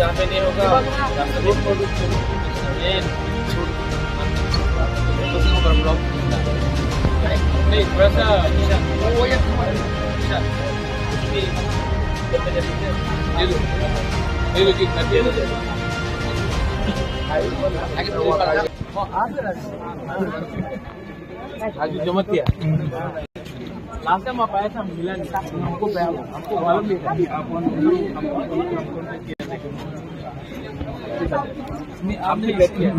यहाँ पे नहीं होगा नहीं थोड़ा सा आज जमा किया लास्ट टाइम आप आया था मिला नहीं हमको मालूम नहीं था आपने बैठ किया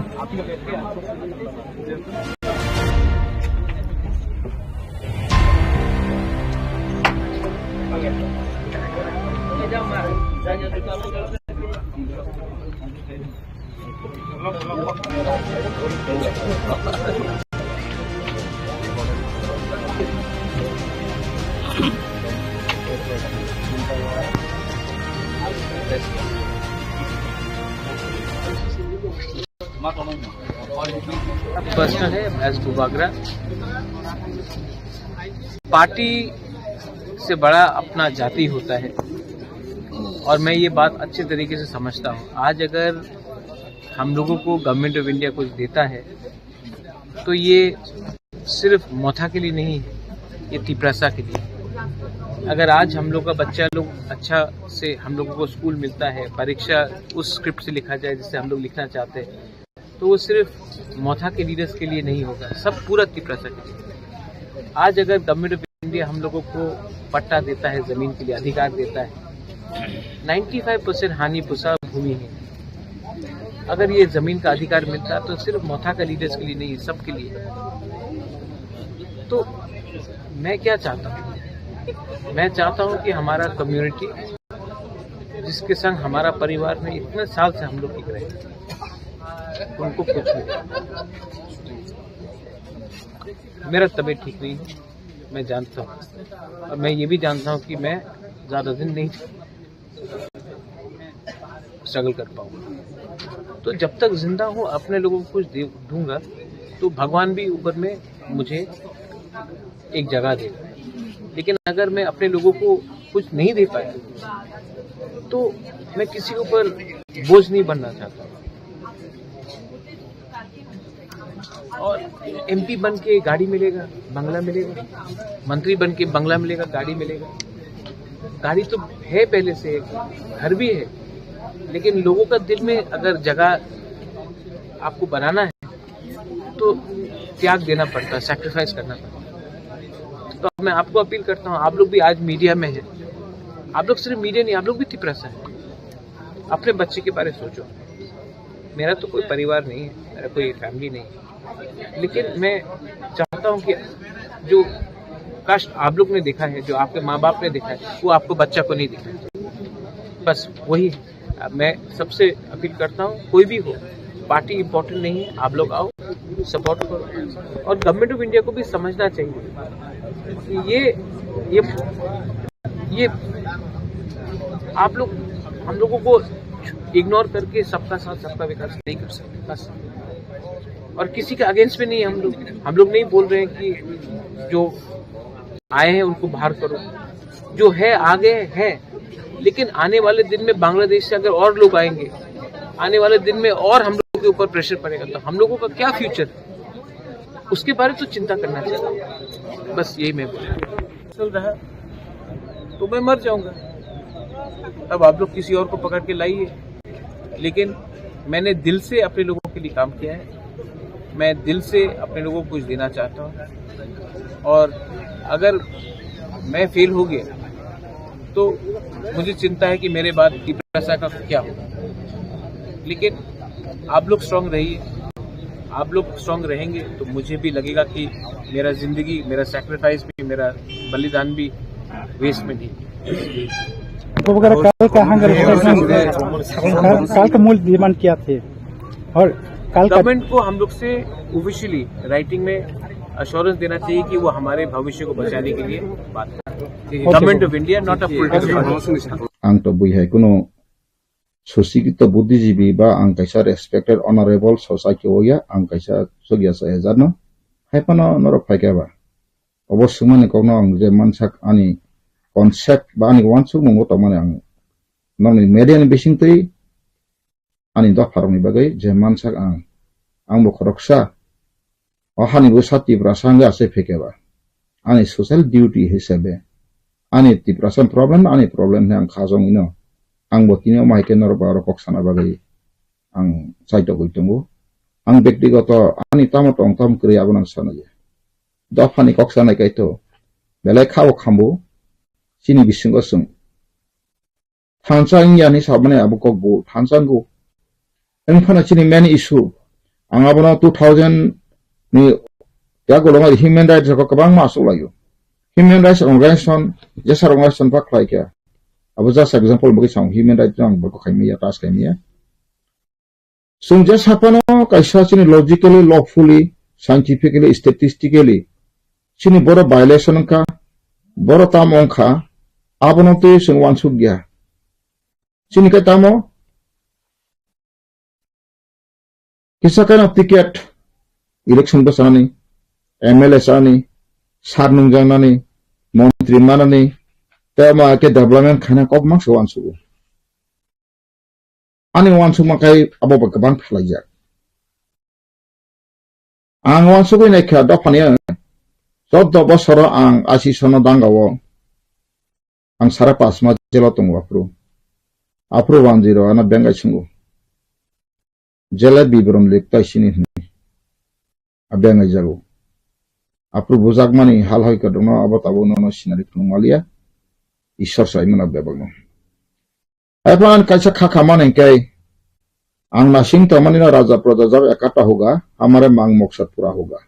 पर्सनल है एज बुबागरा पार्टी से बड़ा अपना जाति होता है और मैं ये बात अच्छे तरीके से समझता हूँ। आज अगर हम लोगों को गवर्नमेंट ऑफ इंडिया कुछ देता है तो ये सिर्फ मोथा के लिए नहीं है, ये तिपरासा के लिए। अगर आज हम लोग का बच्चा लोग अच्छा से हम लोगों को स्कूल मिलता है, परीक्षा उस स्क्रिप्ट से लिखा जाए जिससे हम लोग लिखना चाहते हैं, तो वो सिर्फ मोथा के लीडर्स के लिए नहीं होगा, सब पूरा तिपरासा के लिए। आज अगर गवर्नमेंट ऑफ इंडिया हम लोगों को पट्टा देता है, जमीन के लिए अधिकार देता है, 95% हानि पुसा भूमि है। अगर ये जमीन का अधिकार मिलता है तो सिर्फ मोथा का लीडर्स के लिए नहीं, सबके लिए। तो मैं क्या चाहता हूँ, मैं चाहता हूँ कि हमारा कम्युनिटी जिसके संग हमारा परिवार में इतने साल से हम लोग टिक रहे हैं, उनको कुछ नहीं। मेरा तबीयत ठीक नहीं है, मैं जानता हूँ, और मैं ये भी जानता हूँ कि मैं ज़्यादा दिन नहीं स्ट्रगल कर पाऊंगा। तो जब तक जिंदा हूँ अपने लोगों को कुछ दूंगा तो भगवान भी ऊपर में मुझे एक जगह देगा। लेकिन अगर मैं अपने लोगों को कुछ नहीं दे पाया तो मैं किसी के ऊपर बोझ नहीं बनना चाहता। और एमपी बन के गाड़ी मिलेगा, बंगला मिलेगा, मंत्री बन के बंगला मिलेगा, गाड़ी मिलेगा। गाड़ी तो है पहले से, घर भी है, लेकिन लोगों का दिल में अगर जगह आपको बनाना है तो त्याग देना पड़ता है, सैक्रिफाइस करना पड़ता है। तो मैं आपको अपील करता हूँ, आप लोग भी आज मीडिया में हैं, आप लोग सिर्फ मीडिया नहीं, आप लोग भी तिपरासा है। अपने बच्चे के बारे में सोचो। मेरा तो कोई परिवार नहीं है, मेरा कोई फैमिली नहीं है, लेकिन मैं चाहता हूँ कि जो कष्ट आप लोग ने देखा है, जो आपके माँ बाप ने देखा है, वो आपको बच्चा को नहीं दिखा है। बस वही मैं सबसे अपील करता हूँ। कोई भी हो, पार्टी इम्पोर्टेंट नहीं है, आप लोग आओ, सपोर्ट करो। और गवर्नमेंट ऑफ इंडिया को भी समझना चाहिए ये आप लोग हम लोगों को इग्नोर करके सबका साथ सबका विकास नहीं कर सकते बस। और किसी के अगेंस्ट में नहीं, हम लोग नहीं बोल रहे हैं कि जो आए हैं उनको बाहर करो, जो है आगे है। लेकिन आने वाले दिन में बांग्लादेश से अगर और लोग आएंगे, आने वाले दिन में और हम लोगों के ऊपर प्रेशर पड़ेगा, तो हम लोगों का क्या फ्यूचर, उसके बारे में तो चिंता करना चाहिए। बस यही मैं चल रहा तो मैं मर जाऊंगा। अब आप लोग किसी और को पकड़ के लाइए, लेकिन मैंने दिल से अपने लोगों के लिए काम किया है। मैं दिल से अपने लोगों को कुछ देना चाहता हूँ, और अगर मैं फेल हो गया तो मुझे चिंता है कि मेरे बाद तिपरासा का क्या होगा। लेकिन आप लोग स्ट्रांग रहिए, आप लोग स्ट्रांग रहेंगे तो मुझे भी लगेगा कि मेरा जिंदगी, मेरा सैक्रिफाइस भी, मेरा बलिदान भी वेस्ट में नहीं। काल का मूल डिमांड क्या थे, और गवर्नमेंट को हम लोग से ऑफिशियली राइटिंग में अश्योरेंस देना चाहिए कि वो हमारे भविष्य को बचाने के लिए बात करें। Government of India not a politician. आं तो बुझाय कुनो सुशिक्षित बुद्धिजीवी बा आं कैसा रेस्पेक्टेड ऑनरेबल सोसाइटी होया आं कैसा सगिया से जानो हाइपनो नरक फाइकेबा अवश्य माने कोनो आं जे मानसाक आनी कन्सेप्ट बा आनी वानसुक मंगो तो माने आं नमनि मेडियानि बिसिंतै ani do farong bagai je mansak ang bo khoroksa o hani bo sati prasanga ase fekeba ani social duty hisabe ani ti prasan problem ani problem ne ang khajong ino ang bo tino mai ken nor ba rokok sana bagai ang saito goitongo ang bektigoto ani tamo tong tam kri abonang sanaje do phani koksana kaito belai khao khambo sini bisingo sung tansan yani sabane abukok bo tansan go ang phana chini many issue ang abona 2000 ni yagolonga human rights ko kabang masuk layo human rights organization jasa organization pak lai kya abo just example bagi sang human rights ang berko khaimiya tas khaimiya sung jasa pano kaisa chini logically lawfully scientifically statistically chini boro violation ka boro tam ongkha abonote sung wansuk gya chini ka tamo kisa kana ticket election basani MLA sani sarnung janani montri manani tema ke development khana kop mak so wansu ani wansu makai abo bakabang phlaja ang wansu ko nei kha da phania soddo bosoro ang asi sono dangawo ang sara pasma jelo tung apru 10 ana benga chungu jela bibrom lekta sini abenga jago apru buzak mani hal hoy kadono abot abono no sinari kumalia ishor sai mana bebagno apan kaisa khakha mane kai ang nasing tamani na raja praja jab ekata hoga hamare mang moksad pura hoga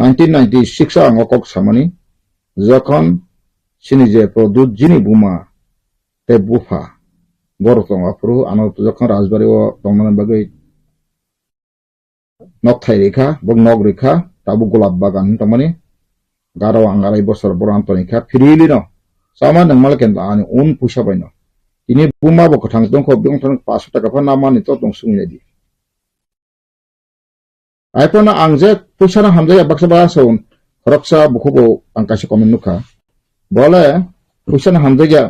1996 ang okok samani যখন sini je produt jini buma te bufa borotong apru ano যখন rajbari o tongmane bagai nok thai rekha bog nok rekha tabu golab bagan tamani garo angarai bosor borantoni kha freely no sama nang malken ani un pusa baino ini buma bo khang tong ko bing tong 500 taka pa namani to tong sungile di aipona angje pusa na hamja baksa ba saun raksa bukubo angkasi komen nuka bole pusa na hamja ja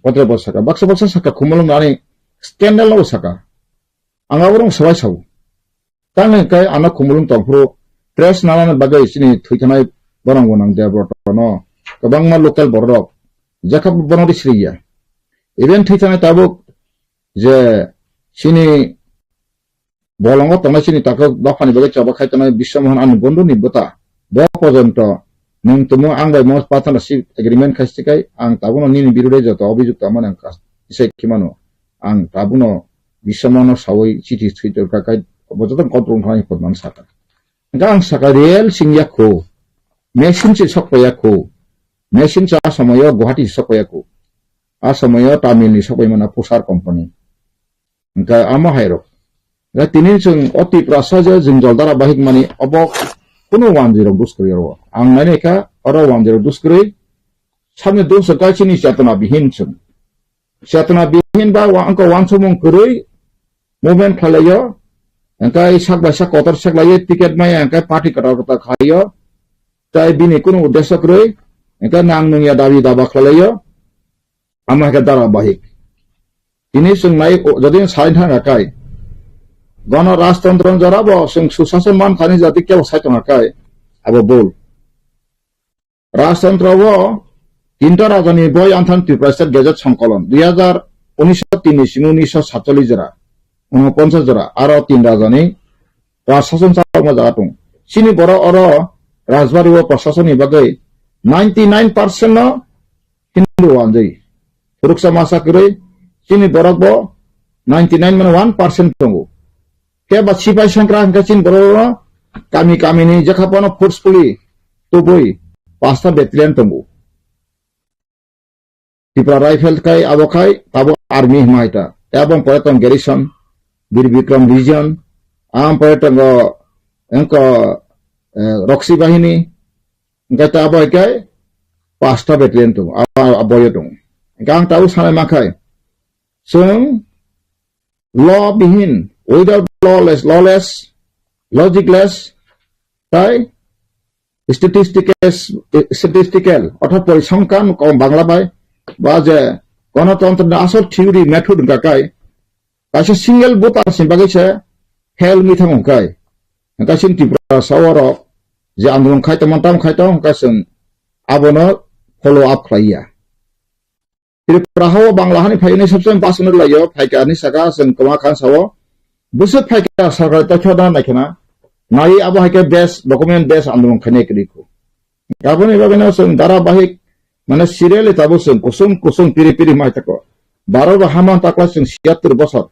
potre bosaka baksa saka kumulung ani scandal no saka angaburung sawai saw tang kai anak kumulung tongpro press nalana bagai sini thuikanai borang bonang dia brotono kabangma local borok jakab bonodi sriya even thuikanai tabuk je sini bolongo tona sini takok dafani bagai chaba khaitanai biswamohan an bondo ni bota bo pojonto nung tumo angbai mos partnership agreement khaistikai ang tabuno nini birude joto obijug tamana kas isai kimano ang tabuno biswamono sawai chithi thuitor kakai bojoton kontrol thani podman saka gang sakarel singyakho machine chi sokpayakho machine cha samayo guwahati sokpayakho a samayo tamil ni sokpai mana pusar company ga amo hairo ga tinin chung oti prasaja jingjaldara bahik mani obok kuno 10 duskriyo ang nane ka oro 10 duskri samne dos ka chini chatna bihin chung chatna bihin ba wa angko wansomong kuroi movement khalayo angkai sak basa kotor sak laye tiket maya angkai party kata kata khayo tai bini kuno udesya kroi angkai nang nung ya dawi daba khalayo amah ka dara bahik ini sung nai jadi sain hang akai gana rajtantron jarabo sung susasan man khani jati kya sai tong akai abo bol rajtantra wo tinta rajani boy anthan triprasat gazet সংকলন 2019 1947 jara 49 jara aro tin rajani prashasan chawma jatung sini boro oro rajbari o prashasan ibagai 99% no hindu wanjai puruksa masa kire sini borok bo 99 man 1% tongo ke ba sipai sankran kacin boro kami ni jakapono forcefully tuboi pasta battalion tongo Tripura Rifle kai abokai tabo army hmaita ebong poreton garrison Bir Bikram region am poreton engko roxy bahini engka tabo kai pasta battalion tongo aboyo tongo gang tahu sana makai sung law bihin without lawless logicless tai statistical অর্থাৎ পরিসংখ্যান কম Bangla by বা যে গণতন্ত্রের আসল theory method গাকাই kaisa single voter sin bagaisa hel mi thamong kai kasin Tripura sawarok je andolon khaitam mantam khaitam kasung abono follow up khlaiya Tripura hawa bangla hani phaini sabsam pasner layo phaika ni saka sung kama khan sawo busuk phaika sarkar ta choda nakhena nai abo haike best document best andolon khane kriko gaboni bagena sung darabahik মানে সিরিয়ালে তাবো sung kusum piri mai tako 12 বা হামান তাকলা sung 76 বছর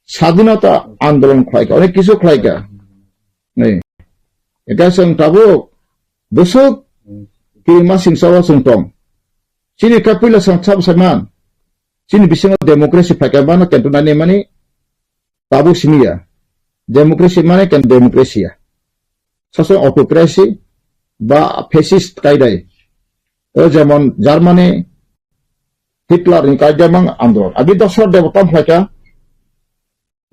স্বাধীনতা আন্দোলন খাইকা অনেক কিছু খাইকা নেই এটা sung তাবো busuk kirima sing sawa sung tong sini kapila sang sab saman sini bisingo demokrasi pakai bana kentu nani mani tabu simia demokrasi mane ken demokrasi ya sosok autokrasi ba fascist kaidai যেমন Germany Hitler ni kaidamang andor abi dosor de botam phaka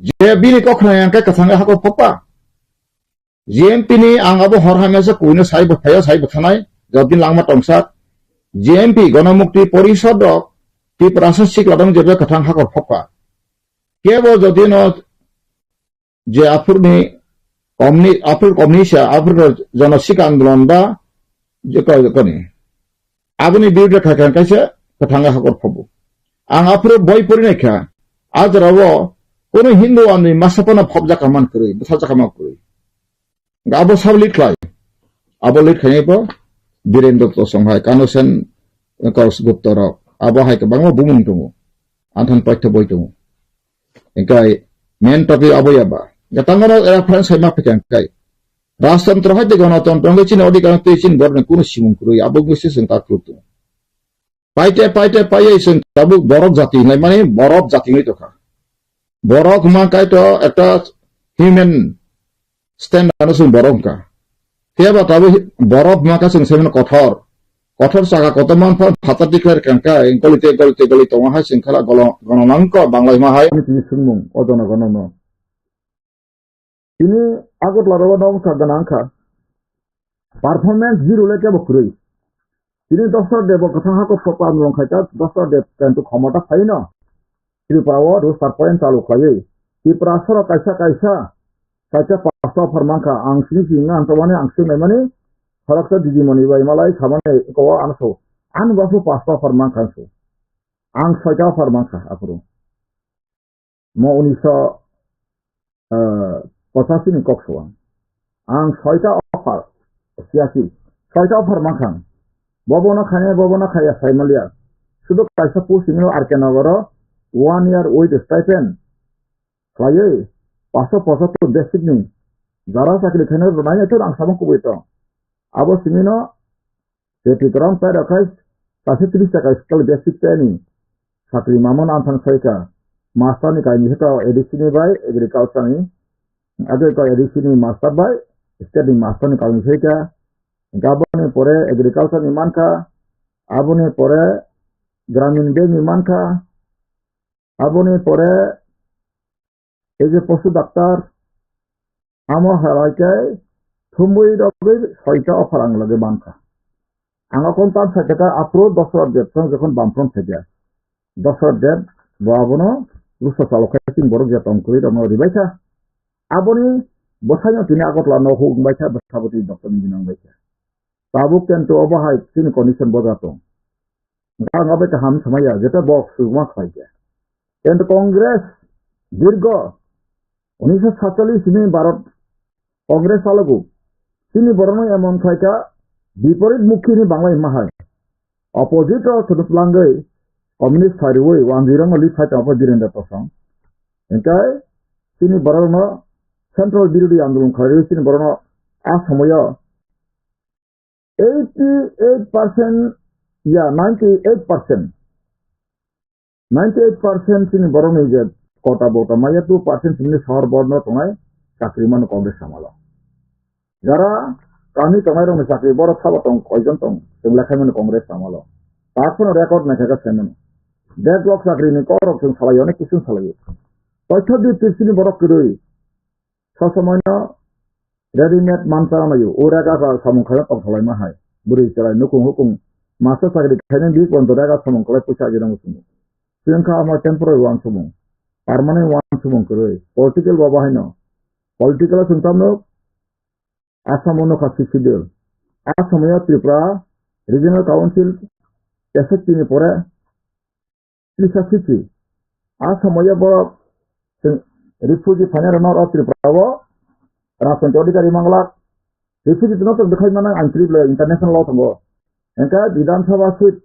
je bini kokhna yang ka kathanga hako papa GMP ni angabo horhamesa kuino sai bothaya sai bothanai jodin langma tongsat GMP গণমুক্তি পরিষদ ti prasasik ladang jebe kathang hako papa kebo jodin je apurni komnisya apur janosik andolon ba je koni aboni biuda khakan kaisa kathanga hakor phobu ang apro boy pori nakha aj rawo kono hindu ani masapana phobja kaman kuri bsaja kaman kuri gabo sablit khai abo lit khane bo birendra to songhai kanosen kaus guptara abo hai ka bangma bumun tumu anthan paitha boy tumu engkai main topic abo yaba gatangara reference hai ma pekan kai রাষ্ট্রযন্ত্র হইতে গণতন্ত্র হয়েছে অধিকাংশ পেয়েছেন বর্ণে কোন সিমুন করে আবুক বসেছেন তা করতো পাইতে তাবুক বরফ জাতি নাই মানে বরফ জাতি হইত বরফ মাকাই তো একটা হিউম্যান স্ট্যান্ডার্ড আছে বরফ কা কেবা তাবু বরফ মাকা সং সেমন কঠোর চাকা কত মান ফাতা ডিক্লেয়ার কাঙ্কা গলিতে তো হাই শৃঙ্খলা গণনাঙ্ক বাংলায় মাহাই তিনি শুনমুং অজন গণন তিনি আগত লারবা নমস্কার গানাঙ্কা পারফরমেন্স জিরো লেকে বকরই তিনি দশর দেব কথা হাকো ফপা আন্দোলন খাইতা দশর দেব কিন্তু ক্ষমতা পাই না ত্রিপুরাও রোস্টার পয়েন্ট চালু খাইয়ে ত্রিপুরা সর কাইসা পাঁচটা ফরমাঙ্কা আংসিনি সিংনা আন্তমানে আংসিনাই মানে সরকটা দিদিমণি বাই মালাই সামানে কওয়া আনসো আন বাসু পাঁচটা ফরমাঙ্কা আনসো আং 6টা ফরমাঙ্কা আপরো ম 1985 ni koksoan ang 6টা অফার সিয়াসি 6টা অফার মাখান ববনা খায়া সাইমালিয়া শুধু কাইসা পুসিনো আরকে নগর 1 ইয়ার উইথ স্টাইপেন্ড খায়ে 575 বেসিক নি যারা চাকরি খানে নাই তো আং সামক কইতো আবো সিমিনো সেটিকরম তাই রাখাই 30 টাকা স্কেল বেসিক পেনি চাকরি মামন আনথান সাইকা মাস্টার ni কাইনি হেতা এডিসিনি বাই এগ্রিকালচার ni আগে কয় এডিসিনি মাস্টার বাই স্টাডি মাস্টার ni কাইনি সাইকা গাবনে পরে এগ্রিকালচার ni মানকা আবনে পরে গ্রামীণ ব্যাংক ni মানকা আবনে পরে এই যে পশু ডাক্তার আমো হারাইকে থুমবই দবে 6টা অফার আং লাগে মানকা আং কোন তার সাথে আপরো 10 ডেট যখন বামফ্রন্ট থেকে 10 ডেট বাবনো রুসা চালকাইতিন বড় জাতম করি রম রিবাইছা আবনি বসাইও তিনি আগত লানো হুংবাইছা বসাবতি ডক্টর মিনাংবাইছা তাবু কেনতো অবহাই তিনি কন্ডিশন বজাতো গাঙাবে হাম সময়য়া যেটা বক্স সুমা খাইছে কিন্তু কংগ্রেস দীর্ঘ 1947 ni ভারত কংগ্রেস চালকু তিনি বরণই এমন খাইকা বিপরীত মুখী ni বাংলায় মাহাই অপোজিট সুদুপলাঙ্গই কমিউনিস্ট ফাইরওয়ে 10 লিড ফাইট অপোজিট তসং এটাই তিনি বরণ সেন্ট্রাল বিরোধী আন্দোলন খাইরে তিনি বরণ আ সময় 88% या 98% তিনি বরণ এই যে কটা বটা মাইয়া 2% তিনি শহর বর্ণ তোমায় চাকরি মান কংগ্রেস সামাল যারা কানি তোমায় রং চাকরি বড় খাবতং কয়জন তং লেখা মানে কংগ্রেস সামাল তার কোনো রেকর্ড না থাকা সেমন ডেডলক চাকরি নি করক जों সালাই অনেক কিছু সালাই তথ্য দিতে তিনি বড় কই সসময় রেডিমেড মানতা নাইও ওরাগা সামুং খায় তং সালাই মা হাই বুড়ি চালাই নুকুং হুকুং মাস্টার চাকরি খাইনে বি কোন দরাগা সামুং খায় পয়সা জিরাং সুমু সিংখা আমা temporary one Sumu permanent one sumong kore political baba haino political sungtamno asamono khasi schedule asamoya Tripura regional council effective pore Trisa city asamoya bo refugee final honor of Tripura rasan odikari manglak refugee no to dekhai mana antri international law tango enka Vidhan Sabha seat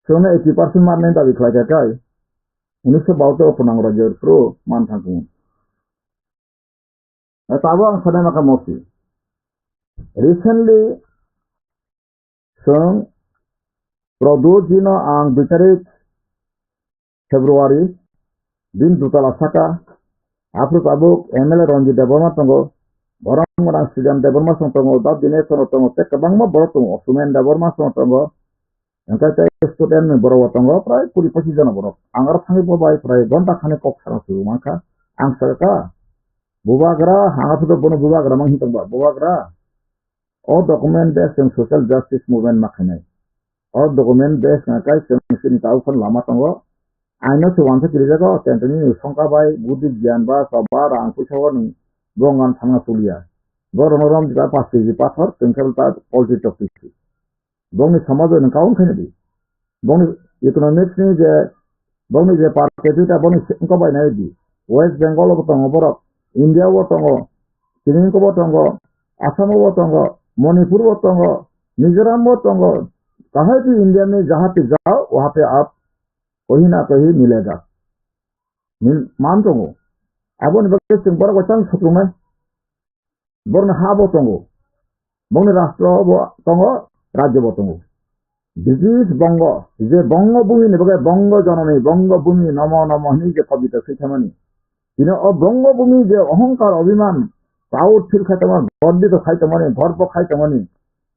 sone 80% marnen dabi khlai kai 1972 penang Roger Pro mantangu tabo ang sadai maka mosi recently song produjino ang bitarik February din dutala saka apru tabuk MLA Ronji Deborma tongo borang morang student Deborma tongo dab dine tongo tek kabang ma boro tongo sumen Deborma tongo engka te student me boro tongo prai 20-25 jana boro angar thangi bobai prai gonta khane kok sara su maka ang sarka bubagra hanga to bono bubagra mang hitong ba bubagra all document based on social justice movement makhane all document based na kai sin tau khon lama tongo aino se wansa kirijago tentani songka bai buddhi gyan ba sabar ang pusawa ni gongan thanga sulia goronoram jita pasti ji pathor tengkel ta politics issue bongni samajo ni kaun khane di bongni economics ni je bongni je party ta bongni songka bai nai di West Bengal bo tongo borok India bo tongo Singapore bo tongo Assam bo tongo Manipur bo tongo Mizoram bo tongo कहीं भी India में जहां पे जाओ वहां पे आप कहीं ना कहीं मिलेगा मान तो अब बच्चे सिंह बड़ा बच्चा छुट्टू में बरन हा बोतंगो बंग राष्ट्र बोतंगो राज्य बोतंगो ब्रिटिश बंग जे बंग भूमि ने बगे बंग जननी बंग भूमि नमो नमो ही जे कविता शिखामनी इने अब बंग भूमि जे अहंकार अभिमान प्राउड फील खाइतमन गर्दित खाइतमनी गर्व खाइतमनी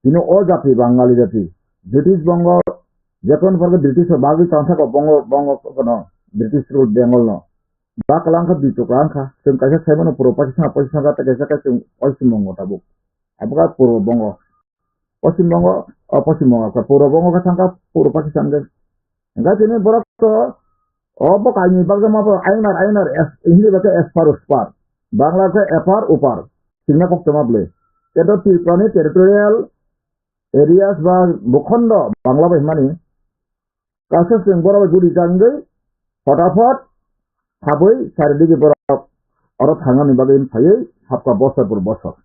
इने ओ जाति बांगाली जाति ब्रिटिश बंग जेकोन फरके ब्रिटिश बागी चांसा को बंग बंग को ब्रिटिश रूल बेंगल न बाकलांखा बिटुकांखा जों कासे साइमन पुरो पाकिस्तान का कैसे कैसे पश्चिम बंग ताबो आपका पूर्व बंग पश्चिम बंग का पूर्व बंग का थांका पूर्व पाकिस्तान के गाजने बरक तो अब काइनी बागमा आइनार हिंदी बाके एस पार बांग्ला के एपार ऊपर सिंगा को तमाबले केतो तिरपानी टेरिटोरियल एरियास बा भूखंड बांग्ला बहिमानी कासे सिंह बराबर जुड़ी जाएंगे फटाफट हाबै सारिदिके बरफ और थांगानि बागै फायै हाबका बसर बसर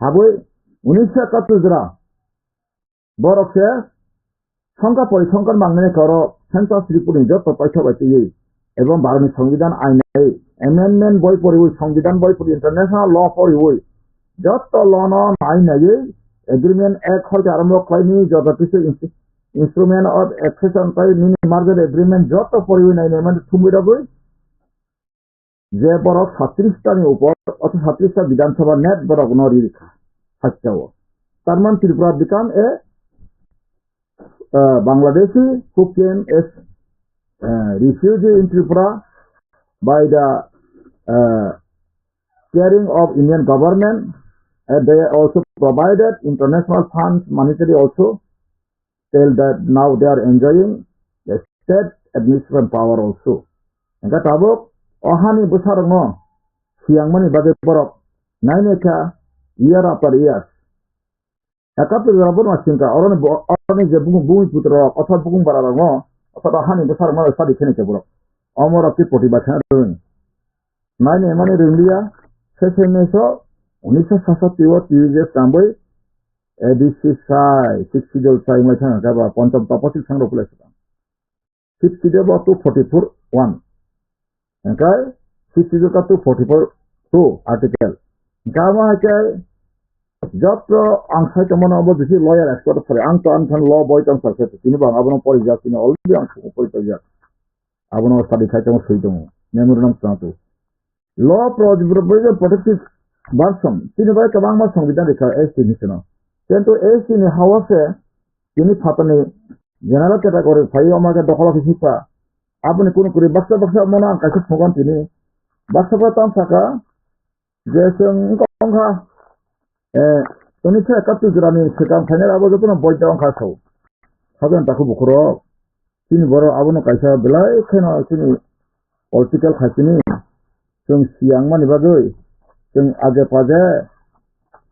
हाबै 1971 जरा बरफ से संख्या परिसंख्यान मांगने करो सेंसस रिपोर्ट जत पैसा बाइयै एवं भारतनि संविधान आइनै एमेंडमेंट बय पढ़ियै संविधान बय पढ़ि इंटरनेशनल लॉ पढ़ियै जत लॉ न आइनै एग्रीमेंट एक्ट हरके आरंभ खालामनि जत किछु इंस्ट्रूमेंट ऑफ एक्सेशन पाइ मिनि मार्केट एग्रीमेंट जत पढ़ियै नाइनै माने थुमिदाबै जे बरफ 37 ऊपर अथवा 37 विधानसभा नेट बरफ नरी हत्याओ तरमान Tripura become a Bangladeshi who came as refugee in Tripura by the caring of Indian government, and they also provided international funds, monetary also, till that now they are enjoying the state administration power also. And that above, ohani busarno, siang mani bagai borok, naineka year after year. Ekapir rabun masinka orang je bumi putra atau bumi barang atau hani besar mana sadi kene ke borok amor akti poti bachan dong naine emani India sesemeso 1967 je sampai edisi sai 60 sai macam apa pontom taposil sang rokulas 60 ba to 44 1 engkai 60 ka to 44 2 article kama kai जब आंखाय तमन अब जति lawyer expert फरे आं तो आंखान law boy तम सरसे तिनि बां आबनो परि जा तिनि अलरेडी आं परि जा आबनो स्टडी खाय तम सहि दङ मेमोरेंडम सातो लॉ प्रोजेक्ट प्रोटेक्टिव वर्षम तिनि बाय कबां मा संविधान रेखा एस तिनि सनो किंतु एस तिनि हावसे तिनि फातने जनरल कैटेगरी फाइ अमा के दखल खिसिपा आपनि कुन कुरि बक्सा मना कासे फगन तिनि बक्सा तम साका जेसं कंखा Ini saya kata jerani sekarang hanya apa tu na boy jawang kasau. Hagan takut bukro. Sini baru abu na kaisa belai kena sini political khasini जों सियां मानि बागै जों आगे पाजे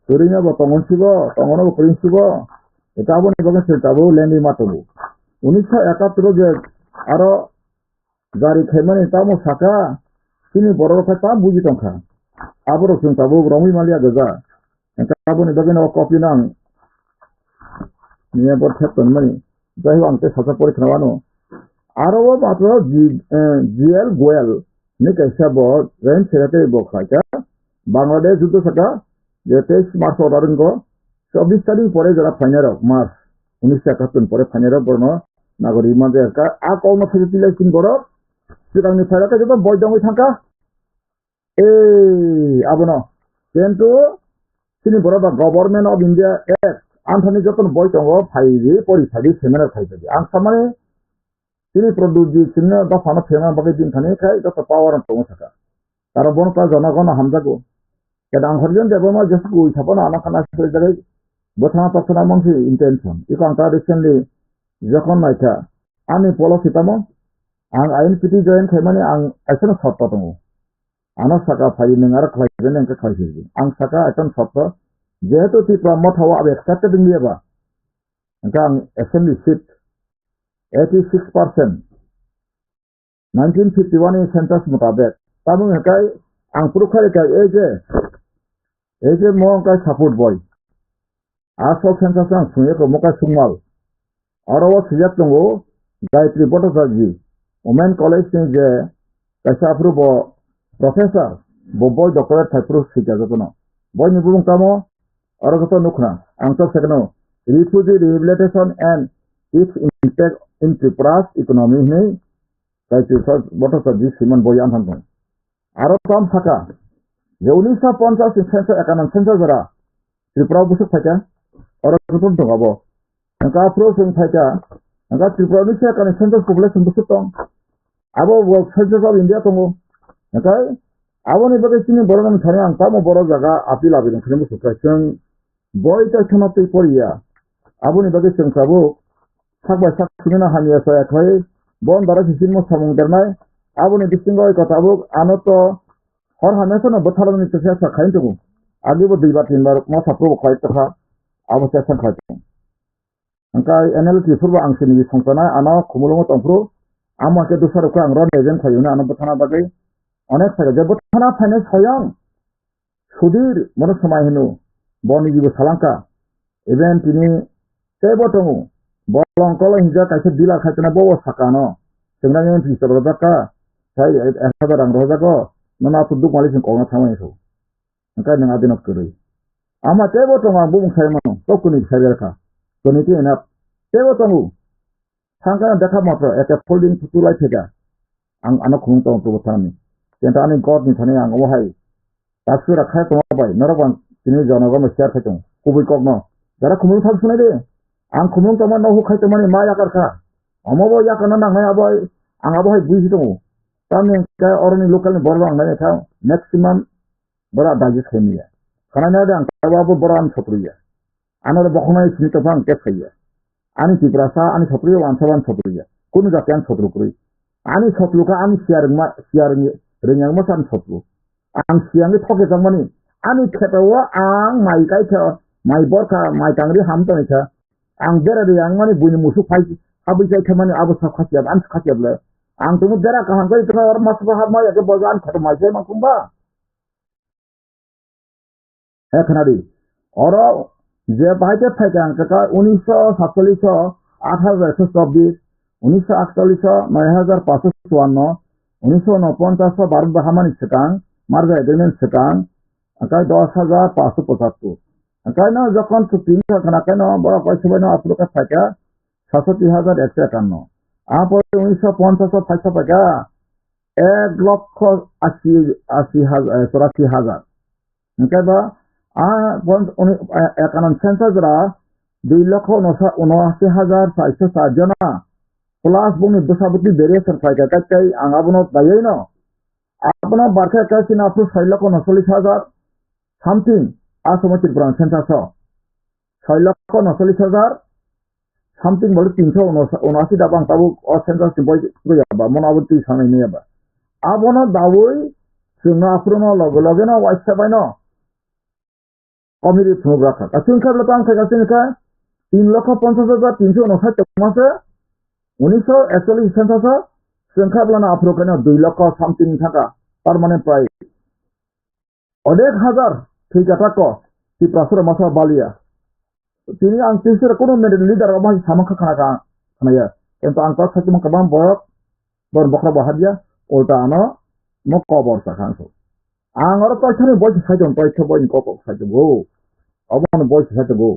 ओरैनो बो तंगनसिबो तंगनो प्रिन्सिबो एटाबो नि बागै सेटाबो लेंदि मातबो 1971 जे आरो जारि खायमानि तामो साका सिनि बररखा ता बुजि तंखा आबरो जों ताबो रंगि मालिया गजा एटाबो नि बागै न कपि नां निया बर थेतन मानि जाय आंते सासा परिखनावानो आरो मात्र जीएल गोयल ने कैसा बहुत रेन सेरते बोखाचा बांग्लादेश जुद्ध सका जे 23 मार्च ओरारंगो 24 तारिख परे जरा फाइनल मार्च 1971 परे फाइनल बरनो नागरिक माजे का आ कौन फजितिले किन बरो सिगांनि फायराका जब बय दंगै थांका ए आबनो केन्तु सिनि बरो दा गभर्नमेन्ट अफ इंडिया एक्ट आंथानि जतन बय दंगो फाइरि परिसादि सेमिनार फाइबादि आं सामाने सिनि प्रदुजि सिनो दा फाना फेमा बागै दिन थाने खाय दा पावर दंगो थाका तारा बन का जनगण हामजागो केदां हरजन देबमा जसको इथापना आना खाना से जगै बथना तथना मंगि इंटेंशन इको आंता रिसेंटली जखन नायथा आंनि पलिसि तामो आं आईएनपीटी जॉइन खायमाने आं एसन सत्ता दंगो आना साका फाइ नोंगार खायजन एंका खायजि आं साका एसन सत्ता जेहेतु तिप्रा मथावा अब एक्सेप्टेड इंडियाबा एंका आं एसेंबली सीट 86% 1951 सेंसस मुताबिक तामुं हेकाय आं पुरुखारि का एजे मो का सपोर्ट बॉय आसो सेंसस आं सुये को मोका सुमाल और वो सिजत दंगो गायत्री बटोसाजी वुमेन कॉलेज ने जे कैसा अप्रूव प्रोफेसर बॉय डॉक्टरेट थाइप्रू सिजा जतनो बॉय निबुं तामो और गतो नुखना आं तो सेकनो refugee rehabilitation and its impact in Tripura's economy ने गायत्री बटोसाजी सिमन बॉय आं थांगो आरो ताम साका जे 1950 सेंसस एकानन सेंसस जरा त्रिपुरा बुसु फाइका और गतो दंगाबो एंका अप्रूव जों फाइका एंका त्रिपुरा नि एकानन सेंसस पपुलेशन बुसु दं आबो सेंसस ऑफ इंडिया दंगो एंका आबोनि बगे सिनि बरन थाने आं तामो बर जागा आपिल आबिदों खने बुसु जों बय ताखना तै परिया आबोनि बगे जों खाबो साकबाय साकसिना हानिया सायाखै बन दारा सिसिन मो सामुं देरनाय आबोनि दिसिंगय कथाबो आनतो हर हमेशा न बथारनि तसे साखाइन दंगो आगेबो दैबा तिनबार मा साप्रो खाय तखा आबो से संखाय अंका एनएलटी फुरबा आंसिनि संतना आना खमुलंग तंफ्रु आमाके दुसरखौ आं रन एजेंट खायुना आना बथाना बागै अनेक फायदा जे बथाना फाइनेंस खयं सुधीर मन समाय हेनु बनि जिबो सालांका इभेन तिनि से बटंगु बलंकल हिजा कायसे दिला खायतना बो साकानो जोंना एमपि सरदाका साय 1000 रां रजागो नना तुदुक मालिसिन कौना थामायखौ अंका नङा दिनक करै आमा ते बटंगु आं बुं खायमनो तकुनि सायरखा तनिति एना ते बटंगु थांगा देखा मात्र एके फोल्डिं तुलाय थेगा आं आना खुं तंग प्रबथानि केन्टा आनि गड नि थाने आं ओहाय तासुरा खाय तमाबाय नरबां तिनि जनगम शेयार खायतं कुबै कगनो जरा खुमुल थाब सुनाय दे आं खुमुल तमा न हो खायतमानि मा याकारखा अमबो याकना नांनाय आबाय आं आबाय बुजि दङ तानि का अरनि लोकलनि बरबां नाय था मैक्सिमम बरा दाजि खायनिया खानाय दे आं काबाबो बरान छत्रुया आनार बखनाय सिनि तफां के खाया आनि तिब्रासा आनि छत्रुया वानसाबान छत्रुया कुनु जातियान छत्रुकुरै आनि छत्रुका आनि सियारनि रोंयां मसान छत्रु आं सियांनि थके जांमानि आनि खेतावा आं माइ गायथा माइ बरखा माइ तांग्रि हामतनिथा आं बेरादि आं मानि बुनि मुसु फाइ हाबै जायथा मानि अबस्था खासिया आं खासियाब्ला आं तुमु बेरा काहां गय तखा और मासबा हाब माय के बजान खत माइसे माखुंबा है खनादि और जे बाइटे फाइका आं का 1947 8124 1948 9554 1949 भारत बहामानि सिगां मार्जा एग्रीमेंट सिगां आकाय 10575 आकाय न जखन सुप्रीम खाना काय न बड़ा पैसा बनो आप लोग का फाइका 63151 आप 1950 फाइसा फाइका 1,80,000 आकाय बा आ एकानन सेंसस जरा 2,79,460 जना प्लास बुंनि बसाबुति बेरेसन फाइका काय आंगाबनो दायै न आपनो बारखे कासिना आपु 6,39,000 समथिंग आसमति ब्रांच सेंसस 6,39,000 समथिंग बोले 379 दाबां ताबु और सेंसस बय गयाबा मनाबुति सानै नेबा Abono dawoi sungna afrono logena waisa baino community through Kasinka Latang Kasinka 3,50,359 মাসে 1900 actually census সংখ্যাগুলো আফ্রিকানে 2 লক্ষ সামথিং থাকা পার্মানেন্ট প্রাইস অনেক হাজার ঠিক আছে কি প্রাসর মাসা বালিয়া তিনি আং তিসের কোন মেডেল লিডার অবাই সামখা খানা খানায়া কিন্তু আং তার সাথে মকবাম বয়ক বর বকরা বাহাদিয়া ওটা আনো মক কবর সাখানসো আং আর তাছাড়া বয়স সাইজন পয়সা বয়স কত সাইজো গো অবন বয়স সাইজো গো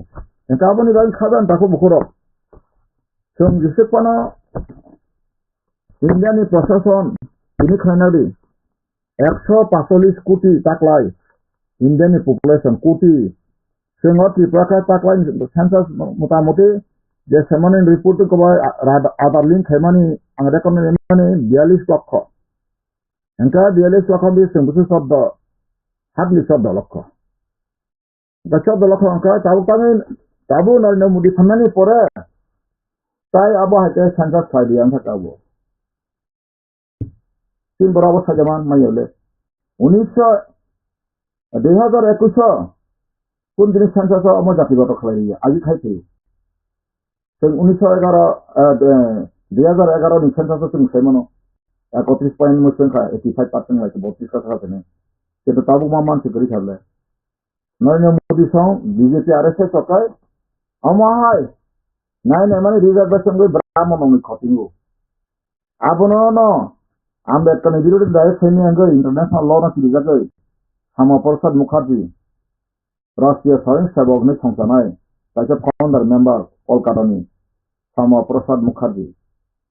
এটা আপনি গান খাবেন তাকে বকর সং জিসেপানা ইন্ডিয়ানি প্রশাসন তিনি খানারি 145 কোটি টাকলাই ইন্ডিয়ানি পপুলেশন কোটি সেঙ্গতি প্রকার টাকলাই সেন্সাস মোটামুটি যে সেমানে রিপোর্ট কবাই আধার লিঙ্ক হেমানি আং রেকর্ড মানে 42 লক্ষ এনকা 42 লক্ষ দিয়ে সেঙ্গুসু শব্দ হাতলি শব্দ লক্ষ শব্দ লক্ষ অঙ্কা তাবু নরেন্দ্র মোদী খানানি পরে তাই আবহাওয়াতে সেন্সাস ফাইডিয়ান থাকাবো 3 বরাবর সাজামান মাইলে 2021 কোন জিনিস সেন্সাস আমার জাতিগত খাইয়া আজি খাইছে जों 2011 नि सेंसास जों सेमनो 31.85% 85% 32% কিন্তু তাবু মামান করি থাকলে নরেন্দ্র মোদী সং বিজেপি আরএসএস সরকার আমাহাই নাই নাই মানে রিজার্ভেশন গই ব্রাহ্মণ নমি খতিঙ্গো আবনো ন আম্বেদকর नि বিরোধী দায় সেনি আঙ্গ ইন্টারন্যাশনাল ল না কিরিজা গই শ্যামাপ্রসাদ মুখার্জি রাষ্ট্রীয় স্বয়ংসেবক नि সংসনায় তাকে ফাউন্ডার মেম্বার কলকাতানি শ্যামাপ্রসাদ মুখার্জি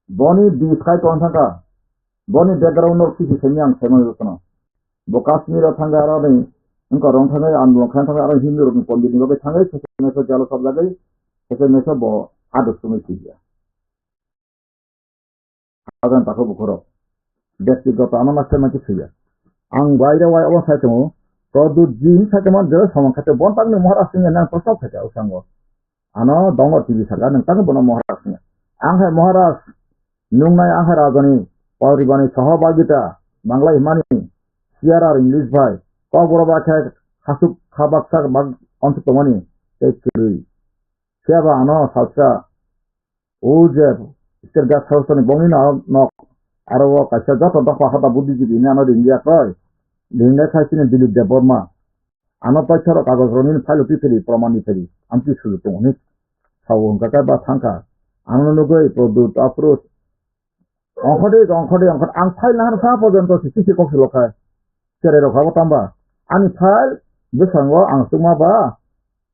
বনি দিছাই তনথাকা বনি ব্যাকগ্রাউন্ড কিছু সেনি আং সেমন যতনা ব কাশ্মীর থাঙ্গা আর নেই उनका रंग थांगे आंदोलन खान थांगे आरो हिंदू रंग पंडित निबाबे थांगे सेसे जालो सब जागे सेसे मेसो ब आदर्श में किया आगान ताको बखरो व्यक्तिगत आनमासे माके सिया आं बायरे वाय अबन साइतमो प्रदु जिन साइतमन जे समखाते बन तांगनि महाराष्ट्र नि ना प्रस्ताव थाके उसांगो आनो दंग टीवी सागा नों तांगो बन महाराष्ट्र आं है महाराष्ट्र नुंगनाय आं है राजनी परिबानि सहभागिता बांग्ला हिमानी सियार आरो इंग्लिश भाई कबरा बाखे हासुक खाबाक्सा बाग अंत तमनि एकरी सेवा आनो सासा ओजे स्टेट साउथनि बंनि नक आरो कासे जत दफा हादा बुद्धिजीबी नानो इंडिया कय दिंगा खासिनि दिलीप देव बर्मा आनो पक्षर कागज रनि फाइल पिफेरि प्रमाणनि फेरि आमति सुलु तंनि साव हंका बा थांका आनो लगै प्रदुत अप्रोच अंखदे आं फाइल ना सा पर्यन्त सिसि कक्ष लखाय सेरे रखाबो तांबा आंनि फाइल बेसांगो आं सुमाबा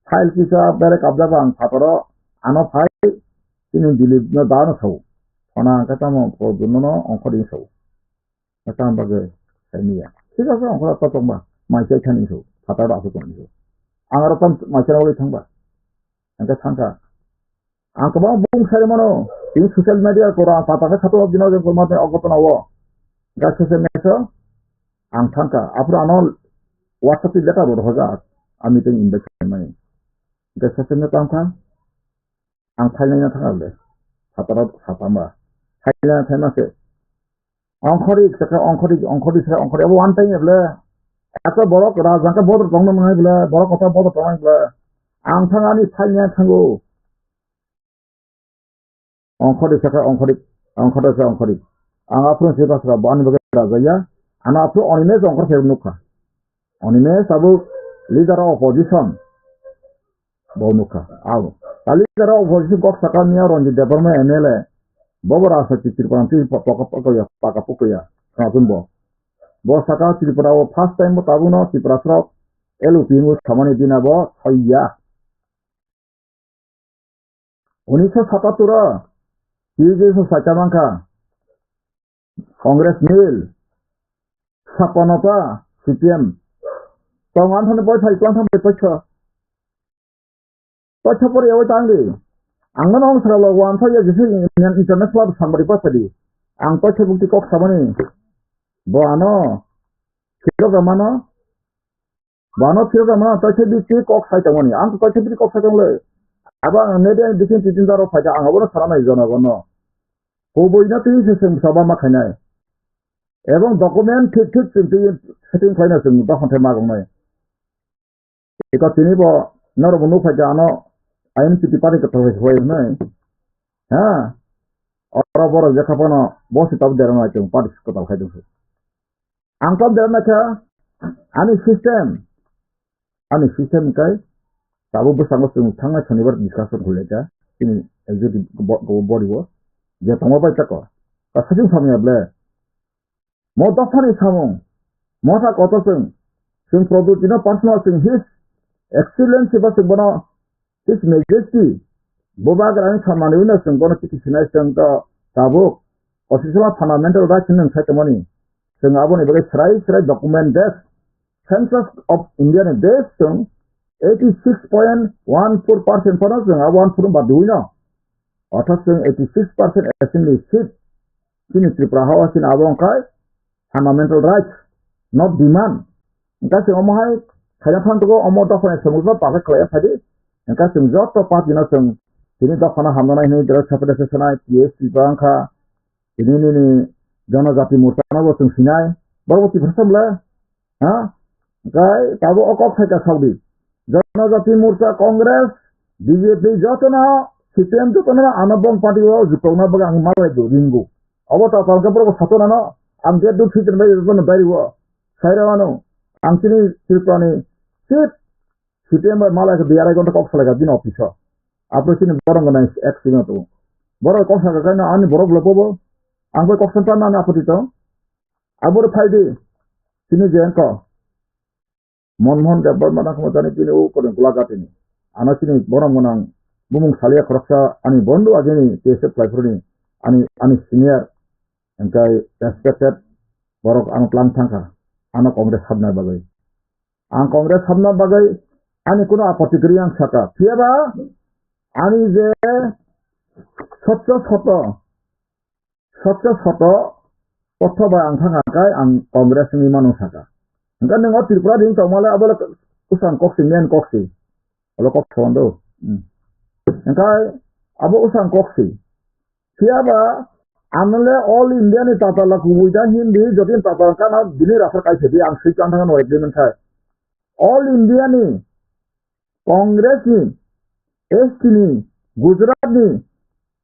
फाइल किसा बेरे काबजाबा आं फातरो आनो फाइल तिनि दिलीप न दानो साव अना कातामो प्रदुननो अंखदि साव काताम बागे साइनिया ठीक আছে अंखदा ततंबा माइसे थानि साव फातार आसो तंनि आं आरो तम माइसे रावले थांबा आंका थांका आं कबा बुं सारिमनो इ सोशल मीडिया कोरा फाताखा खातो दिनो जे माते अगतनावो गाससे मेसो आं थांका आफरो आनो WhatsApp लेटर रो होगा आ मीटिंग इनभाइट माने गाससे ने थांका आं फाइलना थांगाले फातार फातामा फाइलना थाइमासे अंखरि अब वान टाइम एबले एत बड़ राजांका बड़ दंग नङाइब्ला बड़ कथा बड़ तङाइब्ला आं थांगानि फाइलना थांगो अंखरि आं आफरो से बाथ्रा बान बगे राजाया आना आफरो अनिमे अंखर फेर नुखा anime Sabu leader of opposition बहुनुखा आव लीडर ऑफ अपोजिशन कक सकानिया रंजित देवर्मा एमएलए बबरा सचि त्रिपुरांति पाका पुकया खाजुनबो बो सका त्रिपुराव फर्स्ट टाइम ताबुनो त्रिपुरास्राव एलओपी मु खामानि दिनाबो सयया 1977 टीजेस साचामांका कांग्रेस नील सापनता सीपीएम तंगान थाने बय फाइल प्लान थाने तच्छ पर एवै तांगि आंनो नंग सरालो वान थाय जिसे इंटरनेशनल सामरि पासदि आं तच्छ बुक्ति कक सामनि बानो फिरगामानो तच्छ बिति कक साइतमनि आं तच्छ बिति कक साइतमले आबा नेदे दिसिन तिनदारो फाइदा आंबो सारानाय जनगन होबैना ति सेम साबा माखायनाय এবং ডকুমেন্ট ঠিক ঠিক সেটিং খাইনা जों दखन्थाय मागंनाय एका तिनिबो नरबनु फाइजा आनो आइएनसिपि पार्टी कथा होय नै हा और बर जेखापनो बसि तब देरना जों पार्टी कथा खाइदों आंखौ देरना का आनि सिस्टेम काय ताबो बसांगो जों थांना शनिबार डिसकासन होलेजा तिनि एक्जिक्यूटिव बॉडी वो जे तंगो बाय तक का सजिं सामयाब्ले mo dafani samong mota koto sing product ina personal sing his excellency ba sing bono his majesty boba gran samane una sing bono kiti sinai sing to tabuk constitutional fundamental rights ning satemani sing aboni bage srai document desk census of India ne desk sing 86.14% for sing abon purum baduina othas sing 86% assembly seat kini Tripura hawa sin abon kai fundamental rights, not demand. Engkau sing omahai kaya fan tu ko omoh dah fana semula pakai kaya tadi. Engkau sing jauh tu pas jenis sing ini dah fana hamdan ini jelas siapa dah sesuai TSC bangka ini jana jati murtana bo sing sinai baru ti bersam lah. Ha? Engkau tahu okok saya Saudi. Jana jati murta Kongres BJP jauh na CPM tu kan anak bang parti wo jukau na bagang malu itu ringu. Awak tahu kalau kau satu nana am get do fit by the very well. Sairano, Antony Silprani, September Malak, the Aragon of like a din officer. Approaching the Borangan accident. Bora Coxana and Boroblobo, Uncle Coxantana and Apotito. About a Pide, Sinijanko, Monmon, the Burmanakamotani, Gulagatini, Anasini, Boramonang, Bumung Salia Croxa, and Bondo again, Case Library, and senior. Engkai respected borok ang plan tangka anak kongres habna bagai ang kongres habna bagai ani kuno apoti kriang saka tiaba ani je sotto potho ba ang thanga kai ang kongres ni manu saka engkai nengo Tripura ding tomala abala usang koksi men koksi alo koksondo engkai abo usang koksi tiaba Anle all India ni tata la kubuida Hindi jotin tata kana dini rafar kai sebi ang sri kantang no agreement hai all India ni Congress ni ST ni Gujarat ni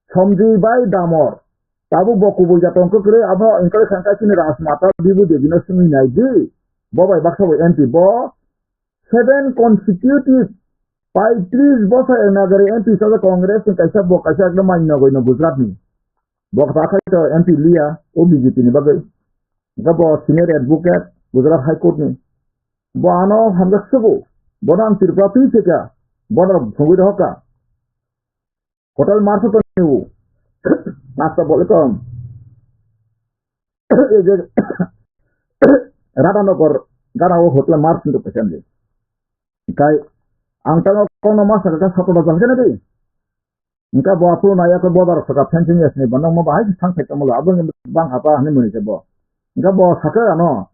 Somji bai damor tabu bokubuida tongko kre abo engkau sangka sini rasmata bibu de dino sini naiji bo bai baksa bo MP bo 7 consecutive by 30 bosa enagare MP sa Congress ni kaisa bo kaisa ekdom main no Gujarat ni Bok tak itu MP Lia, BJP ni bagai. Jika bawa senior advocate Gujarat High Court ni, bawa ano hamzak sebu, bawa ang Tripura tu ceka, bawa sungguh dah ka. Hotel Mars tu ni bu, nasta boleh kom. Rada nokor, gara wo Hotel Mars tu pesan ni. Kai, angkang kau nama saya satu dah jangan ni. Engkau bawa pun ayah ke bawa sekat fencing ya sini, bandang mau bahaya sang sekam mula, abang bang apa ni muni cebo. Engkau bawa sakar ano,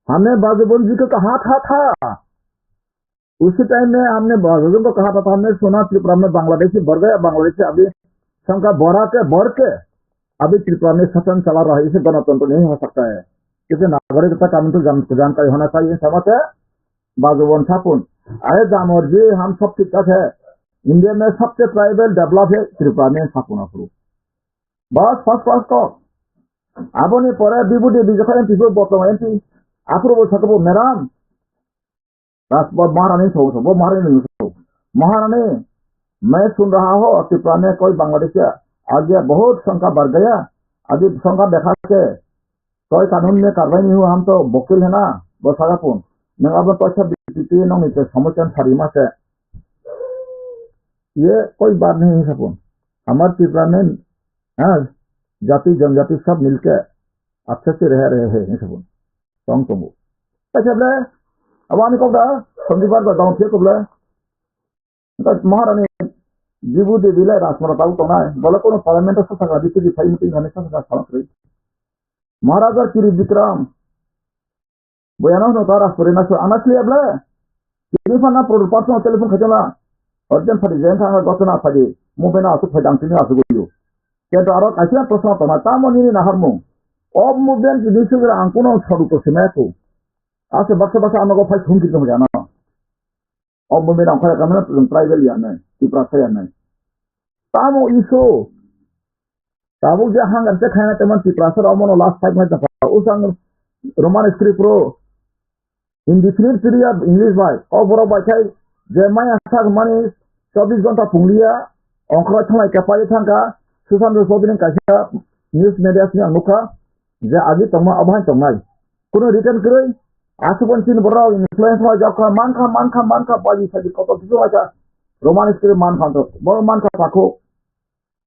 हमने बाजूबन जी को कहा था उसी time में हमने बाजूबन को कहा था हमने सुना त्रिपुरा में बांग्लादेशी बढ़ गया बांग्लादेशी अभी शंका बढ़ के अभी त्रिपुरा में शासन चला रहा है इसे गणतंत्र नहीं हो सकता है किसी नागरिकता कानून तो जानकारी होना चाहिए समझ है बाजूबन छापुन अरे दामोर जी हम सब ठीक ठाक है इंडिया में सबसे ट्राइबल डेवलप है त्रिपुरा में छापुन अप्रूव बस फर्स्ट को अब नहीं पड़े विभूति बीजेपी एमपी बर्तमान एमपी अप्रूव सकबो मेराम महारानी वो महारानी मैं सुन रहा हूँ त्रिपुरा में कोई बांग्लादेशी आज बहुत संख्या बढ़ गया अभी संख्या देखा के कोई कानून में कार्रवाई नहीं हुआ हम तो वकील है ना बसागापुन अब पैसा बीती नहीं समझन सारीमा से ये कोई बात नहीं है सपुन हमारे त्रिपुरा में जाति जनजाति सब मिलकर अच्छे से रह रहे हैं सपुन Tong tunggu. Tapi boleh, awak ni kau dah संदीपार का दांव थे कब ले? महारानी जीवु दे दिले राजमरा ताऊ तो ना है। बोला कौन पार्लियामेंट से सका दिखती दिखाई मुझे जाने से सका साल से। महाराजा किरी विक्रम बयाना होना था राष्ट्रीय नाचो अनासली अब ले। किरी फना पर्सनल टेलीफोन खजना अर्जेंट फटी जेन था गतना फटी मुंबई ना आसु फटांग तिनी आसु गुलियो। क्या तो आरोप ऐसे प्रश्न तो ना तामोनी ना Harmu Of movement this is Ankuno Saruto Simeto. As a Basa Anago Fight Hunky Kamana. Of movement on Karamana and Trivalian, Tiprasayan. Tamo iso. Tabu Jahang and Sekanaman Tiprasa Omono last 5 minutes of Usang Roman script pro. In the period English by over by Kai, Jeremiah Sag Money, Sobis Gonta Pungia, Onkratana Kapayatanga, Susan Sobin Kasha, News Media Nuka, the Agitama Aban Tomai. Couldn't return Gray? Asubon Sin Borough influence my Jaka, Manka, Body Sadikotoka, Roman script Mankanto, Manka Paco,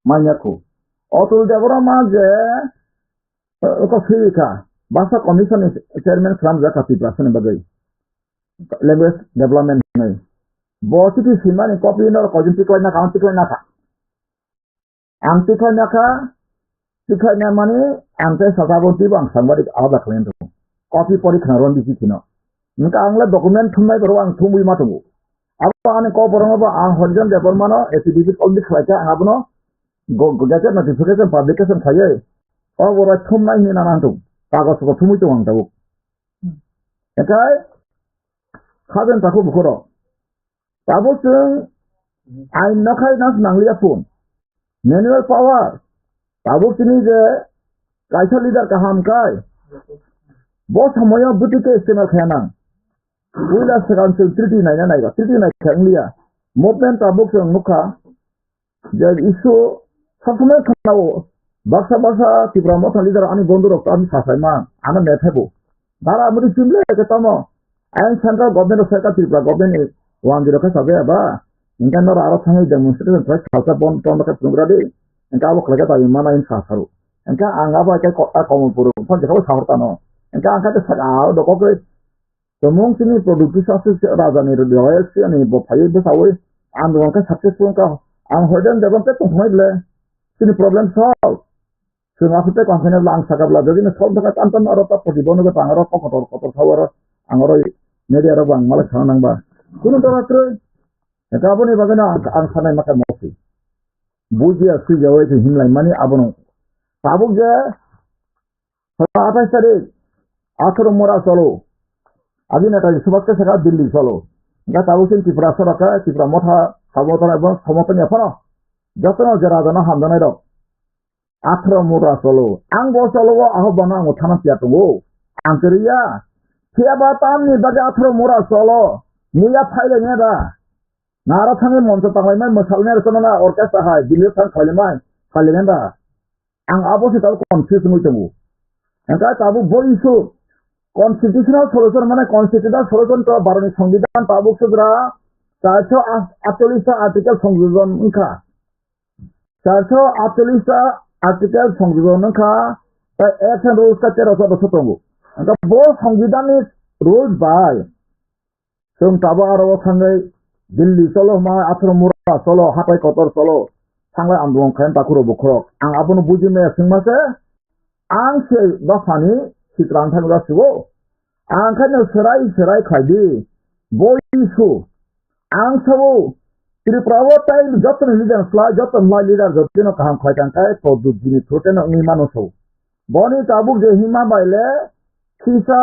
Manyaku. Auto Devorama, Okafika. Basa Commission is chairman from the Capitation Bagay. Language development. Bositi Siman in copy or Cojinticoina County Naka. Anticoinaka, Ticana money, and say Sakaboti and somebody other claim to. Copy for it can run the Kitino. Nka document to my one to we matu. Upon a corporate and Horizon Development, a visit on the Kraja Habno, go get a notification publication Kaye, or what I told my in Anantum. Kagos ko tumuto ang tawag. Okay? Kagan tako bukuro. Tapos ay nakay nas nanglia phone. Manual power. Tapos ni je kaisa leader kaham kai. Boss hamoya buti ke istemal khana. Wila sekan treaty nai na nai ga. Treaty nai khanglia. Movement tapos ang mukha. Je issue sabme khanawo. Baksa Tipra Motha leader ani Bondurok Ami Sasaiman, Anna Metabo. Dara Muri Simle, Katamo, and central government of Tipra government is one the Rokas Aveba, in Canada Arathani demonstration press Hasabon Tomaka Pungradi, and Kavo Klagata in Mana in Sasaru. And Ka Angava a common Puru, Pontico Sartano, and Kanka Sakao, the corporate. The Monsini produces rather than the royalty and Bopayu Besawi, and the Ronka successful and Hoden developed of Medle. Sini problem solved. Sungafite konsener lang sakabla jadi ne solve ka tantan arota posibono ka tangaro kotor sawara angoro media ro bang malak sanang ba kuno doratre eta abone bagana ang sanai maka mosi bujia si jawe ke himlai mani abono sabuk je apa sare akro mora solo adina ta subakke saka dilli solo ga tabusin Tipra saraka Tipra Motha sabotara ba samotanya pano jotno jara dana hamdana ro Afro Mura Solo, Ango Solo, Ahobana, Tanapiato, Anteria, Tiabatam, Baga Afro Mura Solo, Nia Pile Neda, Naratani Montapaman, Masalner Sonana, Orchestra High, Bilisan Kalimai, Kalimenda, and opposite constitution with the move. And that Abu Boisu, constitutional solution, constitutional solution to Baroni Songidan, Tabu Sudra, Sacho Atolista article from Luzon Inca. Sacho Atolista article Songidan Ka, the action rules structure of the Sotongo. And the both Songidan is ruled by Sum Tabaro Sangai, Dilli Solo, Ma Afro Solo, Hapai Kotor Solo, Sanga and Don Kantakuro Bukro, and Abunu Bujime Singmase, and say Bafani, Sitrantan Rasuo, and kind of Serai Kadi, Boisu, and so. Triprawa time Jotan leader fly Jotan my leader Jotino Kaham Kaitankai for the Jimmy Toten of Nimanoso. Bonnie Tabu Jehima by Le Kisa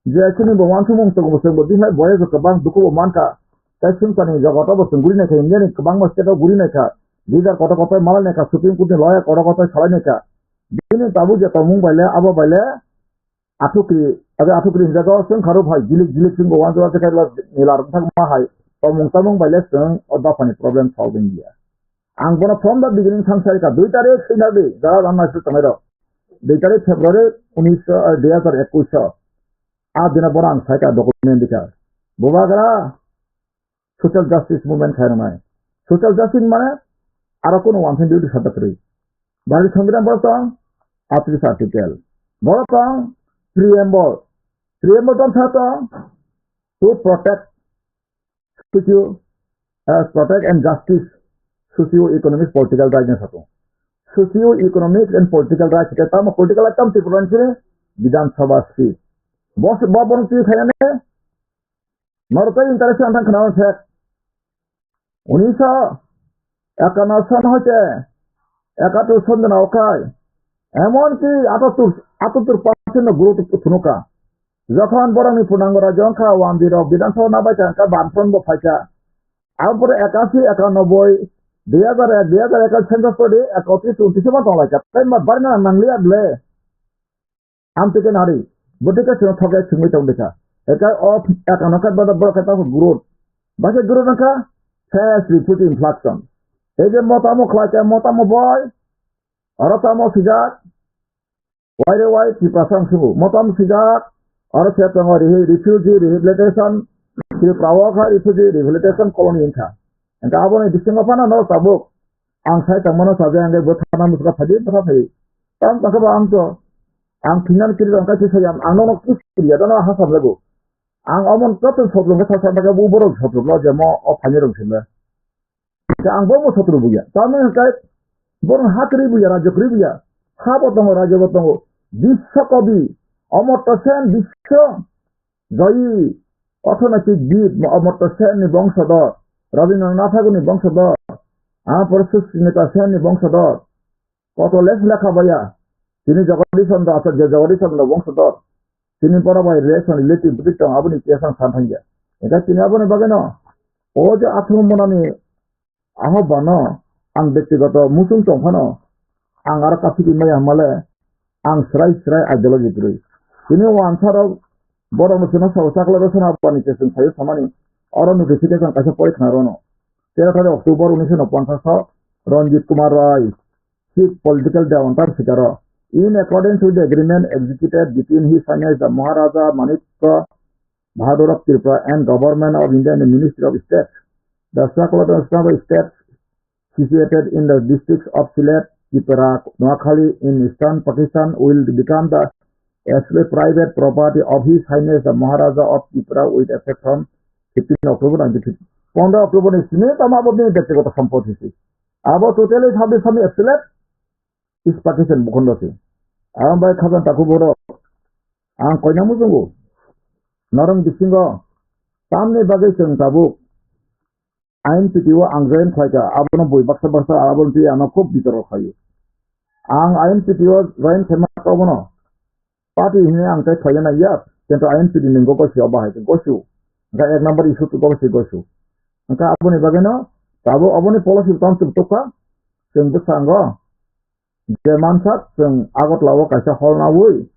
Jacini Bawantum to Musambo, this boys of Kabang Duku Manka, Tessin Pani Jagotaba Sungurina, Indian Kabanga State of Gurineka, leader Kotaka Malaneka, Supreme Court lawyer Kotaka Salaneka. Dini Tabu Jatamung by Le Aba by Le Atukri, Atukri Jago, Karupai, Gilik Singo, one to the Nilar High. Samung by lesson or the problem solving here. I'm gonna from the beginning Sansarika, do it at Sinabi, there are on my Sutamero. The February, Unisa, Diaz or Ekusha, Adinaboran, Saka documentica. Bovagara, social justice movement, Karamai. Social justice money, Arakuno wants to do the Satatri. But it's Hungarian Boston, after this article. Boston, preamble on Sata to protect. Protect and justice socio-economic political rights socio-economic and political rights kita tahu political item difference Vidhan Sabha seat bos babon tu kayaknya mereka interest antang kenal saya Unisa akan asal hoce akatu sondana okai এমনকি 78% গুরুত্ব থুনুকা যখন বরংনি পূর্ণাঙ্গ রাজ্য অংখা one দির বিধানসভা নাবাইকা অংখা বামফ্রন্ট ফাইকা তারপরে 81, 91, 2001, 2001 census করে 31, 29 তলাইকা তাই বাড়ি না নাংলিয়া দলে আমটিকে নারী বটিকে ঠকে ছুঁই তংদিকা একাই অফ একানকার বাদা বড় কথা গ্রোথ বাকি গ্রোথ অংখা ফ্যাস রিপুট ইনফ্লাকশন এই যে মতামো খলাইকা মতামো বয় অরতামো সিজাক ওয়াইরে ওয়াই ত্রিপ্রাসাং সুবু মতাম সিজাক অরসেতং refugee rehabilitation Prawaka refugee rehabilitation colony inka. And Abon is distinct upon another tabuk. Ansai Tamana Sajan gave Botana Muska Fadi, Papi. Tam Takaba Anto. Ang Pinan Kiri and Katisayam, Anon Kiski, I don't know how to go. Ang Amon Cotton Sotu, Metasaga Buboro Sotu, Roger Mo of Hanerum Simba. Ang Bobo Sotubuya. Taman Kai Bon Hatribuya, Rajakribia, Habotongo Rajabotongo, this Sokobi, Omotosan, this show. Joy. অর্থনৈতিক বিদ অমর্ত্য সেননি বংশধর রবীন্দ্রনাথ ঠাকুরের বংশধর পরশুশ্রী নেতা সেননি বংশধর কত লেখা বইয়া তিনি জগদীশচন্দ্র আচার্য জগদীশচন্দ্র বংশধর তিনি পরবাই রিলেশন রিলেটিভ বুদ্ধিত্ব আপনি কেসান সানথাঙ্গিয়া এটা তিনি আপনি বাগেন ও যে আত্মমনানি আহ্বান আং ব্যক্তিগত মুসুম চংখানো আং আর কাছে মাই হামালে আং স্রাই স্রাই আইডিওলজি গ্রই তিনি ও আনসার বড় মুসলিম সাকলা রচনা বানিয়েছেন সাইজ সমানি অরণ্য নোটিফিকেশন কাছে পরীক্ষা রনো 13 অক্টোবর 1949 রঞ্জিত কুমার রায় chief political devantar শিকার in accordance with the agreement executed between his highness the Maharaja Manikya Bahadur of Tripura and government of India and the Ministry of State. The Sakla Rachna state situated in the districts of Sylhet, Tripura, Noakhali in eastern Pakistan will become the actually private property of His Highness the Maharaja of Tripura with effect from 15 October 1950. 15 October is not about the ব্যক্তিগত সম্পত্তি about totally have some excellent is Pakistan Bukhondose. Ang by Kazan Takuboro ang Koinamusungu Narang Disingo Samne Bagation Tabu Ain Pitiwa ang Zain Kaika Abono Boy Baksa Baksa Abon Pi Anakop Bitoro Kayu Ang Ain Pitiwa Zain Kemakobono Party ini angkai kaya na yap, tentu ayen tu di minggu kau siapa itu gosu, angka ek number isu tu kau si gosu, angka apa ni bagaimana? Tahu apa ni policy tahun tu betul kan? Seng besanggo, zaman saat seng agot lawa kasih hal nawui,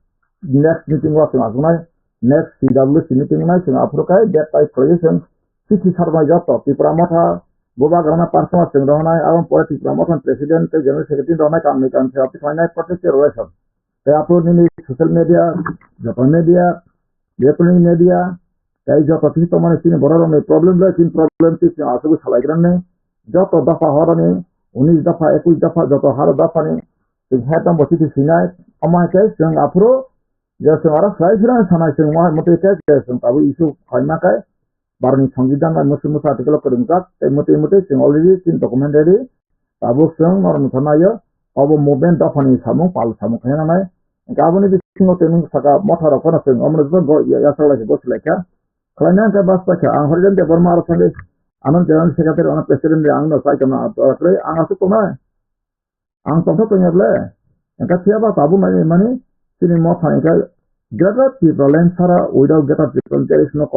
next meeting wa seng agunai, next CWC meeting nai seng aprukai that type creation, sisi sarma jatuh, di pramata, boba karena personal seng dohnai, awan politik pramata presiden ke general secretary dohnai kami kan siapa finai protect relation. Kaya upload ini social media, Japan media, electronic media, kaya jatuh itu mana sini borong ni problem lah, sini problem sih yang asal salah kira ni, jatuh dapat hari ni, 19 dapat, 21 dapat, jatuh hari dapat ni, sehetam bocil di sini, amai kaya yang upload, jadi seorang saya kira sana semua mesti kaya tahu isu kaya kaya, baru ni sanggidang kan muslim artikel keringkat, mesti yang already sini documentary, tahu semua orang sana ya, abu movement dapat ni samung pal samung kaya namai. Kabun itu singo tening saka motor apa nasi, amrut pun ya salah sih bos leka. Kalau nanti bahas pakai, angkor jadi bermarah sendiri. Anon jalan sekretari, anon presiden dia angno saya kena atau apa? Angasuh tu mana? Angsuh tu ni apa? Angkat siapa tabu mana? Sini mau tanya ke? Gerada people lensara, without gerada people there is no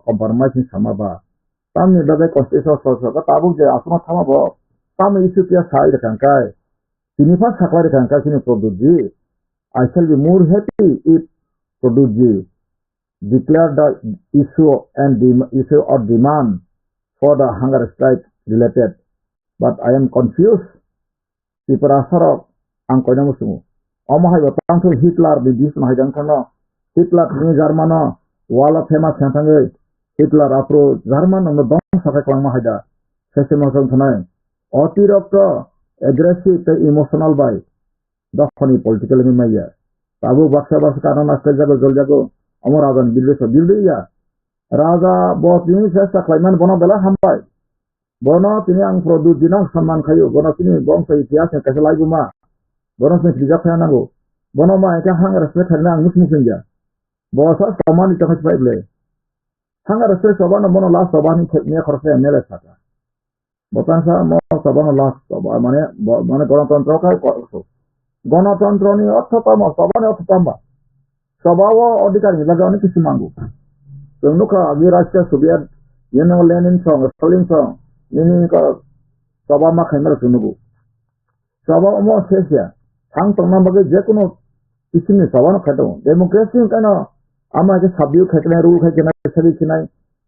compromise sama bah. Kami bagai konstitusi sosial, tabu je asma sama bah. Kami isu kia saya dekan kai. Sini pas saklar dekan kai sini produksi. I shall be more happy if Produce declare the issue and the issue of demand for the hunger strike related. But I am confused. Si perasarok ang koinamusungu. Omahai batang tu Hitler di dis mahajang kana. Hitler ni Jermano wala famous santangai. Hitler apro Jerman ang dong sakai klang mahada. Sese masang thanai. Otirokto aggressive te emotional by. Dakhani political maya. Tabu baksa baksa karena naskel jago jol jago. Amor agan bilde ya. Raja bos ini saya klaiman bono bela hampai. Bono tini ang produk dinang saman kayu. Bono tini bong sa itias yang kasih lagi ma. Bono sini bijak saya nanggo. Bono ma eka hang respect karena ang muslim ya. Bosa saman itu kasih baik le. Hang respect saban bono last saban ini tekniknya korse mele saka. Botan sa mau saban last saban mana bono kontrol kai korso. গণতন্ত্রনি অর্থতম সবানি অর্থতম সবাও অধিকার নিলাগে অনেক কিছু মাঙ্গু নুকা আগে রাষ্ট্র Soviet union Lenin song Stalin song ইনি সবা মা খাইমার শুনবো সবা অমো শেষিয়া থাং তংনা বাগে যে কোনো কিসিমনি সবানো খাইতো ডেমোক্রেসি কেন আমাকে সাবিও খাইতে রুল খাইতে না সাবি কিনাই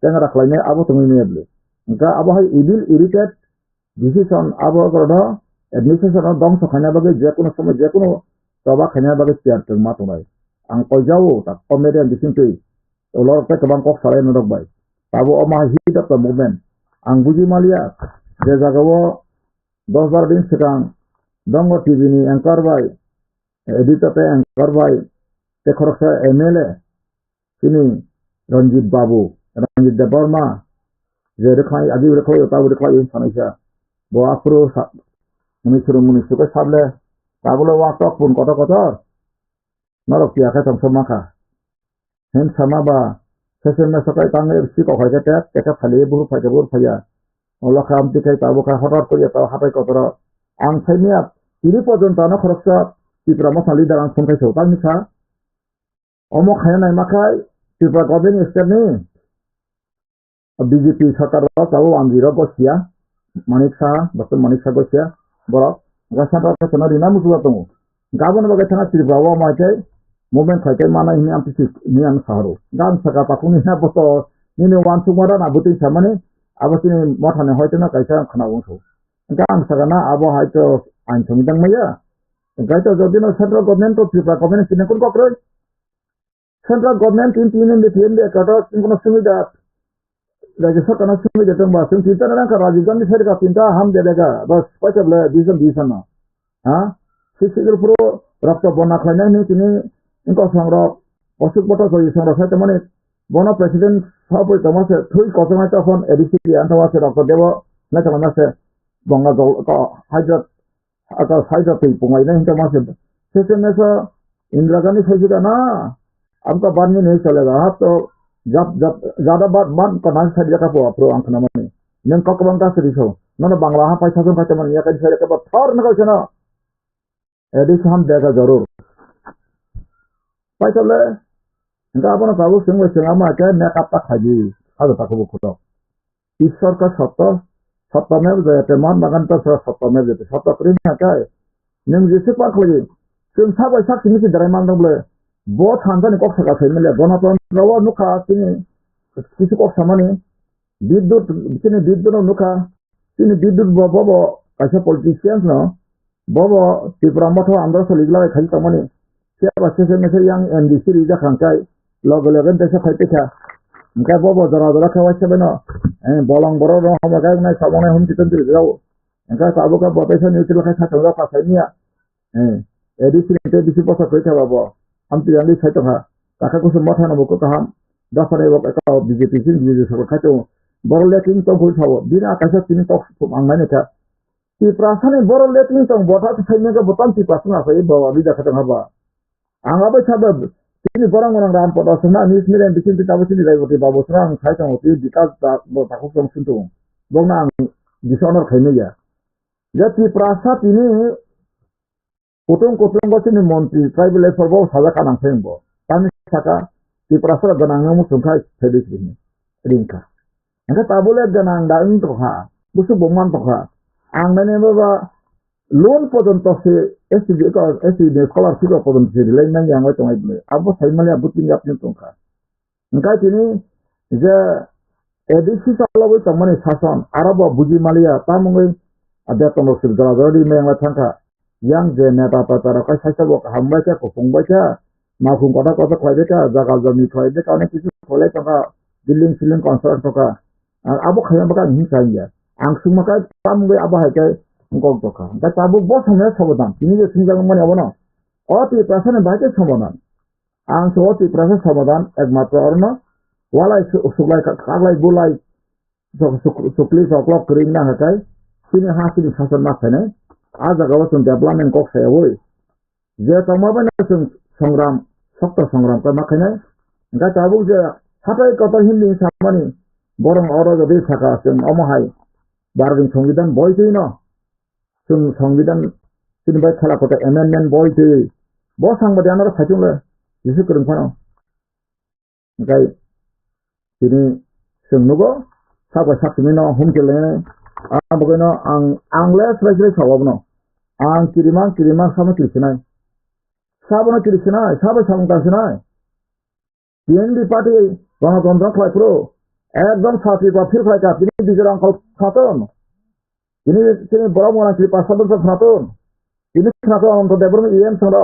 কেন রাখলাইনে আবো তুমি নিয়েবলে ఇంకా আবো হয় ইভিল ইরিটেট ডিসিশন আবো করদ এডমিনিস্ট্রেশন ধ্বংস খাইনা বাগে যে কোনো সময় যে কোনো সবা খাইনা বাগে চেয়ার তেং মা তোনাই আং কইজাও তা কমেডিয়ান দিसिंतै লরতে কবাং কক সালাই নরকবাই তাবো অমা হিট অফ দ্য মুভমেন্ট আং বুজি মালিয়া যে জায়গাও 10-12 দিন সিগাং দঙ্গ টিভিনি অ্যাঙ্কার বাই এডিটতে অ্যাঙ্কার বাই তে খরকসা এমএলএ তিনি রঞ্জিত বাবু রঞ্জিত দেববর্মা যে রেখাই আদি রেখাই তাবো রেখাই সানাইসা বআফ্রো মুনিসুকে সাবলে তাবলে ওয়াটক পুন কত কত নরক তিয়াখা তংসমাখা হেন সামাবা সেসেন মেসকাই তাঙ্গে সিকক হয়কে টেকা ফালিয়ে বহু ফাইকে বহু ফাইয়া অলখা আমতিকাই তাবকা হঠাৎ করিয়া তাও হাতাই কতর আং সাইনিয়া তিরি পর্যন্ত আনো খরকসা ত্রিপুরা মশা লিডার আং ফোনকাইছো তার মিছা অমক খায় নাই মাখাই ত্রিপুরা গভর্নমেন্ট স্টেটনি বিজেপি সরকার তাও আঞ্জির গছিয়া মানিক শাহ ডক্টর মানিক শাহ গছিয়া বড় গাছাটা কেন রিনা মুসুয়া দङ গাবন বাগে থানা ত্রিপুরা মাইতে মুভমেন্ট খাইতে মানা হিনি আমতি নিয়ান সাহারো গান সাকা পাকুনি না বত নিনে ওয়ান সুমারা না বুতি সামানে আবাসিনি মঠানে হয়তো না কাইসা খানা বংশো গান সাকা না আবো হয়তো আইন সংবিধান মাইয়া গাইতো যদিন সেন্ট্রাল গভর্নমেন্ট তো ত্রিপুরা গভর্নমেন্ট সিনে কোন কক্রে সেন্ট্রাল গভর্নমেন্ট তিন তিন কাটা কোনো সুবিধা राज्य सरकार ने सुविधा देते हैं बात चिंता ना कर राजीव गांधी सर का चिंता हम दे देगा बस पैसा ले दिसन ना हाँ शिक्षक के पूरा रक्त बना खाने नहीं किन्हीं इनका संग्रह पशु पटा कोई संग्रह है तो मने बना प्रेसिडेंट सब कोई कमाल से थोड़ी कॉस्मेटिक तो फोन एडिसिटी अंतवा से रक्त देवो न चलना से बंगा जो का हाइड्रेट अगर हाइड्रेट पे पुंगाई नहीं तो मासे सेशन में से इंदिरा गांधी सोचेगा ना आपका बाद में नहीं चलेगा आप तो जब ज्यादा बात करना चाहिए का प्रो अंक ना मने नन ककबंग का सरिसो नन बांग्ला हा पैसा जों खाते मन या कई सारे के बाद थर न कहना एडिस हम देगा जरूर पैसा ले इनका अपन बाबू सिंह सिंह मा के ने कापता खाजी आदो ताको खुतो ईश्वर का सत्य में जयते मान मगन तो सत्य में जयते सत्य प्रेम है क्या नन जैसे पाक लगे सिंह साहब ऐसा किसी दराय मान दबले बहुत हांदन को सका से मिले गणतंत्र व नुखा तिनी किसी को सामाने विद्युत तिनी विद्युत नुखा तिनी विद्युत बबो कैसे पॉलिटिशियंस न बबो त्रिपुरा मठो आंध्र से लिगला खाई तमने क्या बच्चे से में yang NDC रिजा खांकाई लग लगन देश खाइते क्या उनका बबो जरा खावा से बनो बोलंग बरो न हम गाय ना सामने हम चितन दिल जाओ उनका साबो का बपेसा न्यूट्रल का खाता का सैनिया एडिसी पसा कोई था बाबो हम तो यांगी साइतो हा काका को मठा न बको कहा दफरे वो का बीजेपी सिन बीजेपी सब खातो बरो लेकिन तो भूल थावो बिना कैसे तीन तो मांगने का कि प्रार्थना बरो लेकिन तो बोटा तो सैन्य का बोतल की प्रार्थना से बाबा भी देखा था बा आंगा बे सबब तीन बरंग रंग राम पदा सना न्यूज में बिकिन तो ताबो सिन राइबो के बाबो सरांग खाइतो होती विकास ताको सम सुनतो बगना डिसऑनर खाइने या जति प्रार्थना तिनी Potong ko sini monti tribal effort bo saja kanang sembo. Tani saka di prasara ganang mu sungkai sedis ini. Ringka. Angka tabule ganang daing to ha. Busu boman to ha. Ang mene ba loan potonto se SDG scholarship potonto se lain nang yang to ngai. Abo sai male abutin yap ni to ha. Angka tini je edisi sala bo tamane sason arabo buji malia tamungai ada tono sir garagari me yang thangka yang je neta patara kai saisa bo hamba cha ko pungba cha ma khung kota kota khwaide ka jaga jami khwaide ka onek kichu khole ka building ceiling construct ka abo khaya ba ka ni kaiya ang suma ka tamwe abo ha ka ngok to ka ta tabu bo samne sabodan tini je sinjang mane abono oti prasane ba ke sabodan ang so oti prasane sabodan ekmatra orno walai suklai ka kaglai bulai sukli soklok kering na hakai sini hasini sasan ma thane आज अगवा सुन development को से होय जे तमाबन संग्राम सक्त संग्राम का मखने गा ताबु जे हाथाय कत हिंदी सामानि बरं अर जदि थाका जों अमहाय बारदिन संविधान बयजै न जों संविधान Sini khala kota amendment boy te bo sang bade anara sajung le jisu kurung phano ngai sini sungnugo saba sakmino hum kele abogeno angle srajre sawabno ang kirimang sama kirsinai sabana kirsinai saba samungta sinai PND party গণতন্ত্র খয় পুরো একদম ছাত্রী বা ফির খয় কা তিনি বিজয় অঙ্কল খাতন তিনি বড় মনা কৃপা সদস্য খাতন তিনি খাতন অন্ত দেবরম ইএম সর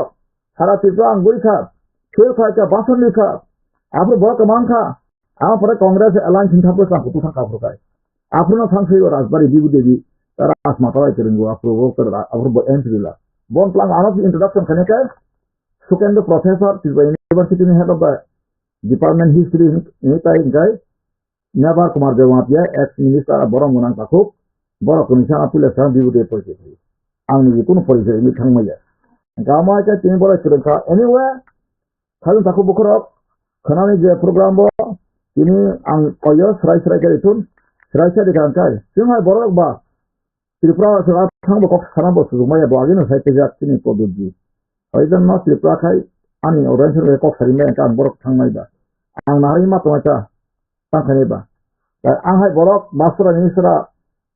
সারা ত্রিপুরা আঙ্গুরি খা ফির খয় কা বাসন লিখা আপনি বড় কমান খা আমার কংগ্রেস অ্যালায়েন্স হিসাবে সাকুতু থাকা প্রকায় আপনার সাংসদ রাজবাড়ি বিবু দেবী তারা আসমাতায় করেন আপনার এন্ট্রিলা বন প্লাং আনব ইন্ট্রোডাকশন খানে Sukendra professor Tripura University head of Department History ini tay guy Nabar Kumar Dewatia ex minister borong munang takuk borok kunisa apil sa dibude policy ang ni kuno policy ni thangmaya gama cha tin bora kirka anyway khalun takuk bukrok khanani je program bo ini ang koyo srai ke itun srai dikan kai singhai borok ba Tripura sa thang bo kok sana bo sumaya bo agino sai te jat ni poduji oidan no Tripura khai ani orange re kok sari me kan borok thangmai ba ang nari ma tomacha tangkhane ba ang hai borok masra ni sra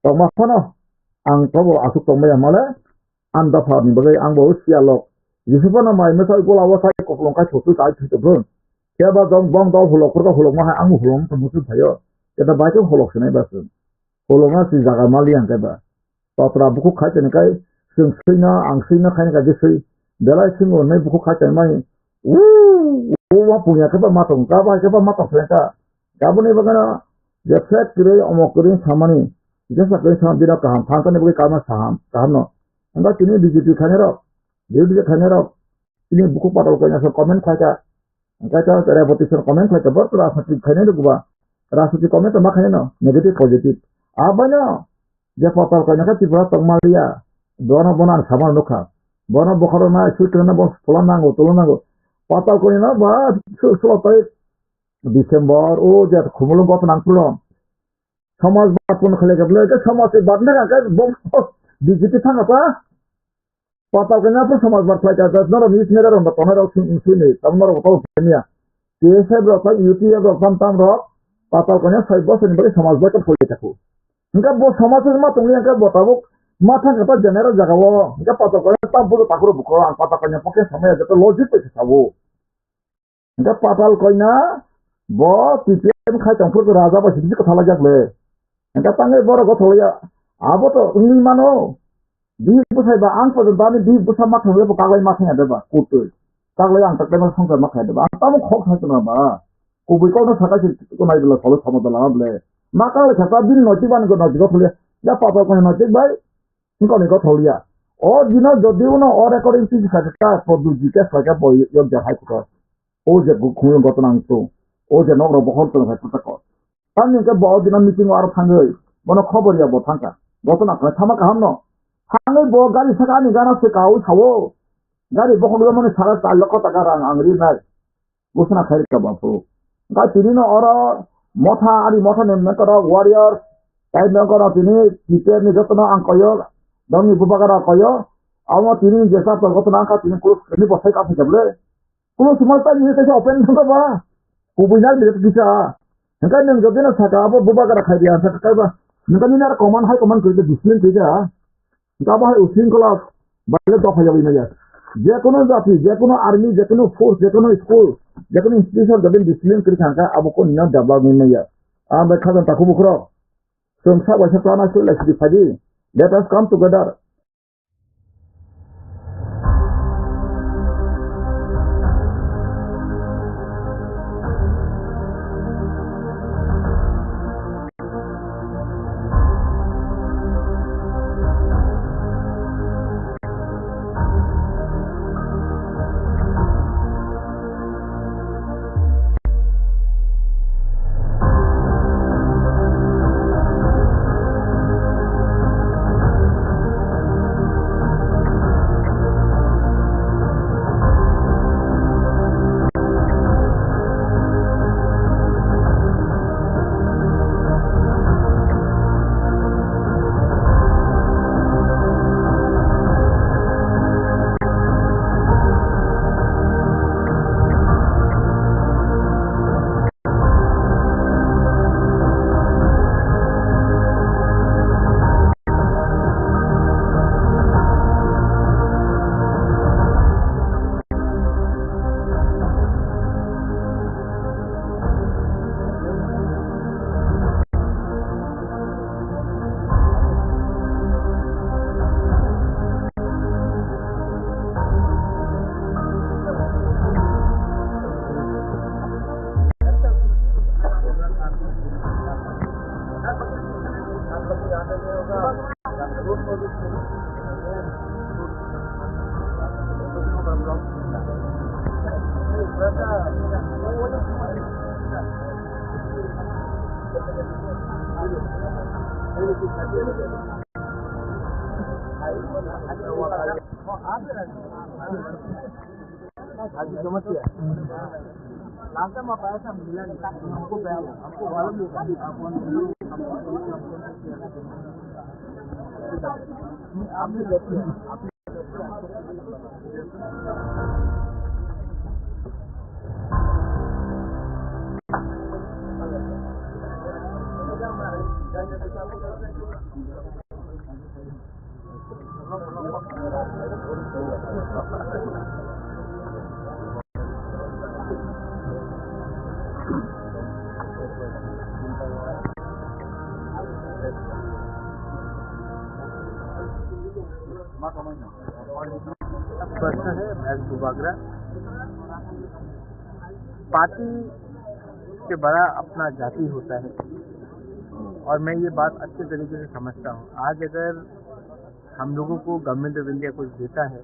toma khono ang tobo asuk tomaya male an da pha ni bagai ang bo sia lok yisupana mai me sai bola wa sai kok long kai thotu kai thu bron ke ba dong bong do hulok pro hulok ma ang hulom to mutu thayo eta ba ke hulok sinai ba sun huloma si jaga mali ang ka ba patra buku khai chen kai sing sina ang sina khai ka je sei belai singo nei buku khai chen mai wa punya ka ba matong ka ba ka kabone bagana jepset kire omokurin samani jesa kire sam dina kaham phangkane buke kama saham kahno anga tini digiti khanero ini buku patal kanya so comment khaika anga ta repetition comment khaika bar rasati khane duba rasati comment ma khane no negative positive abana je patal kanya ka tibra tongmalia dona bonan samal nokha bona bokharo na sutrana bon tolonango patal kone na ba sulotai December o jar khumulung got nang pulon samaj bat pun khale gable ke samaj bat na ka bom digiti thanga pa patal kone na samaj bat khai ka no mis mera ro batona ro sune tamno ro ko kenya kese bro pa UT ro tam ro patal kone sai bos ni bari samaj bat ko thako inka bo samaj ma tungli inka botabo matha ka general jagawo inka patal kone ta bulo takuro buko ang patal kone poke samaya jato logic pe sabo inka patal kone bo TPM khai tangpur raja ba sidi ko thala jakle inka tangai boro ko thoya abo to ungli mano di busai ba ang pa dani di busa ma thole ko kaglai ma thanya deba kutu kaglai ang takle ma songkar ma khai deba ta mo khok khana ba ko bi ko na saka ko nai bela thole samodala ble ma kagle khata din noti ban ko noti ko thole ya papa ko noti bai ko ni ko tholia o dino jodi uno o recording ti khata podu jike saka boy yo ja hai ko o je gu khun go tanang to o je nogro bokhor to khata ko tan ke bo dina meeting ar thangai bono khobor ya bo thangka gotona ka thama ka hamno thangai bo gari saka ni gana se kau thawo gari bokhor mane sara 4 lakh taka rang angri nai bosna khair ka bapu ga tinino ora motha nem na kara warrior tai na kara tini tite ni jotona ang koyo dami bubagara koyo ama tini jesa to gotona ka tini ko ni bosai ka se jable ko sumalta ni te open na ba kubunyal ni bisa engka nang jodena saka abo bubagara khai dia saka ba engka ni na common kri discipline ke ja engka ba usin kola bale to phaya bina ja je kono jati je kono army je kono force je kono school je kono institution jodin discipline kri thangka abo ko ni na development na ja amba khadan ta kubukro somsa ba sa na sula si phadi let us come together समस्या last time आप आया था मिला नहीं हमको मालूम नहीं आपने प्रश्न है महज दुबागरा पार्टी से बड़ा अपना जाति होता है और मैं ये बात अच्छे तरीके से समझता हूँ। आज अगर हम लोगों को गवर्नमेंट ऑफ इंडिया कुछ देता है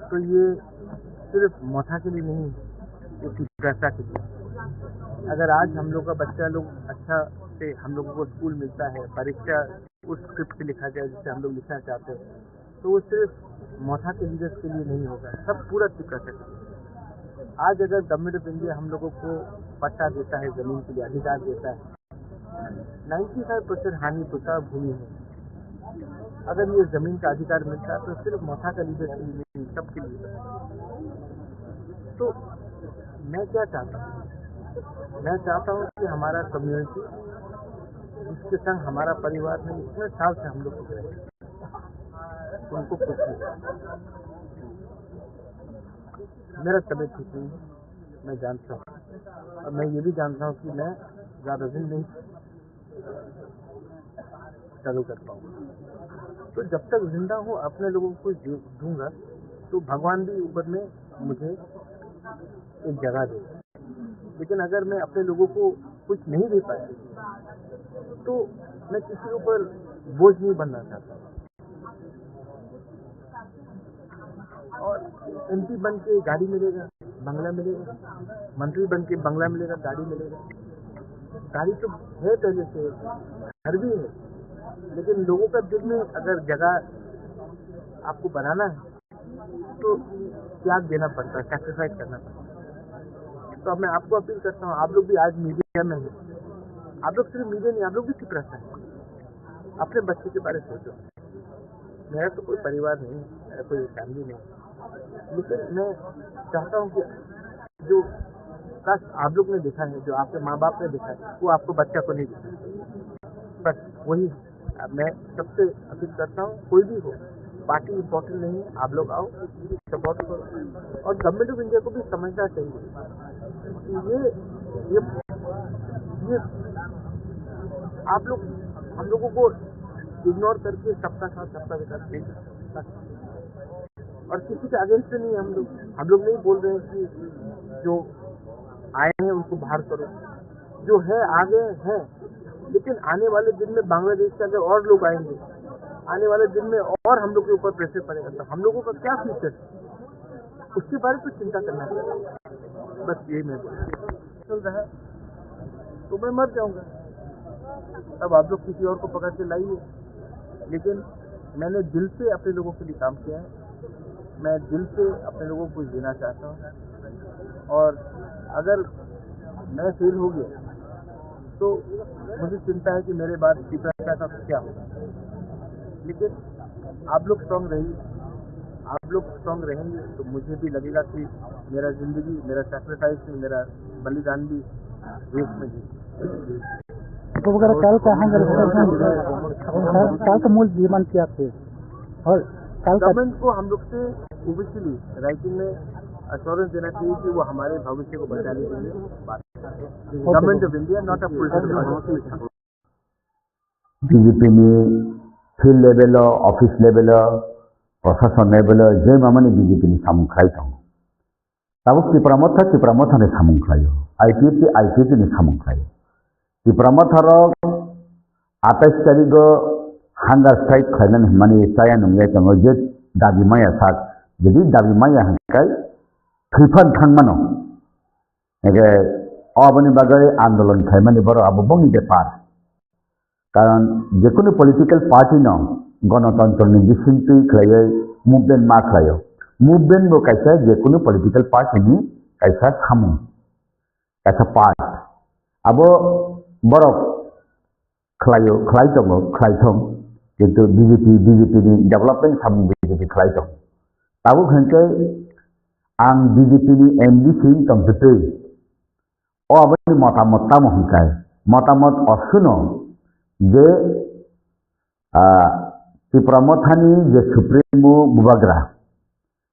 तो ये सिर्फ मोथा के लिए नहीं है, ये पिपरासा के लिए। अगर आज हम लोग का बच्चा लोग अच्छा से हम लोगों को स्कूल मिलता है, परीक्षा उस स्क्रिप्ट से लिखा जाए जिसे हम लोग लिखना चाहते हैं, तो वो सिर्फ मोथा के लीडर्स के लिए नहीं होगा, सब पूरा पिपरासा के लिए। आज अगर गवर्नमेंट ऑफ इंडिया हम लोगों को पट्टा देता है, जमीन के लिए अधिकार देता है, 95% हानि पुता भूमि है। अगर ये जमीन का अधिकार मिलता है तो सिर्फ मोथा का लीडर के लिए नहीं, सबके लिए। तो मैं क्या चाहता हूँ, मैं चाहता हूँ कि हमारा कम्युनिटी जिसके संग हमारा परिवार में इतने साल से हम लोग रहे, उनको कुछ नहीं। मेरा तबीयत ठीक नहीं है, मैं जानता हूँ, और मैं ये भी जानता हूँ कि मैं ज़्यादा दिन नहीं चालू कर पाऊँगा। तो जब तक जिंदा हूँ अपने लोगों को दूंगा तो भगवान भी ऊपर में मुझे एक जगह दे। लेकिन अगर मैं अपने लोगों को कुछ नहीं दे पाया तो मैं किसी के ऊपर बोझ नहीं बनना चाहता। और एमपी बन के गाड़ी मिलेगा, बंगला मिलेगा, मंत्री बन के बंगला मिलेगा, गाड़ी मिलेगा। गाड़ी तो है पहले से, घर भी है, लेकिन लोगों का दिल में अगर जगह आपको बनाना है तो त्याग देना पड़ता है, सैक्रिफाइस करना पड़ता है। तो अब मैं आपको अपील करता हूँ, आप लोग भी आज मीडिया में हैं, आप लोग सिर्फ मीडिया नहीं, आप लोग भी चुप रहते हैं। अपने बच्चे के बारे में सोचो। मेरा तो कोई परिवार नहीं, मेरा कोई फैमिली नहीं, लेकिन मैं चाहता हूँ कि जो काश आप लोग ने देखा है, जो आपके माँ बाप ने देखा है, वो आपको बच्चा को नहीं दिखा। बस वही मैं सबसे अपील करता हूँ, कोई भी हो, पार्टी इम्पोर्टेंट नहीं है, आप लोग आओ, सपोर्ट करो। और गवर्नमेंट ऑफ इंडिया को भी समझना चाहिए ये आप लोग हम लोगों को इग्नोर करके सबका साथ सबका विकास नहीं कर सकते। और किसी के अगेंस्ट नहीं है हम लोग नहीं बोल रहे हैं कि जो आए हैं उनको बाहर करो, जो है आगे है। लेकिन आने वाले दिन में बांग्लादेश से अगर और लोग आएंगे, आने वाले दिन में और हम लोग के ऊपर प्रेशर पड़ेगा, तो हम लोगों का क्या फ्यूचर है, उसके बारे में चिंता करना चाहिए। बस यही मैं चल रहा है तो मैं मर जाऊंगा। अब आप लोग किसी और को पकड़ के लाइए, लेकिन मैंने दिल से अपने लोगों के लिए काम किया है, मैं दिल से अपने लोगों को कुछ देना चाहता हूँ। और अगर मैं फेल हो गया तो मुझे चिंता है कि मेरे बाद पिपरासा का क्या होगा। लेकिन आप लोग स्ट्रांग रहिए, आप लोग स्ट्रांग रहेंगे तो मुझे भी लगेगा कि मेरा जिंदगी, मेरा सैक्रिफाइस, मेरा बलिदान भी देश में जी। तो वगैरह कल का मूल डिमांड क्या थे और कल गवर्नमेंट को हम लोग से ओबियसली राइटिंग में अश्योरेंस देना चाहिए कि वो हमारे भविष्य को बचाने के लिए बात करें। Government of India not a political. BJP field level office level प्रशासन लेवल जे माने बीजेपी सामुंख्राय दं दाबो किप्रामथ ने सामुंख्राय आईपीएफ ने सामुंख्राय किप्रामथर 28 तारिख हांगार स्ट्राइक खायनानै माने साया नंगाय दङ जे दाबि माया साक जदि दाबि माया हंकाय खैफोद थांमानो एगे अबनि बागै आंदोलन खायमानि बर आबो बंनि बेपार কারণ যে কোনো পলিটিক্যাল পার্টি ন গণতন্ত্রनि बिसिंथि खालायै मुभमेन्ट मा खालायो मुभमेन्ट बो कायसा जे कोनो पलिटिकल पार्टीनि कायसा सामु कायसा पार्ट आबो बरक खालायो खालायथं किन्तु बीजेपी नि डेभलपमेन्ट सामु बीजेपी खालायथं ताबो खनसे आं बीजेपी नि एमडी सिं तंतुतै ओ आबनि मतामत तामो हंखाय मतामत असुनो जे Tipramotani je Supremo Bubagra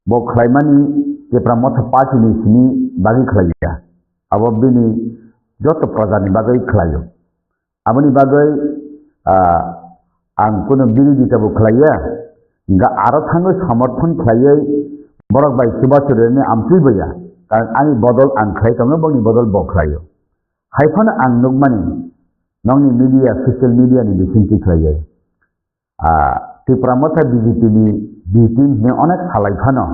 bo Klaimani Tipramotha Party ni sini bagi khlaya abo bini joto prajani bagai khlayo aboni bagai ang kuno biridi tabu khlaya ga aro thango samarthon khlaya borok bai sibachurene amtui baya karon ani bodol ang khlai tongo boni bodol bo khlayo haifana ang nugmani nongni media social media ni bisinti khlaya Tipramotha BJP ni onek salai khano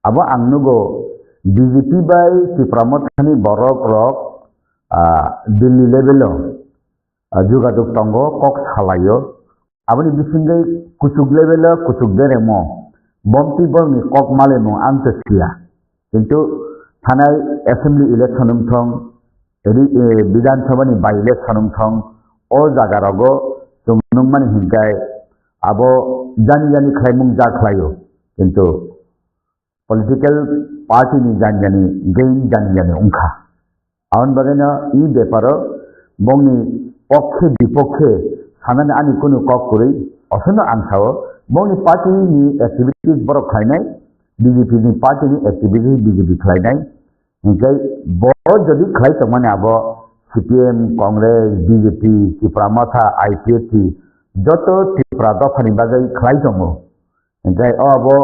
abo ang nugo BJP bai Tipramotha ni borok rok Delhi level jogajog tongo kok salayo aboni bisingai kusuk level kusuk deremo bomti borni kok malemo anteskia kintu thanai assembly election thong bidan sabha ni by election thong o jagarago nungmani hingkai abo jani khlaimung ja khlayo kintu political party ni jani gain jani ungkha aun bagena I beparo bongni pokkhe bipokkhe sanane ani kono kok kori osono angthao bongni party ni activities borok khlainai BJP ni party ni activities BJP khlainai hingkai bo jodi khlai tamane abo CPM Congress BJP Tipramotha IPT joto Tripura dofani bagai khlai tongo hingkai abo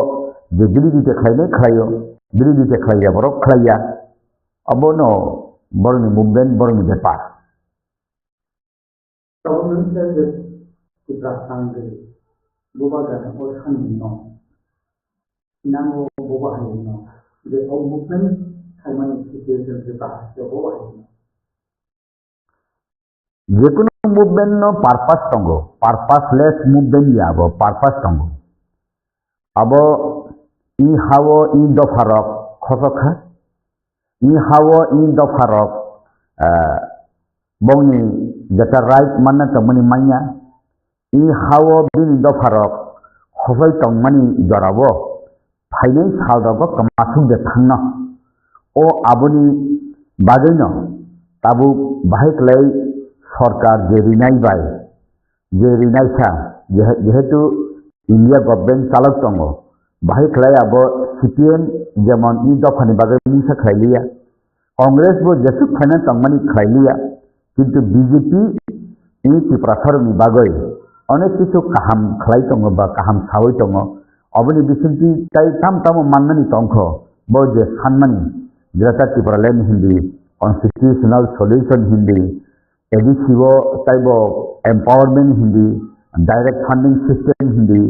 je biridi khlainai khlayo biridi khlaya borok khlaya abo no borni movement borni bepar Jekono movement no purpose tongo purposeless movement ya abo purpose tongo abo I hawo I dofarok khosokha I hawo I dofarok bongni jata right manna tamani manya I hawo bin dofarok khosoi tongmani jorabo phainai saldago kamasung de thangna o aboni bagino tabu bahiklai সরকার যে Rinnai by যে রিনাইসা যেহেতু India government চালক দङ বাহাই খেলাই আবো CPM যেমন ই দফানি বাগै মিसा খাইলিয়া কংগ্রেস বো যেসুক ফাইনা তংমানি খাইলিয়া কিন্তু BJP ই ত্রিপুরাসরনি বাগৈ অনেক কিছু কাহাম খাই দङ বা কাহাম সাवै दङ অবনি বিসিন্তি তাই তাম মাননানি তংখ বো যে সানমানি যেটা ত্রিপুরাল্যান্ড হিন্দি কনস্টিটিউশনাল সলিউশন হিন্দি एडीसीओ टाइप ऑफ एम्पावरमेंट हिंदी डायरेक्ट फंडिंग सिस्टम हिंदी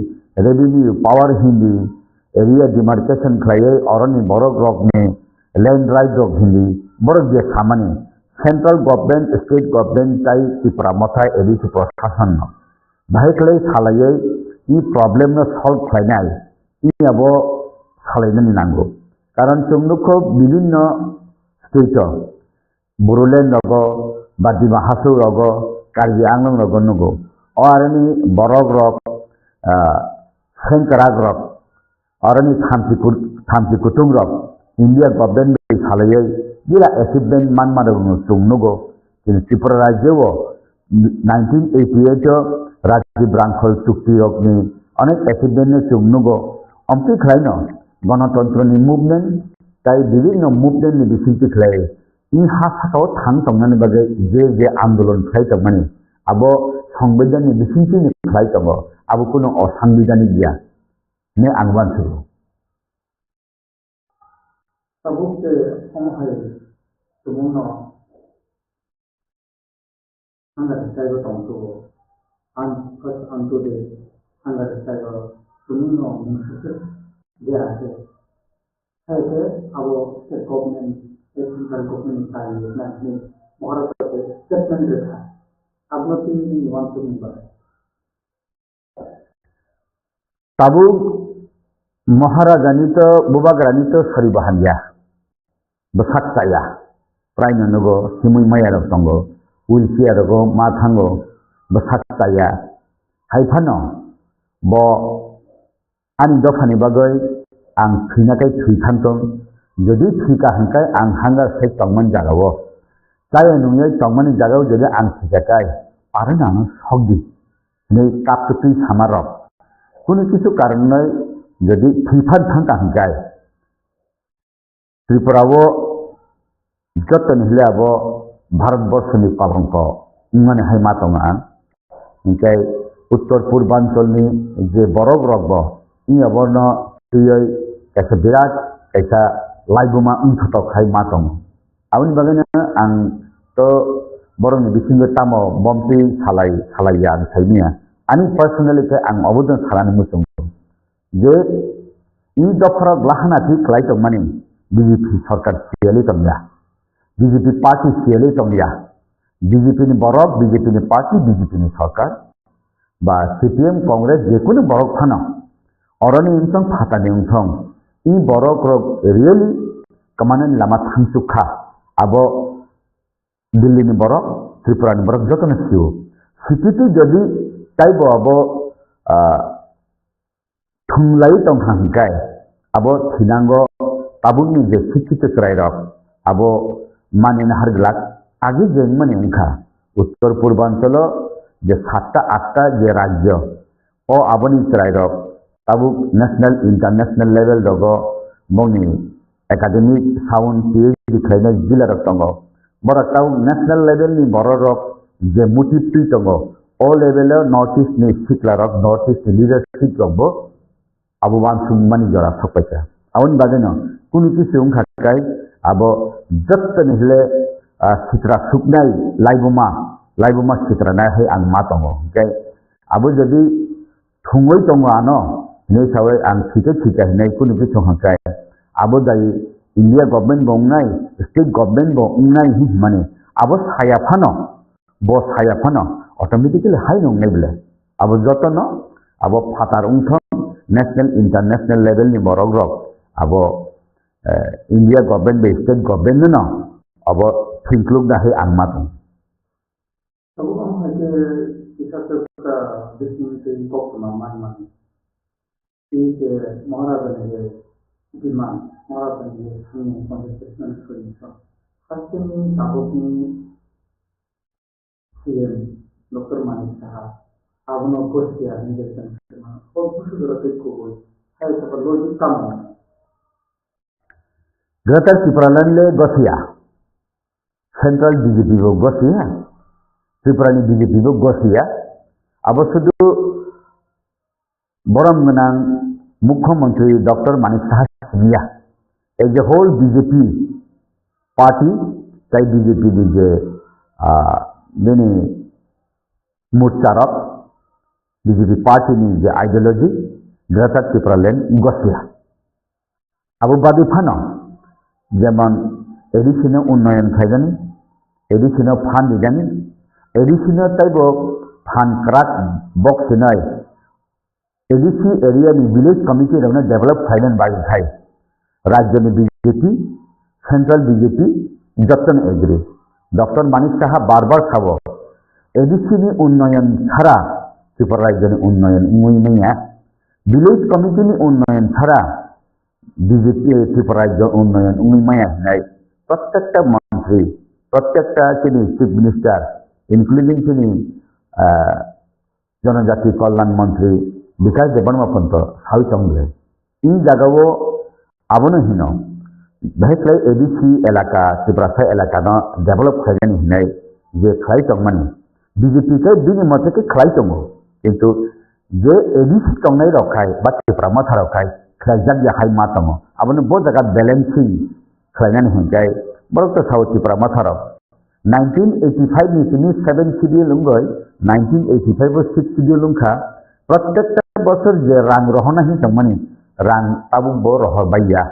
रेवेन्यू पावर हिंदी एरिया डिमार्केशन खाई अरनी बरक रक में लैंड राइट रक हिंदी बरक जे खामानि central government state government tie Tipramotha ADC प्रशासन बाहायखलै सालायै इ प्रॉब्लम न सॉल्व खालायनाय इ आबो सालायनानै नांगौ कारण जोंनोखौ विभिन्न state Boroland rogo ba Dima Hasau rogo Karbi Anglong rogo nugo orani borok rok Sengkarak rok orani Thamsi Kutung rok India government be salayai jila achievement manmado tung nugo in Tripura rajyo 1988 Rajiv Brankhol chukti rok ni onek achievement ne tung nugo amti khlaino ganatantra ni movement tai bibhinno movement ni bisinti khlai I hasatao thang tongnani bagai je आंदोलन khai tongmani abo সংবিধানनि बिसिंथि ni khai tongo abo kuno असंविधानि gya ne angban su सबके समहाय सुमुनो anga tsayo tongto an first anto de anga tsayo सुमुनो मुसुके de ase hai abo government central government style national Maharashtra statement rekha আপনার তিনি নির্বাচন করে tabuk Maharajani to Bubagrani to Saribahanya Basak saya Praino Nogo Simui Mayarok Tongo Wilsiarogo Matango Basak saya Haipano Bo Ani Dofani Bagoy Ang Pinakai Twitantong Jadi Twika Hankai Ang Hangar Sek Tongman Jagawo Saya Nungay Tongman Jagaw Jadi Ang Tikakai Paranang Sogi Nei Kaptuti Samarok কোনো কিছু কারণে যদি ফিফার থাকা হিকায় ত্রিপুরাও যতন হলে আব ভারতবর্ষনি কলঙ্ক ইমানে হাই মাতঙ্গা হিকাই উত্তর পূর্বাঞ্চলনি যে বরফ রগব ই অবর্ণ তুই কাছে বিরাট কাইসা লাইগুমা উনথতক হাই মাতং আউনি বাগানে আং তো বরংনি বিসিঙ্গ তামো বমতি সালাইয়া আং সাইনিয়া Ani personally ke ang abudan sarani musung je I dofra glahana ti klai tong mani BJP sarkar siali tong ya BJP party siali tong ya BJP ni borok BJP ni party BJP ni sarkar ba CPM Congress je kunu borok phana orani insong phata ni insong I borok rok really kamanan lama thangsukha abo Delhi ni borok Tripura ni borok jotone siu CPT jadi Taibo abo thunglai tong hangkai abo thinango tabuni je sikito krairok abo manin harglak agi jengmani ungkha uttor purbanchalo je 7টা 8টা je rajyo o aboni krairok tabuk national international level dogo moni academic sound PhD khlaina jilarok tongo bora tau national level ni bororok je motive tongo all level north east ni siklarok north east leadership jobbo abuban sumani jora thokpaisa awon bageno kunu kisu ungkhakai abo jotton hile sitra suknai laibuma sitra na hai ang matongo kai abo jadi thungoi tongo ano nei sawe ang thika nei kunu kisu hangkai abo dai India government bongnai state government bongnai hi mane abo saya phano automatically high nong nebule abo jotono abo phatar ungthong national international level ni borogrok abo India government be state government no abo thinkluk da hai angmatong tabu am haje isate ka disminte kokma man ke Maharajani diman Maharajani sunu contestation so hasteni tabukni CM Dr. Manik Saha, Abno Gosia, Injection, all pushes the Pico, has a logic common. Greater Tripralanle Gosia, Central BJP Gosia, Triprani BJP Gosia, Abosudu Boramganang Mukhyamantri Dr. Manik Saha Simiya, as the whole BJP party, Thai BJP DJ, many Murcharok, BJP party ni je ideology, Greater Tripraland Gosia. Abu Badi Phano, যেমন এডিশনে উন্নয়ন থাইগানি এডিশনে fun দিগানি এডিশনে তাইব fun crack box নাই ADC area নি village committee রনে develop থাইলেন by থাই রাজ্য নি BJP central BJP যতন agri doctor Manik Saha বারবার খাবো ADC নি উন্নয়ন ছাড়া ত্রিপুরা রাজ্য নি উন্নয়ন উন্নয়ন ভিলেজ কমিটি নি উন্নয়ন ছাড়া BJP Tripura unnayন উন্নয়ন নাই প্রত্যেকটা মন্ত্রী প্রত্যেকটা চিনি চিফ মিনিস্টার ইনক্লুডিং চিনি জনজাতি কল্যাণ মন্ত্রী বিকাশ দেববর্মা পর্যন্ত সাউচংলে এই জায়গাও আবনহীন বেহলাই এডিসি এলাকা ত্রিপুরা এলাকা ডেভেলপ খাইগানি হিনাই যে খাইতং মানে বিজেপি কে বিনি মতে কে খাইতং কিন্তু যে এডিসি টংনাই রখাই বা ত্রিপুরা মাথা রখাই Kerajaan yang high matang, abang boleh jaga balancing kerajaan hinggai, baru tu South Tripura matharap. 1985 ni sini 7 schedule lunggai, 1985 6 schedule lungkha, प्रत्येक बছর যে রাং রহনা হি তমনি রাং তাবু বো রহ বাইয়া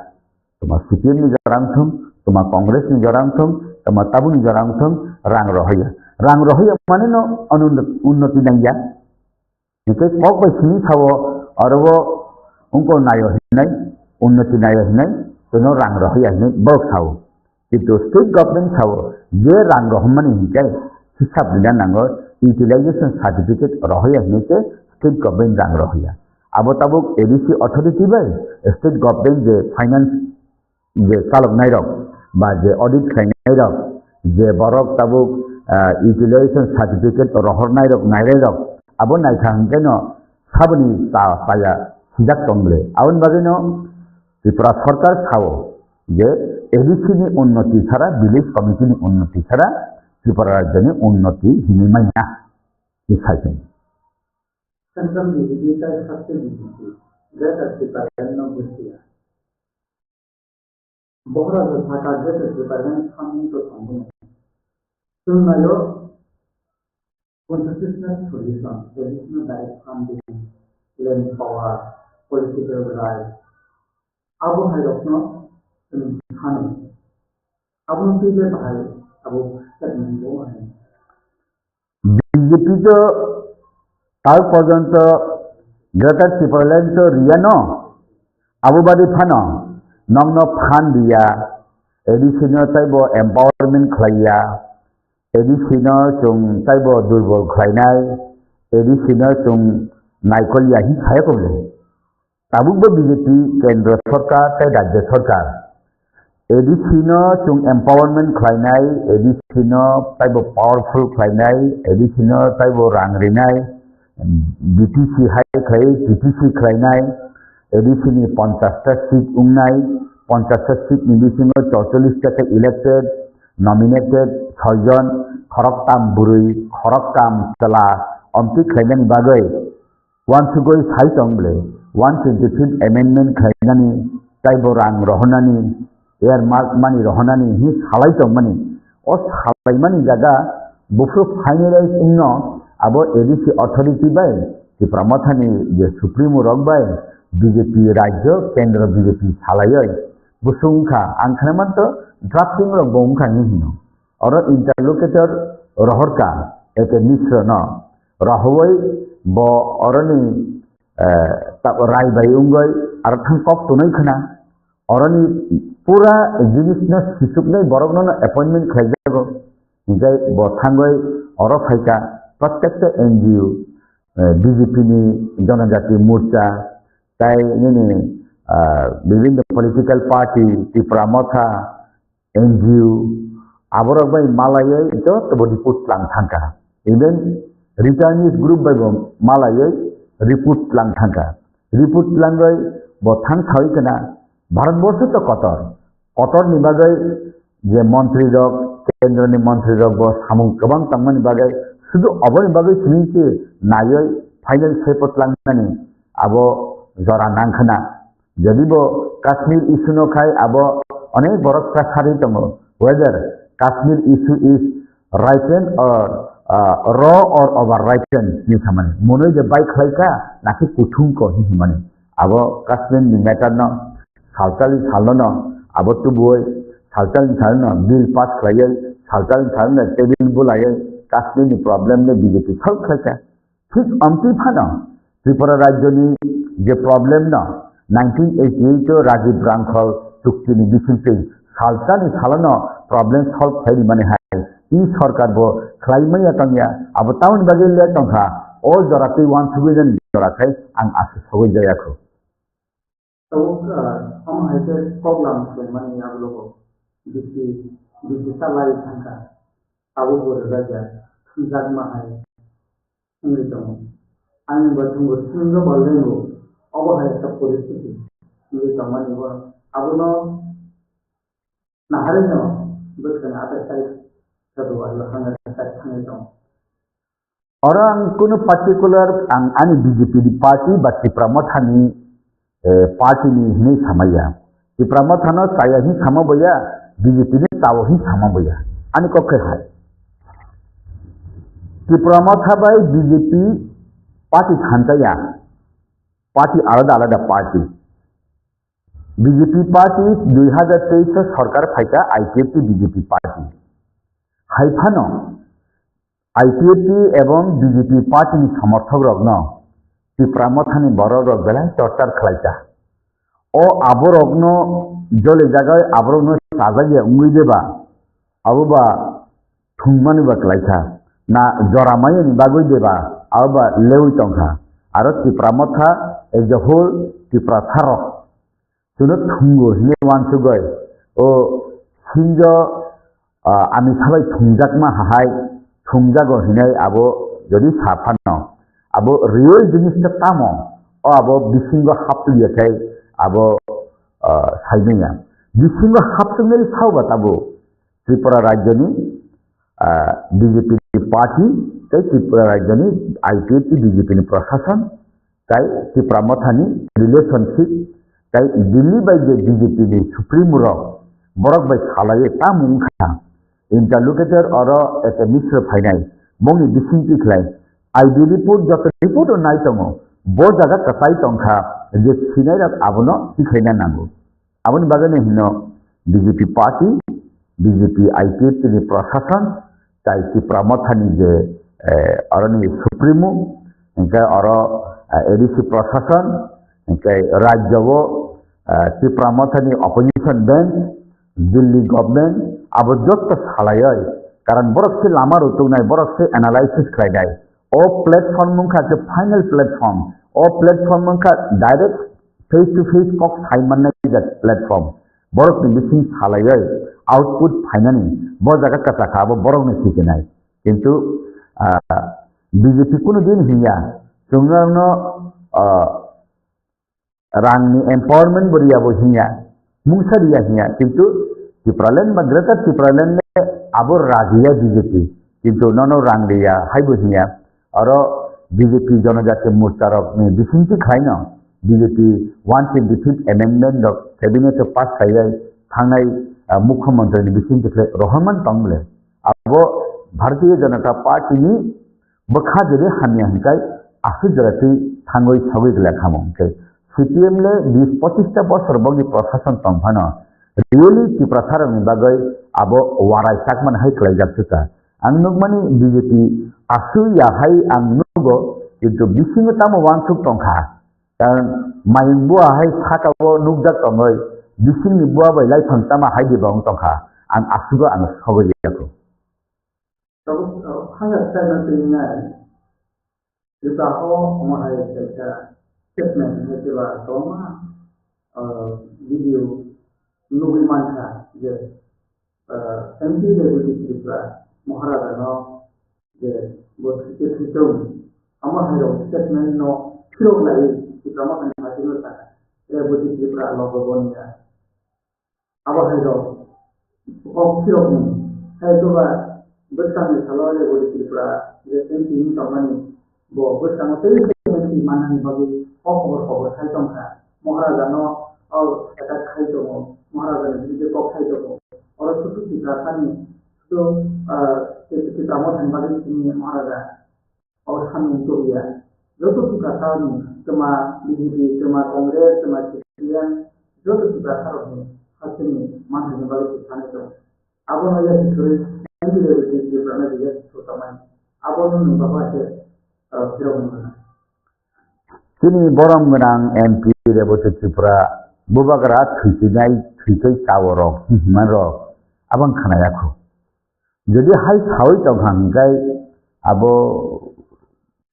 তোমার সিপিএম নি জরাং থম তোমার কংগ্রেস নি জরাং থম তোমার তাবু নি জরাং থম রাং রহয়া rang rohya mane no unnoti nangya nikai kok bai sini sawo arbo ungko nayo hinai unnoti nayo hinai tono rang rohya hinai bok sawo itu state government sawo ye rang rohmani hikai hisab dinan nango utilization certificate rohya hinai ke state government rang rohya abo tabuk ABC authority bai state government je finance je kalok nairok ba je audit nairok je borok tabuk utilization certificate rohor nairok nairok abo naikang keno sabni ta paya sijak tongle abon bagino Tripura সরকার সাwo je ABC ni unnoti chara village committee ni unnoti chara Tripura rajya ni unnoti hinimai na hisaiken Central BJP का सबसे BJP greater department of India बहुत अच्छा का greater department funding तो संभव है सुनायो constitutional solution additional direct funding land power political right अब है अपना खाने अब उनके लिए भाई अब करने वो है BJP तो তার পর্যন্ত গ্রেটার ত্রিপুরাল্যান্ড তো রিয়ানো আবুবাদী ফানো নংনো ফান দিয়া এডিসিনো তাইবো এম্পাওয়ারমেন্ট খাইয়া এডিসিনো চুং তাইবো দুর্বল খাইনাই এডিসিনো চুং নাইকলিয়া হি খায় কবলে তাবুকবো বিজেপি কেন্দ্র সরকার তাই রাজ্য সরকার এডিসিনো চুং এম্পাওয়ারমেন্ট খাইনাই এডিসিনো তাইবো পাওয়ারফুল খাইনাই এডিসিনো তাইবো রাংরিনাই BTC hai khai TTC khlainai ADC ni 50 seat ungnai 50 seat ni bisingo 44 ta elected nominated 6 jon khoroktam burui khoroktam tala amti khlainani bagai wansugoi sai tongle 125th amendment khlainani taibo rang rohonani air mark mani rohonani hi salai tongmani o salai mani jaga bufru finalize unno abo ADC authority bai Tripura mathani je supremo rok bai BJP rajya kendra BJP salai busungkha angkhanamanto drafting rok bongkha ni hino oro interlocutor rohorka eke misra no rahoi bo oroni rai bai ungoi ar thangkop tunai khana oroni pura jinis na sisuknai borok no appointment khlaijago jai bo thangoi oro phaika প্রত্যেকটা NGO BJP নি জনজাতি মোর্চা তাই বিভিন্ন political party Tripura মথা NGO আবরক বাই মালাयै যত report লাং থাকা ইভেন রিটার্নিস গ্রুপ বাই মালাयै রিপোর্ট লাং থাকা রিপোর্ট লাঙ্গৈ বথাং ছাই কেনা ভারতবর্ষ তো কতর নিবাগৈ যে মন্ত্রী রক কেন্দ্রনি মন্ত্রী রক ব সামুং গোবাং তাংমানি বাগৈ শুধু অবনি বাগৈ সুনিকে নাयै ফাইনাল সেপত লাংনানি আবো জরা নাংখানা যদিব কাশ্মীর ইস্যু নখাই আবো অনেক বড় প্রেসারি দङ whether Kashmir issue is right-hand or raw or over-right-hand ni samani monoi je bai khlaika naki kuthung ko hi samani abo Kashmir ni matter no saltali salno abo tu boy saltali salno bill pass khlaiai saltali salno table bulaiai Kashmir ni problem ne BJP solve khlaika ঠিক amti phana Tripura rajya ni je problem na 1988 Rajiv Rankhol চুক্তি ni bisinte saltani salno problem solve khai mane hai i sarkar bo khlaimai atangya abo taun bagel le tongkha o jorati wan subijan jorakai ang asu sogoi jayakho तो हम ऐसे problem से money आप लोगों जिसकी जिसका life था अब वो रजा जाग में है इंग्लिश में अन्य बच्चों को सुनने बोलने को अब है सब परिस्थिति इंग्लिश में नहीं वो अब नो नहारे नो बच्चों ने आते साइड सब वाले हमें साइड खाने जाओ orang kuno particular ang ani BJP di party bati pramothani party ni hini samaya di pramothano saya hi samabaya BJP ni tawo hi samabaya ani kokke hai di pramothabai BJP party khantaya party alada party BJP party 2023 সরকার ফাইকা IPFT BJP party হাইফানো IPFT এবং BJP পার্টিনি সমর্থক রগ্ন ত্রিপুরামথানি বড় রগ বেলায় চর্চার খেলাইতা ও আবরগ্ন জলে জায়গায় আবরগ্ন সাজাইয়া উঙ্গি দেবা আবুবা থুংমানিবা খেলাইতা না জরামাইনি বাগৈ দেবা আবুবা লেউই টংখা আর Tripura Motha as a whole Tripura থারক শুনে থুঙ্গো হিনে ওয়ানসুগয় ও সিঞ্জ আমি সবাই থুংজাকমা হাহাই থুংজাগো হিনে আবো যদি সাফানো আবো রিয়েল জিনিসটা তামো ও আবো বিসিঙ্গ হাপলিয়াখাই আবো সাইনিয়া বিসিঙ্গ হাপসুঙ্গের সাউবা তাবো ত্রিপুরা রাজ্যনি বিজেপি পার্টি তাই ত্রিপুরা রাজ্যনি আইপিএফটি বিজেপি প্রশাসন তাই ত্রিপুরামথানি রিলেশনशिপ তাই Delhi বাইদে BJP supreme rock Borok by খালায়ে তা মুখা ইন্টারলোকেটর অর এতে মিশ্র ফাইনাই মঙ্গি বিসিংটি খেলাই আইডি রিপোর্ট যত রিপোর্ট নাই দङ ব জায়গা কাটাই টংখা যে সিনাই রাত আবনো শিখাইনা নাंगौ আবনি বাগানে হিন বিজেপি পার্টি বিজেপি আইপিএফটি প্রশাসন তাই ত্রিপুরামথানি যে অরনি সুপ্রিমো ইনকা অর এডিসি প্রশাসন ইনকা রাজ্যব ত্রিপুরামথানি অপোজিশন বেঞ্চ দিল্লি গভর্নমেন্ট আবো যত সালায় কারণ বরফসে লামার উতুনাই বরফসে অ্যানালাইসিস খাইনাই ও প্ল্যাটফর্ম মুখা যে ফাইনাল প্ল্যাটফর্ম ও প্ল্যাটফর্ম মুখা ডাইরেক্ট फेस टू फेस কক সাই মাননাই যে প্ল্যাটফর্ম বরফনি মিসিং সালায় আউটপুট ফাইনানি ব জায়গা কাটা খাবো বরফনি শিখে নাই কিন্তু বিজেপি কোনো দিন হিয়া সুংরানো রাংনি এম্পাওয়ারমেন্ট বরিয়াবো হিয়া মুংসারিয়া হিয়া কিন্তু ত্রিপুরাল্যান্ড বা গ্রেটার ত্রিপুরাল্যান্ড আবর রাজিয়া বিজেপি কিন্তু নন রাংরিয়া হাইবো হিয়া আর বিজেপি জনজাতি মোর্চারক বিসিংটি খাইন BJP 125th amendment of cabinet pass খাইয়াই থাংনাই মুখ্যমন্ত্রী বিসিংটি খাই রহমান তংলে আবো ভারতীয় জনতা পার্টিনি বখা জেরে হানিয়া হিকাই আসু জরাতি থাঙ্গই সগৈ গলা খামংকে সিপিএম ले 20-25টা বছর বগি প্রশাসন তংফানো রিয়েলি ত্রিপুরা থারকনি বাগৈ আবো ওয়ারাই সাকমান হাই খাইজাকসুকা आं नुगमानि बिजेपि आसु याहाय आं नुगो किन्तु बिसिङो तामो वानसुक टंखा कारण माइं बुआहाय साकाबो नुगजाक टंगै बिसिंनि बुआ बै लाइफां तामा हाय दिबां टंखा आं आसुगो आं सगैयाखो hanya saya tinggal kita ho mahai kita statement itu lah sama video nubi manca je MP deputy Tripura Maharaja no je buat kita hitung amahai lo statement no kilo lagi kita makan hati kita deputy Tripura logo bonia amahai lo kilo ni saya tu lah bersama kalau le boleh Tripura je MP ni tamani bo bersama tadi MP mana ni bagi khobor hai tongka Maharaja no और एटा खाई तो महाराजा ने जे को खाई तो और सुतु की प्रार्थना में तो के तामो धनबादी की महाराजा और हम तो गया जो तो की प्रार्थना में तमा बीजेपी तमा कांग्रेस तमा सीपीएम जो तो की प्रार्थना में हाथ में मान धनबादी की थाने तो अब न ये थोड़ी एंटी लेवल की प्रार्थना दिया छोटा मान अब न बाबा से फिर होना sini borong menang MP Deputy Tripura Bubagara থুইনাই থুইkai taworok manro abang khanayakho যদি হাই খাওই তংহাংকাই আবো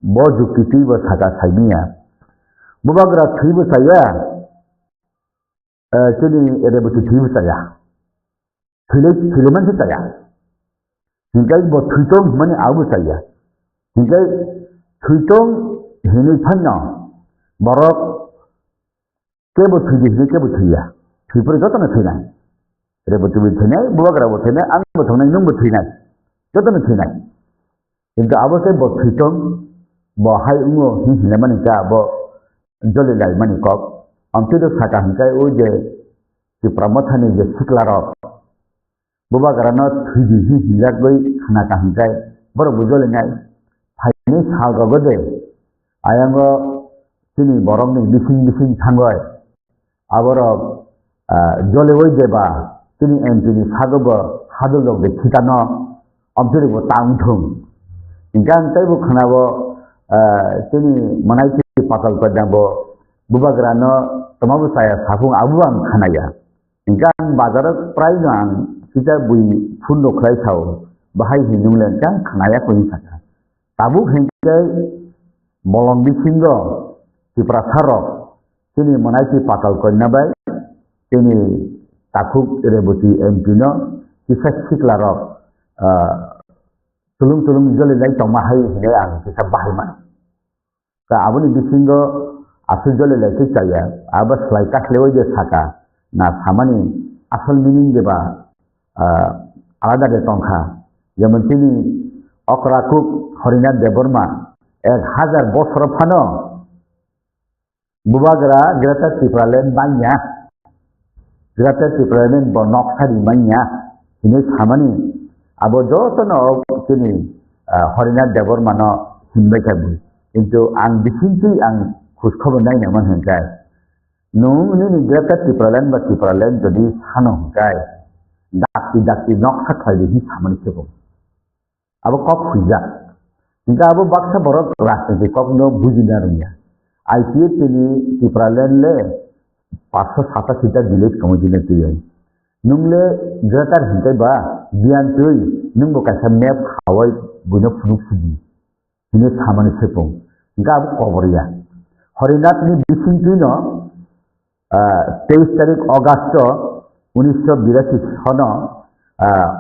ব যুক্তি ব থাকা সাইনিয়া Bubagara থুইব সাইয়া তিনি Deputy থুইব সাইয়া থুইলেমান সাইয়া হিংকাই ব থুইতং মানে আবু সাইয়া হিংকাই থুইতং হিনি ফান্না বরক केबो थुइजे केबो थुइया थुइफोर जतनो थुइनाय रेबो थुइनाय बुवाग्राबो थुइनाय आंबो थुइनाय नोंबो थुइनाय जतनो थुइनाय किन्तु आबोसे ब थुइतं ब हाय उङो हिने माने का ब जले लाय माने कक आमतेदो साका हंकाय ओ जे ত্রিপুরামথানি जे सिक्लारक बुवाग्रानो थुइजि हिलागै खानाका हंकाय बर बुजलेनाय फाइनि सागगदे आयांगो sini borong ni bising thangoi aborok jolewoi deba sini MP ni sagobo hadolok de khitano objeri bo tangthung Ingkang taibu khanabo tini manaiti patal kodabo bubagrano tamabu saya safung abuang khanaya. Ingkang bazarat prai nang kita bui fundo khlai thau bahai hinunglen kang khanaya ko insaka. Tabu hengkai bolong bisingo Tiprasarok tini manaiti patal kodnabai tini takuk rebuti empino kisah siklarok tulung jole lai tong mahai hine ang kisah bahai man ka abuni bisingo asu jole lai ke chaya abas lai kas lewo je saka na samani asal meaning je ba alada de tongkha যেমন তিনি অকরাকুক হরিনাথ দেববর্মা 1000 বছর Fanon bubagra grata tipralen banya grata tipralen bonok sari banya ini samani abo jotono kini Horinath Debormano himbai kabu কিন্তু ang bisinti ang khuskhobar nai naman hengkai nung ni grata tipralen ba tipralen jodi sano hengkai dakti nok sakhai hi samani kebo abo kok khuja hingga abo baksa borok rasti kok no bujinarunya IPA tini Tipraland le 587 village community tiye nungle gratar hinkai ba bian tui nungbo kaisa map hawai buno phunuk sidi hine samani sepong ga koboria Horinath ni bising tuino 23 তারিখ August 1982 সনো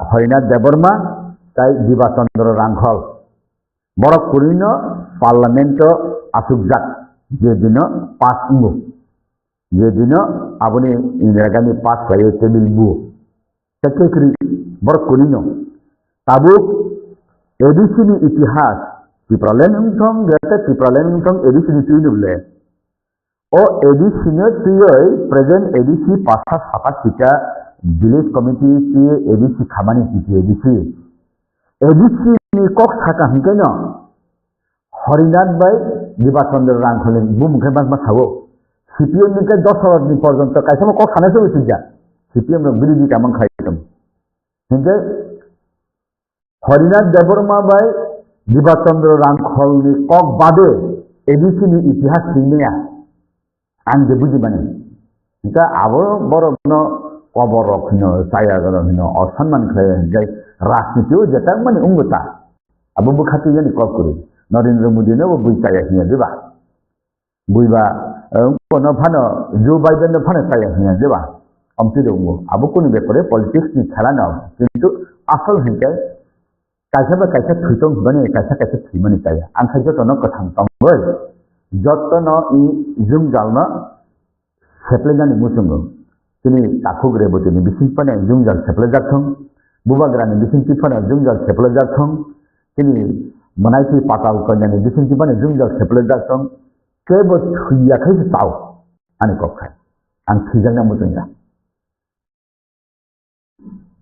Horinath Deborma tai Dibachandra Rangkhol বড় কুরিনো পার্লামেন্টো আসুকজাক যেদিনও পাঁচ ইঙ্গু যেদিনও আপনি ইন্দিরাগান্ধী পাঁচ হয়ে table বু secretary বড় করিনো তাবুক এডিসিনি ইতিহাস টিপ্রালেন উংথং গেতে টিপ্রালেন উংথং এডিসিনি তুই নুলে ও এডিসিনি তুই প্রেজেন্ট এডিসি পাঁচটা সাতাশিটা ভিলেজ কমিটি দিয়ে এডিসি খামানি দিতে এডিসি কক থাকা হিংকাই ন হরিনাথ বাই Dibachandra Rangkhol bum khemas ma thago CPM ni ke 10 din porjonto kaisama kok khane se sija CPM no biridi tamang khaitam hinge Horinath Deborma bai Dibachandra Rangkhol ni kok bade edisi ni itihas sinea ang je buji bani hinga abo boro no kobor rokhno saya no অসম্মান খায় যাই রাজনীতিও যেটা মানে উঙ্গতা abo bukhati jani kok kuri Narendra Modi no bui saya hiya diba buiba kono phano Joe Biden no phano saya hiya diba amti dongo abo kuni bekore politics ni khela na kintu asal hinkai kaisa ba kaisa thutong bane kaisa thimani taya ang khajo tono kathang tongoi jotno I jungjalna seplejani musungo tini takugre botini bisinpane jungjal seplejathong bubagrani bisinpane jungjal seplejathong tini manaiti patal konyani bisinpane jungjal seplejathong kebo thuya khai tau ani kokkai ang thijangna mutunga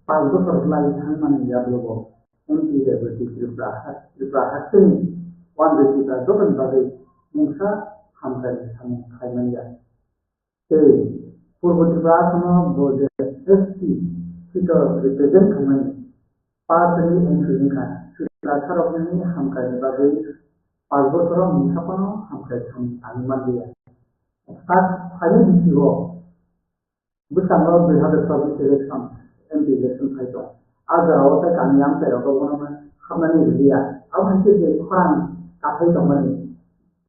Pago perlai thaman ya blogo MP deputy Triprahatin wan kita dokan bagai musa hamkai khaimania पूर्व त्रिपुरा बोले SC kita represent kami partai NPD kan sudah terapkan हम करने बाकी पाँच बरस मुसाफनो हम करते हम आनिमान दिया साथ फाइल दिखी हो बुसांगो 2024 इलेक्शन MP इलेक्शन फाइटो अगर आवश्यक कामयाब से तो वो ना हमने दिया अब हम के खुरान काफी तो मने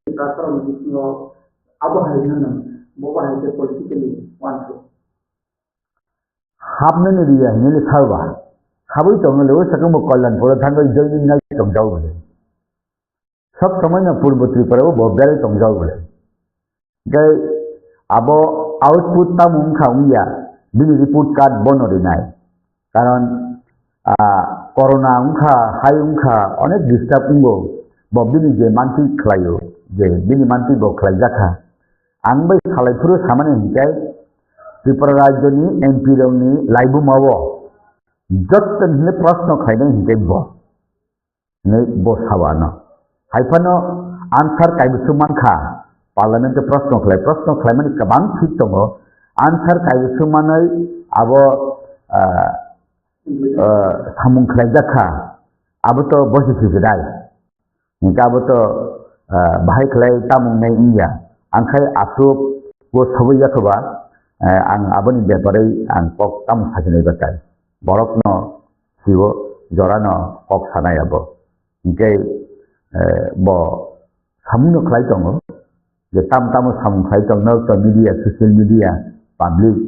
त्रिपुरा में दिखी हो अब है ना वो है के politically one two habne ni dia ni thawa khabui tong lo sakam kollan pura than bai join nai tong jau bole sab samay na purbo tripura bo bel tong jau bole gai abo output ta mum khauya bini report card bonori nai karon corona ungkha hai ungkha onek disturb ungo bo bini je manti khlayo je bini manti bo khlai jakha ang bai khalai puru samane hinkai Tripura Rajya ni MP ni laibu mawo jotton ne prashno khaine hinkai bo ne bo sawana haifano answer kaibu mankha parliament prashno khlai mani kabang thik tongo answer kaibu manai abo samung khlai jakha abo to bosi thikidai Gabu to bahai kelai tamung nai India. Angkai asup wo sabu ya coba ang aboni beparai ang kok tam sajene batai. Borok no siwo jorano kok sana ya bo. Ingkai bo samu no kelai tongo. Je tam samu kelai tong no to media social media public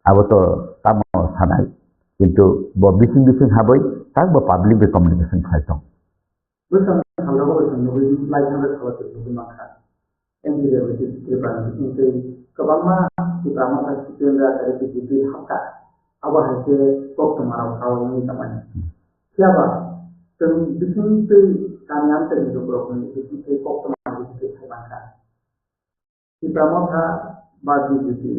abo to tam sanai. কিন্তু bising haboi tak bo public be communication kelai tong. Bukan kalau kau bersama dengan lain orang kalau tu maka yang dia berarti kebanyakan itu kebama kita makan kita dari PDP hakka awak hasil kok kemarin kau ini teman siapa dan bising itu kami antar itu berapa itu kok kemarin itu maka kita makan bagi itu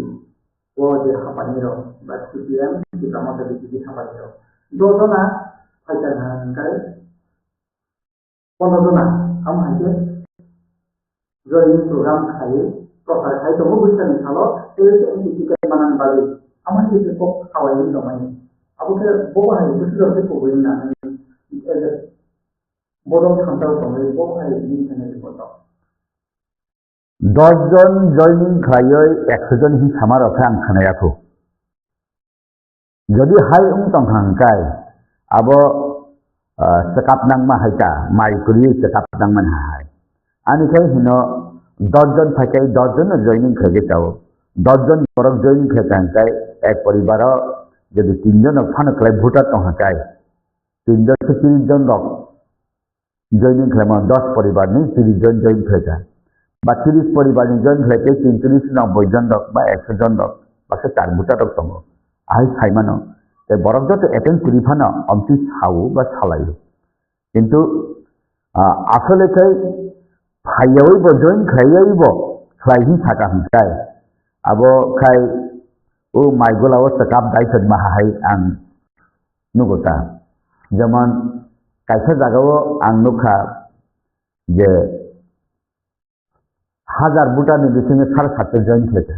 wajah apa ni loh bagi PM kita makan itu apa ni loh dua na pacaran kai Pondokna, kamu hanya join program kaya, profil kaya tu mungkin bisa kalau itu kita manan balik, kamu hanya cukup kawal ini domain. Aku ke bawah ini mesti ada problem nak, bodoh kantor domain bawah ini kena dipotong. 10 John joining খাইয় 100 John he summer অফে আং খানায়াখো যদি high তংখাংকাই আবো sekap nang mahaita mai kuri sekap nang manhai ani kai hino 10 জন থাকে 10 জন joining খেগে যাও 10 জন পরক joining খেকাংকাই এক পরিবার যদি 3 জন fun ক্লাই voter তংহাকাই 3 জন 30 জন লোক joining খেমা 10 পরিবার নি 30 জন জয়নিং খেকা বা 30 পরিবার নি জয়নিং খেকে 33 90 জন লোক বা 100 জন লোক বা 4 ভোটার তং আই খাইমানো borok joto attend kuri phano amti sau ba salai kintu asole kai phaiyawi bo join khaiyawi bo khlaihi thaka hingkai abo khai o maigolaw sakap daithon mahai ang nugota যেমন kaisa jagao ang nukha je 1000 buta ni bisinge 7.5 join khete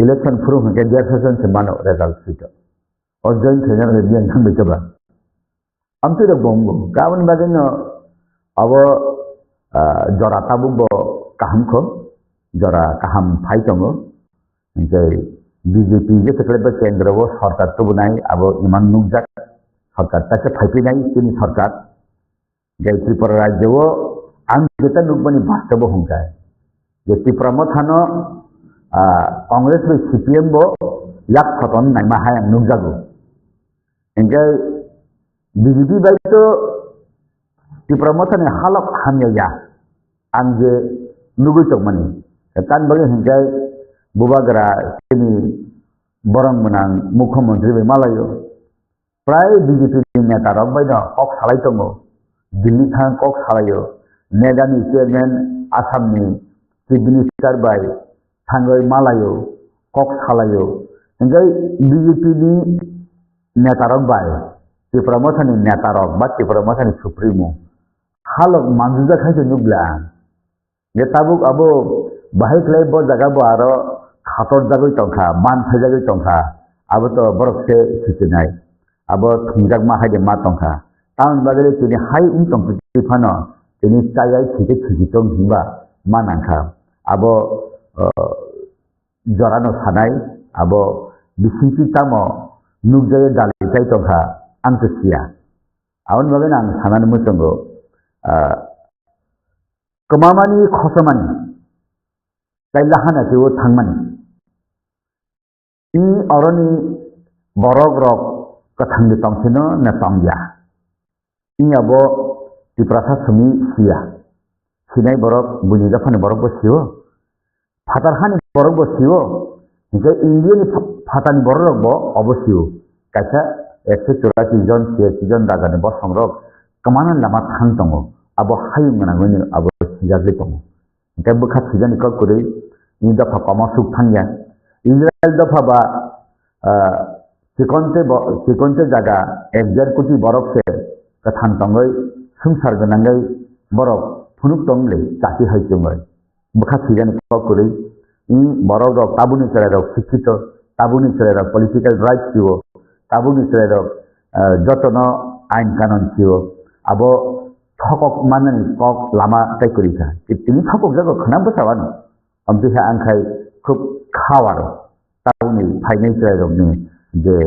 election furu hingke 1.5 se mano result sito और join खेलने में भी अंकन बेचबा हम तो लोग बोंगो कावन बागे न अब जरा ताबु बो कहम को जरा कहम फाइ चंगो जे बीजेपी जे तकले बे केंद्र वो सरकार तो बनाई अब इमान नुकजाक सरकार तक फाइपि नहीं तिनी सरकार जे त्रिपुरा राज्य वो आं जेता नुकबनी वास्तव होंगा जे त्रिपुरा मथानो कांग्रेस में सीपीएम बो याक खतन नाइ माहाय नुकजागो Engkai BJP baik tu di promosi halak hanya ya, angge nugu cok mani. Kan bagi engkai bubagara ini borang menang Mukhamantri Malayo. Prai BJP ni tarok baik dah kok salai tunggu, Delhi thang kok salayo, Negani chairman Assam ni chief minister baik thangai Malayo kok salayo. Engkai BJP ni netarok bai ti promotion ni netarok ba ti promotion supremo halok manjuja khai nubla je tabuk abo bahai klai bo jaga bo aro khator jagoi tongkha man thai jagoi tongkha abo to borok se sitinai abo thungjak ma haide ma tongkha taun bagale tini hai tong ti phano tini chayai thike thiki tong himba manangkha abo jorano sanai abo bisinti tamo nukjaya dalai kai tongkha angkesia awan bagen ang sanan mutongo kemamani khosamani kai lahana ke o thangmani i oroni borok rok kathang de tongsino na tongya i abo tiprasa sumi sia sinai borok buni jafane borok bo sio phatarhani borok bo sio je Indian fatani borok bo obosio kaisa 184 jon 80 jon dagane bo songrok kemanan lama thang tongo abo hayung manangoni abo sijagli tongo ke bukha sijani ko kuri ni dafa pamasuk thangya Israel dafa ba sikonte jaga 1.5 কোটি borok se kathan tongoi sungsar ganangai borok phunuk tongle chati haicumai bukha sijani ko kuri i borok rok tabuni chera rok shiক্ষিত tabuni chera rok political rights dibo tabuni chera rok jotono ain kanon dibo abo thokok manani kok lama tai kurika ini thokok jago khnam basawan amtiha angkai khub khawar tauni phainai chai rokni je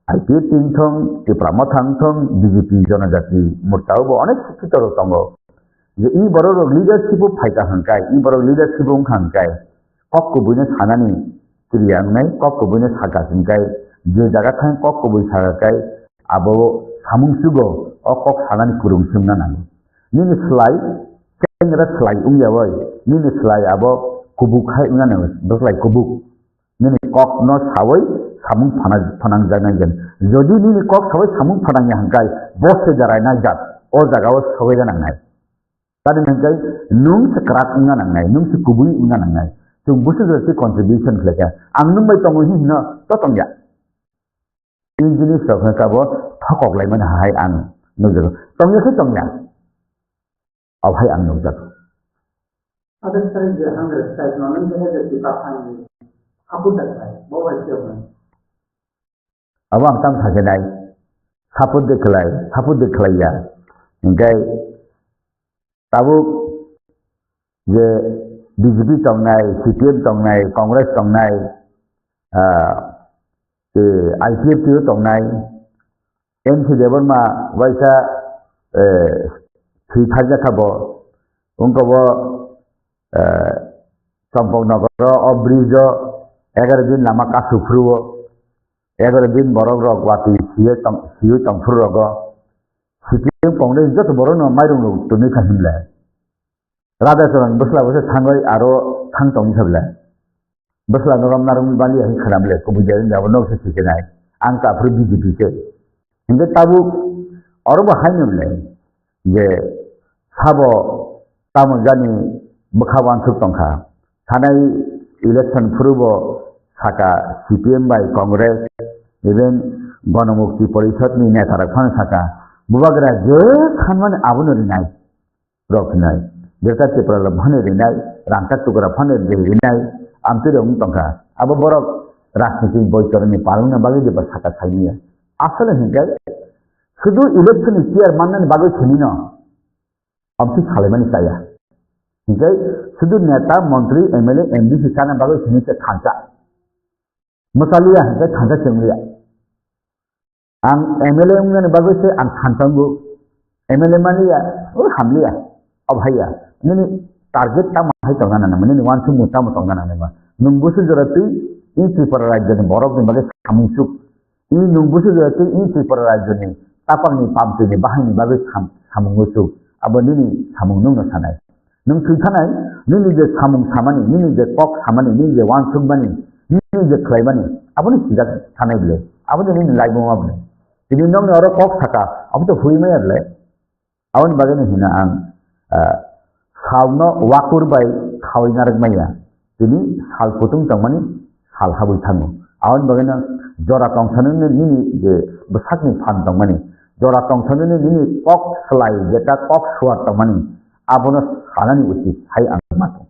IPA tingthong Tripura thangthong BJP jonajati murtao onek শিক্ষিত rok tongo je i borok rok leadership phaika hangkai i borok leadership hangkai kok kubune sanani kriyangnai kok kubune saga hangkai je jaga thang kok kubui sagakai abo samungsugo o kok sanani kurung sumna nango nini slai kengra slai ungyawai nini slai abo kubuk hai ngana beslai kubuk nini kok no sawai samung phanang janaigen jodi nini kok sawai samung phanang hangkai bosse jarai naijat o jagao sawai ganangai tadi hangkai nung sekrat nganangai nung sekubui nganangai tung busu jati contribution khleka ang nung bai tongo hi no to tongya injini sok ka bo thokok lai man hai ang nujero tongya se tongya अब है ang nujat ada saya je hangre sai nonan je de kita hangi apu dak sai bo hai se ban अब ang tam sajenai saput de khlai ya ngai tabu je BJP tongnai CPM tongnai Congress tongnai IPF tongnai NC dewan ma waisa Thirja khabo unko bo sampong nagaro o bridge 11 din lama ka sufruo 11 din borok rok wati siye tongfru rogo sitim pongne jot borok no mairung ro tuni khimle rada saran busla bose thangoi aro thang tong sabla busla noram narum bali hi khalamle ko bujarin jabno se sikenai angka fru BJP ke inde tabu orobo hainule je sabo tamojani mukhawan sukongkha thanai election phurubo saka CPM by Congress even Ganamukti Parishad ni netara khon saka bubagra je khanman abunu rinai roknai jeta Tripura bhane rinai rangka tukura phane rinai amtire tongkha abo borok rajnitik boikorni paluna bagi de saka thainia asale hingai শুধু election chair মাননানি বাগৈ ছিনিনো আমতি খালেমানি চাইয়া হিংকাই শুধু নেতা মন্ত্রী MLA MD হিসানা বাগৈ ছিনিছে খানচা মসালিয়া হিংকাই খানচা চেংলিয়া আং MLA উংনানি বাগৈছে আং খানচাঙ্গু MLA মানিয়া ও হামলিয়া অভাইয়া নিনি টার্গেট তা মাহাই তংগানা না মানে ওয়ান সু মুতা মো তংগানা না নুংবুসু জরাতি ই ত্রিপুরা রাজ্যনি বরকনি বাগৈ সামুংসুক ই নুংবুসু জরাতি ই ত্রিপুরা রাজ্যনি tapangni pamtini bahini bagai samungusu abo nini samung nungno sanai nung thuithanai nini je samung samani nini je kok samani nini je wansung bani nini je khlaibani aboni sida sanai bile aboni nini laibo mabne tini nong oro kok thaka abo to huimai arle aboni bagani hina ang salno wakur bai khawinarak maya tini sal putung tangmani sal habui thangu aboni bagana jora tongsanune nini je besakni phan tangmani jora tongsanune nini kok selai jeta kok suat tangmani abono salani uci hai angmat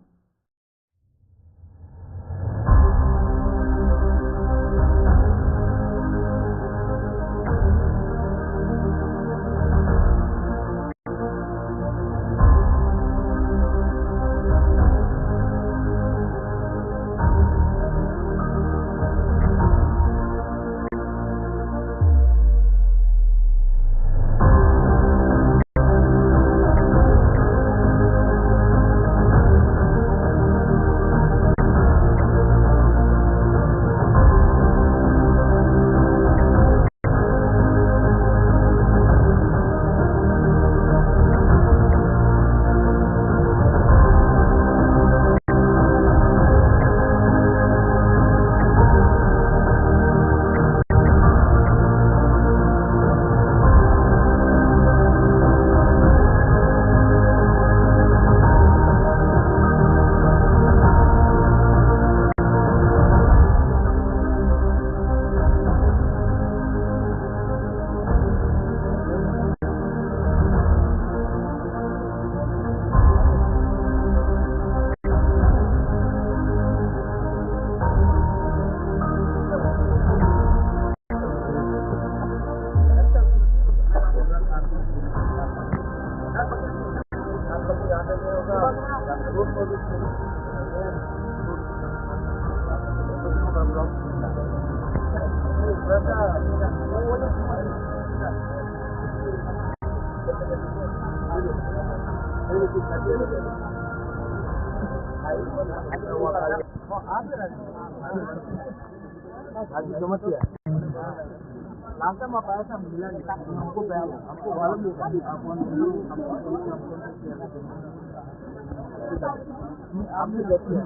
समस्या last time आप आया था मिला नहीं हमको मालूम नहीं था आपने देखिए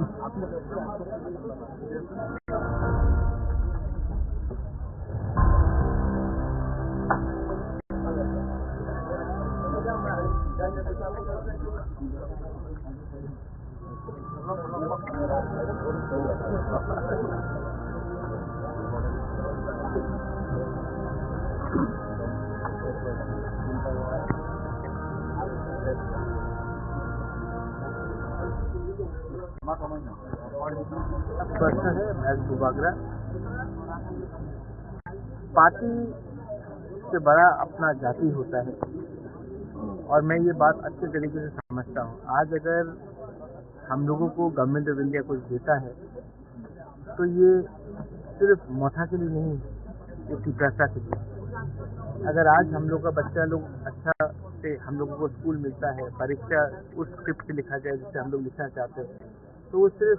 प्रश्न है महज दुबागरा पार्टी से बड़ा अपना जाति होता है और मैं ये बात अच्छे तरीके से समझता हूँ। आज अगर हम लोगों को गवर्नमेंट ऑफ इंडिया कुछ देता है तो ये सिर्फ मोथा के लिए नहीं है, ये पिपरासा के लिए। अगर आज हम लोग का बच्चा लोग अच्छा से हम लोगों को स्कूल मिलता है, परीक्षा उस स्क्रिप्ट से लिखा जाए जिससे हम लोग लिखना चाहते हैं, तो वो सिर्फ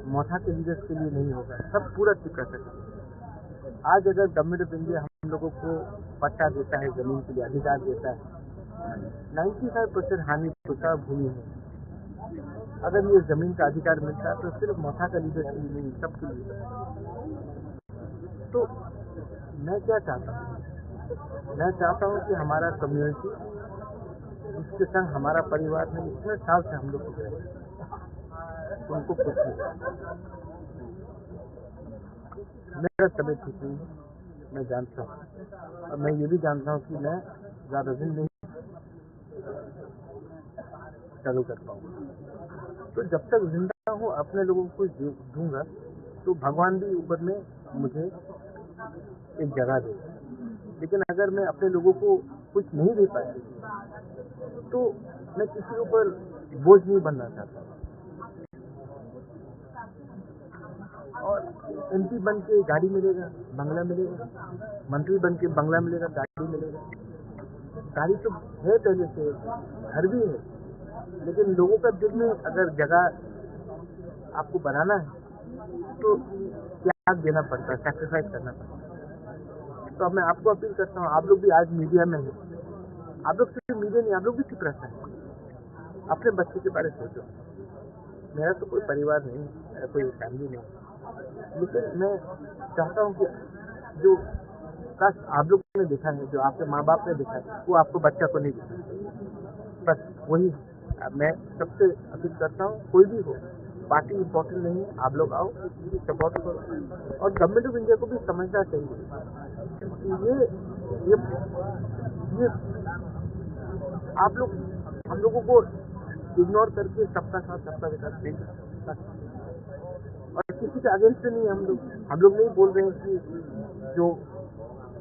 मोथा के लीडर्स के लिए नहीं होगा, सब पूरा पिपरासा के लिए। आज अगर गवर्नमेंट ऑफ इंडिया हम लोगों को पट्टा देता है, जमीन के लिए अधिकार देता है, 95% हानि होता भूमि है। अगर ये जमीन का अधिकार मिलता है तो सिर्फ मोथा का लीडर के लिए नहीं, सबके लिए। तो मैं क्या चाहता हूँ, मैं चाहता हूँ कि हमारा कम्युनिटी जिसके संग हमारा परिवार में इतने साल से हम लोग गुजरे उनको कुछ नहीं। मेरा तबीयत ठीक नहीं है, मैं जानता हूँ, और मैं ये भी जानता हूँ कि मैं ज़्यादा दिन नहीं चालू कर पाऊँगा। तो जब तक जिंदा हूँ अपने लोगों को कुछ दूंगा तो भगवान भी ऊपर में मुझे एक जगह दे। लेकिन अगर मैं अपने लोगों को कुछ नहीं दे पाया तो मैं किसी के ऊपर बोझ नहीं बनना चाहता। और एमपी बन के गाड़ी मिलेगा, बंगला मिलेगा, मंत्री बन के बंगला मिलेगा, गाड़ी मिलेगा। गाड़ी तो है पहले से, घर भी है, लेकिन लोगों का दिल में अगर जगह आपको बनाना है तो त्याग देना पड़ता है, सैक्रिफाइस करना पड़ता है। तो अब मैं आपको अपील करता हूँ, आप लोग भी आज मीडिया में हैं, आप लोग सिर्फ मीडिया नहीं, आप लोग भी चुप रहते हैं। अपने बच्चे के बारे में सोचो। मेरा तो कोई परिवार नहीं, मेरा कोई फैमिली नहीं, लेकिन मैं चाहता हूँ कि जो काश आप लोग ने देखा है, जो आपके माँ बाप ने देखा है, वो आपको बच्चा को नहीं दिखा। बस वही मैं सबसे अपील करता हूँ, कोई भी हो, पार्टी इम्पोर्टेंट नहीं है, आप लोग आओ, सपोर्ट करो। और गवर्नमेंट ऑफ इंडिया को भी समझना चाहिए ये आप लोग हम लोगों को इग्नोर करके सबका साथ सबका विकास नहीं कर सकते। और किसी के अगेंस्ट नहीं है हम लोग नहीं बोल रहे हैं कि जो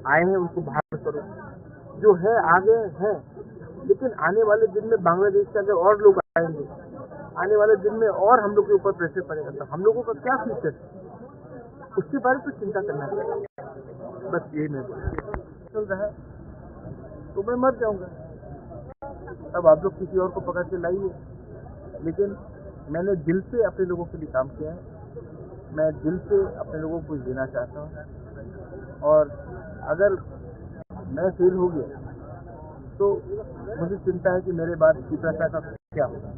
आए हैं उनको बाहर करो, जो है आगे है। लेकिन आने वाले दिन में बांग्लादेश के अगर और लोग आएंगे, आने वाले दिन में और हम लोग के ऊपर प्रेशर पड़ेगा, तो हम लोगों का क्या फ्यूचर है, उसके बारे में चिंता करना चाहिए। बस यही मैं चल रहा है तो मैं मर जाऊंगा। अब आप लोग किसी और को पकड़ के लाइए, लेकिन मैंने दिल से अपने लोगों के लिए काम किया है। मैं दिल से अपने लोगों को कुछ देना चाहता हूँ, और अगर मैं फेल हो गया तो मुझे चिंता है कि मेरे बाद पिपरासा का क्या होगा।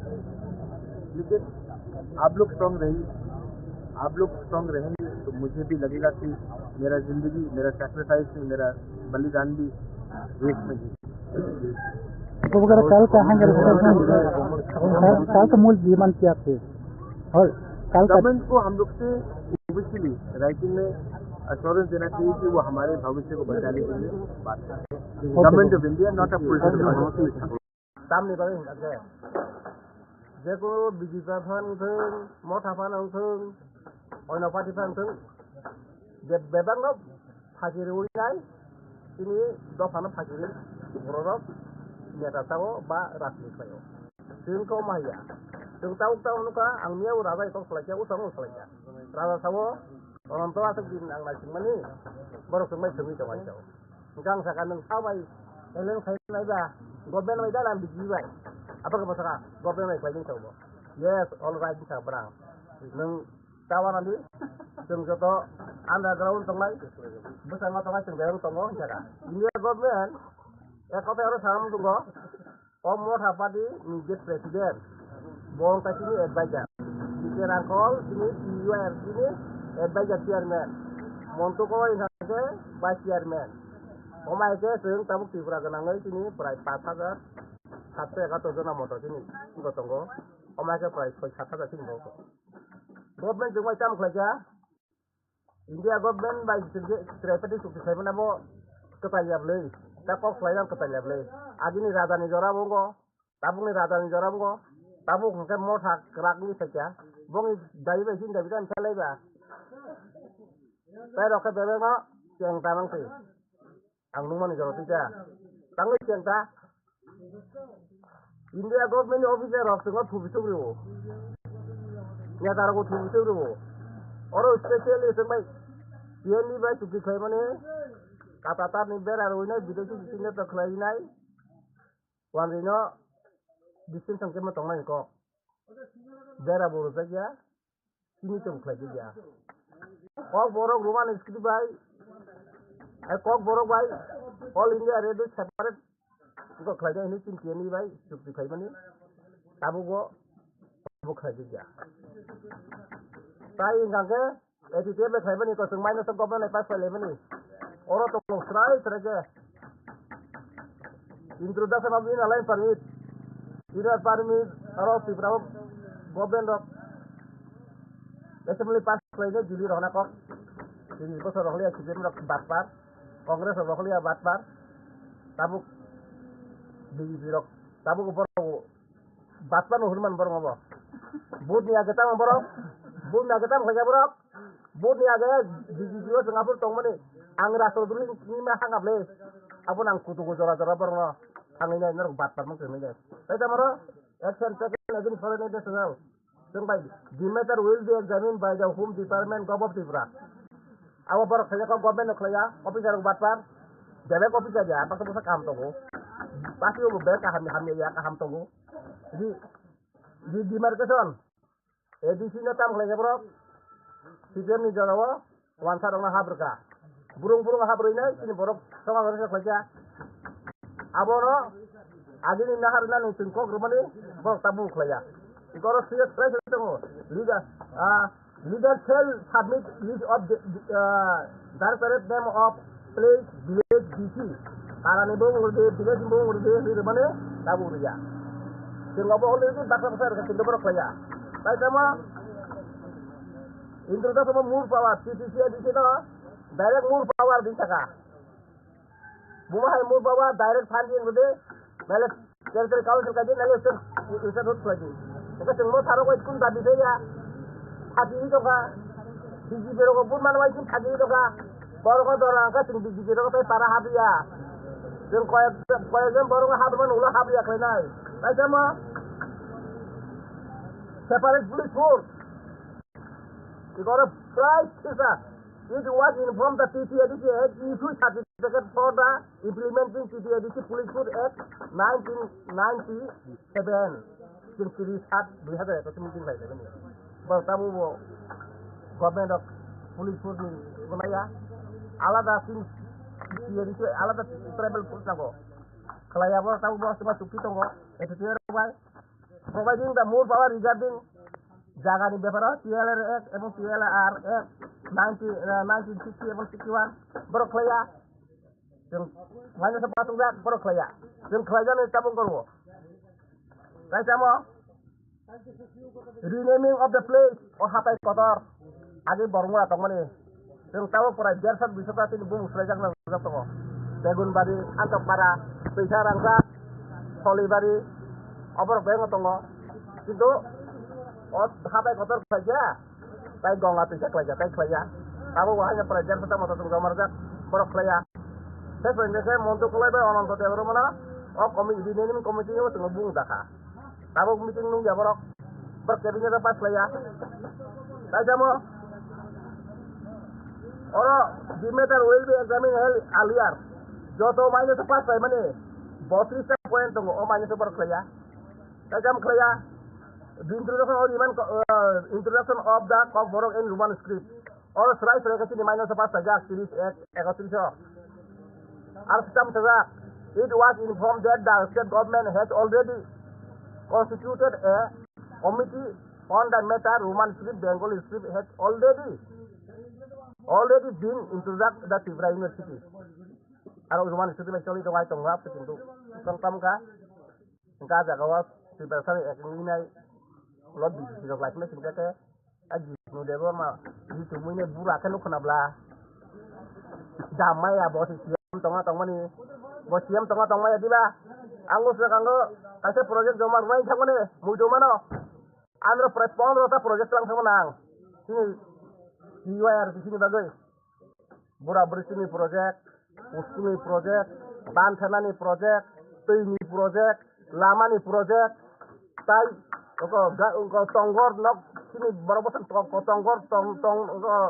लेकिन आप लोग स्ट्रांग रहिए, आप लोग स्ट्रांग रहेंगे तो मुझे भी लगेगा कि मेरा जिंदगी, मेरा सैक्रिफाइस, मेरा बलिदान भी देश में तो वगैरह कल कहाँ का मूल जीवन क्या थे, और कल गवर्नमेंट को हम लोग से ऑब्वियसली राइटिंग में अश्योरेंस देना चाहिए कि वो हमारे भविष्य को बचाने के लिए बात करें। Government of India not a political सामने बारे में जेको बिजिपा फानथों मथा फानथों अन्य पार्टी फानथों बेबांग फाजिरे उड़ाय ini dosana फाजिरे बरफ नेता बा राजनीतियाव जोंखौ माहिया जों tahu nuka ang miau raja itu selesai usang selesai raja sawo orang tua asal di ang nasi mani baru semai semi coba itu engkang sakan neng sawai eleng saya naga government naga dalam dijiwai apa ke pasaka government naga lagi coba yes all right bisa berang neng tawa nanti जों जत underground tongmai bersama tongmai जों bayang tongo jaga India government ekota harus salam tunggu omor hapadi nijit presiden bong sini advisor di rangkol sini UR sini advisor chairman montu ko inhake vice chairman omai ke sering tabuk tibra ganangai sini prai 5000 711 jona motor sini gotongo omai ke prai 7000 sini go government jumai tam khlaja India government by Tripati Sukhisai namo ketayable tapok khlajan ketayable agini radani jora bongo tabung ni radani jora bongo tabung ke motha krak ni sakya bongi dai be sin dabitan chalai ba pero ke bebe no ceng tanang ti ang numan ni jora tija tangi ceng ta India government officer of singo thubisugribo ya tarago thubisugribo oro specially semai PNB by Sukhisai mane katatar ni ber aroinai bideshi bisine to khlainai wanrino disin sangke ma tongnai ko bera boro jagia sini tong khlai ja kok borok roman skri bai kok borok bai all India radio separate ko khlai dai ni tin PNB bai Sukhisai mane tabu go khlai ja tai ngangke etite be khlai mane ko sungmai no government nai pas phale mane oro to srai trage introduction of inline permit inner permit aro tibrao government of assembly pass khlai juli rona ko ini ko so rohlia sijem rok batpar congress rohlia batpar tabuk BJP rok tabuk upor batpar no hurman borong abo bud ni agata borong bud ni agata khaja borok bud ni aga BJP o singapur tongmani ang raso dulu ni mah hangap le apun ang kutu jora jora borno angnya ner batpar mung kene tai tamaro action taken against foreign national sung by the matter will be examined by the home department of Tripura awa bor khaya ko government khaya officer batpar debe officer ja apa semua kam tongo pasti u be ka ham ya ka ham tongo di demarcation edisi na tam khaya bro sijem ni jarawa wansa dong habrka burung-burung habrina ini borok sama borok khaya abono agini nahar na ning singkok rumani borok tabu khaya ikoro serious price tongo leader shall submit list of directorate name of place village DC karena bong urde village bong urde di mana tabu ya singko bo urde itu bakal besar ke singko borok khaya tai sama introduction sama mur power CTC di situ direct mur power di saka bumah mur power direct funding gede mele territory council kaje nale usah hot lagi itu semua taruh ko ikun tadi ya hati itu ka biji bero ko pun manwa ikun hati itu ka baru ko dorang ka sing biji bero ko para habia sing koy gem baru ko habman ulah habia klenai tai sama separate police force you got a price it was informed the TTADC had issued certificate for the implementing TTADC Police Code Act 1997 since series 2001 meeting like that bertamu government of police code ni gimana alada since TTADC alada tribal force ko kalaya bo tahu bo semua cuki tongo itu dia providing the more power regarding jaga ni bepara TLR Act এবং TLR Act 1960 এবং 61 boro klaya jeung hanya sepatu dak boro klaya jeung klaya ni tabung korbo tai samo renaming of the place or hatai kotor age bormula tongmani jeung tahu pura jarsat bisa tati bung selajak nang tongo begun bari antok para pesa rangsa soli bari obor beng tongo itu hatai kotor saja tai gong api klaya tai klaya tahu hanya pelajar pertama atau gambar jak borok klaya saya pengen montok klaya ba onon to mana komisi ini komisinya tengah bung daka tahu meeting nung ya borok berkabinet apa selaya. Saja mo. Oro the matter will be examined earlier. Joto minus apa saya mana? 32 point tunggu. Oh minus berkelaya. Saja mo kelaya. The introduction of the Cockburrow in Roman script. Or Srice Rekasi di minus apa saja series ekosisio. Arsam saja. It was informed that the state government has already constituted a committee on the matter. Roman script, Bengali script has already been introduced the Tripura University. Aro Roman script actually the white tongue rap into some ka. Ka jagawa Tripura sari ekini Lord di sini like mesin kata aji no dewa ma di tumu ini bura kan ukna bla damai ya bos siam tong mani bos siam tong ya diba anggo sekanggo kasih project jomar mai thangone mujo mano andro respond rota project lang menang sini UIR di sini bagai bura bersini project usuni project bantanani project tuini project lamani project tai Kau tonggor nok sini berobosan kau tonggor tong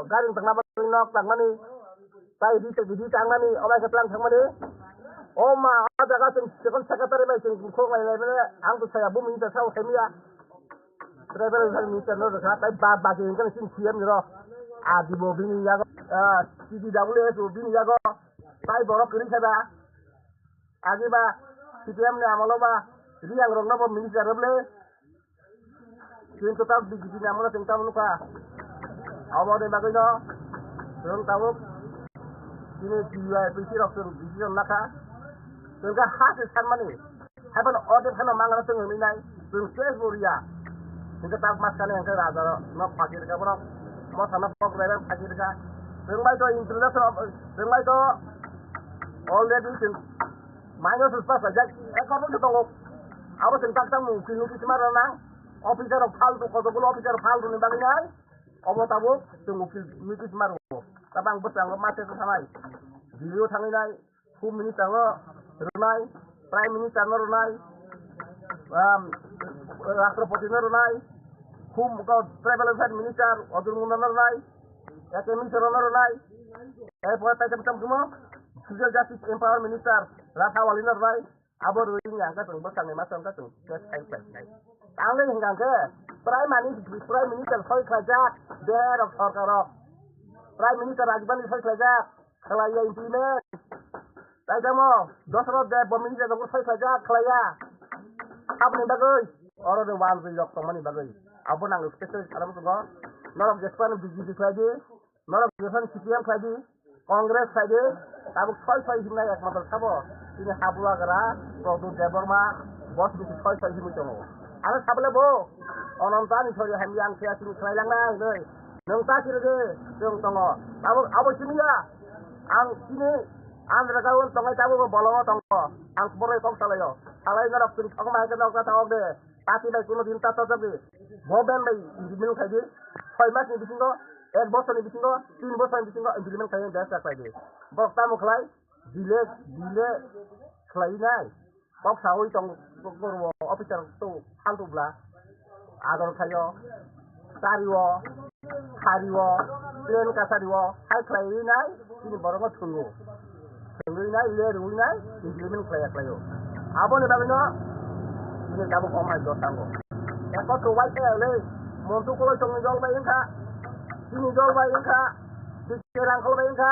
garing tengah batu nok tang mani tai di tang mani oleh ketlang tang mani oh ma ada kasih sekon sekretari mai sing kau lai angku saya bumi itu tahu semia driver saya minta nol dekat tai bagi kan sing siam ni roh adi bobini jago sidi dahulu itu bini jago tai borok kiri sada agi ba siam ni amalo ba jadi yang rongna bo minister reble Sing tetap di sini amula sing tahu lupa. Awal dari bagaimana? Sing tahu ini dia PC doktor di sini naka. Sing ka hasil sama ni. Haban order kana mangala sing ini nai. Sing ses buria. Sing tetap maskane yang kira ada nok pakir ka bro. Mo sana pok level pakir ka. Sing mai to introduction sing mai to already sing minus pas saja. Ekor tu tolong. Awas sing tak tahu mungkin itu cuma renang. Officer of Faldo, kotokul officer of Faldo ni bagay omo tabo, tunggu mikis maru. Tabang besang mati ke samai. Video tanginai, Home Minister runai, Prime Minister runai, Rashtrapati runai, Home Travel Affairs Minister, Odul Munda runai, Minister runai, macam semua, Civil Justice Empower Minister, Rasa Walina runai, abor ini angkat besang ni masam katung, Angin hingga ke Prime Minister Soy Kerja daerah Sorkarok Prime Minister Rajban Soy Kerja Kelaya implement Raja mo Dosro de Minister Soy Kerja Kelaya apa nih bagai orang yang wanita yok teman nih bagai apa nang spesial alam tunggu norok Jepang BJP lagi norok Jepang CPM lagi Kongres lagi tabuk Soy hingga yak motor kabo ini habula kera produk Deborma bos bisa Soy himu cungu Anak sabla bo, onontan sorry yang kreatif kerajaan nang deh. Nongta kira dong tongo. Abo sini ya, ang sini, andra kawan tongo tabu bolong tongo. Ang boleh kong salayo. Salay ngarap sini aku makan nongta tahu deh. Pasti baik kuno dinta tahu deh. Boben baik implement kaji. Mas ni bisingo, bos ni bisingo, 3 bos ni bisingo implement kaji jasa kaji. Bos tamu kelai, dile kelai nai. Bos sawi tong guru officer tu hal tu belah. Ador kayo, sariwo, hariwo, plan kasariwo, hai kelai nai, ini baru tunggu. Tunggu nai, leru nai, implement kelai. Abo ni bagino, ini kamu komai dosango. Ekor tu white le, montu kalau tong jual bayi ka, sini jual bayi ka, dikerang kalau bayi ka,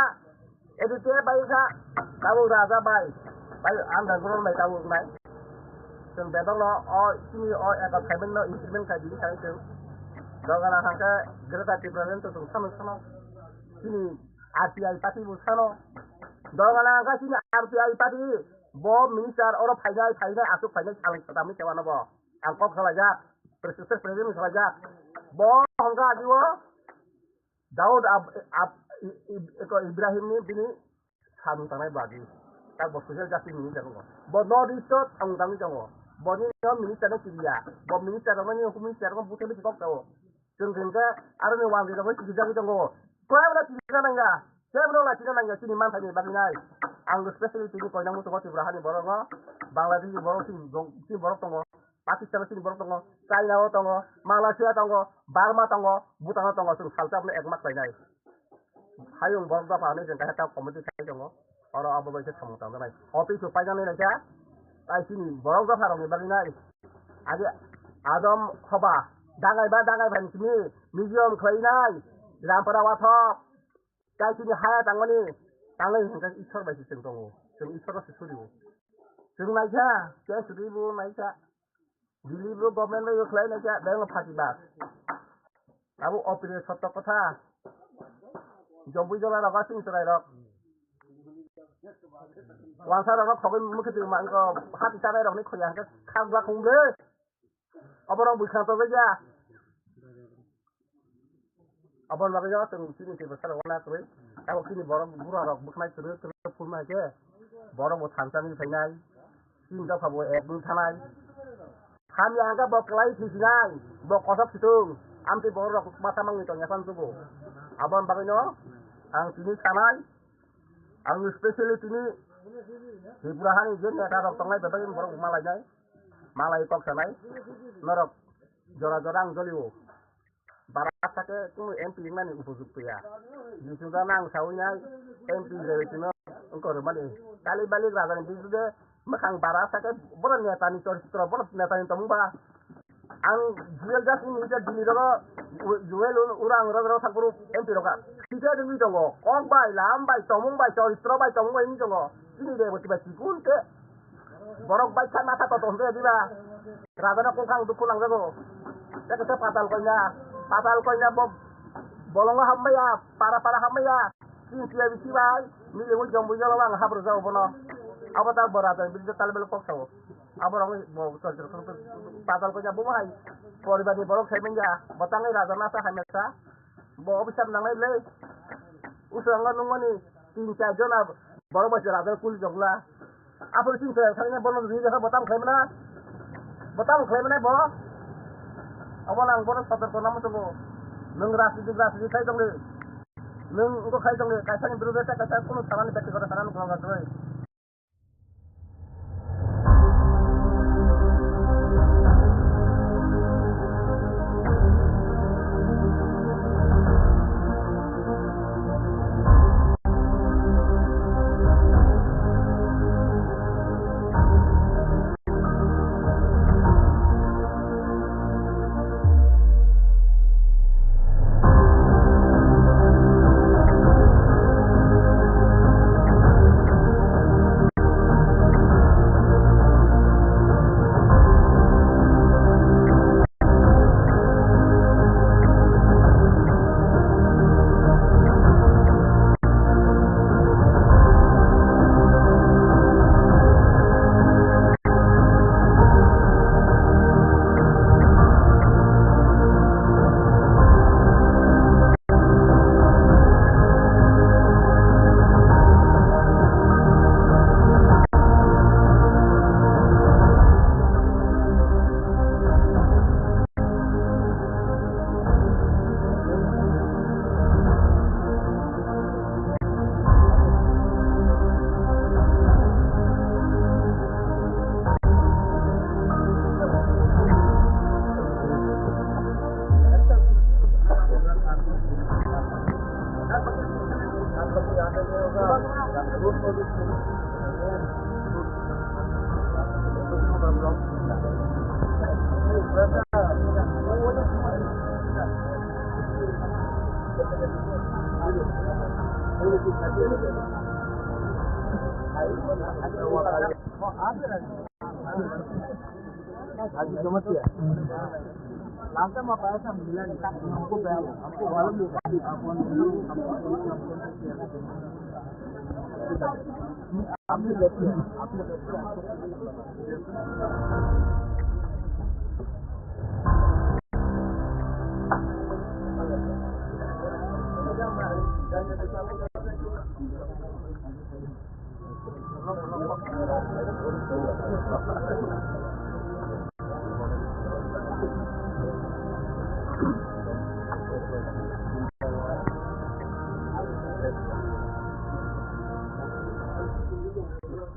editor bayi ka, tahu raja bayi, bayi anda guru bayi tahu bayi. Sing betong lo, sini ekor kamen lo implement kaji saya tu. Jangan angka gerta tiperan tu sama. Sini RTI parti busano. Jangan angka sini RTI parti. Bo minister orang faida asuk faida saling pertama cawan bo. Angkop saja, presiden saja. Bo angka jiwa. Daud Ibrahim ni bini sanu tanai bagi. Tak bos sosial justice minister ko. Bo no disot ang tangi jango. Bo ni minister na kiria. Bo minister na hukum minister ko butuh lebih kok tahu. Sehingga ada ni wang kita ko kijang jango. Kau ada kijang nangga. Saya menolak Cina nangga sini mantan ni bagi nai. Ang spesial ini kau yang mutu kau tibrahan ni borong Bangladesh borong sini borong tunggu. Pakistan sini borok tongo, China tongo, Malaysia tongo, Burma tongo, Bhutan tongo sing salta apne ekmak lainai. Hayung borok da pani jeng kaya tau komedi sai tongo, oro abo baca samung tongo nai. Office upaya nai naja, tai sini borok da farong ni bali nai. Age Adam khoba, dangai ban sini, museum khlainai, Rampara wathok, tai sini haya tangoni, tangai hingga ishor baca sing tongo, sing ishor se suriu. Sing naja, kaya suriu naja. Deliver government lo khlai naja, dang phati bas. Abu operate soto kotha. Jombu jola raga sing serai rok. Wangsa rok khobai mukhe mang ko hati sarai rok ni khoya ka khangla khungge. Aborong bukhang to ja. Abon lagi ja teng sini te besar wala toi. Kalau kini borong bura rok buknai terus pulma ke. Borong mo thansani phainai. Sin da phabo ek dun thanai. Kami agak bawa kelai di sini, bawa kosok situ, amti bawa rok masa mangito nyasan tubuh. Abang bagino, ang sini sanai, ang spesialis ini di purahan ini nyata rok tongai beberapa baru malai kok sanai, norok jora-jorang joliu. Barat ke tu MP mana upuzuk ya. Di sana nang saunya MP dari sini engkau rumah kali balik ragan di situ makang barasa ke boran ya tani tor boran ya tani tomba ang jual gas ini jadi dili ro jual urang ro sakuru MP ro ka tidak demi dongo kong bai lam bai tomung bai tor tomung ini dongo ini de boti bati kunte borok bai kan mata to tonde diba radana kong dukulang jago ya ke patal konya bolong hamba ya para hamba ya sin sia bisi bai ni le jombu jalo bang habro jao bono apa tak berat bisa talbel kok tahu apa orang mau patal konya bumai pribadi borok saya menja batangai raga nasa hamesa bawa bisa menang le usangan nungoni tinca jona borok baca raga kul jogla apa sing saya sarina bono di jaha batam khaimna bo apa nang bono sabar ko namu tunggu nung rasi kai dong le nung ko kai dong le kaisang biru beta kata kuno saran beta kota saran ko ngadoi Langkah mau apa sama bilang aku bel, aku malam juga aku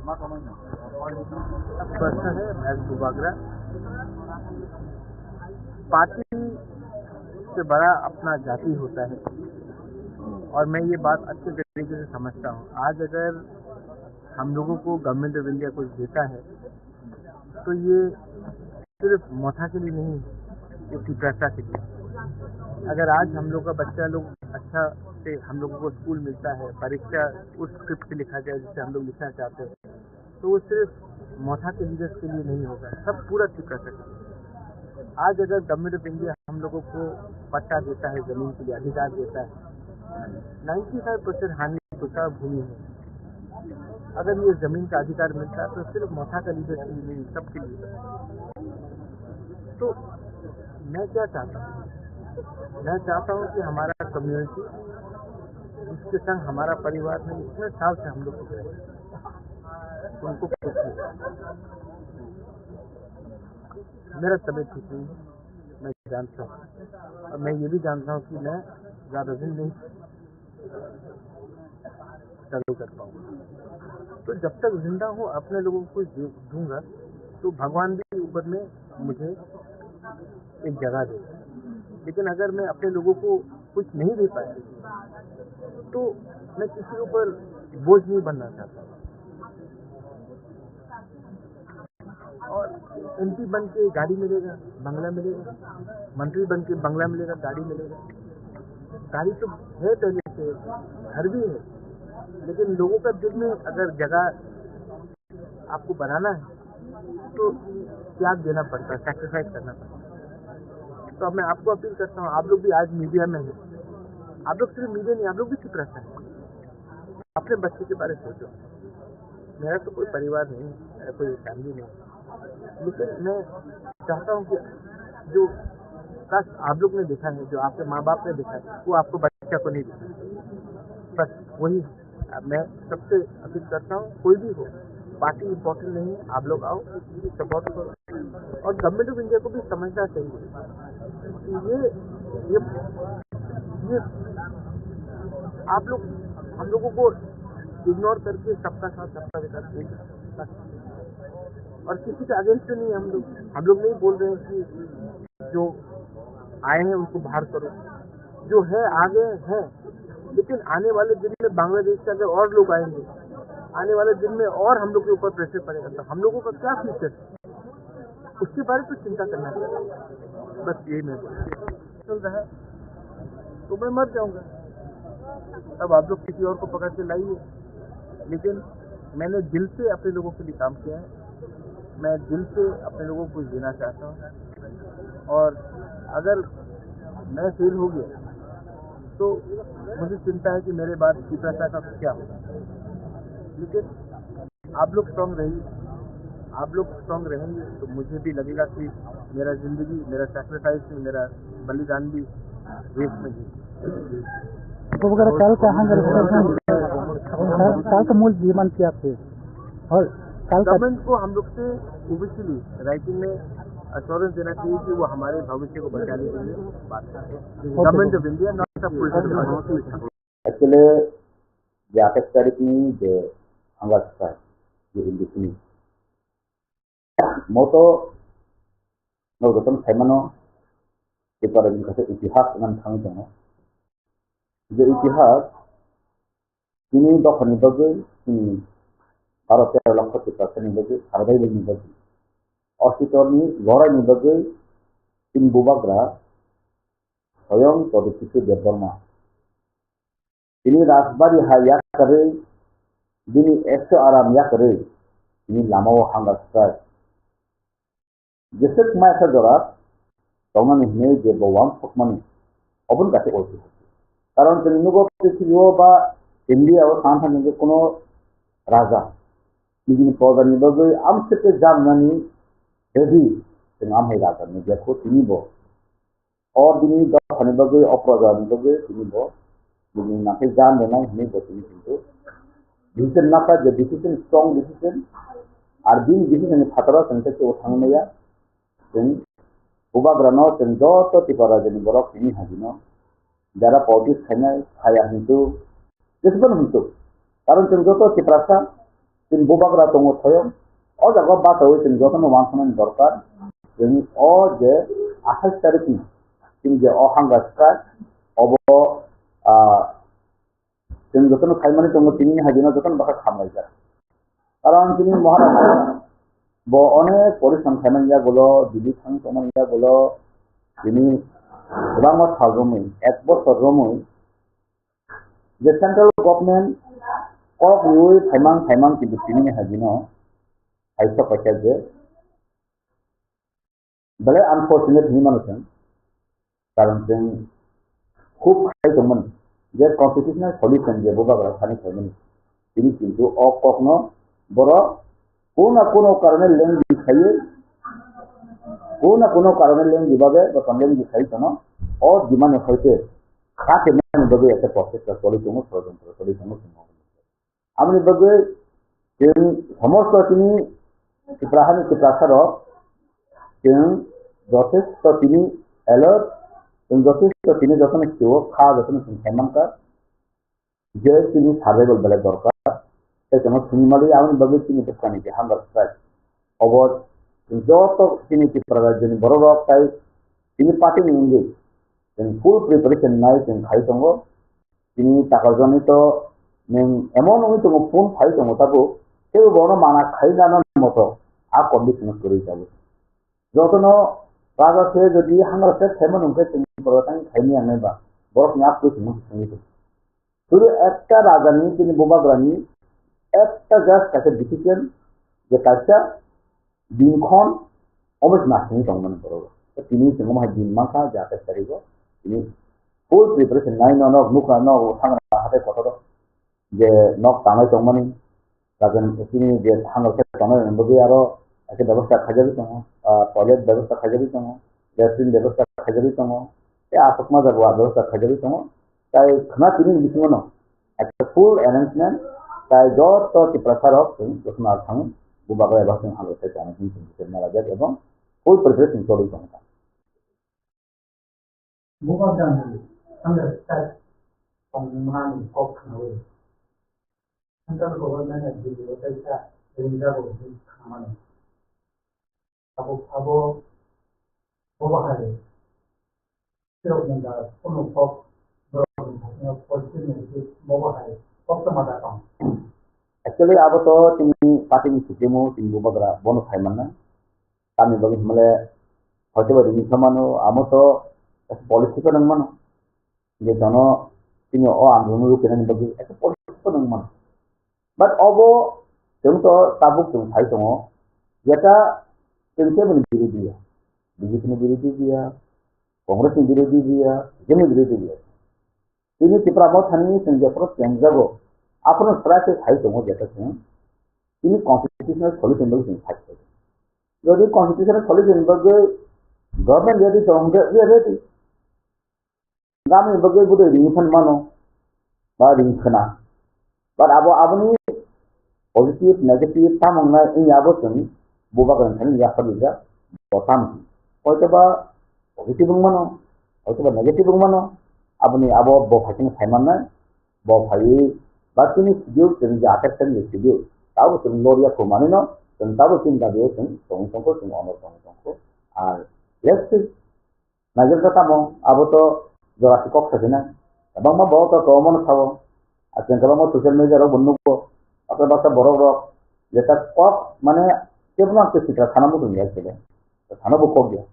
प्रश्न है महज Bubagra. Party से बड़ा अपना जाति होता है और मैं ये बात अच्छे तरीके से समझता हूँ। आज अगर हम लोगों को गवर्नमेंट ऑफ इंडिया कुछ देता है तो ये सिर्फ मोथा के लिए नहीं है, ये पिपरासा के लिए। अगर आज हम लोग का बच्चा लोग अच्छा से हम लोगों को स्कूल मिलता है, परीक्षा उस स्क्रिप्ट से लिखा जाए जिसे हम लोग लिखना चाहते हैं, तो वो सिर्फ मोथा के लीडर्स के लिए नहीं होगा, सब पूरा पिपरासा के लिए। आज अगर गवर्नमेंट ऑफ इंडिया हम लोगों को पट्टा देता है, जमीन के लिए अधिकार देता है, 95% हानि होता भूमि है। अगर ये जमीन का अधिकार मिलता है तो सिर्फ मोथा का लीडर के लिए नहीं, सबके लिए। तो मैं क्या चाहता हूँ, मैं चाहता हूँ कि हमारा कम्युनिटी जिसके संग हमारा परिवार में इतने साल से हम लोग रहे, उनको कुछ नहीं। मेरा तबीयत ठीक नहीं है, मैं जानता हूँ, और मैं ये भी जानता हूँ कि मैं ज़्यादा दिन नहीं चालू कर पाऊँगा। तो जब तक जिंदा हूँ अपने लोगों को दूंगा तो भगवान भी ऊपर में मुझे एक जगह देगा। लेकिन अगर मैं अपने लोगों को कुछ नहीं दे पाया तो मैं किसी के ऊपर बोझ नहीं बनना चाहता। और एमपी बन के गाड़ी मिलेगा, बंगला मिलेगा, मंत्री बन के बंगला मिलेगा, गाड़ी मिलेगा। गाड़ी तो है पहले से, घर भी है, लेकिन लोगों का दिल में अगर जगह आपको बनाना है तो त्याग देना पड़ता है, सैक्रिफाइस करना पड़ता है। तो अब मैं आपको अपील करता हूँ, आप लोग भी आज मीडिया में हैं, आप लोग सिर्फ मीडिया नहीं, आप लोग भी चुप रहते हैं। अपने बच्चे के बारे में सोचो। मेरा तो कोई परिवार नहीं, मेरा कोई फैमिली नहीं, लेकिन मैं चाहता हूँ कि जो काश आप लोग ने देखा है, जो आपके माँ बाप ने देखा है, वो आपको बच्चा को नहीं दिखा। बस वही मैं सबसे अपील करता हूँ। कोई भी हो, पार्टी इम्पोर्टेंट नहीं है, आप लोग आओ, सपोर्ट करो। और गवर्नमेंट ऑफ इंडिया को भी समझना चाहिए कि ये आप लोग हम लोगों को इग्नोर करके सबका साथ सबका विकास नहीं कर सकते। और किसी के अगेंस्ट नहीं है हम लोग नहीं बोल रहे हैं कि जो आए हैं उनको बाहर करो, जो है आगे है। लेकिन आने वाले दिन में बांग्लादेश से अगर और लोग आएंगे, आने वाले दिन में और हम लोग के ऊपर प्रेशर पड़ेगा, तो हम लोगों का क्या फ्यूचर है, उसके बारे में चिंता करना चाहिए। बस यही मैं चल रहा है तो मैं मर जाऊंगा। अब आप लोग किसी और को पकड़ के लाइए, लेकिन मैंने दिल से अपने लोगों के लिए काम किया है। मैं दिल से अपने लोगों को देना चाहता हूँ, और अगर मैं फेल हो गया तो मुझे चिंता है कि मेरे बाद पिपरासा का क्या होगा। लेकिन आप लोग स्ट्रांग रहिए, आप लोग स्ट्रांग रहेंगे तो मुझे भी लगेगा कि मेरा जिंदगी, मेरा सैक्रिफाइस, मेरा बलिदान भी देश में ही। काल का मूल जीवन क्या थे और गवर्नमेंट को हम लोग से ओबियसली राइटिंग में अश्योरेंस देना चाहिए कि वो हमारे भविष्य को बचाने के लिए बात करें। Government of India not a political. Actually, di atas tarik ini de anggap saya di sini. Moto nolgotan Saimano kita ada kasih itihas dengan tanggung. Jadi itihas ini dokan bagi ini Bharatiya lakho kita seni bagi hargai bagi Ausitorni Gora ni bagi in Bubagra Soyong Todisiku Deborma. Ini rasbari haya करे dini ऐसे आराम या करे ini lama hangat sekali. Jika मैं ऐसा जरा तोमन ini जे बवाम फकमन अपन कैसे होती है कारण जन्नों को किसी बा इंडिया और सांसा निजे कोनो राजा निजे पौधा निबगे आम से के जाम ननी रेडी नाम है राजा निजे को तिनी बो और दिनी दा निबगे अपराजा निबगे तिनी बो निजे नाते जान देना नहीं बतिनी किंतु डिसीजन ना का डिसीजन स्ट्रांग डिसीजन और दिन डिसीजन खतरा संते के उठाने में या दिन उबाग्रनो चंदो तो तिपरा जनी बरो किनी हजिनो जरा पॉलिटिक्स खाना खाया हिंदू जिसबन हिंदू कारण चंदो तो तिपरासा তিনি বোবাগরা দङ থয়ম অ জায়গা বাতাও তিনি যখন মানসমান দরকার তিনি অ যে 28 তারিখে তিনি যে অহাঙ্গা স্ট্রাইক অব তিনি যখন খাইমানি দङ তিনি হাজিনা যখন বাকা খামাই যায় কারণ তিনি মহারাষ্ট্র অনেক পরিশ্রম খাইমানিয়া গুলো দিদি থাং খাইমানিয়া গুলো তিনি গোলাম থাজমি 1 বছর রমই যে সেন্ট্রাল গভর্নমেন্ট কক রুই খাইমাং কিন্তু তিনি হাজিনা হাইসা পাইছে যে বলে আনফরচুনেট হি মানুষজন কারণ তিনি খুব খাইতমন যে কনস্টিটিউশনাল সলিউশন যে বোবাগরা খানি খাইমানি তিনি কিন্তু কখনো বড় কোনো কারণে লেন দিখাইয়ে কোনো কারণে লেন দিবাবে বা লেন দিখাইতো না ও দিমানে হইতে খাতে মানে বগে একটা প্রসেসটা সলিউশন ষড়যন্ত্র সলিউশন আমি বগে তিনি সমস্ত তিনি চিত্রাহানি চিত্রাসার তিনি যথেষ্ট তিনি অ্যালার্ট এবং যথেষ্ট তিনি যখন কেউ খা যখন খাইমানকার যে তিনি সার্ভাইভাল বেলা দরকার সেজন্য সিনেমালি আমি বগে তিনি পেছানি যে হাঙ্গার স্ট্রাইক অবধ যত তিনি চিত্রাগার যিনি বড় রক তাই তিনি পার্টি নিয়ে তিনি ফুল প্রিপারেশন নাই তিনি খাইতঙ্গ তিনি টাকার জনিত এমন হইতঙ্গ ফোন খাইতঙ্গ তাকে কেউ বড় মানা খাই জানার মতো আর কন্ডিশন করে যাবে যতন রাজা সে যদি হাঙ্গার স্ট্রাইক খাইমান উনকে তিনি বড়টাই খাইনি আনে বা বরফ নাপ করে তিনি সঙ্গীত শুধু একটা রাজা নিয়ে তিনি বোবাগরা নিয়ে একটা জাস্ট তাকে ডিসিশন যে কাজটা দিনক্ষণ অবশ্য নাচনি তখন বড় তিনি তোমার দিন মাথা যাতে পারিব তিনি ফুল প্রিপারেশন নাই নক মুখ নক থাকা হাতে কথা যে নক টাঙাই তখন তাদের তিনি যে থাঙ্গার টাঙাই বগে আরো একটা ব্যবস্থা খাজাবি তখন টয়লেট ব্যবস্থা খাজাবি তখন ল্যাট্রিন ব্যবস্থা খাজাবি তখন এই আসকমা যাব ব্যবস্থা খাজাবি তখন তাই খানা তিনি বিষ্ণু ন একটা ফুল অ্যারেঞ্জমেন্ট তাই যত প্রচার হোক যখন আর থাঙে বোবাগরা এবার হাঙ্গার স্ট্রাইক অনেক মারা যায় এবং ফুল প্রিপারেশন চলেই তখন বোবাগরা হাঙ্গার স্ট্রাইক সংগ্রামী কখনো সেন্ট্রাল গভর্নমেন্ট দিল্লিটা রিজার্ভ খামানো আবো বোবাহারে সেরকম কোনো সব পরিস্থিতি বোবাহারে সপ্তমাদা কম Actually, abo to tini party supremo tini বোবাগরা বন খাইমান না আমি বলি মানে হয়তো বা রিনি সমানো আমো তো পলিটিক্যাল নং মানো যে জন তিনি আন্দোলন রূপে বলি একটা পলিটিক্যাল নং মানো বাট অবো তুমি তো তাবুক তুমি খাই দङ যেটা তিনটে মানে বিরোধী বিজেপি বিরোধী দিয়া কংগ্রেস বিরোধী দিয়া যেমন বিরোধী দিয়া তিনি ত্রিপুরা থানি যে কেন্দ্র আপনার প্রায় খাই দङ যেটা তিনি কনস্টিটিউশনাল সলিউশন বলে তিনি খাইতে যদি কনস্টিটিউশনাল সলিউশন বলে গভর্নমেন্ট রেডি তখন রেডি গামি বগে বুঝে রিংখান মানো বা রিংখানা বাট আপনি পজিটিভ নেগেটিভ তামংনা এই আবচন বোবাগরা খানি ইয়াফালিজা বতাম হয়তো বা পজিটিভ মানো হয়তো বা নেগেটিভ মানো আপনি আবো বফাকিন খাইমান না বফাই বা তিনি সিডিউল তিনি যে আটারটান সিডিউল তাও তুমি লরিয়া কো মানি না তুমি তাও তুমি দাবি তুমি সংসংখ্য তুমি অনর সংসংখ্য আর লেটস নাজের কথা মো আবো তো জরাসি কক থাকে না এবং মা বড় তো মন খাবো আর কেন মো সোশ্যাল মিডিয়ারও বন্যুক আপনার বাচ্চা বড় বড় যেটা কক মানে কেবল একটা শিক্ষা থানাবো তুমি আসলে থানাবো কক দিয়া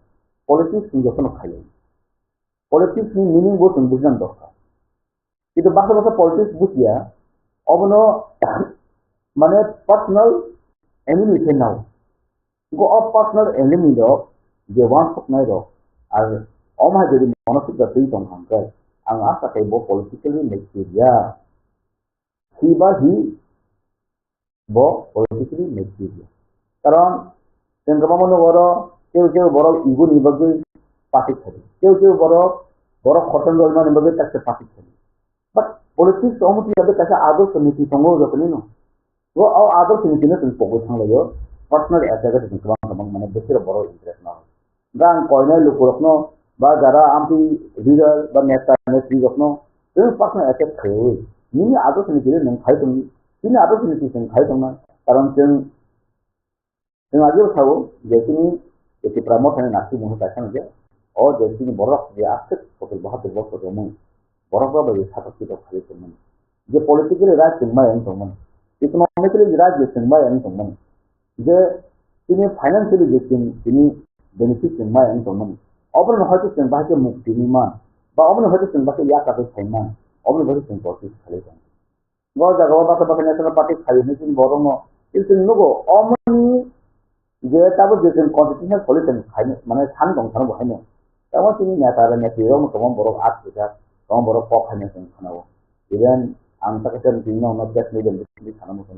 পলিটিক্স যখন খাই পলিটিক্স মিনিং বহু তুমি বুঝলাম দরকার কিন্তু বাচ্চা বাচ্চা পলিটিক্স বুঝিয়া অবন মানে পার্সোনাল এনিমি নাও গো অফ পার্সোনাল এনিমি যে ওয়ান ফক নাই আর অমায় যদি মানসিক তুই দंखांखाय आं आशा खालामो पलिटिकली मेच्योरिया हिबा हि ब पलिटिकली मेच्योरिया कारण जों गोबां बर' केउ बर' इगुनि बागै पार्टी थायो केउ बर' खतन जयमानि बागै ताके पार्टी थायो बाट पलिटिक्स अमुति बागै ताके आदर्श नीति दङ जतनि न वो आदर्श नीतिनो जों पगै थांलायो पार्सोनाल एटाक जों गोबां माने बेसोर बर' इन्टारेस्ट ना गां कयनाय लोकरखनो বা যারা আমি লিডার বা নেতা নেত্রী যখন পার্সোনাল অ্যাটাক খাই নিনি আদর্শ নীতি খাই তুমি তিনি আদর্শ নীতি খাই তোমার karon जों आगे उठाओ जैसे कि प्रामोट है नासी मुह पैसा जे और जैसे कि बरफ जे आस्ते पकड़ बहुत बहुत तो मुह बरफ का बजे छाप की तो खाली तो मन जे पॉलिटिकली राज सिंबा एन तो मन इकोनॉमिकली राज जे सिंबा एन तो मन जे তিনি ফাইনান্সিয়ালি যেতেন তিনি বেনিফিট सिंबा एन तो मन অবন হয়তো सिंबा के मुक्ति मान বা অবন হয়তো सिंबा के या কাতে ফাইমান অবন হয়তো सिंबा পলিটিক্স খালি তো গো জায়গা বাতা বাতা ন্যাশনাল পার্টি খালি নিছেন বরং কিন্তু নগো অমনি যে তাবো যেতেন কনস্টিটিউশনাল সলিউশন খাইনে মানে সান দं সানো বহাইनो তেমন তিনি নেতারা নেতিও মতম বড় আট বিঘা তম বড় পক খাইনে जों খানাও ইভেন आं তাকে তিনি অন্য ক্যাশ মিডল তিনি খানামো जों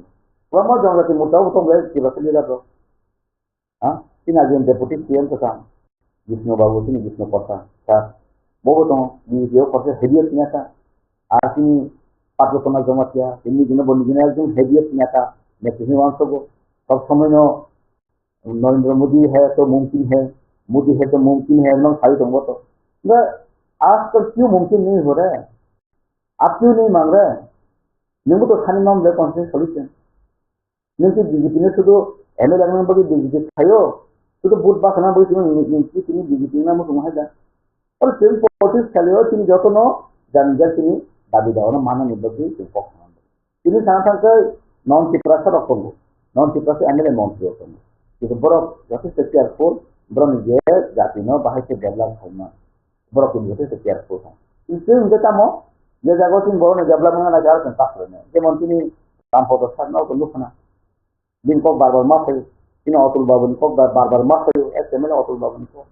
প্রমো জঙ্গতি মুতাও তো বে কি বাসলি দাও হ্যাঁ তিনি আগে ডেপুটি সিএম তো কাম বিষ্ণু বাবু তিনি বিষ্ণু কথা তা বহু তো নিও করতে হেডিয়েট নেতা আর তিনি পাটকনা জমাতিয়া তিনি দিন বন্ধু দিন একজন হেডিয়েট নেতা নেতৃত্ব অংশগো सब समय नरेंद्र मोदी है तो मुमकिन है मोदी है तो मुमकिन है एकदम खाली तो आज तक क्यों मुमकिन नहीं हो रहा है आप क्यों नहीं मांग रहे हैं निम्बू तो खाने माम ले कौन से सोल्यूशन निम्बू बीजेपी ने शुद्ध एमएलए में बड़ी बीजेपी खायो शुद्ध बूथ बात ना बड़ी तुम्हें बीजेपी में मुझे वहाँ जा और तीन पॉलिटिक्स खाली हो तीन जो तो नो जानकर तीन दाबी दावा ना माना निबद्ध तीन पॉक्स तीन सांसार के नॉन चिप्रासा रखो नॉन चिप्रासा एमएलए मंत्री रखो itu borok jadi careful borok je jati no bahasa develop sama borok ini jadi careful itu enggak tamu dia jago sih borok develop mana ajar kan tak boleh dia mungkin ini tanpa dosa no tu lupa na din kok barbar maaf ini otul babun kok barbar maaf SML otul babun kok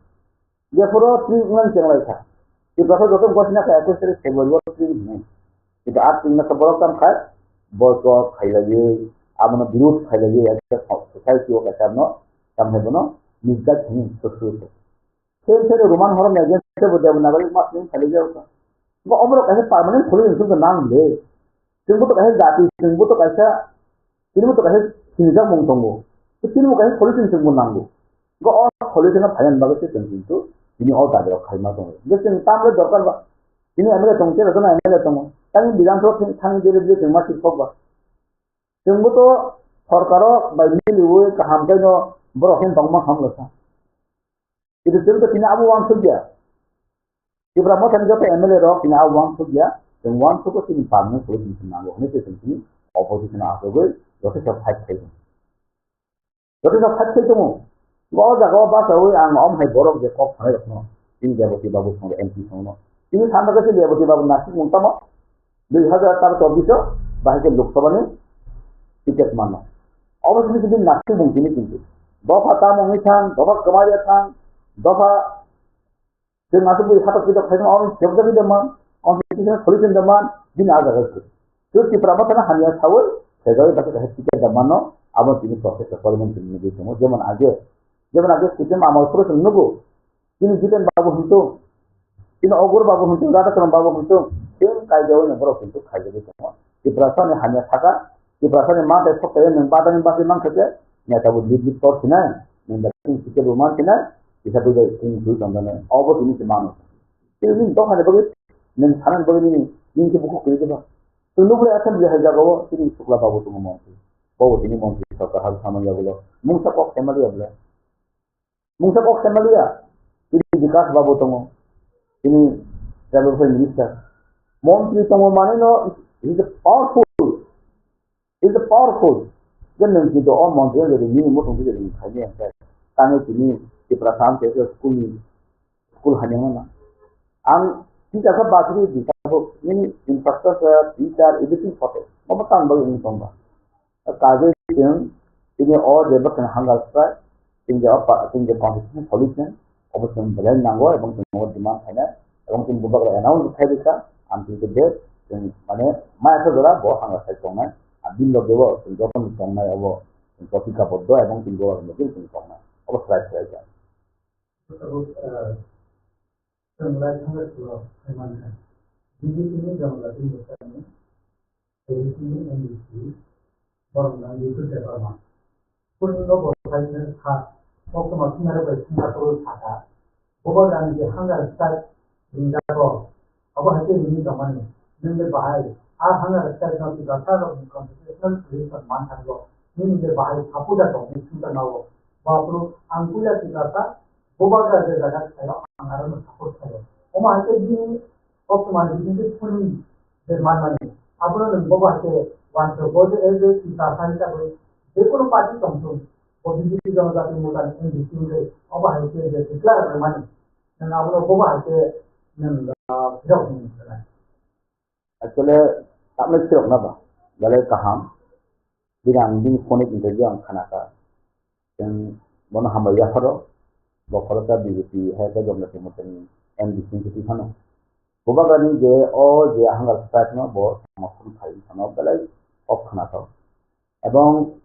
dia pura treatment yang lain sah itu pasal dokter buat nak aku sering Februari treatment itu artinya keborok kan khai borok khai lagi amna বিরোধ খাই লাগে একটা society ও কাটার ন সামনে বনো নিজ্ঞাত হিন সসুতে সেই সেই রোমান হরম এজেন্সি বদে নাগরিক মাসলিম খালি যাও তো অমর কাছে পার্মানেন্ট খুলে ইনসুল নাম ले तिनको तो कहे जाति तिनको तो कैसा तिनको तो कहे सिंजा मुंगतंगो तो तिनको कहे सॉल्यूशन तिनको नांगो गो और सॉल्यूशन फाइन बागते तिनको तिनी और दादर खाइमा तो जैसे तामले दरकार बा तिनी एमएलए तंगते रतना एमएलए तंगो तानी विधानसभा थानी देले दिले तिमा ठीक पबा जोंबो तो सरकारो बायदि लिवे काम गनो बरखिन तंगमा खामलसा इदि जों तो तिना आबु वान सुगिया इब्रा मथन जते एमएलए रो तिना आबु वान सुगिया जों वान सुको तिनि पार्टनर को दिस नांगो हने ते तिनि अपोजिशन आगोगै जते सब फाइट खायो जते सब फाइट खायो गो जागो बासावै आं अम हाय बरक जे कप थानाय रखनो तिनि देबती बाबु संग एमपी संग तिनि सानदाके से देबती बाबु नासिक मुंतामा 2024 बाहाय लोकसभा ने टिकेट मानो अवश्य किसी नास्ती मुमकिन किंतु दफा तामंगी थां दफा कमारिया थां दफा जों नासो बै हाथ किदा फाइनो और जेबदा भी दमान कॉन्स्टिट्यूशन सॉल्यूशन दमान दिन आ जागा तो कि प्रबंधन हानिया थावै सेगाय बाके कहे टिकेट दमानो आबो तिनि प्रोसेस पार्लियामेंट नि गे तमो जेमन आगे सिस्टम आमार प्रोसेस नगो तिनि जितेन बाबू हंतो तिनि अगर बाबू हंतो राधाकरम बाबू हंतो सेम कायदायाव नंबर किंतु खायजे तमो कि प्रशासन हानिया थाका कि प्रशासन मां ते फक्त नों बादानि बाकी मां खजे नेता बुद्धि तौर सिनाय नों दासिम टिकेट रोमान सिनाय bisa tu इन दु तंगने अबो तिनि से मानो तिनि तो खाने बगे नों सानन बगे नि के बुku के जबा तो नुबरे असन जे जागो तिनि सुकला बाबू तुम मंत्री बाबू तिनि मंत्री सरकार हाल सामान जागो मुंसा को फैमिली अबले मुंसा को फैमिली तिनि विकास बाबू तुम तिनि ट्रेवल मिनिस्टर मंत्री तुम माने नो इज पावरफुल जन नों तो ऑन मंत्री जे नि मोटो जे नि खाने है ताने तिनि कि प्रशांत के स्कूल हानिया ना आं tidak ke bateri di tahu ini infrastruktur teacher editing photo mau बताऊं बगे ini तंबा काजे yang ini और debat kan hanggal strike tinggal apa tinggal constitution solution obosem belan nanggo ebong semua demand kana ebong tim bubak la announce khai dika anti ke de mane ma eta dora bo hanggal strike tongna adil lo dewo jokon tongna abo topika boddo ebong tim go mungkin tim tongna obos strike जंगलात hunger पुरो हेमान है BJP ने जंगलात में करने ADC ने NDC Baranga ये देवामा कुल लोग फाइनल था ओके मकिनारे बैठना तो था ओवर रानी के हंगर स्टाइल रिंगा को अब हते नहीं कमाने नंगे बाहर आ हंगर स्टाइल का गाता रो कॉम्पिटिशन प्लेस पर मान था ini je bahai sapu da dong ni cinta nawo baru angkuya kita bobaga je jaga saya anggaran support saya oma hake di optimal di puri derman mani apuna boba hake wan to bode eze kita sanita koi dekoro party tomtum OBGP जनजाति मोर्चा NDC ले अब हके जे declare करमानी none आपनो Boba हके none फिराव नहीं करना Actually, tak mesti nak napa. Balai kaham, birang bin konik interview ang kanaka. Dan mana hamba ya faro, bakal ta BJP hai ta jom nasi mungkin NDC kita sana. Boba gani je je hangal strike na bo maksud khai sana balai of kanaka. Ebong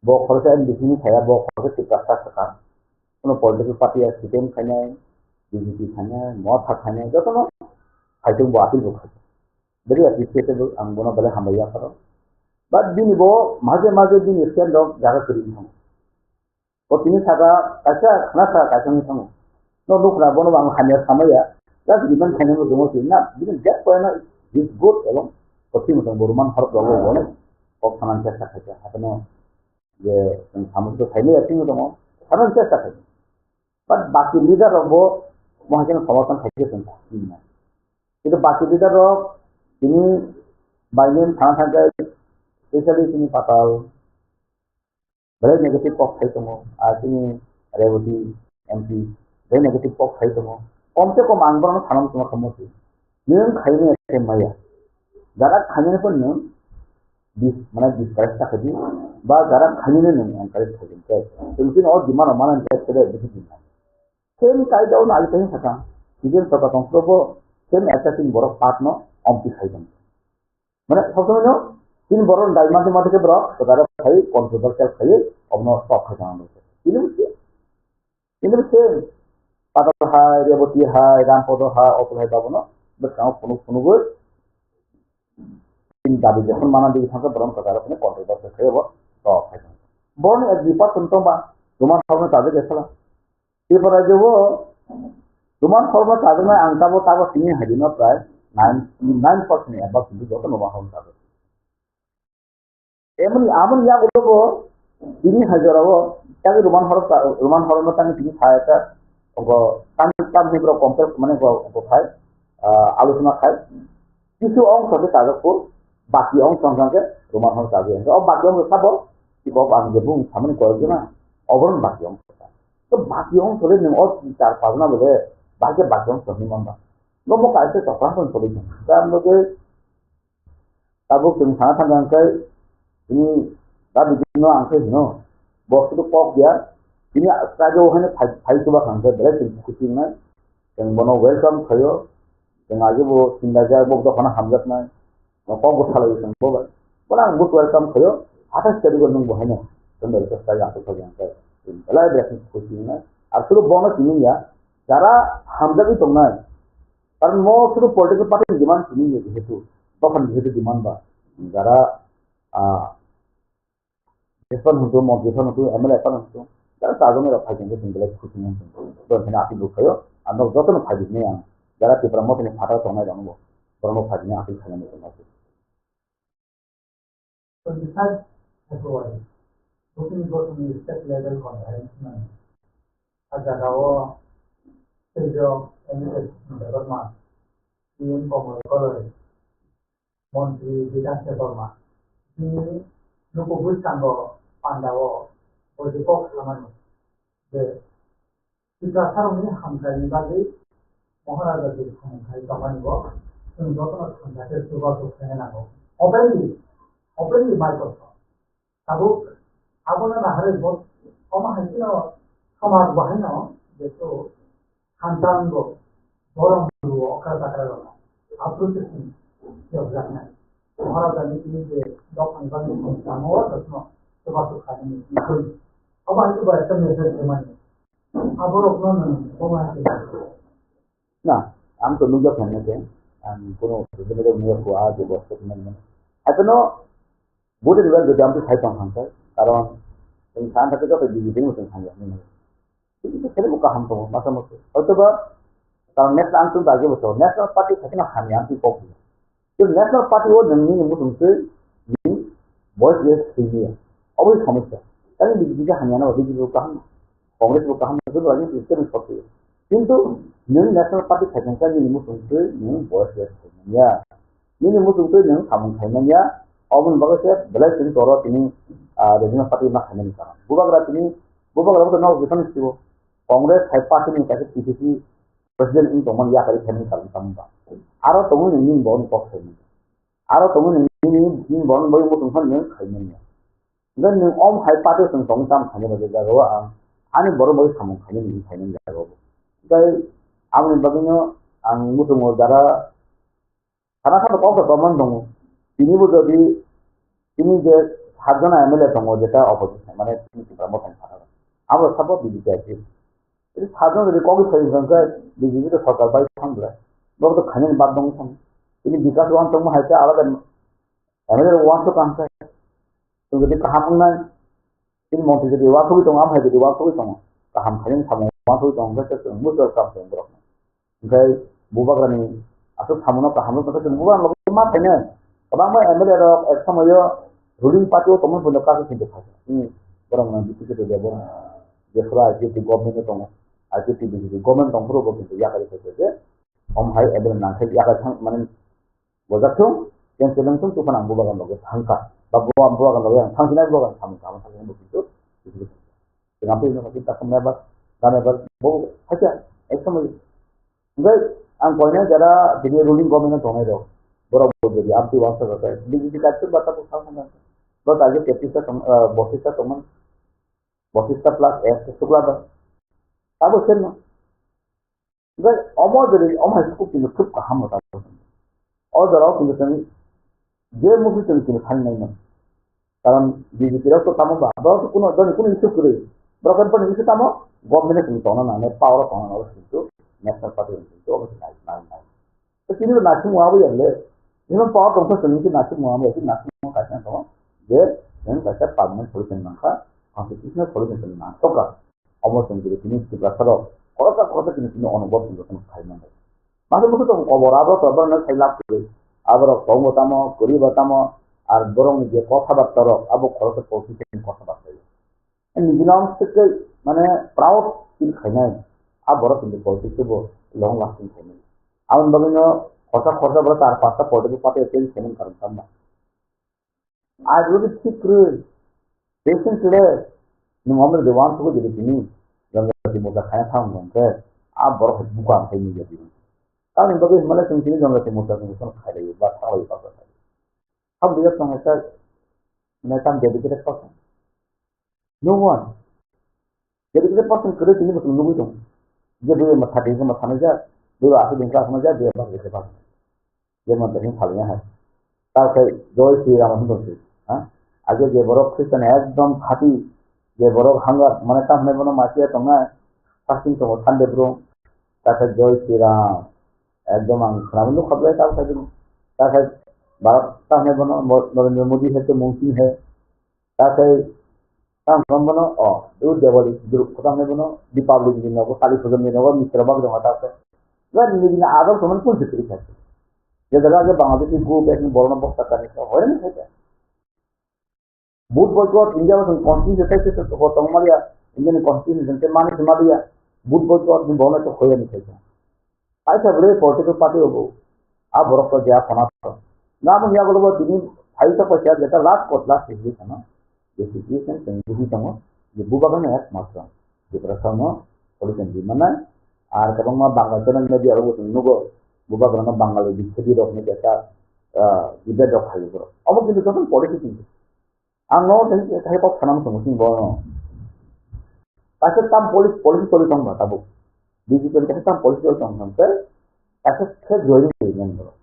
bo khorcha NDC ni saya bo khorcha kita saka. Kono political party as sitem khanya, BJP khanya, mo tha khanya, joto no khaitung bo apil bo khanya. Very appreciable ang bona bale hamaya karo but din bo maje din stand up jaga kiri thang ko tini saga kacha khana sa kacha ni thang no lukra bono bang hamya samaya just given khanya no domo na din get point is good এবং কতি মত বরমান হর প্রব বলে ও খানান চেষ্টা থাকে আপনো যে সামগ্রিক খাইলে আছে no খানান চেষ্টা থাকে but বাকি লিডার রব মহাজন সমর্থন থাকে না কিন্তু বাকি leader ini bagian sangat especially ini fatal. Very negative pop hai tumo. Ini Revati MP very negative pop hai tumo. Komse ko mangbar na thanam tuma kamu sih. Niam khaine ase maya. Jara khaine pun niam mana discuss ta kadi. Ba jara khaine niam encourage kadi. Mungkin और dimana mana encourage करे बेसी दिन. Same kind of ना आइए सका. Ijen sota tongso same attacking borok partner amplify them. Mana sabto no tin boron diamond mate ke bro to dara khai controversial khai obno stop khai jana ini mesti pada hai Revati hai Rampodo hai opul hai babono bekau punu go tin dabi jehon mana di thangka boron to dara pune controversial khai bo stop khai jana boron ek dipat tuntung ba duman sabno tabe kesala ti pora jo duman sabno tabe mai angta bo tago tini hadino pray 9% above the total number of houses. Emily Amun Yago, ini Hajaro, every Roman Horror Tang Theatre, or some people compare Manako of High, Alusuna High. If you own for the Tazapo, Baki on Sanjanga, Roman Horror, or Baki on the Sabo, if of the boom, Saman Korjana, over Baki on. So Baki on to live in all these are Pazana with a Baki on for him. No more cases of person solution. Then look at Tabu in Sanatan Uncle, that is no answer, no. Box to the pop there. In a Stajo Hen Haituba Hunter, blessing cooking night, then Bono welcome Kayo, then Ajibo, Sindaja, book the Hana Hamzat night, no Pogo television over. But I'm good welcome Kayo, after study on Bohana, then there is a Staja to Kayanka. In the blessing cooking night, absolute bonus in India, Jara Hamzavi Tonga. Karena mau suruh political party demand ini gitu, bahkan gitu demand bah, negara depan untuk mau depan untuk MLA depan untuk, karena sahaja mereka pakai jenis tinggal kucing dan hanya api bukayo, anda jatuh nak pakai ni yang, karena di promosi ni fatal tongai jangan bu, promosi pakai ni api kalian itu masih. So besides everyone, looking go to the state level conference, agar kau sejauh ini Burma, PM Komol Kolori, Menteri Bidang Burma, ini nuku bukan bo Pandawo, Ojibok selama ini. Jika sekarang ini hamkai bagi Maharaja di hamkai kapan bo, untuk hamkai sesuatu tu kena bo. Openly Microsoft. Tahu, aku nak hari bo, oma hari ni sama bahan no, betul. Hantam go, orang dulu okar takar orang, apa tu sih? Jawabnya, orang tadi ini je, dokter bagi sama orang tu sebab tu kan ini. Apa itu bahasa Malaysia mana? Apa orang mana? Nah, am tu nujak mana je? Am kono sebenarnya nujak kuah je bos tu mana? Apa no? Boleh juga jadi am tu saya paham kan? Karena insan tak ada pergi jadi macam saya ni. Itu saya bukan ham tu, masa masa. Atau kalau national anthem bagi betul, national party saya nak ham yang tu kopi. Jadi national party वो जमीन में मुझसे ये बहुत ये सही है অবশ্যই সমস্যা কারণ বিজেপিকে হানিয়ানা বিজেপি কাহাম কংগ্রেস কাহাম lagi sistem seperti itu কিন্তু नों नेशनल पार्टी थाइखांखा नोंनि मुसुंखै नों बयस थाइखांनिया नोंनि मुसुंखै नों सामुं थाइखांनिया अबन बागसे बेलाय सिन तोर तिनि रिजनल पार्टी ना खाइनानि कारण बुबाग्रा नाव बिफान सिबो कांग्रेस थाइ पार्टी नि कासे पीसीसी प्रेसिडेंट इन तमन या खारि थाइनि कारण सामुंबा आरो तमु नोंनि बन पक्ष आरो तमु नोंनि बन बय मुसुंखा नों खाइनानि dan nung om hai party sung tong tam khane ba ga wa ani boro boro samung khane ni khane ga ga dai amni bagino ang mutu mo dara kana ka ko ko man dong ini bu jodi ini je সাতজনা MLA দङ যেটা opposition মানে তিনি promotion ছাড়া আমরা support দিতে আছি এই সাতজন যদি কবি সেই সংখ্যা বিজেপি তো সরকার বাই থামলে বলতো খানিন বাদ দङ তিনি বিকাশ ওয়ান তম হাইতে আলাদা এমএলএ ওয়ান তো কামছে jadi kahamnai ini mau jadi waktu itu ngam hai jadi waktu itu kaham kalian sama waktu itu enggak itu musuh kamu berok enggak bubagrani atau kamu kaham itu kan bukan lebih matanya orang mah MLA ada sama ya ruling party itu teman punya kasus itu saja ini orang nanti itu dia orang dia serah jadi government itu aja di government tongkro begitu ya kali saja om hai MLA nanti ya kan mana bocah yang sedang tuh kan bubagan logo angka buah kan logo yang tangsinai buah kan sama tangsinai begitu kenapa ini kita kemebat bau aja sama enggak angkonya cara jadi ruling government itu nih dong borobudur jadi abdi wangsa kata di kacau bata pusat kan buat aja kita bosista teman bosista plus sekolah dah tahu sih enggak omor jadi omor itu punya cukup paham atau और जरा police ने जे मुझे चलती खान नहीं ना कारण BJP तो तमो बाबा तो कोनो इशू करे ब्रोकन पर इशू तमो गवर्नमेंट ने तोना ना पावर तोना और तो नेशनल पार्टी तो अब नहीं तो किनी नाची मुआवे याले इनो पावर तो सुन के नाची मुआवे है नाची मु काटा तो जे इन कैसे परमानेंट सॉल्यूशन ना का कॉन्स्टिट्यूशनल सॉल्यूशन ना तो का almost jadi किनी की प्रसरो और का किनी अनुभव तो खाई ना मासे मुझे तो कबराबो तो बरन खैलाप करे आबर कम बतामो करी बतामो আর বরং যে কথাবার্তা আবো খরচে পৌঁছিতেন কথাবার্তা নিজলাম থেকে মানে প্রাউড ফিল খাইনাই আর বড় কিন্তু পৌঁছিতে লং লাস্টিং খাইনাই আমার বিভিন্ন খরচা বড় চার পাঁচটা পলিটিক্যাল পার্টি এসে সেমন কারণ না আর যদি ঠিক করে পেশেন্ট রে নমর দেওয়ান থেকে যদি তিনি জঙ্গল মোটা খায় থাম গঙ্গে আর বড় বুকা খাইনি যদি কারণ বগে হিমালয় তিনি জঙ্গল মোটা কিন্তু খাই রে বা খাওয়াই পাবে How do you understand that I'm dedicated person? No one. Dedicated person could be able to know it. They do a mathematics, they are asking class manager, they are not the person. They want the him having a hand. That's a joy to Ramadan. I get the Borok Christian as done happy, the Borok hunger, Manata Never Matia Tona, fasting from Sunday room. That's a joy to Ram. As the man, Ramano Kablet outside him. That's a Bharat में बनो नरेंद्र मोदी है तो मुमकिन है ताकि हम बनो और दो दिवाली खत्म में बनो दीपावली के दिन को काली पूजा में होगा मित्र बाग जो होता है वह दिन आदम समन कौन सी तरीके से ये जगह के बांग्लादेश को एक बोलना बहुत करने का हो नहीं है बूथ बॉयकॉट इंडिया में कॉन्स्टिट्यूशन जैसे तो होता हमारे इंडियन कॉन्स्टिट्यूशन से माने समा दिया बूथ बॉयकॉट में बोलना तो हो नहीं है ऐसा बड़े पॉलिटिकल पार्टी हो आप बरफ का गया फना namun ya kalau buat ini hari itu pasti ada last kotlas ini sama di situation yang sama di bukan ya macam di perasaan polisi di mana ar kalau mah Bangladesh dan media itu nunggu bukan Bangladesh di sini dok ni kita tidak dok hari itu apa gitu kan polisi itu angno jadi saya pas kanam semua bono pasal tam polisi tong tabu di situ kita tam polisi tong sampai pasal saya join dengan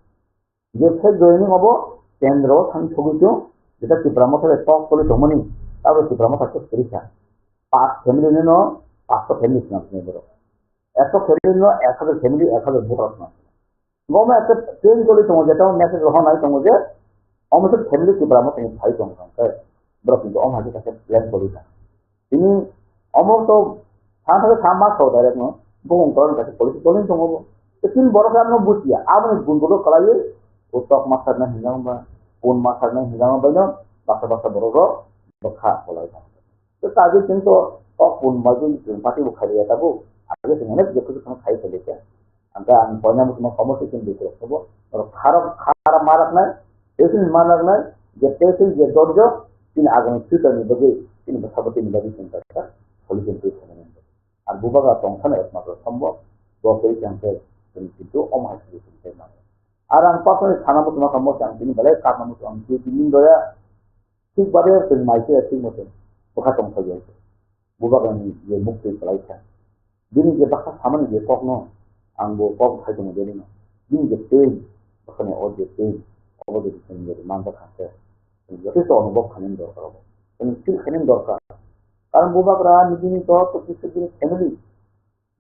যে fake joining হবো কেন্দ্র সংস্থগিত যেটা ত্রিপুরামঠের top করে ধমনি তারপরে ত্রিপুরামঠ একটা পরীক্ষা 5 family নিন 500 ফ্যামিলি আপনি বড় 100 ফ্যামিলি নিন 1000 ফ্যামিলি 1000 ভোটার না গমে একটা চেঞ্জ করে তোমার যেটা মেসেজ রহন নাই তোমার যে আমাদের ফ্যামিলি ত্রিপুরামঠ তুমি ভাই তোমার বড় কিন্তু আমার কাছে প্ল্যান করে না তিনি অমর তো সাথে সামাস হতো ডাইরেক্ট নো বহু কারণ কাছে পলিসি তোলেন তোমার তিন বড় কারণ বুঝিয়া আপনি গুণগুলো করাইয়ে Utok masar na hingang ba, pun masar na hingang ba yun, basta-basta borogo, bakha bolai ta to ta je tin to pun maju tin pati bukhari ya tabu age tin ne je kudu khai chale ke anga an ponya mutma samosa tin de ko bo khara marak nai esin marak nai je pesin je dorjo tin agam future ni bage tin basabati ni bage tin ta solution to ne আর বুবাগা তংখানে একমাত্র সম্ভব দশই ক্যাম্পের কিন্তু অমাহাসি চিন্তায় মানে আর আমি পাশে থানামতো না সম্ভব আমি তিনি বেলায় কারণমতো আমি তিন দয়া ঠিকভাবে মাইকে ঠিক মতন ওখা তংসা গিয়েছে বুবাগা যে মুক্তি চালাইছে যিনি যে বাসা সামনে যে কখনো আংবো কক খাইতে দেরি না যিনি যে পেন ওখানে ওর যে পেন অবধি যদি মানতে খাচ্ছে যথেষ্ট অনুভব খানিন দরকার হবে স্কিল খানিন দরকার কারণ বুবাকরা নিজে তো কিছু দিন ফ্যামিলি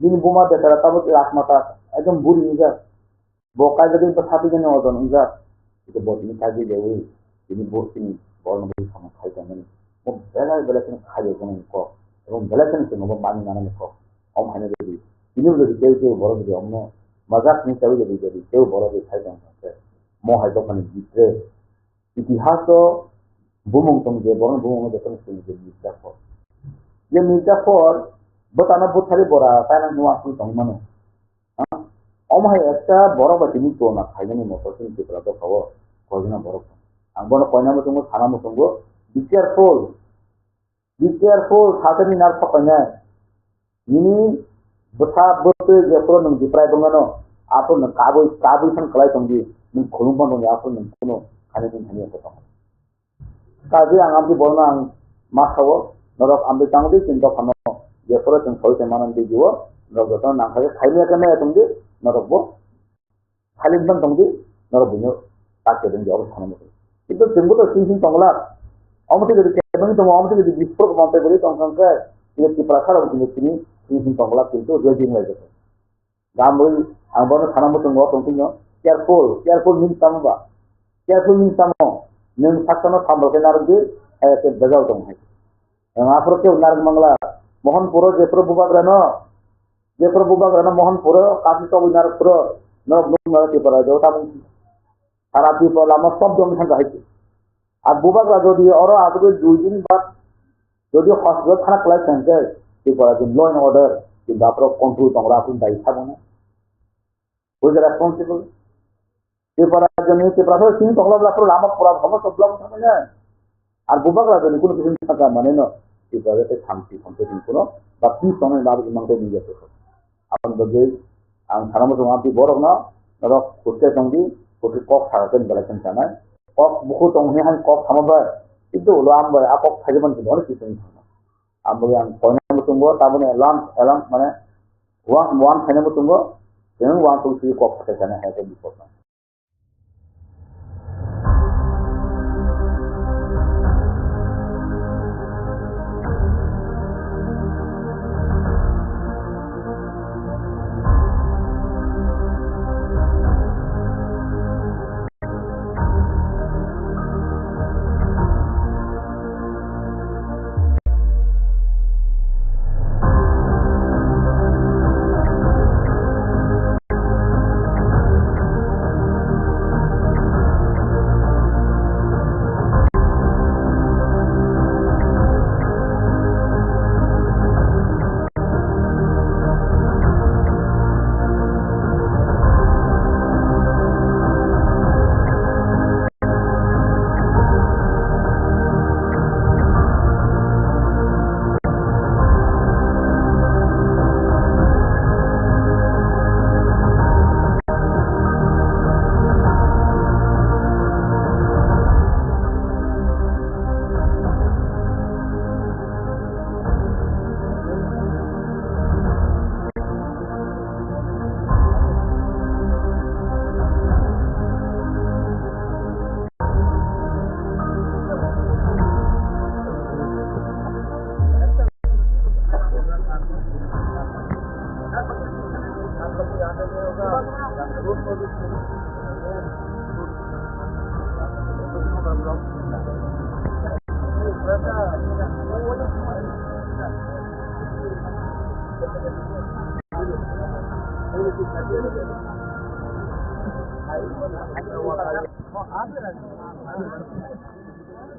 যিনি বোমা বেটারা তাবো আত্মাটা একদম বুড়ি নিজা বোকায় যদি সাথে জন্য ওজন নিজা এটা বদলি কাজে দেবে তিনি তিনি বর্ণবী সময় খাইতে নেন ও বেলায় বেলাকে খাইয়ে যেন ক এবং বেলাকে নব মানি নানান ক অম হানে যদি তিনিও যদি কেউ বড় যদি অন্য মজাক নিচাও যদি কেউ বড় যদি খাইতে মহায় দোকানে জিতরে ইতিহাস বুমং তুমি যে বরং বুমং যখন শুনি যে মির্জাফর যে মির্জাফর বতানা বুথারি বড়া তাই না নোয়া শুনি তখন মানে অমায় একটা বড় বা তিনি তো না খাইনি মতো কিন্তু তো খাবো কয়জনা বড় আমি বড় কয়না মতো থানা মতো বি কেয়ারফুল সাথে নি নার ফাকাইনা ini betha betul je pro nang diprai dongano apa nang kabui san kalai tongdi ning khulumban dong apa nang kuno khani ning khani ko tong kaje ang ambi bolna ang masawo norok ambi tangdi tinta khano je pro tong khoi te manan di jiwo norok goto nang khai khaime kane tongdi norok bo khalin ban tongdi norok bunyo tak den job khano mo itu jenggo to sing tongla amati যদি কেবনি তো আমতি যদি বিস্ফোরক মানতে বলি তখন সংখ্যা electric pressure হবে তিনি sing tongla কিন্তু রেজিং হয়ে যাবে গামবই আমবন থানামো তঙ্গ তঙ্কিনো কেয়ারফুল মিন তামবা কেয়ারফুল মিন তামো নেন সাকনো সামরতে নারগে এতে বেজাও তং হয় আমাফরকে নারগ মংলা মোহনপুর যে প্রভু বাগরানো মোহনপুর কাটি তো নারগপুর নব নরকে পড়া যাও তাম সারা পিপল আমার সব জমি সংখ্যা হইছে আর বুবাগরা যদি ওরা আগে 2 দিন বাদ যদি হসপিটাল থানা ক্লাস সেন্টার এরপরে যে ল এন্ড অর্ডার কিন্তু আপনার কন্ট্রোল তোমরা আপনি দায়ী থাকবো না ওই যে রেসপন্সিবল এরপরে জন্য পেপার তিনি তখন আপনার লামক পড়া ভাবো সব ব্লক থাকবে না আর বুবাগরা যদি কোনো কিছু থাকা মানে না এরপরে শান্তি সম্পত্তি কোনো বা কি সময় লাভ মানতে নিয়ে যেতে হবে আপনাদের যে থানামতো আপনি বড় না ধরো করতে সঙ্গে কোটি কক সারাতেন বেলাছেন জানায় কক মুখো তংহে হান কক থামাবার কিন্তু হলো আমরা আকক থাকবেন কিন্তু অনেক কিছু আমরা কয়না মতঙ্গ তার মানে এলাম মানে ওয়ান খাইনা মতঙ্গ এবং ওয়ান তুলসি কক থাকে জানা হ্যাঁ বিপদ না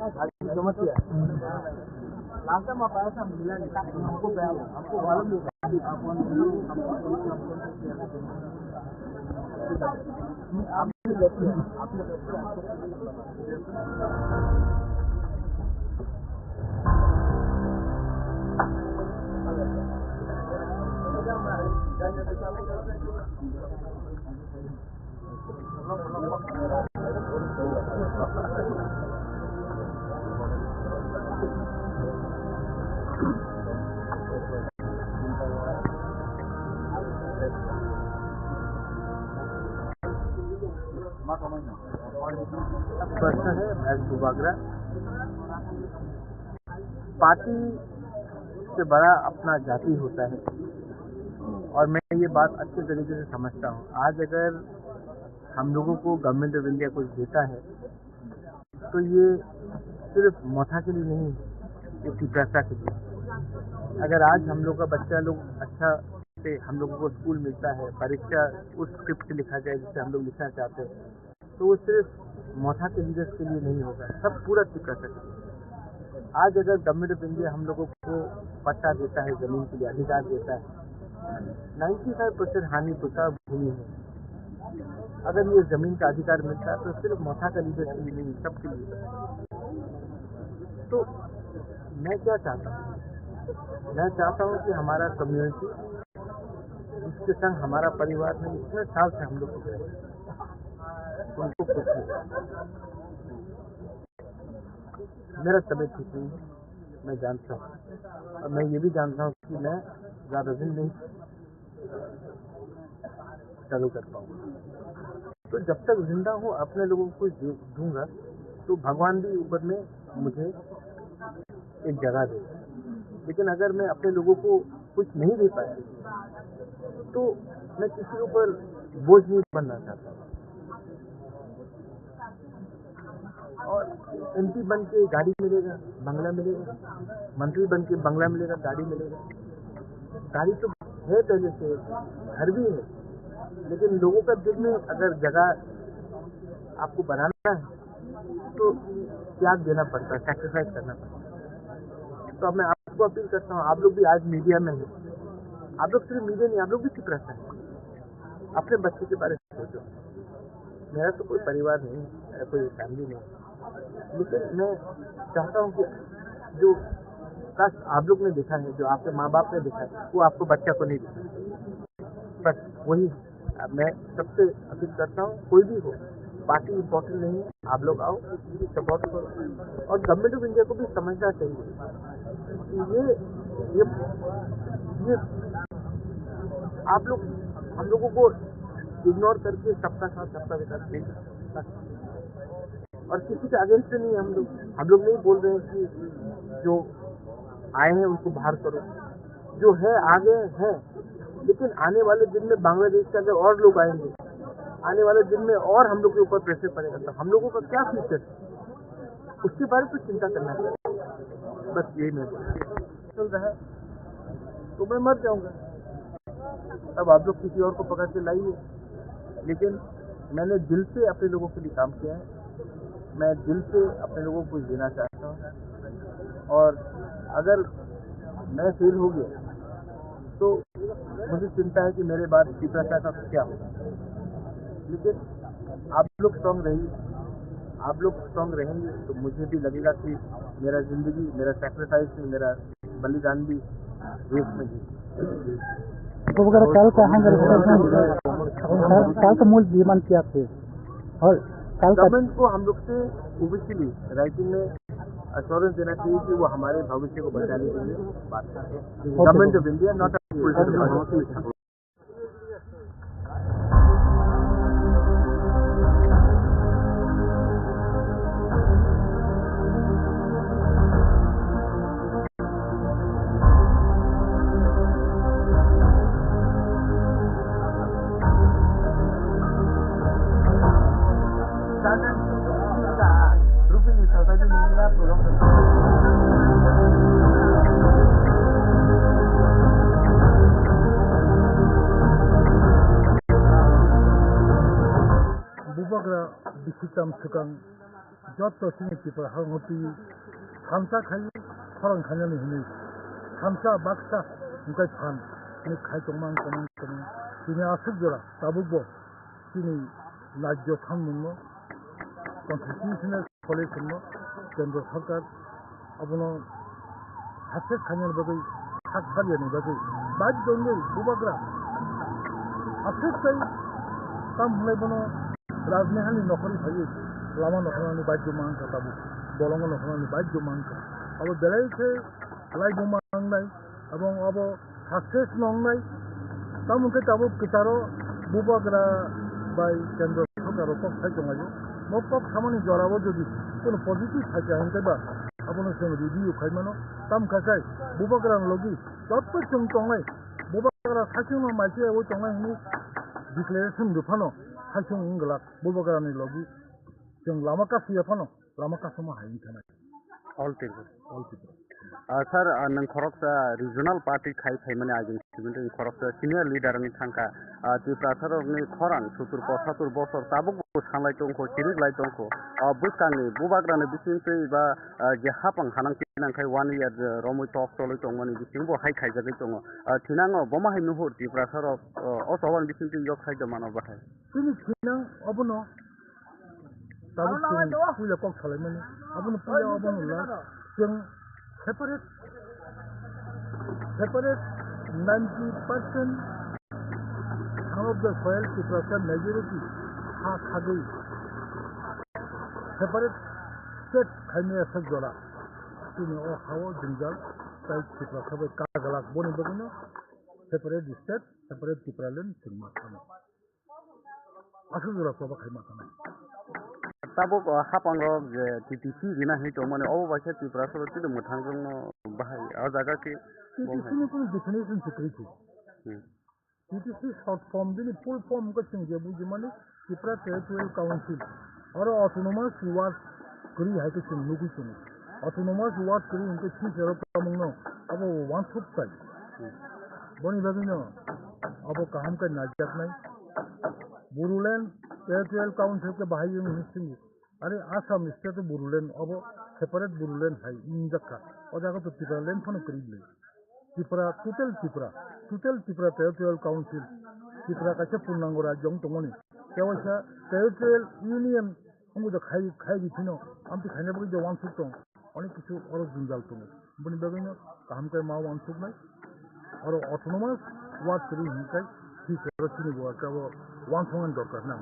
समस्या लास्ट टाइम आप आया था मिला नहीं हमको हमको मालूम नहीं था आपने प्रश्न है महज दुबागरा पार्टी से बड़ा अपना जाति होता है और मैं ये बात अच्छे तरीके से समझता हूँ। आज अगर हम लोगों को गवर्नमेंट ऑफ इंडिया कुछ देता है तो ये सिर्फ मथा के लिए नहीं, ये पिपरासा के लिए। अगर आज हम लोग का बच्चा लोग अच्छा से हम लोगों को स्कूल मिलता है, परीक्षा उस स्क्रिप्ट से लिखा जाए जिससे हम लोग लिखना चाहते हैं, तो वो सिर्फ मथा के लीडर्स के लिए नहीं होगा, सब पूरा पिपरासा के लिए। आज अगर गवर्नमेंट ऑफ इंडिया हम लोगों को पट्टा देता है, जमीन के लिए अधिकार देता है, 95% हानि पुसा भूमि है। अगर ये जमीन का अधिकार मिलता है तो सिर्फ मथा का लीडर के लिए नहीं, सबके लिए। तो मैं क्या चाहता हूँ, मैं चाहता हूँ कि हमारा कम्युनिटी जिसके संग हमारा परिवार में इतने साल से हम लोग रहे, उनको कुछ नहीं। मेरा तबीयत ठीक नहीं है, मैं जानता हूँ, और मैं ये भी जानता हूँ कि मैं ज़्यादा दिन नहीं चालू कर पाऊँगा। तो जब तक जिंदा हूँ अपने लोगों को कुछ दूंगा तो भगवान भी ऊपर में मुझे एक जगह देगा। लेकिन अगर मैं अपने लोगों को कुछ नहीं दे पाया तो मैं किसी के ऊपर बोझ नहीं बनना चाहता। और MP बन के गाड़ी मिलेगा, बंगला मिलेगा, मंत्री बन के बंगला मिलेगा, गाड़ी मिलेगा। गाड़ी तो है पहले से, घर भी है, लेकिन लोगों का दिल में अगर जगह आपको बनाना है तो त्याग देना पड़ता है, सैक्रिफाइस करना पड़ता है। तो अब मैं आपको अपील करता हूँ, आप लोग भी आज मीडिया में हैं, आप लोग सिर्फ मीडिया नहीं, आप लोग भी चुप रहते हैं। अपने बच्चे के बारे में सोचो। मेरा तो कोई परिवार नहीं, मेरा कोई फैमिली नहीं, लेकिन मैं चाहता हूँ कि जो कष्ट आप लोग ने देखा है, जो आपके माँ बाप ने देखा है, वो आपको बच्चा को नहीं दिखा। बस वही मैं सबसे अपील करता हूँ, कोई भी हो, पार्टी इम्पोर्टेंट नहीं है, आप लोग आओ, सपोर्ट करो। और गवर्नमेंट ऑफ इंडिया को भी समझना चाहिए कि ये आप लोग हम लोगों को इग्नोर करके सबका साथ सबका विकास नहीं कर सकते। और किसी के अगेंस्ट नहीं है हम लोग नहीं बोल रहे हैं कि जो आए हैं उनको बाहर करो, जो है आगे है, लेकिन आने वाले दिन में बांग्लादेश के अगर और लोग आएंगे, आने वाले दिन में और हम लोग के ऊपर प्रेशर पड़ेगा, तो हम लोगों का क्या फ्यूचर है, उसके बारे में चिंता करना चाहिए। बस यही मैं चल रहा है तो मैं मर जाऊंगा। अब आप लोग किसी और को पकड़ के लाइए, लेकिन मैंने दिल से अपने लोगों के लिए काम किया है, मैं दिल से अपने लोगों को कुछ देना चाहता हूँ। और अगर मैं फेल हो गया तो मुझे चिंता है कि मेरे बाद पिपरासा का क्या होगा। लेकिन आप लोग स्ट्रॉन्ग रहिए, आप लोग स्ट्रॉन्ग रहेंगे तो मुझे भी लगेगा कि मेरा जिंदगी, मेरा सैक्रिफाइस, मेरा बलिदान भी देश में ही। तो वगैरह काल का मूल डिमांड क्या थे और काल का गवर्नमेंट को हम लोग से ओबियसली राइटिंग में अश्योरेंस देना चाहिए कि वो हमारे भविष्य को बचाने के लिए बात करते हैं। Government of India not a Bubagra Bisitam Sukang 저또 신입집을 하는 것도 감사하기 서른 가년이 힘이 감사 막사 그러니까 반 ini khai tongman komang komang ini asuk jora tabukbo ini rajyo sammunno constitutional coalition no kendra sarkar abono hasse khanyan bagai hak baliani bagai baj donge bubagra asuk kai tam hulai bono rajnehani nokori bhai lama nokoni bajjo mangka tabu bolongo nokoni bajjo mangka abo belai se lai bumang nai abong abo success nongnai tamungke tabu kitaro bubagra bai kendra sarkar kok sai tongayo mokok samani jorabo jodi kono positive থাকে আনতেবা আপনার সঙ্গে review খাইমানো তাম কাকাই বুবাগ্রান লগি তৎপ চং টংলাই বুবাগ্রা সাচুং মাইছে ও টংলাই নি declaration দুফানো সাচুং ইংলা বুবাগ্রানি লগি जों लामा कासिया फानो लामा कासमा हायिन थानाय all people sir nang khoroksa regional party khai phaimani ajin sibin khoroksa senior leader ni thangka tipra tharok ni khorang sutur posatur bosor tabuk sanglai tongko chirik lai tongko buskangni bubagrani bisingtei ba je hapang hanang tinangkai 1 year romoi tok toloi tongmani bisingbo hai khaijagai tongo thinango boma hai nuhur tipra tharok o toban bisingtei yok khaido mano bahai তিনি খিনাং অবনো তাবু পুলে cock খালাইমানি অবনো পুলে অবনো লা जों separate 90% of the soil to majority ha khagei separate state khaine asal jora tini o hawo jinjal tai tipra sabai kagalak boni bagino separate state separate tipralen singma khane asal jora soba khaima khane tabuk hapang rok je TTC gina hi tongmani obo baise tipra soro tidu muthangong bahai a jaga ki TTC ni kono definition security TTC short form dini full form ko chingje buji mani Tripura Territorial Council और autonomous ward kri hai ke chingnu ku chung autonomous ward kri unke chi jero kamungno abo one foot sai boni bagino abo काम का नाजक नहीं Boruland Territorial Council के bahai yung hising अरे Assam state Boruland abo separate Boruland hai injaka और जाकर तो Tripura land फनो करीब ले Tripura total Tripura Territorial Council Tripura का चे पूर्णांग राज्य हम तोमनी क्या वैसा Territorial Union हमको जो खाई बिथिनो हम तो खाने बगे जो वन सुट तो अनेक कुछ और जुंजाल तो बनी बगे ना काम के माँ वन सुट नहीं और autonomous वाद करी हिंसा ठीक है रचनी हुआ क्या वो वन सोंगन डॉक्टर ना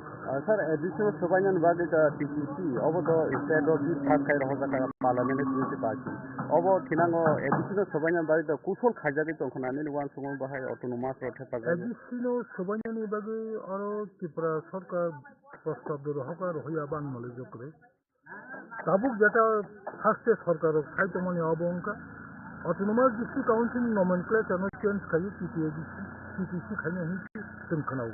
sir additional sobanyan bagi ta TTC obo to instead of this part kai roha ka parliament committee party obo tinango additional sobanyan bagi ta kusol khajagi to khana ni wan songol bahai autonomous rothe paga additional sobanyan bagi और Tripura सरकार प्रस्ताव दे रहा होया बान knowledge करे Tabuk जेटा fast सरकार खाई तो मने अब उनका autonomous district council nomenclature no change खाई TTC खाने ही सिंखनाउ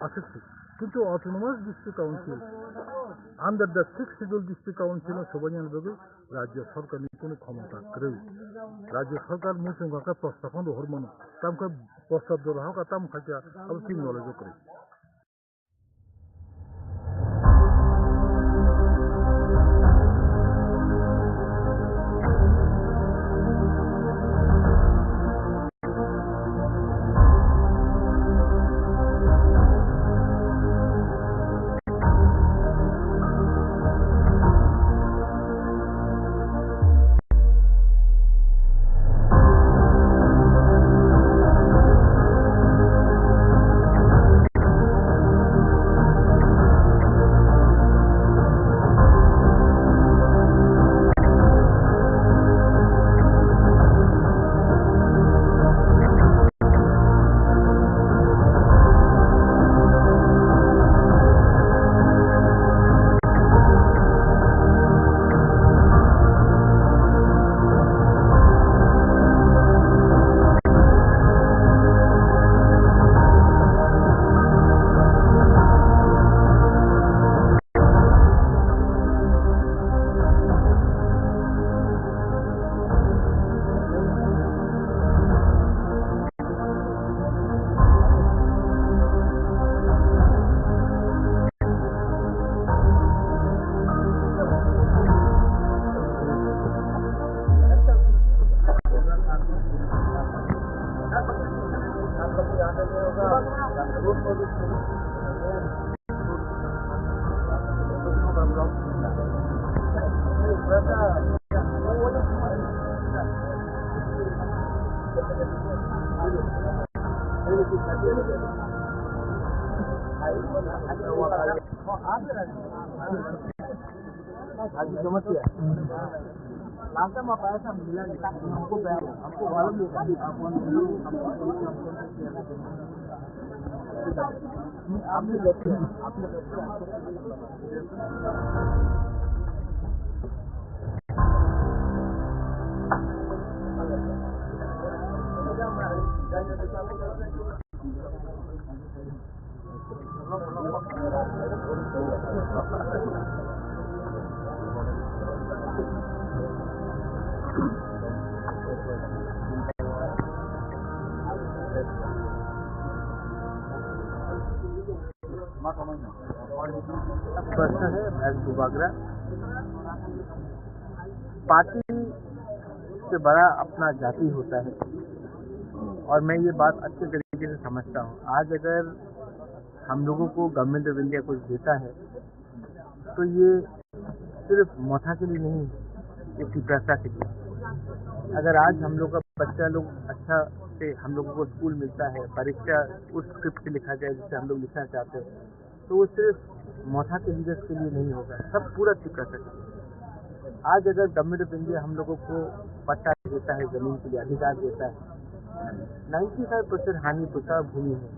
आसक्ति किंतु autonomous district council under the 6th schedule district council सोबनियान बगे राज्य सरकार नि कोनो क्षमता करे राज्य सरकार मुसंग का प्रस्ताव दो हरमनो तम का प्रस्ताव दो रहा का तम खाया अब तीन नॉलेज करे समस्या लास्ट टाइम आप आया था मिला नहीं हमको मालूम नहीं था आपने प्रश्न है महज दुबागरा पार्टी से बड़ा अपना जाति होता है और मैं ये बात अच्छे तरीके से समझता हूँ। आज अगर हम लोगों को गवर्नमेंट ऑफ इंडिया कुछ देता है तो ये सिर्फ मोथा के लिए नहीं है, ये पिपरासा के लिए। अगर आज हम लोग का बच्चा लोग अच्छा से हम लोगों को स्कूल मिलता है, परीक्षा उस स्क्रिप्ट से लिखा जाए जिससे हम लोग लिखना चाहते हैं, तो वो सिर्फ मोथा के लीडर्स के लिए नहीं होगा, सब पूरा पिपरासा के लिए। आज अगर गवर्नमेंट ऑफ इंडिया हम लोगों को पट्टा देता है, जमीन के लिए अधिकार देता है, 95% हानि पुसा भूमि है।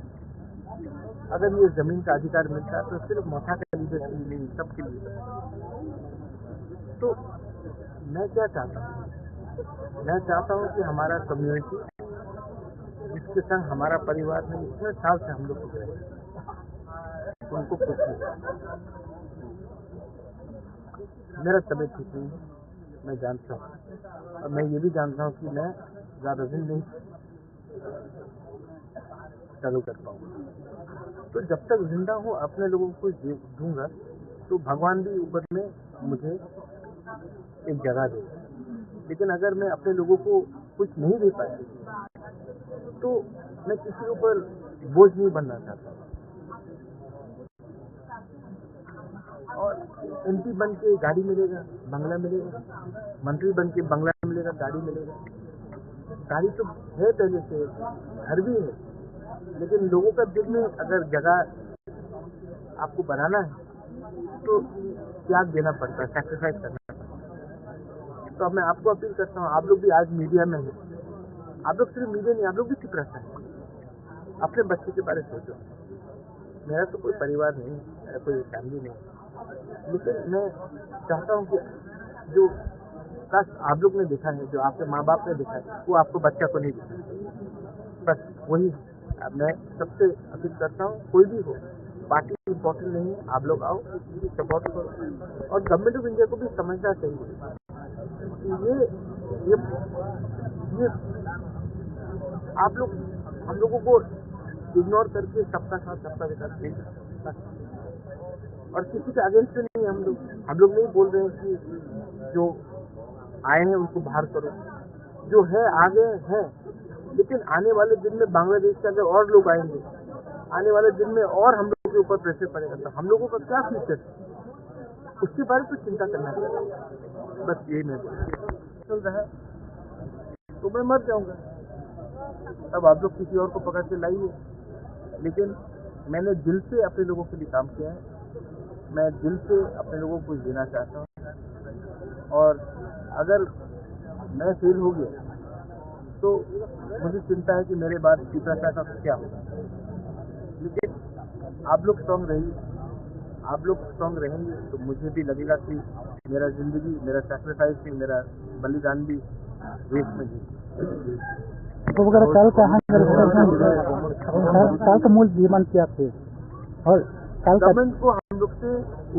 अगर ये जमीन का अधिकार मिलता है तो सिर्फ मोथा के लीडर के लिए नहीं, सबके लिए। तो मैं क्या चाहता हूँ, मैं चाहता हूँ कि हमारा कम्युनिटी जिसके संग हमारा परिवार में इतने साल से हम लोग गुजरे उनको कुछ नहीं। मेरा तबीयत ठीक नहीं है, मैं जानता हूँ, और मैं ये भी जानता हूँ कि मैं ज़्यादा दिन नहीं चालू कर पाऊंगा। तो जब तक जिंदा हूँ अपने लोगों को दूंगा तो भगवान भी ऊपर में मुझे एक जगह देगा। लेकिन अगर मैं अपने लोगों को कुछ नहीं दे पाया तो मैं किसी के ऊपर बोझ नहीं बनना चाहता। और एमपी बन के गाड़ी मिलेगा, बंगला मिलेगा, मंत्री बन के बंगला मिलेगा, गाड़ी मिलेगा। गाड़ी तो है पहले से, घर भी है, लेकिन लोगों का दिल में अगर जगह आपको बनाना है तो त्याग देना पड़ता है, सैक्रिफाइस करना पड़ता है। तो अब मैं आपको अपील करता हूँ, आप लोग भी आज मीडिया में हैं, आप लोग सिर्फ मीडिया नहीं, आप लोग भी पिपरासा है। अपने बच्चे के बारे में सोचो। मेरा तो कोई परिवार नहीं, मेरा कोई फैमिली नहीं, लेकिन मैं चाहता हूँ कि जो काश आप लोग ने देखा है, जो आपके माँ बाप ने देखा है, वो आपको बच्चा को नहीं दिखा। बस वही मैं सबसे अपील करता हूँ। कोई भी हो, पार्टी इम्पोर्टेंट नहीं है, आप लोग आओ, सपोर्ट करो। और गवर्नमेंट ऑफ इंडिया को भी समझना चाहिए कि ये आप लोग हम लोगों को इग्नोर करके सबका साथ सबका विकास नहीं कर सकते। और किसी के अगेंस्ट नहीं है हम लोग नहीं बोल रहे हैं कि जो आए हैं उनको बाहर करो, जो है आगे है। लेकिन आने वाले दिन में बांग्लादेश से अगर और लोग आएंगे, आने वाले दिन में और हम लोगों के ऊपर प्रेशर पड़ेगा, तो हम लोगों का क्या फ्यूचर, उसके बारे में चिंता करना चाहिए। बस यही मैं चल रहा है तो मैं मर जाऊंगा, तब आप लोग किसी और को पकड़ के लाइए। लेकिन मैंने दिल से अपने लोगों के लिए काम किया है, मैं दिल से अपने लोगों को कुछ देना चाहता हूँ। और अगर मैं फेल हो गया तो मुझे चिंता है कि मेरे बाद पिपरासा का क्या होगा। लेकिन आप लोग स्ट्रॉन्ग रहिए, आप लोग स्ट्रॉन्ग रहेंगे तो मुझे भी लगेगा कि मेरा जिंदगी, मेरा सैक्रिफाइस, मेरा बलिदान भी देश में जी। काल का मूल जीवन क्या थे और काल का गवर्नमेंट को हम लोग से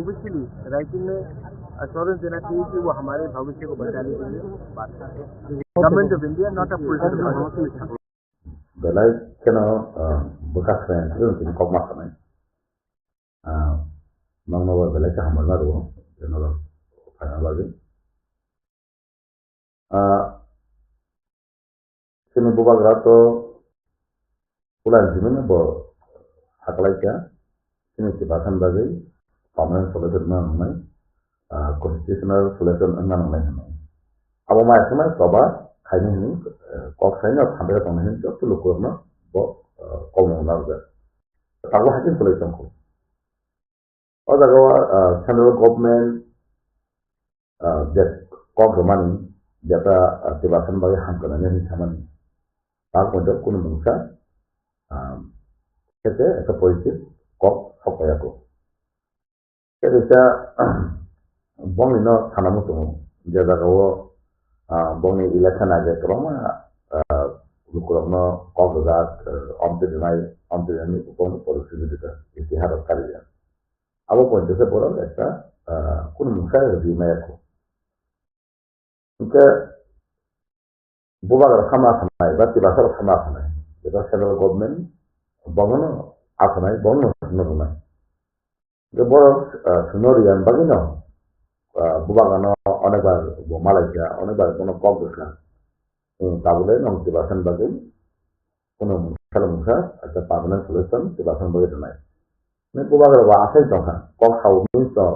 ओबियसली राइटिंग में अश्योरेंस देना चाहिए कि वो हमारे भविष्य को बचाने के लिए बात करते हैं। Government of India not a political Belai kena bekas yang itu untuk koma sana. Mang nawa belai ke hamal baru, kena lah final lagi. Kami buka grato pulang jimin bo hakalaiya ini tibasan bagai permanent solution nang constitutional solution nang abo ma esma soba khaini ni kok khaina thambe tong ni to lukurna bo komo narga tago hakin solution ko oda go central government that kok money jata tibasan bagai hankana ni samani tak mo kuno mungsa kete eta politik kok sokaya ko kete bong no thanamu to jada go bong ni election age kroma lukurna kok da amte ni bong politik dita itihar kariya abo point se pora eta kuno mungsa di mayako ke bubagar khama khamai ba tibasar khama khamai jeta central government bangono asanai bangono nunai the board sunorian bagino bubagano onekbar malaysia onekbar kono kogusla tabule nong tibasan bagin kono salamukha ada permanent solution tibasan bagin nai ne bubagar wa asai tongha kok haumin to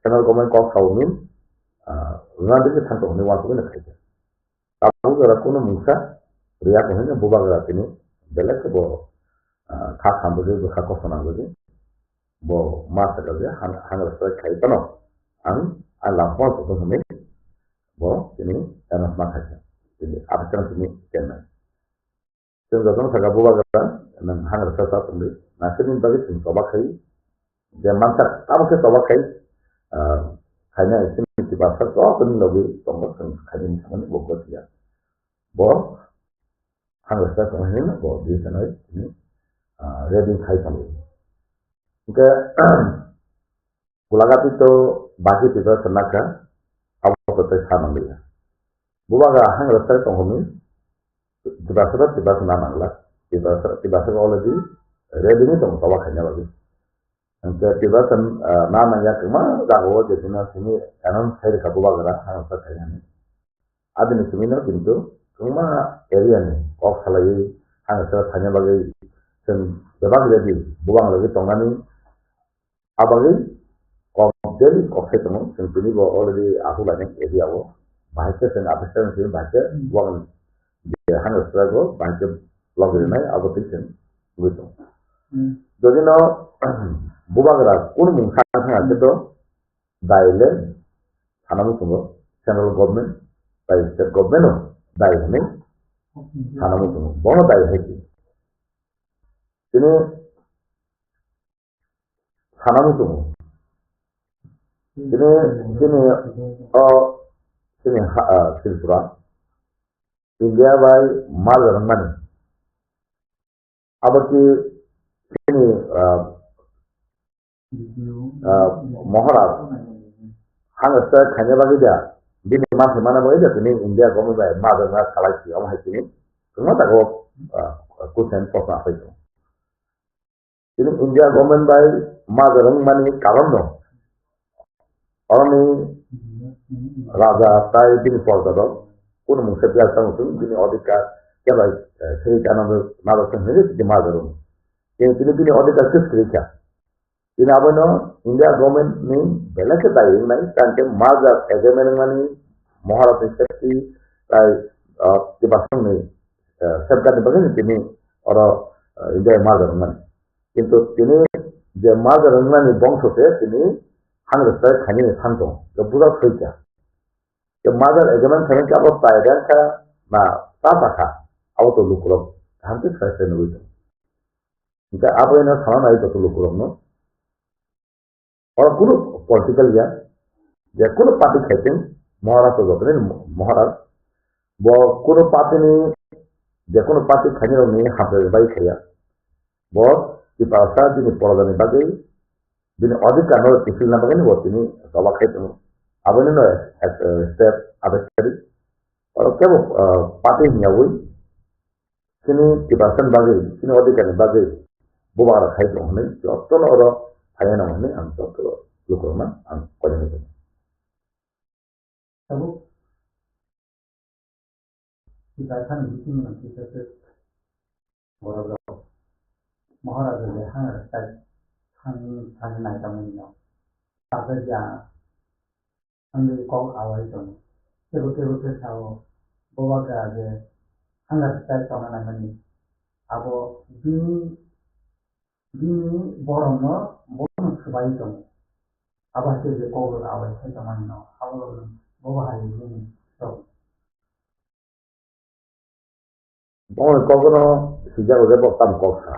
central government kok haumin ngadi ke thanto ne wa ko ne khai tabu gara kono musa riya ko ne bubagar tini belak bo khas hamburger bo khako sona boje bo masa gaje hangal sa khai tano ang ala po to ne bo ini anak makasih ini apa ini kenal sehingga kan saga bubagar nang hangal sa sa tumbe nasin bagi sin soba khai je mantak amo ke soba khai hanya itu bahasa kau pun lebih tombak kali sama ni buat dia, bo harus saya sama bo di sana ini reading khai kali. Jika kulagat itu bagi kita senaka awal betul sama dia. Bukan harus saya tombak tiba senang lah, tiba oleh di reading itu tombak hanya lagi. Angka tibasan nama ya kema gawo jadinya sini kanan saya dekat bubagar harus saya ni. Ada ni semina pintu kema area ni kok salai harus saya tanya bagi sen bebas jadi buang lagi tongani abagi kok jadi kok saya temu sen pilih bawa already aku banyak area wo bahasa sen apa sen sini bahasa buang dia harus saya go bahasa lagi ni aku tiksin begitu. Jadi no bubagar kun mungsa ha to daile hanamu tungo central government by state government daile ne hanamu tungo bono daile he ini hanamu tungo ini silsura India by mal rangmani abaki ini Maharaj hang sa khanya bagi dia bini ma mana bagi dia ini India government by ma dengan kalai si om hai sini semua tak go kusen pos apa itu ini India government by ma dengan mani kalam no orang ni raja tai bini pos do kun mungkin dia tahu tu bini odika क्या भाई सही क्या नाम है नागरिक नहीं दिमाग करो ये बini odika किस तरीका ini apa no India government ni belak ke tayi nai tante maga egemen mani Maharashtra seksi tai di basang ni sebab ni bagai ni orang India maga mani itu ini je maga mani bangsa te ini hang restai khani ni thanto je budak seja je maga egemen khani ka apa tayi dan ka na tata ka auto lukulo hantu sai ni itu jika apa ini sama na itu lukulo no और कुल political या कुल party कहते हैं महाराष्ट्र होते हैं महाराष्ट्र वो कुल पार्टी ने जैसे पार्टी खाने वाले ने हाथ में बाइक खाया वो कि पासा जिन्हें पढ़ा जाने बाकी जिन्हें अधिक करना किसी ना बाकी नहीं होती नहीं दवा खाते हैं अब इन्हें ना स्टेप आदेश करी और क्या वो पार्टी नहीं हुई किन्हीं कि पासा बाकी किन्हीं अधिक करने बाकी वो बाहर खाते हैं नहीं जो तो ना और Saya namanya antar ke lukurna pada itu. Tahu kita akan bikin nanti kita orang महाराजाले हांगार थांनाय तामोननो आबेजा आंनि कल आवाज दं केबो सावो बवागा जे हांगार थांनाय माने आबो बिनि बरनो बरनो सबाय दं आबासे जे कल आवाज थांनायनो आबो बवाहाय दं Bong kogono sejak udah boktam koksa.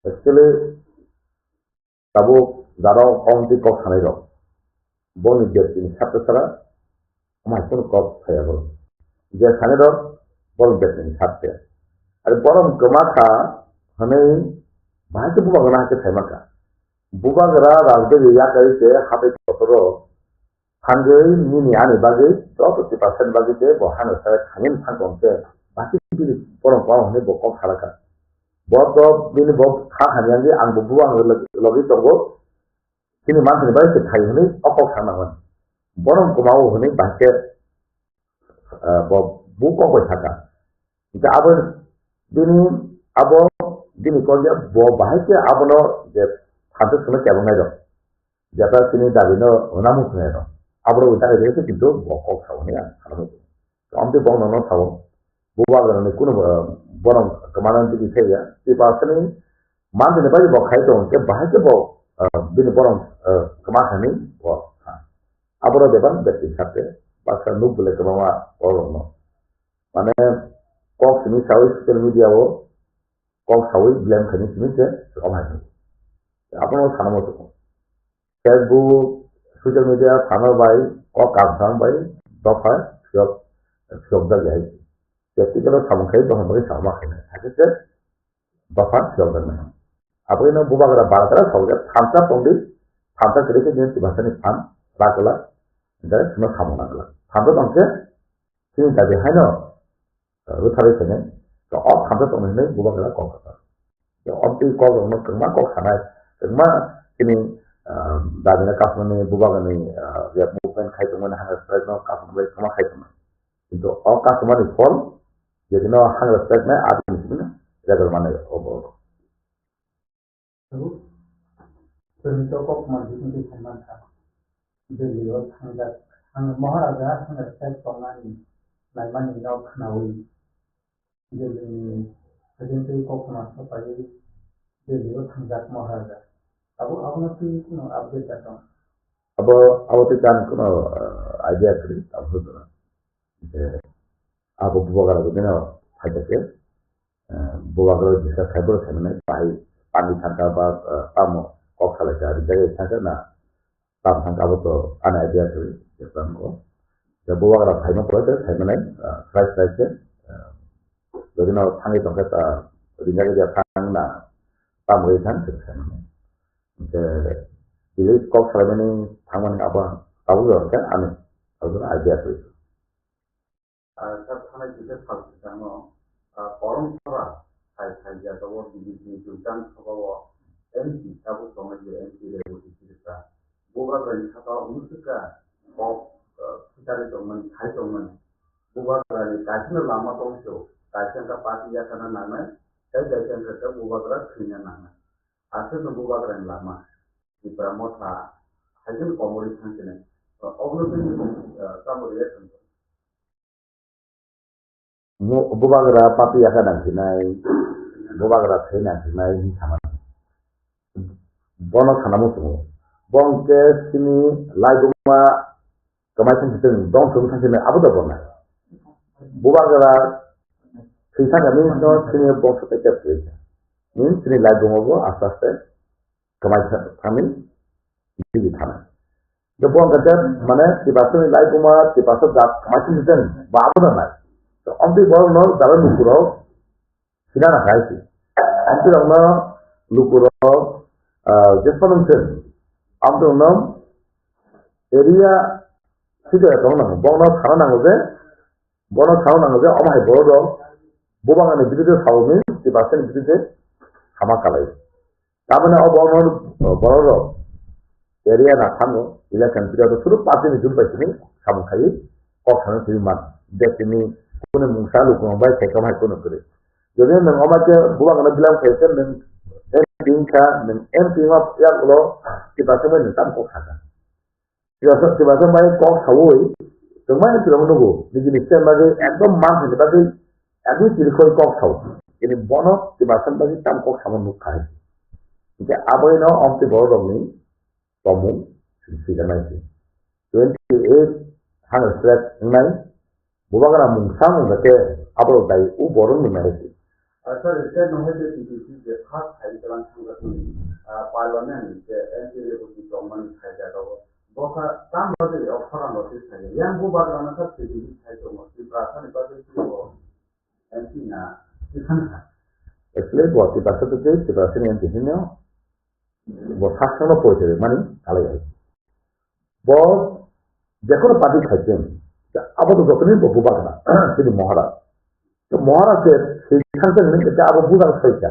Actually, tabu darau onti koksa nih dong. Bong ni jadi satu sara, macam kok saya bol. Jadi sana dong, bol jadi satu. Ada borom kemaka, hane bahasa bukan kena ke saya maka. Bukan kera rasa dia kali saya habis kotor. Hanjai ni ane bagi, jauh tu pasien bagi dia, bahan saya kangen pangkong saya. Masih di orang-orang ni bokong halakan. Bokong ini bok hak hanya ni ang buang lagi tunggu. Kini mana ni bagi kita ini opok sama kan. Borong kumau ni bahasa bok bukong bercakap. Jika abang dini kau dia bok bahasa abang no je hantu semua siapa ngajar. Jika sini dari no namu ngajar. Abang udah ada itu itu bokong sama ni kalau tu. Ambil bong no tahu. Bukan ni kuno borong kemanan tu kita ya. Di pasal ni mana ni bagi bok kaitu ke bahasa bok bini borong kemasan ni bok. Abang depan betul satu. Pasal nu boleh kemana borong no. Mana kau sini sawi social media wo, kau sawi blame kini sini je kemana. Apa no sana tu. Facebook social media sana bayi, kau kamsang bayi, dopa siap dah jadi. Jadi kalau kamu kaya tu hamil sama kena. Ada je, bapa siapa mana? Apa ini bukan kerana bangsa sahaja, hamsa pun hamsa kerja jenis bahasa ni ham, rakala, jadi semua kamu nakala. Hamsa bangsa, sini jadi hanya, ruthari sini, so hamsa pun ini bukan kerana kau kata. Ya, tu kau orang kerana kau sana, kerana ini dah jenis kasus ni bukan ni, ya movement kaya tu mana hanya spread no kasus ni kerana kaya tu mana. Itu kasus mana fall. Jadi no hang respect na ada di sini, jaga mana obo. Terus kok masih di sana kan. Jadi hang maharaja hang respect tongani, nama ni no kanawi. Jadi kok masuk pada jadi hangat maharaja. Abu nanti kuno update datang. Abu tu kan kuno idea kiri, abu tu. Aku buat kalau ni no, ada ke? Buat kalau jika saya boleh saya mana, bayi pani tangkap tamu, kau kalau cari jadi tangkap na, tamu tangkap tu, anak idea tu, jadi ko. Jadi buat kalau saya mana boleh saya mana, fresh je. Jadi no tangkap tangkap jadi dia tang na, tamu itu tangkap saya mana. Jadi kau kalau mana tamu apa, tahu kan, ane, tahu idea tu. Karena kita kalau sama orang tua, saya jatuh di sini juga kalau MC, aku sama dia MC dari kita. Bukan dari kata musika, kita di teman, saya teman. Bukan dari kajian lama tongso, kajian ke parti ya karena nama, saya kajian kerja bukan dari sini nama. Asal bukan dari lama. Di Pramota, kajian komunitas ini. Orang itu sama dia tentu. Bukan kerana papi akan nanti naik, bukan kerana saya nanti naik sama. Bono sana musuh. Bong ke sini lagi cuma kemarin kita dong semua sini apa tu bono? Bukan kerana sisa kami no sini bong seperti apa? Ini sini lagi cuma asas kemarin kami di sana. Jika bong kata mana di pasal lagi cuma di pasal kemarin kita apa tu nak? So, ambil orang no dalam lukurau, sila nak kaya. Ambil orang no lukurau, just for themselves. Ambil orang no area sila orang no, bang no thana nangoze, amai bodo, bubang ane bidde saumi, di pasal bidde sama kalai. Tapi na bang no bodo area na thano, election period tu suruh parti ni jumpa sini, sama kaya, kau thana sini mat, jadi ni. Kuna mungsalu kuna baik saya kamai kuna kere. Jadi nang amace buang na bilang kayak nang tingka nang tingap ya kalau kita semua ni tam kok kata. Kita semua kok sawoi. Semua itu orang nunggu. Jadi niscaya bagi ekdom mang ni bagi aku jadi kok saw. Ini bono kita semua bagi tam kok sama nukai. Jadi apa ini om ti bawa dong ni kamu sudah nanti. 28 hang stress nai. Buang na mungsang ngate apa lo dai uborong ni nanti. Sir, instead of having to do the hard side of Parliament, the NPA would be government side at all. Boka somebody of foreign office, young Buba on a subsidy side of the Brasan, but it's Antina. Actually, what kita sebutkan kita sini yang disini, buat hasil apa itu, mana kalau ya, buat jika parti kajian, apa tu jatuhnya buat apa kan, jadi Maharashtra. तो महाराष्ट्र शिक्षण से नहीं क्या अब पूरा सोचा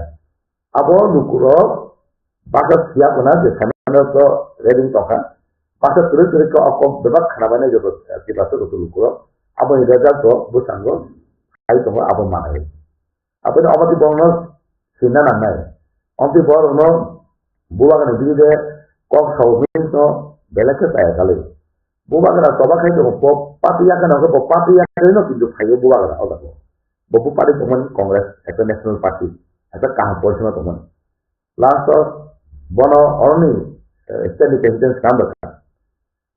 अब लुकुरो बाका सिया बना जे सामने तो रेडिंग तो का बाका तुरे को आपको बेबाक खराब नहीं जो की बात तो लुकुरो अब ये रिजल्ट तो बुझांगो आई तो अब माने अब तो अब तो बोनस सिना ना नहीं अब तो बोनो बुआ का नहीं दे को साउथ तो बेले के पाए काले बुआ का तो बाका तो पार्टी का ना को पार्टी का ना कि जो खाए बुआ का और Bapu party teman Kongres, atau National Party, atau kaham polisi teman. Last bono orni state president skandal.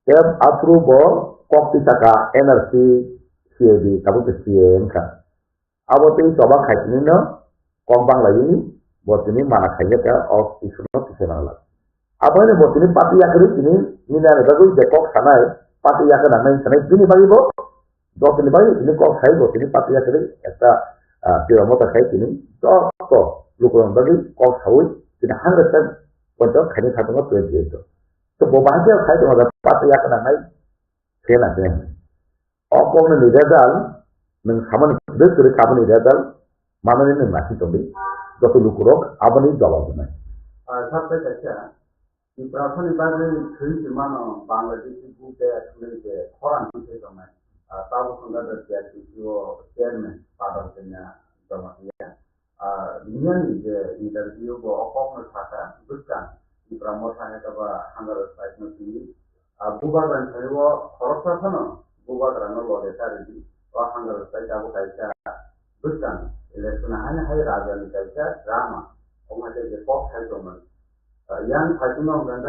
Jab approve kopi taka NRC CAD kamu tu CAM kan. Abo tu coba kaitini no kombang lagi buat ini mana kaya ke of isu no kisah lah. Abo ini buat ini parti yang kerja ini ada bagus dekok sana parti yang kerja nama sana ini bagi bo. Dua kali bagi ini kok saya buat ini parti yang kerja kita tidak mau terkait ini. So lukuran bagi kok saya tidak harus untuk kini satu orang tuan itu. So beberapa saya tu ada parti yang kerja nama saya nak ni. Aku ni legal, neng sama ni betul kamu ni legal, mana ni masih tu ni. Jatuh lukurok, apa ni jawab ni? Sampai kerja. Di perasaan ibadah ini di mana Bangladesh itu ke orang itu sama. Tahu sudah terjadi itu chairman pada dunia Jamaah. Ini interview bahwa orang merasa bukan di promosi itu bahwa anggar site nanti. Bukan dan saya korupsi sana, bukan kerana luar biasa ini. Bahwa anggar site aku kaya bukan. Election hanya hari raja ni kaya drama. Orang ada je pop saya cuma. Yang saya cuma orang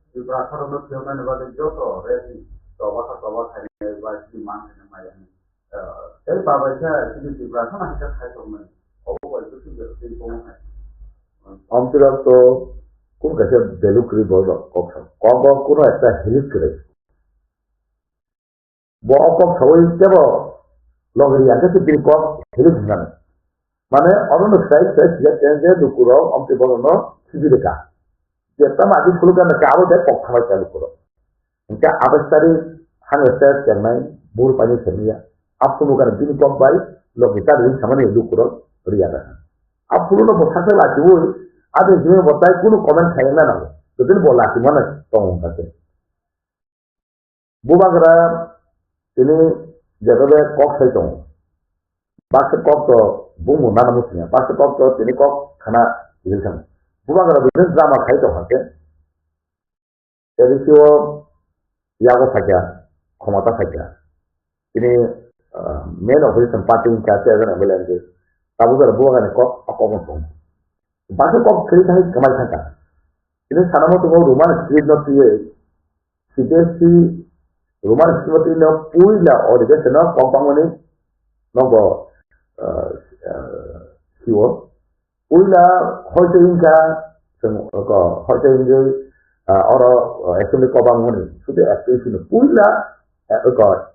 di perasaan orang cuma negara jodoh resi. Tawak hanya wajib mana namanya. Jadi bapa saya di berasa masih terkait dengan apa itu sudah diinformasi. Om tidak tu, kau kerja delu kiri bawa kau kau ada hilis kiri. Bawa kau sawai siapa? Logri ada tu kiri kau hilis mana? Mana orang saya dia tu kurang om tidak bawa sisi dekat. Jadi maju keluar nak kau dia kau kawal kalau kurang. Jika abis tadi hanya saya cernai buru pani semia, apa bukan jenis kompai, lo kita ini sama ni lukurok beriada. Apa lu lo berhasil lagi woi, ada jenis bertai kuno komen saya mana, betul bola di mana tong kata. Bukan kerana ini jaga kok saya tong, pasal kok tu bumu mana musnya, pasal kok tu ini kok karena ini sama. Bukan kerana bisnes drama saya tong kata. Jadi siapa Yago saja, komata saja. Ini main opposition party yang kaya akan ambil lagi. Tahu tak bukan kok apa pun. Bahasa kok cerita ini kemana saja. Ini sana tu rumah street not ye. Situasi rumah street ini puila orang dia sana kompang ini, nopo siwa. Puila hotel ini semua hotel ini orang assembly kompang ini sudah aktif ini puila.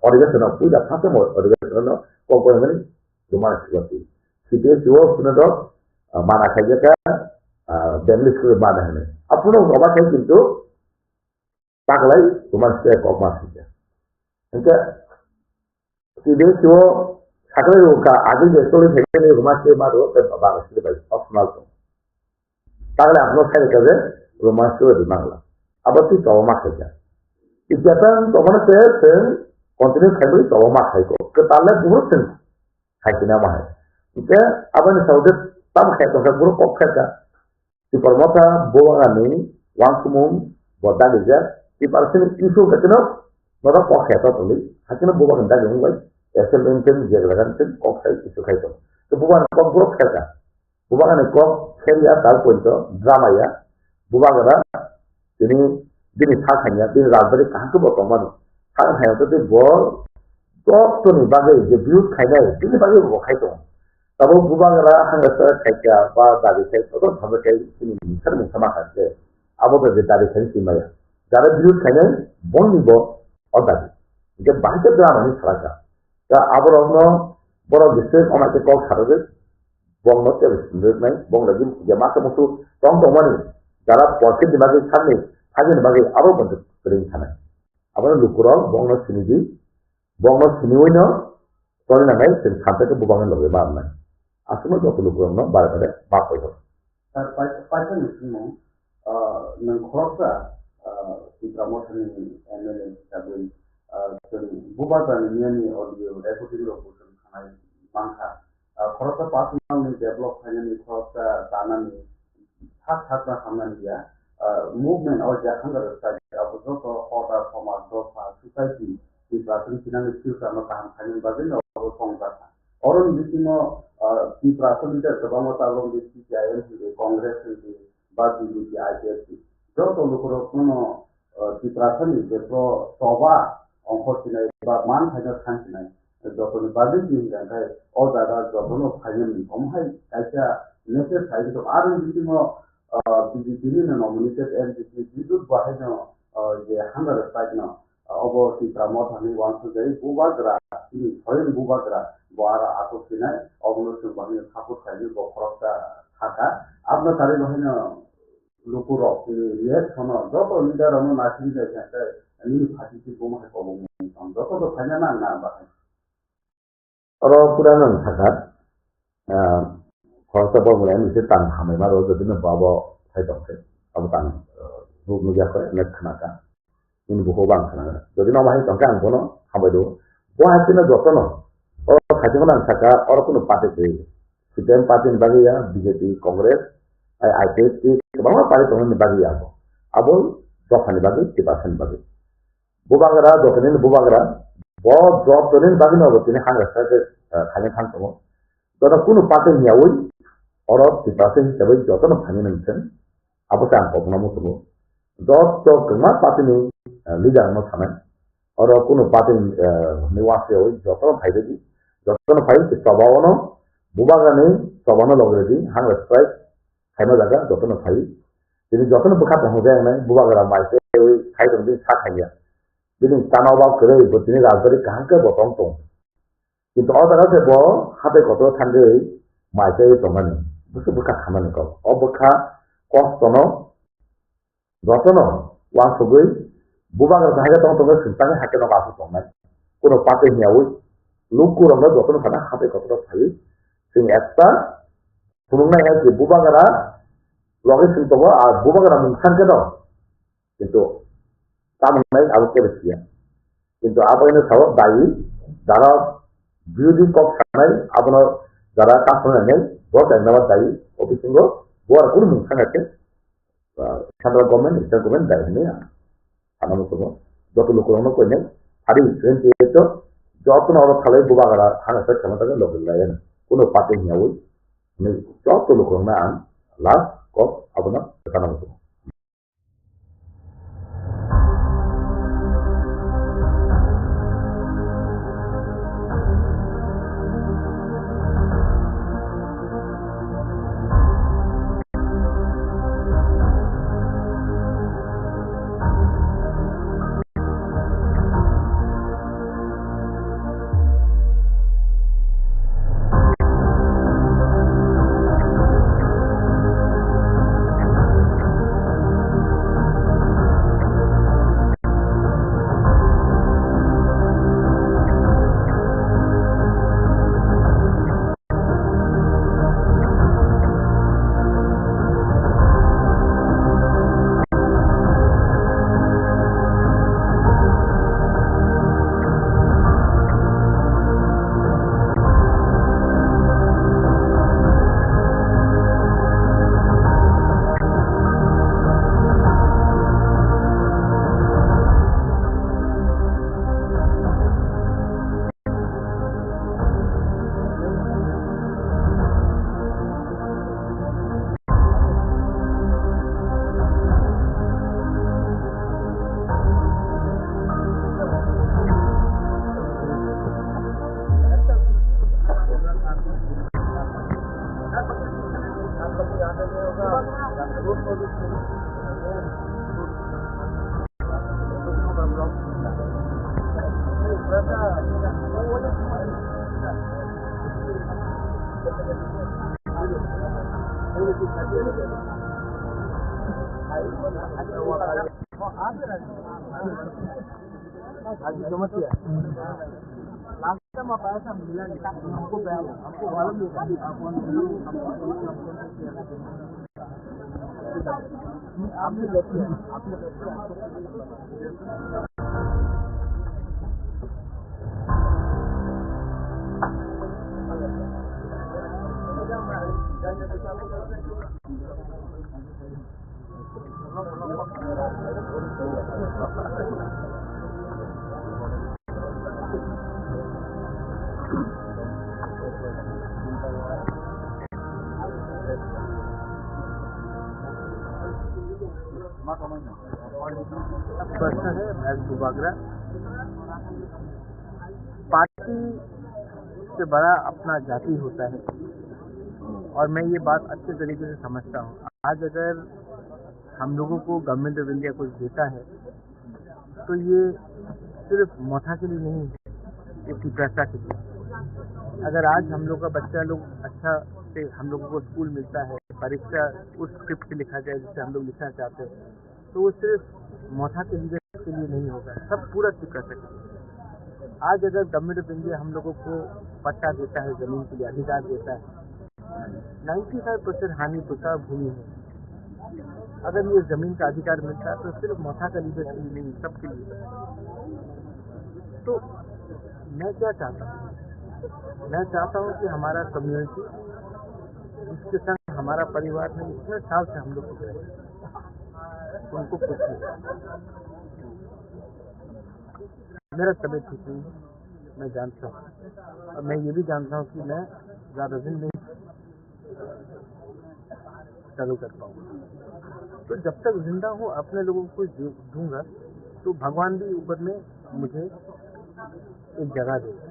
Orang sana puila apa mau orang sana kompang ini rumah street. Situasi itu tu mana saja kan family school mana ni. Apa pun orang saya itu tak lagi rumah saya kau masih je. Entah situasi itu sakit juga. Aje sekolah saya rumah saya mahu terbatas sekali optional tu. Tak lagi apa saya kerja rumah saya di mana. Apa tu tahu mak saja. Ijazah tu mana saya continue kerja tahu mak saya ko. Ketalah buruk sen. Hai kena mahal. Ite abang saudit tam kayak tu guru kok kayak di permata bawa ni wang kumum bodan aja di parsin isu ketemu mereka kok kayak tu ni hasilnya bawa hendak yang baik asal mungkin jaga kan kok kayak isu kayak tu bawa kok guru kayak bawa ni kok serius tal pun tu drama ya bawa kena ini hanya ini rakyat kahku bawa mana hanya tu bawa job tu ni bagai debut kayak ini bagai bawa kayak tu Tapi bukannya hanya saja apa dari saya itu sampai ke sini sering sama saja. Apa tu dari saya sini ya. Jadi dulu kayaknya bon ibo ada. Jadi bahasa drama ni sahaja. Ya apa orang orang bisnes orang itu kau harus bon not terus ni bon lagi jemaah musuh tong mana. Jadi posisi di bagi kami, hanya di bagi apa bentuk sering sana. Apa lu kurang bon not sini di bon not sini wina. Kalau nanti sampai ke bukannya lebih banyak. Asal tu perlu kurang nak balik pada bapa itu. Pasal ni semua, nengkorsa di promosi ni MLA tapi bukan ni audio deputy location kanai bangsa. Korsa pasal ni develop hanya ni korsa tanah ni hak hamnan dia movement atau jangan kerja apa tu order format dosa society di pasal ni kita sama tahan hanya bagian atau kongkasa. Orang di sini di perasaan itu sebab orang di CPIM di Kongres di bagi di IPS. Jauh tu kalau kono di perasaan itu coba angkut sini man hanya kan sini. Jauh tu bagi di yang kaya orang ada jauh tu hanya ni. Omhai kaya neser saya itu ada di sini nominated and itu bahaya je hamba respect na. Abo si promote hani wansu jadi bubagra ini hoyen bubagra boara atau sini obo tu bahaya kaput kayu bokorta haka abna tari bahaya lupuro ini lihat sama joto leader anu nasi ni jadi ini pasti si boma hai kolom joto tu hanya na bahaya Orang puranan sakat kalau sebab mulai mesti tan hamil baru jadi nak bawa saya tahu abu tan ruk mulia kau nak kenakan ini buku bang sana. Jadi nama ini tangkang kono, hamil itu. Buah hasilnya dua kono. Orang hasil mana saka orang kono parti tu. Kita parti ni bagi ya BJP Kongres, IPS, kebanyakan parti tu ni bagi ya. Abul job ni bagi, kipasan bagi. Bubagara, job ni bubagara. Buat job tu ni bagi na betul ni hang rasa je hanya hang semua. Jadi kono parti ni awal orang kipasan sebab job tu nak hanya nanti. Apa yang kau pernah semua. Job tu kemat parti ni leader no sana orang kuno parti niwasi hoy jotono bhai di jotono bhai ke sabawano bubagane sabano logredi hang strike khaima jaga jotono bhai ini jotono bukat ho gaya na bubagara maise hoy khai dong din sa khaiya ini tanawa kare botini rajari kahan ke botong tong কিন্তু অদারা যে ব হাতে কত থানগে মাইতে তমানি বুঝে বুকা খামানি কল অবখা কষ্টনো যতনো ওয়ান সগৈ bubagar sahaja tong sentangnya haknya nak masuk tong kono partai nyawi luku orang tu jotono sana hati kotor sekali sing ekta sebelumnya yang si bubagara logis sentuh bubagara mungkin ke dong itu tamu naik aku kerja itu apa ini tahu bayi darah beauty kok sana apa no darah kasar naik buat yang nama bayi ofis itu buat aku mungkin aja central government state government dah ini ya Anak semua, jauh lu kurang nak kau hari ini itu jauh tu orang kalau bubagara hanya saya cuma tak lokal lain, kuno parti nyawi, ni jauh tu lu kurang nak last kok apa nak sekarang tu. समस्या last time आप आया था मिला नहीं हमको मालूम नहीं था आपने देखिए प्रश्न है भैंसुबागरा पार्टी से बड़ा अपना जाति होता है और मैं ये बात अच्छे तरीके से समझता हूँ। आज अगर हम लोगों को गवर्नमेंट ऑफ इंडिया कुछ देता है तो ये सिर्फ मोथा के लिए नहीं है, इसकी पैसा के लिए। अगर आज हम लोग का बच्चा लोग अच्छा से हम लोगों को स्कूल मिलता है, परीक्षा उस स्क्रिप्ट से लिखा जाए जिससे हम लोग लिखना चाहते हैं, तो वो सिर्फ मोथा के लीडर के लिए नहीं होगा, सब पूरा कर सके। आज अगर गवर्नमेंट ऑफ इंडिया हम लोगों को पट्टा देता है, जमीन के लिए अधिकार देता है, 95% हानि पुसा भूमि है। अगर ये जमीन का अधिकार मिलता है तो सिर्फ मोथा का लीडर के लिए नहीं, सबके लिए। तो मैं क्या चाहता हूँ, मैं चाहता हूँ कि हमारा कम्युनिटी जिसके संग हमारा परिवार में इतने साल से हम लोग रहे, उनको कुछ नहीं। मेरा तबीयत ठीक नहीं है, मैं जानता हूँ, और मैं ये भी जानता हूँ कि मैं ज़्यादा दिन नहीं चालू कर पाऊँगा। तो जब तक जिंदा हूँ अपने लोगों को दूंगा तो भगवान भी ऊपर में मुझे एक जगह देगा।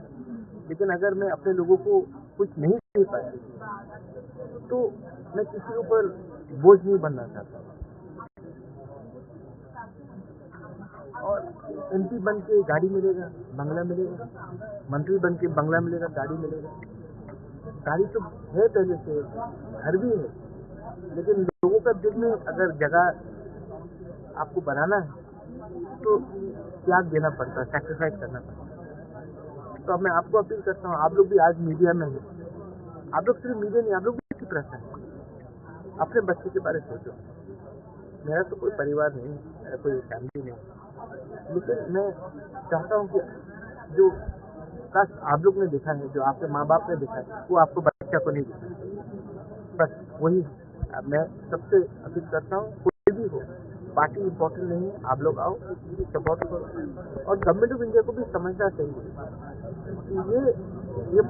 लेकिन अगर मैं अपने लोगों को कुछ नहीं दे पाया तो मैं किसी के ऊपर बोझ नहीं बनना चाहता। और एमपी बन के गाड़ी मिलेगा, बंगला मिलेगा, मंत्री बन के बंगला मिलेगा, गाड़ी मिलेगा। गाड़ी तो है पहले से, घर भी है, लेकिन लोगों का दिल में अगर जगह आपको बनाना है तो त्याग देना पड़ता है, सैक्रिफाइस करना पड़ता है। तो अब मैं आपको अपील करता हूँ, आप लोग भी आज मीडिया में हैं, आप लोग सिर्फ मीडिया नहीं, आप लोग भी चुप रहते हैं। अपने बच्चे के बारे में सोचो। मेरा तो कोई परिवार नहीं, मेरा कोई फैमिली नहीं, लेकिन मैं चाहता हूँ कि जो काश आप लोग ने देखा है, जो आपके माँ बाप ने देखा है, वो आपको बच्चा को नहीं दिखा। बस वही मैं सबसे अपील करता हूँ, कोई भी हो, पार्टी इम्पोर्टेंट नहीं है, आप लोग आओ, सपोर्ट करो। और गवर्नमेंट ऑफ इंडिया को भी समझना चाहिए कि ये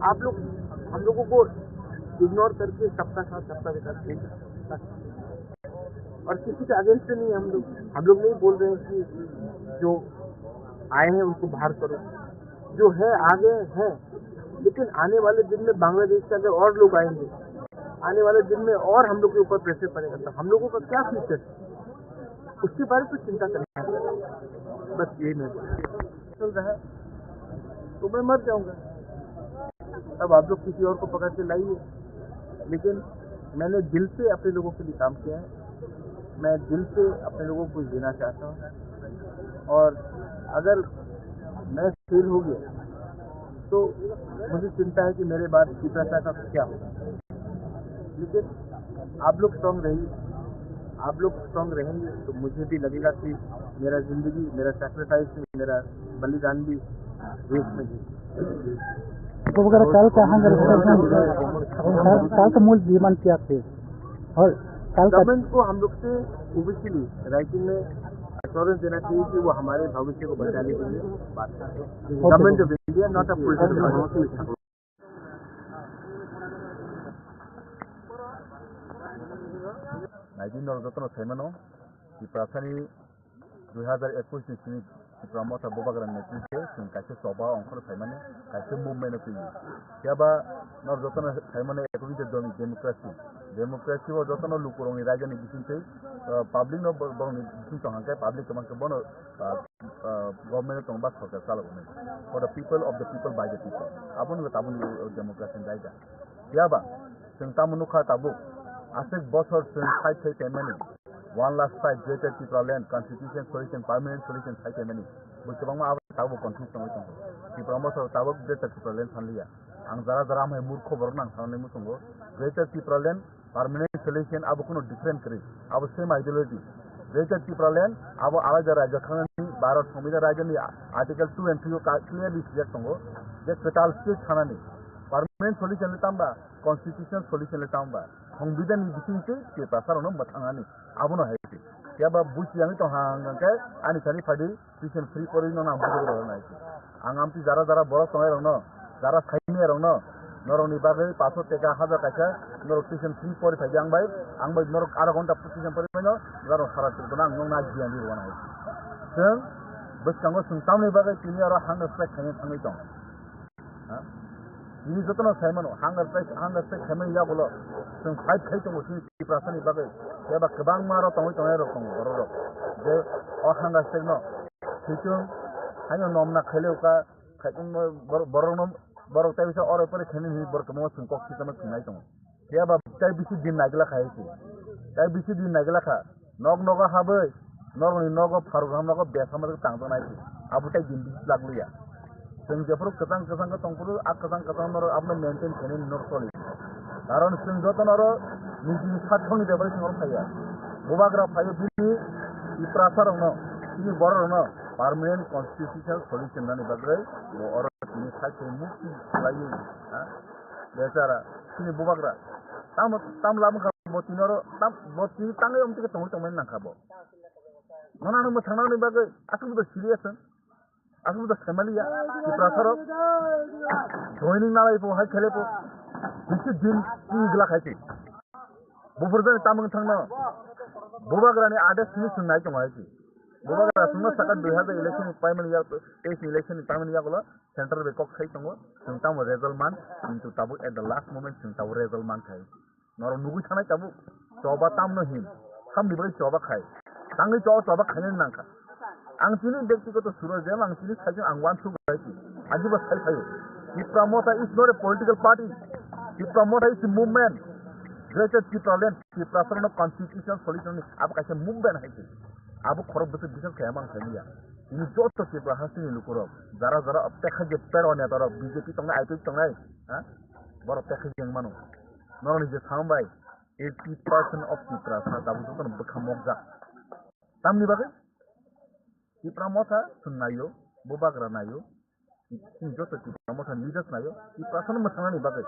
आप लोग हम लोगों को इग्नोर करके सबका साथ सबका विकास नहीं कर सकते। और किसी के अगेंस्ट नहीं है हम लोग नहीं बोल रहे हैं कि जो आए हैं उनको बाहर करो, जो है आगे है, लेकिन आने वाले दिन में बांग्लादेश से अगर और लोग आएंगे, आने वाले दिन में और हम लोग के ऊपर प्रेशर पड़ेगा, तो हम लोगों का क्या फ्यूचर है, उसके बारे में चिंता करना है। बस यही मैं चल रहा है, तो मैं मर जाऊंगा। अब आप लोग किसी और को पकड़ के लाइए, लेकिन मैंने दिल से अपने लोगों के लिए काम किया है, मैं दिल से अपने लोगों को देना चाहता हूँ। और अगर मैं फेल हो गया तो मुझे चिंता है कि मेरे बाद पिता का क्या होगा। लेकिन आप लोग स्ट्रांग रहिए, आप लोग स्ट्रांग रहेंगे तो मुझे भी लगेगा कि मेरा जिंदगी, मेरा सैक्रिफाइस, मेरा बलिदान भी देश में काल का मूल डिमांड क्या थे और गवर्नमेंट को हम लोग से ओबियसली राइटिंग में एश्योरेंस देना चाहिए कि वो हमारे भविष्य को बचाने के लिए बात करें। Government of India not a political नाइजिन रजतन सैमानो कि प्रासानी 2021 नि Pramota Bobagran Netflix, Kashi Soba, Uncle Simon, Kashi movement of the Yaba, not Jotana Simon, equity democracy. Democracy was Jotana Lukurong, Rajan Edition, public no Hanka, public Bono, government of Bas for the Salomon. For the people of the people by the people. Abon with Abu democracy in Raja. Yaba, Sintamunuka Tabu, Asik Bossor, Fight Many. One last fight, greater people land, constitution solution, permanent solution, fight many. But the Bama Tabu constitution with them. The promise of Tabu, greater people land, Sanlia. And Zara Murko Vernon, Sanlimusungo, greater people land, permanent solution, Abukuno different creed, our same ideology. Greater people land, our Alaja Rajakani, Barat Somida Rajani, Article 2 and 3 clearly select Songo, get fatal state Hanani. Permanent solution Litamba, constitution solution Litamba. Hongbidan is the Pasarano, but Hangani, Abono Haiti. Yaba Bush Yamito Hanganke, and Sani Fadi, Christian free for no night. Angampi Zara Boros no, Zara Saini no, not only Bagay, Paso Teka Hazakasha, no Christian free for a young by, Angba Norok Aragonta position for Pino, Zaro Haratunan, no Nazi and one night. Sir, Buscangos and Tammy Bagay, Tinera, Hunger Spec, and Hamiton. Ini jotno saimano hunger strike khamai ya bolo sung fight khai to musi prasani bagai ya ba kabang maro tongoi ro ro je o hunger strike no situng hanyo nomna khale ka khaitung boronom borok tai bisa ore pore khani hi bor kamo sung kok kitama sunai tong ya ba tai bisi din nagla khai chi tai bisi din nagla kha noga habai nogni nogo program nogo besama tang tong nai abu tai din bis laglu ya Singapore Katang Tongpuru, Akatang Katanor, Abno maintain Kenin Northoli. Aron Singotanoro, Niji Hatoni, the version of Fire. Bobagra Fire, Iprasarano, Ini Borano, permanent constitutional solution, Nani Bagre, or Ini Hati Muki, Layu, Desara, Ini Bobagra. Tam Lamka Botinoro, Boti, Tangam to Tomato Nakabo. None of the Tanani Bagre, Asu the serious. Asu the family, the Prasaro, joining now for Hakelepo, this is Jim Glakati. Buffer Tamantana, Bobagrani, other solution like a mighty. Bobagra, second, we have the election of primary election in Tamil Yagola, Central Bekok Saitongo, Sintam Rezelman, into Tabu at the last moment, Sintaw Rezelman Kai. Nor Nugutana Tabu, Soba Tamno him, some liberal Sobakai, Tangi Soba Kananka. Angkini ব্যক্তিগত সুরজেম angkini সাজন angwan su gaiti ajiba sai sayo the promoter is not a political party the promoter is a movement greater talent the prasarana constitution solution ab kaise movement haise abu khorob bese bisal kayamang samiya ini joto ke bahasini lukuro zara aptekha je pero ne tara bjp tonga ip tonga ha bor aptekha jeng manu non je sambai 80% of the prasarana tabu ton bekhamokja tamni bagai the promoter Sunayo, Bobagra Nayo, in Joseph promoter leaders Nayo, the person Masani Bucket.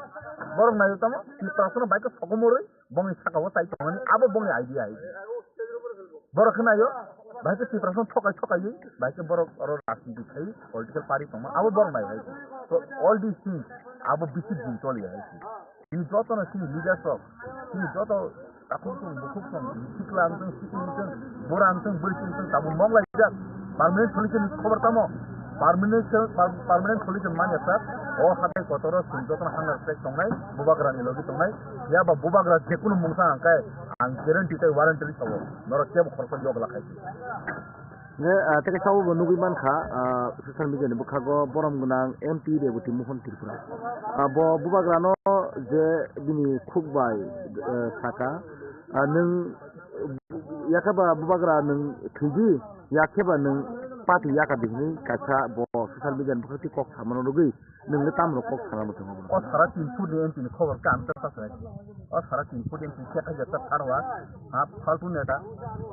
Borong Nayo Tama, the person by the Sokomori, Bongi Sakawata, Abba Bongi idea. Borokanayo, by the person Tokayi, by the Borok or asking to pay, political party from our Borong. So all these things, Abu Bishop in Tolia. You got on a city leaders of, you got a Takutum, Bukum, Siklanton, Sikington, Boranton, Burkington, Tabu Mong like that. Permanent solution is covered. Permanent solution man sir. Oh, hate kotoro sinjotan hunger strike tongnai, Bobagra ni logi tongnai. Ya ba Bobagra jekunu mungsa angkai, ang guarantee tai warranty sabo. Noro keb khorson jog lakai. Ne teke sawu nugi man kha social media ni bukhago borom gunang MP de buti mohon tripura. Bo Bobagra no je bini khukbai saka nung yakaba Bobagra nung thiji yakeba nung party yakabini kacha bo social media bukhati kok samano rugi nung letam ro kok samano thamo o sara tin food and tin cover kam ta sa o sara tin food and tin ka jata tarwa ha faltu neta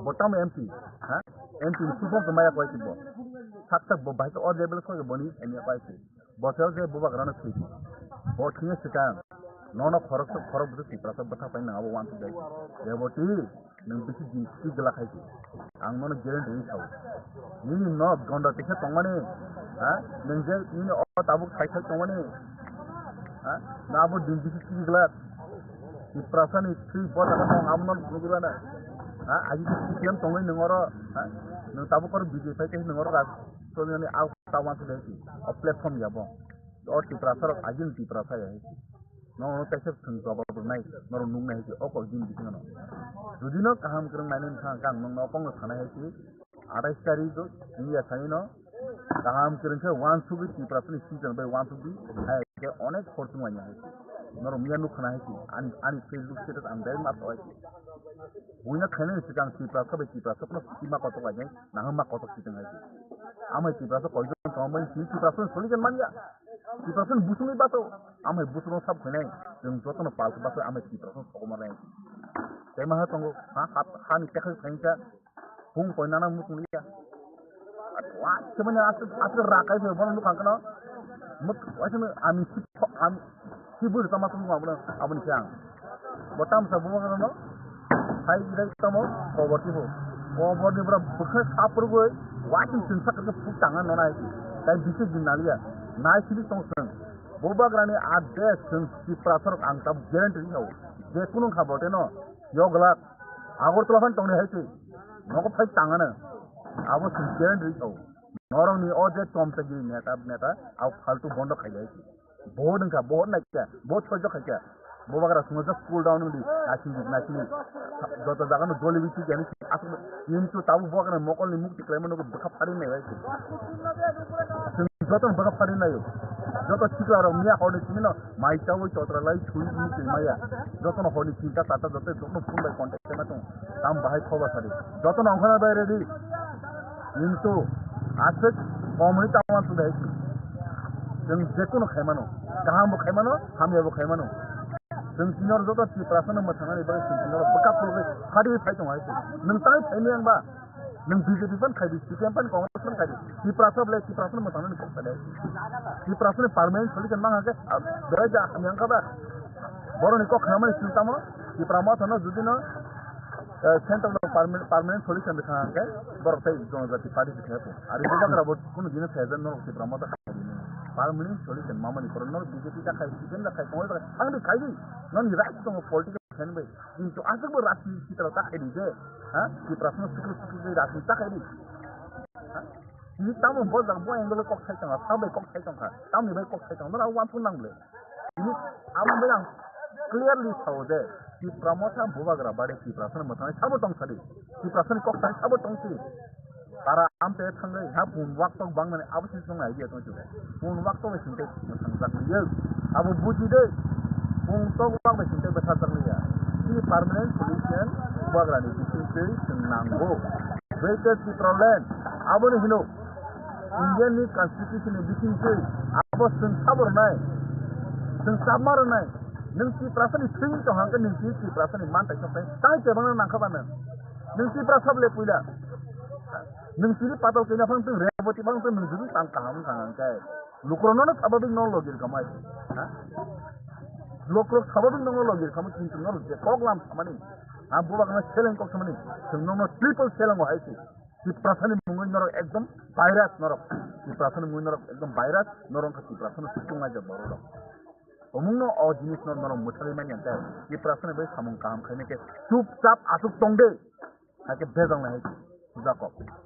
botam MP ha MP subon ko maya koiti bo sakta bo bai to level ko boni enya paiti bo sel je Bobagra no thiji bo thine sika nono khorok bu prasab batha pai na abo want to dai ye boti nang bisi ji ki gala khai ki ang nono guarantee ni saw ni no gonda te tongmane ha nang je ni o tabu khai tongmane ha na abo din bisi ki gala ki prasani 3 bota ko amnon nugurana ha aji ki kiam tongai nangoro ha nang tabu kor biji sai te nangoro ka सोने आउ तावां से देखी और platform याबो और Tipra sir आजिन Tipra सा है no तैसे संजोबा नहीं नरो नुंग नहीं कि ओको दिन दिखनो जुदिनो काम करन माने थां नो पंग थाना है कि 28 तारिख को इंडिया थाइनो काम करन से 1 सुबि टिपरा सनि सीजन बाय 1 सुबि है के अनेक फॉर्चून वाया है नरो मिया नुखना है कि आनि फेसबुक स्टेटस आं दाइ मा तो बुइना खाने सिगां टिपरा सब सीमा कतो गाय ना हम मा कतो सिगां है आमै टिपरा सब कयजन कमबाय टिपरा सब सलिगन मानिया टिपरा सब बुसुनि बातो आमै बुसुनो सब खनाय जों जतनो पालक बातो आमै टिपरा सब सगमानाय तेमा तंगो हा नि तेखै फाइनसा बुं पयनाना मुसुलिया वा सेमने आत्र राखाय बे बन लुखांकनो मत वासमे आमि सिबुर तमासु माबनो आबनि सिगां बटाम सबो गनो हाय इदाय तमो खबरति हो खबरनि ब्रा बुखे सापरगो वाचिं सिंसा के फुक तांगा ननाय दाय बिसे दिनालिया नाय सिबि तंसन बोबाग्रानि आदे जों सिप्रासर आं तब ग्यारेंटी हो जे कुनु खबरते न योगला आगरतला फान तंने हायसै नगो फाइ तांगानो आबो सिं ग्यारेंटी हो नरंनि अजे टमतगिरि नेता आव फालतु बन्द खायलायसै बहुत नायका बहुत सह्य खायका बोबाग्रा सुंग जस्ट कूल डाउन दी नाचिनि जत जागानो गोली बिचि जानि आसु इनचु ताबु बोबाग्रा मकलनि मुक्ति क्लेमनो को बखा फारि नै भाइ जतन बखा फारि नै जत सिक्लारो मिया हरनि सिमिनो माइटावै तत्रलाई छुइ नि माया जतन हरनि चिंता ताता जते जतन फुल बाय कन्टेक्ट मा दं दाम बाहाय खबा सारि जतन अंखना बाय रेडी इनचु आसे कमनि तावा सुदाय जों जेकुनो खायमानो गाहामबो खायमानो हामियाबो खायमानो जों सिनियर जत टिप्रासनो मोथांनानै बा सिनियर बका फुलबे फारि फाइटं हायसै नों ताय फाइनि आंबा नों बिजेपि फन खायदि सिपिएम फन कांग्रेस फन खायदि टिप्रासनो मोथांनानै कक्सादे टिप्रासनो पार्मानेंट सलिगन मा हाके बेजा हामियांगाबा बरनि को खामानि सिनतामो टिप्रामा थनो जुदिनो सेंट्रल पार्मानेंट सलिउशन देखांगे बरताय जनजाति पार्टी दिखायपो आरो बोबाग्राबो कुनु दिन फेजन न टिप्रामा दा पार्मानेंट सलिउशन मामनि करन बिजेपि दा खाय सिजन दा खाय कांग्रेस आंनि खायदि नन राइट दङ पॉलिटिकल फेनबे किन्तु आजबो राजनीति चित्र ता खायदि जे हा टिप्रासनो सिक्रेट राजनीति ता खायदि नि तामो बजा बो एंगल कक खायतंगा साबे कक खायतंगा तामनि बाय कक खायतंगा ना वान फुन नांगले नि आमबे आं क्लियरली साव जे टिप्रामथा बोबाग्रा बाडे टिप्रासनो मोथांनाय साबो दं सादि टिप्रासनो कक खाय साबो दंसि तारा आमते थांगै हा बुन वाक्तक बांनानै आबसिन दं आइडिया दं जुगे बुन वाक्तक सिनते थांजाखलियो आबो बुजिदे बुन तो वाक्तक सिनते बसा जाखलिया नि पार्मानेंट सलिउशन बोबाग्रानि बिसिसै नांगौ वेटेड टिप्रालेन आबोनि हिनो इंडियानि कन्स्टिट्यूशननि बिसिसै आबो जों साबरनाय जों साबमारनाय नों टिप्रासनि थ्रिं तो हांगोन नों टिप्रासनि मानताय सफाय ताय जेबानो नांखाबानो नों टिप्रा साबले पुइला नों सिरि पाताव केना फंस रेवती फंस नों जुदि तां काम खांगाय लुक्रननो साबाबिक न लगिर कमाय हा लुक्र साबाबिक न लगिर कमाय किन्तु न जे प्रग्राम खामानि आ बुबागना सेलें को खामानि जोंनो ट्रिपल सेलें हायसि टिप्रासनि मुङै नर एकदम भाइरास नर टिप्रासनि मुङै नर एकदम भाइरास नरं का टिप्रासनि सुकुंगा जे बरो अमुंनो अ जिनिस नर मुथारि मानि अंते टिप्रासनि बै सामुं काम खायने के चुपचाप आसुक तंदे हाके बेजं हायसि जाकब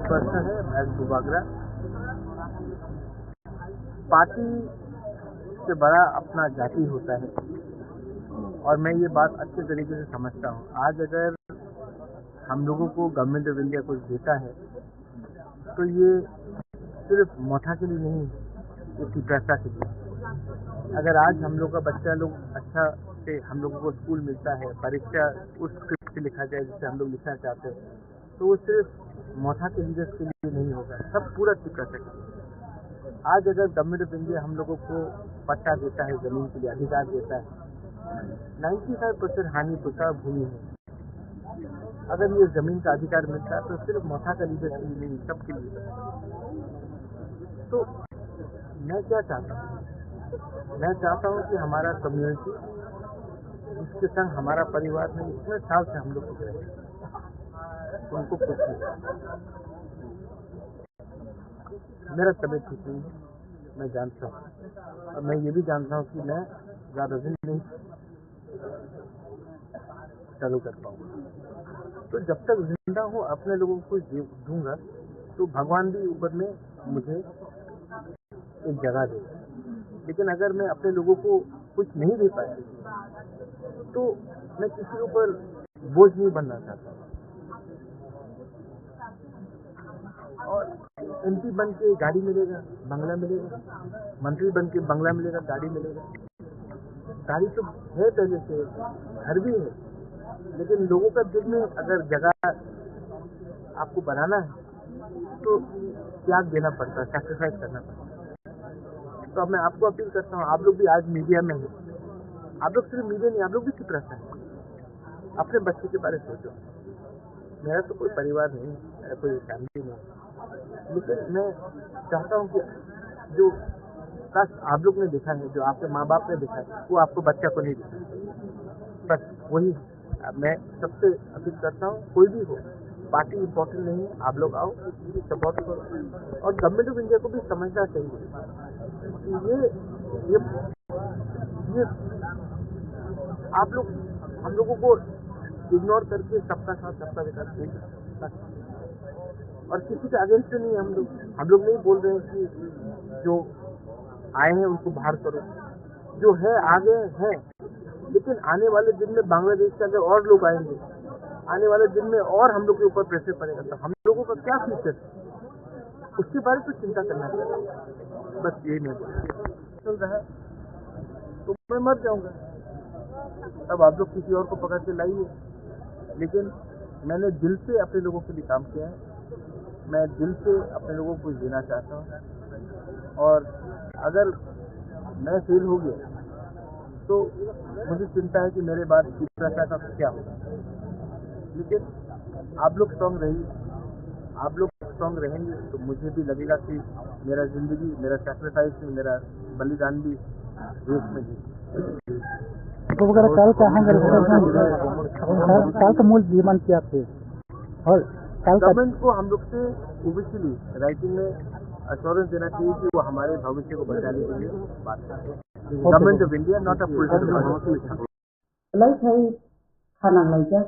प्रश्न है महज दुबागरा। पार्टी से बड़ा अपना जाति होता है और मैं ये बात अच्छे तरीके से समझता हूँ। आज अगर हम लोगों को गवर्नमेंट ऑफ इंडिया कुछ देता है तो ये सिर्फ मोथा के लिए नहीं है, ये पिपरासा के लिए। अगर आज हम लोग का बच्चा लोग अच्छा से हम लोगों को स्कूल मिलता है, परीक्षा उस स्क्रिप्ट से लिखा जाए जिससे हम लोग लिखना चाहते हैं, तो वो सिर्फ मोथा के लीडर्स के लिए नहीं होगा, सब पूरा पिपरासा के लिए। आज अगर गवर्नमेंट ऑफ इंडिया हम लोगों को पट्टा देता है, जमीन के लिए अधिकार देता है, 95% हानि पुसा भूमि है। अगर ये जमीन का अधिकार मिलता है तो सिर्फ मोथा का लीडर के लिए नहीं, सबके लिए। तो मैं क्या चाहता हूँ, मैं चाहता हूँ कि हमारा कम्युनिटी जिसके संग हमारा परिवार में इतने साल से हम लोग रुक रहे हैं, उनको कुछ नहीं। मेरा तबीयत ठीक नहीं है, मैं जानता हूँ, और मैं ये भी जानता हूँ कि मैं ज़्यादा दिन नहीं चालू कर पाऊँगा। तो जब तक जिंदा हूँ अपने लोगों को दूंगा तो भगवान भी ऊपर में मुझे एक जगह देगा। लेकिन अगर मैं अपने लोगों को कुछ नहीं दे पाया तो मैं किसी के ऊपर बोझ नहीं बनना चाहता। और एमपी बन के गाड़ी मिलेगा, बंगला मिलेगा, मंत्री बन के बंगला मिलेगा, गाड़ी मिलेगा। गाड़ी तो है पहले से, घर भी है, लेकिन लोगों का दिल में अगर जगह आपको बनाना है तो त्याग देना पड़ता है, सैक्रिफाइस करना पड़ता है। तो अब मैं आपको अपील करता हूँ, आप लोग भी आज मीडिया में हैं, आप लोग सिर्फ मीडिया नहीं, आप लोग भी चुप रहते हैं। अपने बच्चे के बारे में सोचो। मेरा तो कोई परिवार नहीं, मेरा कोई फैमिली नहीं, लेकिन मैं चाहता हूँ कि जो काश आप लोग ने देखा है, जो आपके माँ बाप ने देखा है, वो आपको बच्चा को नहीं दिखा। बस वही मैं सबसे अपील करता हूँ। कोई भी हो, पार्टी इम्पोर्टेंट नहीं है, आप लोग आओ, सपोर्ट करो। और गवर्नमेंट ऑफ इंडिया को भी समझना चाहिए कि ये आप लोग हम लोगों को इग्नोर करके सबका साथ सबका विकास नहीं कर सकते। और किसी के अगेंस्ट नहीं है हम लोग नहीं बोल रहे हैं कि जो आए हैं उनको बाहर करो, जो है आगे है। लेकिन आने वाले दिन में बांग्लादेश के अगर और लोग आएंगे, आने वाले दिन में और हम लोग के ऊपर प्रेशर पड़ेगा, तो हम लोगों का क्या फ्यूचर, उसके बारे में तो चिंता करना चाहिए। बस यही मैं चल रहा है तो मैं मर जाऊंगा, अब आप लोग किसी और को पकड़ के लाइए। लेकिन मैंने दिल से अपने लोगों के लिए काम किया है, मैं दिल से अपने लोगों को देना चाहता हूँ। और अगर मैं फेल हो गया तो मुझे चिंता है कि मेरे बाद पिपरासा का क्या होगा। लेकिन आप लोग स्ट्रॉन्ग रहिए, आप लोग स्ट्रॉन्ग रहेंगे तो मुझे भी लगेगा कि मेरा जिंदगी, मेरा सैक्रिफाइस, मेरा बलिदान भी देश में गवर्नमेंट को हम लोग से ओबियसली राइटिंग में अश्योरेंस देना चाहिए कि वो हमारे भविष्य को बचाने के लिए बात करें। Government of India not a political like है खाना लाइजा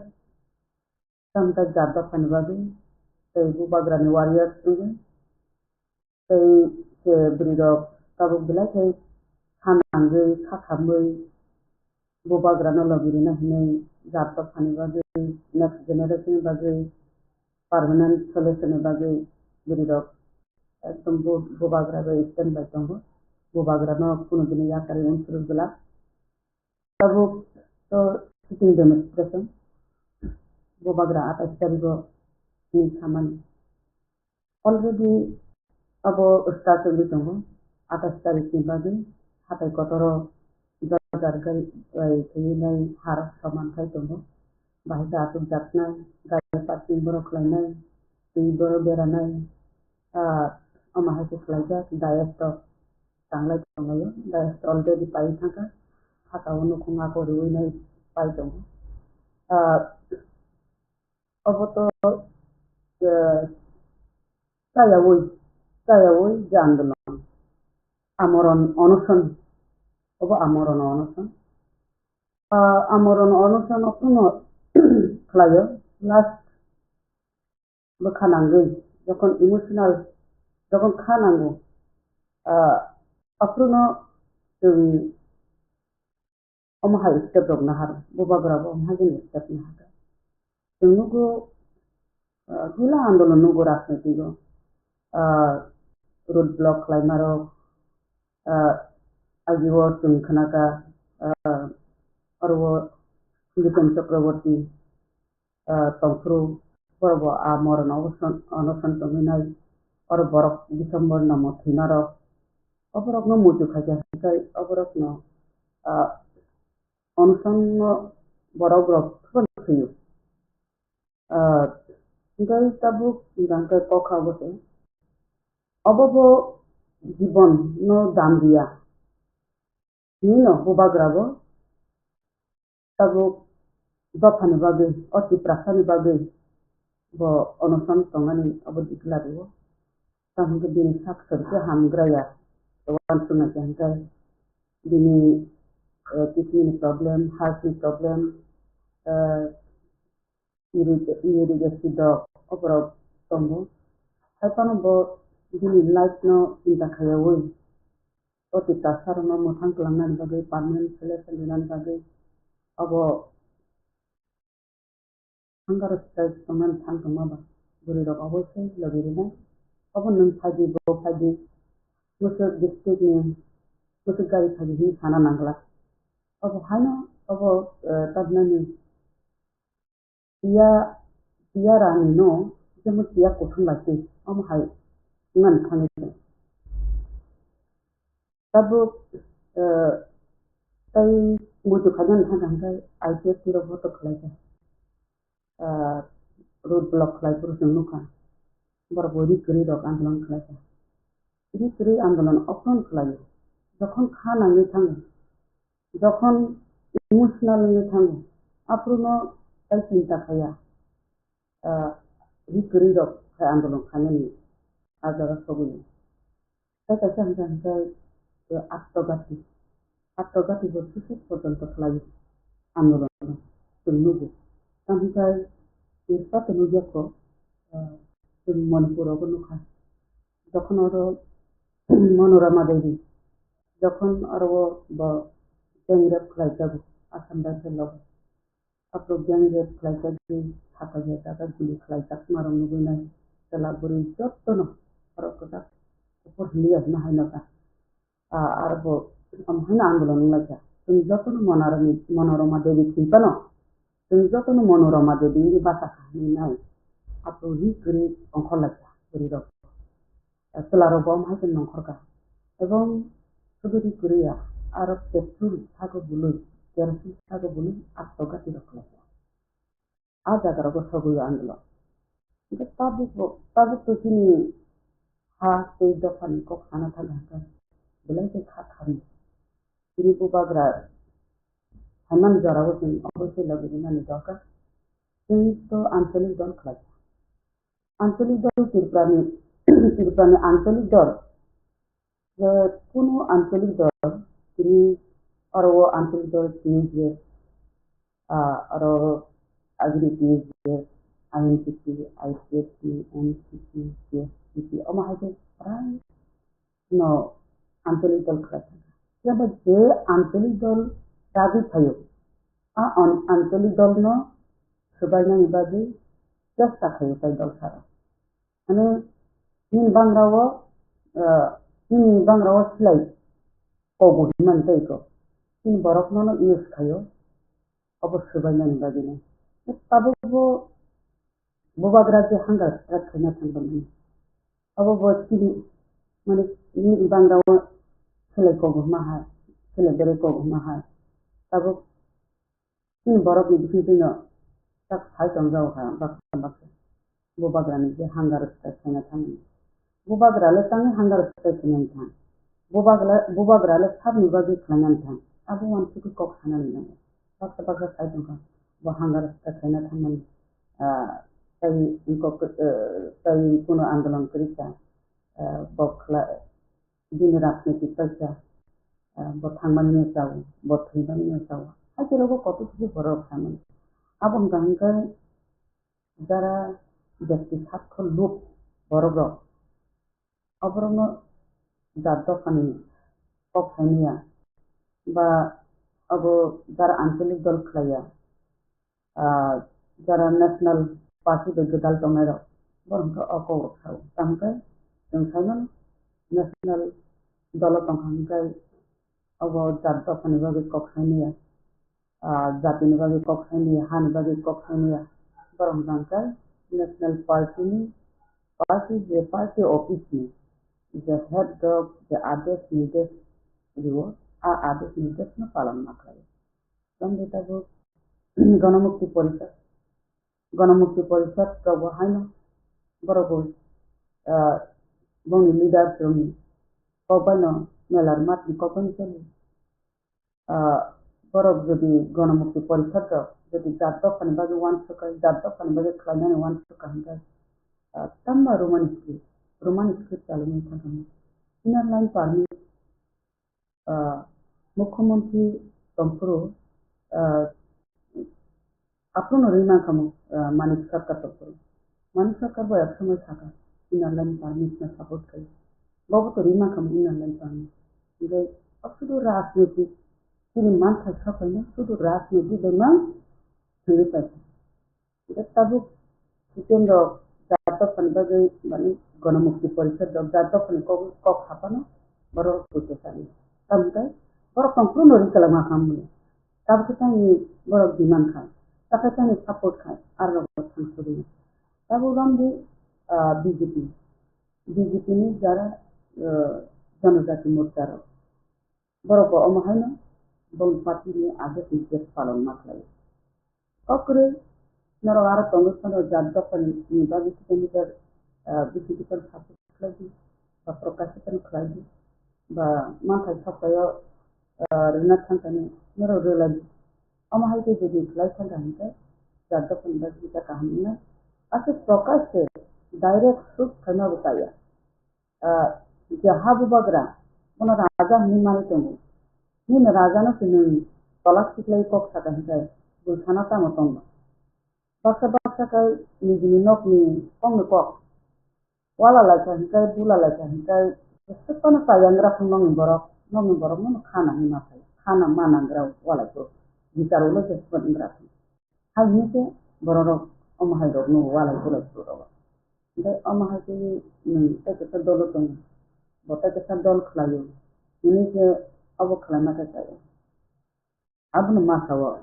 समता जाता फनबाबी ते बुबाग्रानि वारियर्स तुगे ते के ब्रीड ऑफ तब लाइक है खानांगै खाखामै बोबाग्रानो लगिरिना हिनै जाबता फानि बागै नेक्स्ट जेनेरेशन बागै पार्मानेंट सल्यूशन बागै बिरिदक एकदम बोबाग्रा बे स्टैंड बाय दंबो बोबाग्रानो कुनु दिनै याकारि उनसुर गला तबो तो सिटिंग डेमोन्स्ट्रेशन बोबाग्रा 28 तारिखो नि खामानि अलरेडी अब स्टार्ट होगी दंबो 28 तारिखनि बागै हाथाय कतर जारगारि थैनाय हार समानथाय दंबो बाहाय जाथुक जातनाय गारि पार्किं बर' खालायनाय दै बर' बेरानाय अमाहायखौ खालायजा डायरेक्ट थांलाय दंलायो डायरेक्ट अलरेडी पाइ थांखा हाथाव नखङा गरिनाय पाइ दं अबत जायावै जे आन्दोलन আমরণ অনশন অপনো খালাयो লাস্ট बोखानांगौ যখন ইমোশনাল যখন খানাंगौ अप्रुनो जों अमहाय स्टेप दंना हार बोबाग्राबो अमहाय जों स्टेप ना हार जों नुगो गला आंदोलन नुगो राजनीतिगो रोड ब्लॉक खालायमारो आजिवो जों खनागा और वो जितन चक्रवर्ती तंफ्रु पर्व आमरण अनशन तमिनाय और बरफ दिसंबर नाम थीनारो अबरकनो मुजु खाजाय अबरकनो अनशन बरग्रब फयो गाय ताबु गांके कखा बसे अबबो जीवन नो दाम दिया निनो बोबाग्राबो ताबु दफानि बागै अति प्रासानि बागै बो अनशन तंगानि अब दिखलारिबो तामगे दिनै साक्षरसे हामग्राया वानसुना जाहैबाय दिनै किडनीनि प्रब्लेम हार्टनि प्रब्लेम इरिगेसि दग अबराव दंबो खायफानोबो दिनै लाइफनो चिन्ता खायावै अति तासारनो मोथां खालामनायनि बागै पार्मानेंट सल्यूशन दिनानि बागै अब हांगार स्ट्राइक संनानै थांदोंमाबा बुरिदक अबयसे लगिरिनाय अब नों फायदि बो फायदि मुसुर डिस्ट्रिक्टनि मुसुर गारि फायदि साना नांगला अब हायनो अब तबनानि या रानि नो जमु या कोठन लासै अमहाय मान थांगे तब तै मुजु खाजन थांगांगाय आईपीएस तिरो भोट खलायजा रोड ब्लॉक खालायफोर जों नुखा बर बयनि गरी दक आंदोलन खालायजा इदि गरी आंदोलन अफन खालायो যখন खानांगै थाङो যখন इमोशनल थाङो आप्रुनो ताई चिंता खाया हि गरी दक खाय आंदोलन खानायनि आजारा सबुनि ताई ताई हांजाय आत्मघाती सुसित पर्यन्त खालायो आंदोलन जों नुगो तामहिसाय इस्पाते नुजाखो जों मणिपुरावबो नुखा যখন आरो मनोरमा देवी যখন आरो गैंरेप खालायजाबो आसाम रायजोआव आपरो गैंरेप खालायजाबो थाखाय जागा गुलि खालायजाब मारो नुबैनाय जेला बुरै जत्तनो आरो खोथा ऊपर हिलिया नाहायनका आरो हमहैना आंदोलन लाजा जों जत्तनो मनोरमा देवी खिंपानो जों जत्तनो मनोरमा देवी बासा खाहैनाय आपरो हि गरी अंखलाजा बुरैदक सेलारो बम हाय जों नंखरका एवं सुदुरि गुरिया आरो पेट्रोल सागो बुलै केरोसिन सागो बुलै आत्मघाती रखलाजा आ जागारावबो सबुयो आंदोलन ताबु तो किनि हा दै दफानि को खाना थांगा बेलाय जे खाखानि किनि बोबाग्रा हायमान जरावो जों अबयसे लगिरिनानि दरकार जों तो आंचलिक दल खालायजा आंचलिक दल तिरप्रानि आंचलिक दल কোনো আঞ্চলিক দল তিনি और वो आंचलिक दल टीएसजेएस और अग्नि टीएसजेएस आईएनसीसी आईसीएससी एनसीसी सीएससी अमाहाय प्राय नो आंचलिक दल खालायजा Jadi je आंचलिक दल राजी थायो आंचलिक दल न sebagai bagi jasa थायो tay dal sara ane ini bangrawo silai obo himan taiko ini borok no use थायो obo sebagai bagi ne tabu bobagra je hangar rakhna thangdom obo bo tini mane ini bangrawo silai ko maha silai bere ko maha tabu ini borok ni bisino tak hai tongjaw ha bak bobagra ni je hangar rakhna thangdom bobagra le tangi hangar rakhna thang bobagra le sabni bagi khana thang abu wan su ko khana ni bak hai tongka bo hangar rakhna thangdom tay kuno आंदोलन करता बखला दिन राजनीति करता बथांगमानी जाव बथैमानी जाव आइके लोगों कत কিছু বড় খামন আবন গাঙ্গার যারা ব্যক্তি স্বার্থ লোক বড় অবরণ জাতখানি কখানিয়া বা अब যারা আঞ্চলিক দল খাইয়া যারা national party de gedal tomero borongka oko thau tamkai jongsaimon national dolo tongkhangkai abo jatto khani bagi kokhainiya jatini bagi kokhainiya han bagi kokhainiya borongkai national party je party office ni je head of the adesh nidesh riwo adesh nidesh na palan na kare samjeta bo গণমুক্তি পরিষদ প্রবহাইন বরবই বংনি leader শ্রমি কবাইন মেলার মাতনি কবাইন চলে বরব যদি গণমুক্তি পরিষদ যদি জাত দফানি বাগে one সকাই জাত দফানি বাগে খাইনানি ওয়ান সকা হাঙ্গাই তাম্মা রোমান স্ক্রিপ্ট চালুনি থাকেন ইনার লাইন পারমি মুখ্যমন্ত্রী তম্পুরো আপনার রিমা কামো মানিক সরকার তরফ মানিক সরকার বো এক সময় থাকা ইনার লাইন পারমিশন সাপোর্ট করে বাবু তো রিমা কামো ইনার লাইন পারমিশন যে শুধু রাজনীতি তিনি মান থাক সকাল না শুধু রাজনীতি দেমান সঙ্গে পাইছে এটা তাবু কেন্দ্র জাতক বাগে মানে গণমুক্তি পরিষদ জাতক কক হাপানো বড় করতে চাই তামকাই বড় সম্পূর্ণ রিকালামা কামলে তাবকে তাই বড় ডিমান্ড খায় তাকে তাই সাপোর্ট খায় আর সংসদে তাবো গান্ধী বিজেপি ni যারা জনজাতি মোর্চার বড় অমহাইন বং পার্টি নিয়ে আগে পিছিয়ে পালন মাত্রায় অকরে নরো আর কংগ্রেস জাত নির্বাচিত কমিটির বিজেপি সাপোর্ট খাইদি বা প্রকাশিত খাইদি বা মাথায় সপ্তাহ রিনাথ থাকানি নরো রেলাদি অমহাইতে যদি খাই থাকা জাত নির্বাচিত কাহানি না আজকে প্রকাশ্যে ডাইরেক্ট সুখ খাইনা बताया jaha bubagra ona raja nimani tongo nin raja no sinuni tolak siklai kok saka hikai bulkhana ta motong baksa kai ni nok ni kong ni kok wala la cha hikai bula la cha hikai sepana sayangra phunong borok no khana ni makai khana manangra wala to gitar ulo se sepana hai ni ke borok omahai rok no wala bula to ro dai omahai ke ni ta dolo tongo bota ke dol khlayo ini ke abo khlama ka chayo abun ma sawo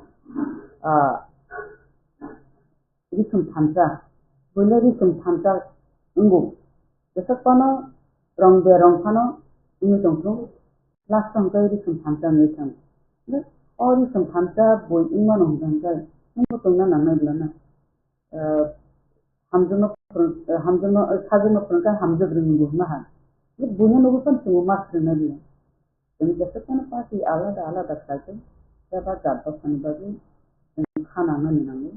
risum thamsa bole risum thamsa ungu desapana rong be rong phano ini tongso last tong kai risum thamsa ni thang ne or risum thamsa boi imano hang kai ungu tongna na na hamjono sajono prangka hamjogring na ha bunya nugu kan semua maksud nabi. Jadi sekarang pasti alada saja. Siapa jatuh kan bagi khana nani nangu.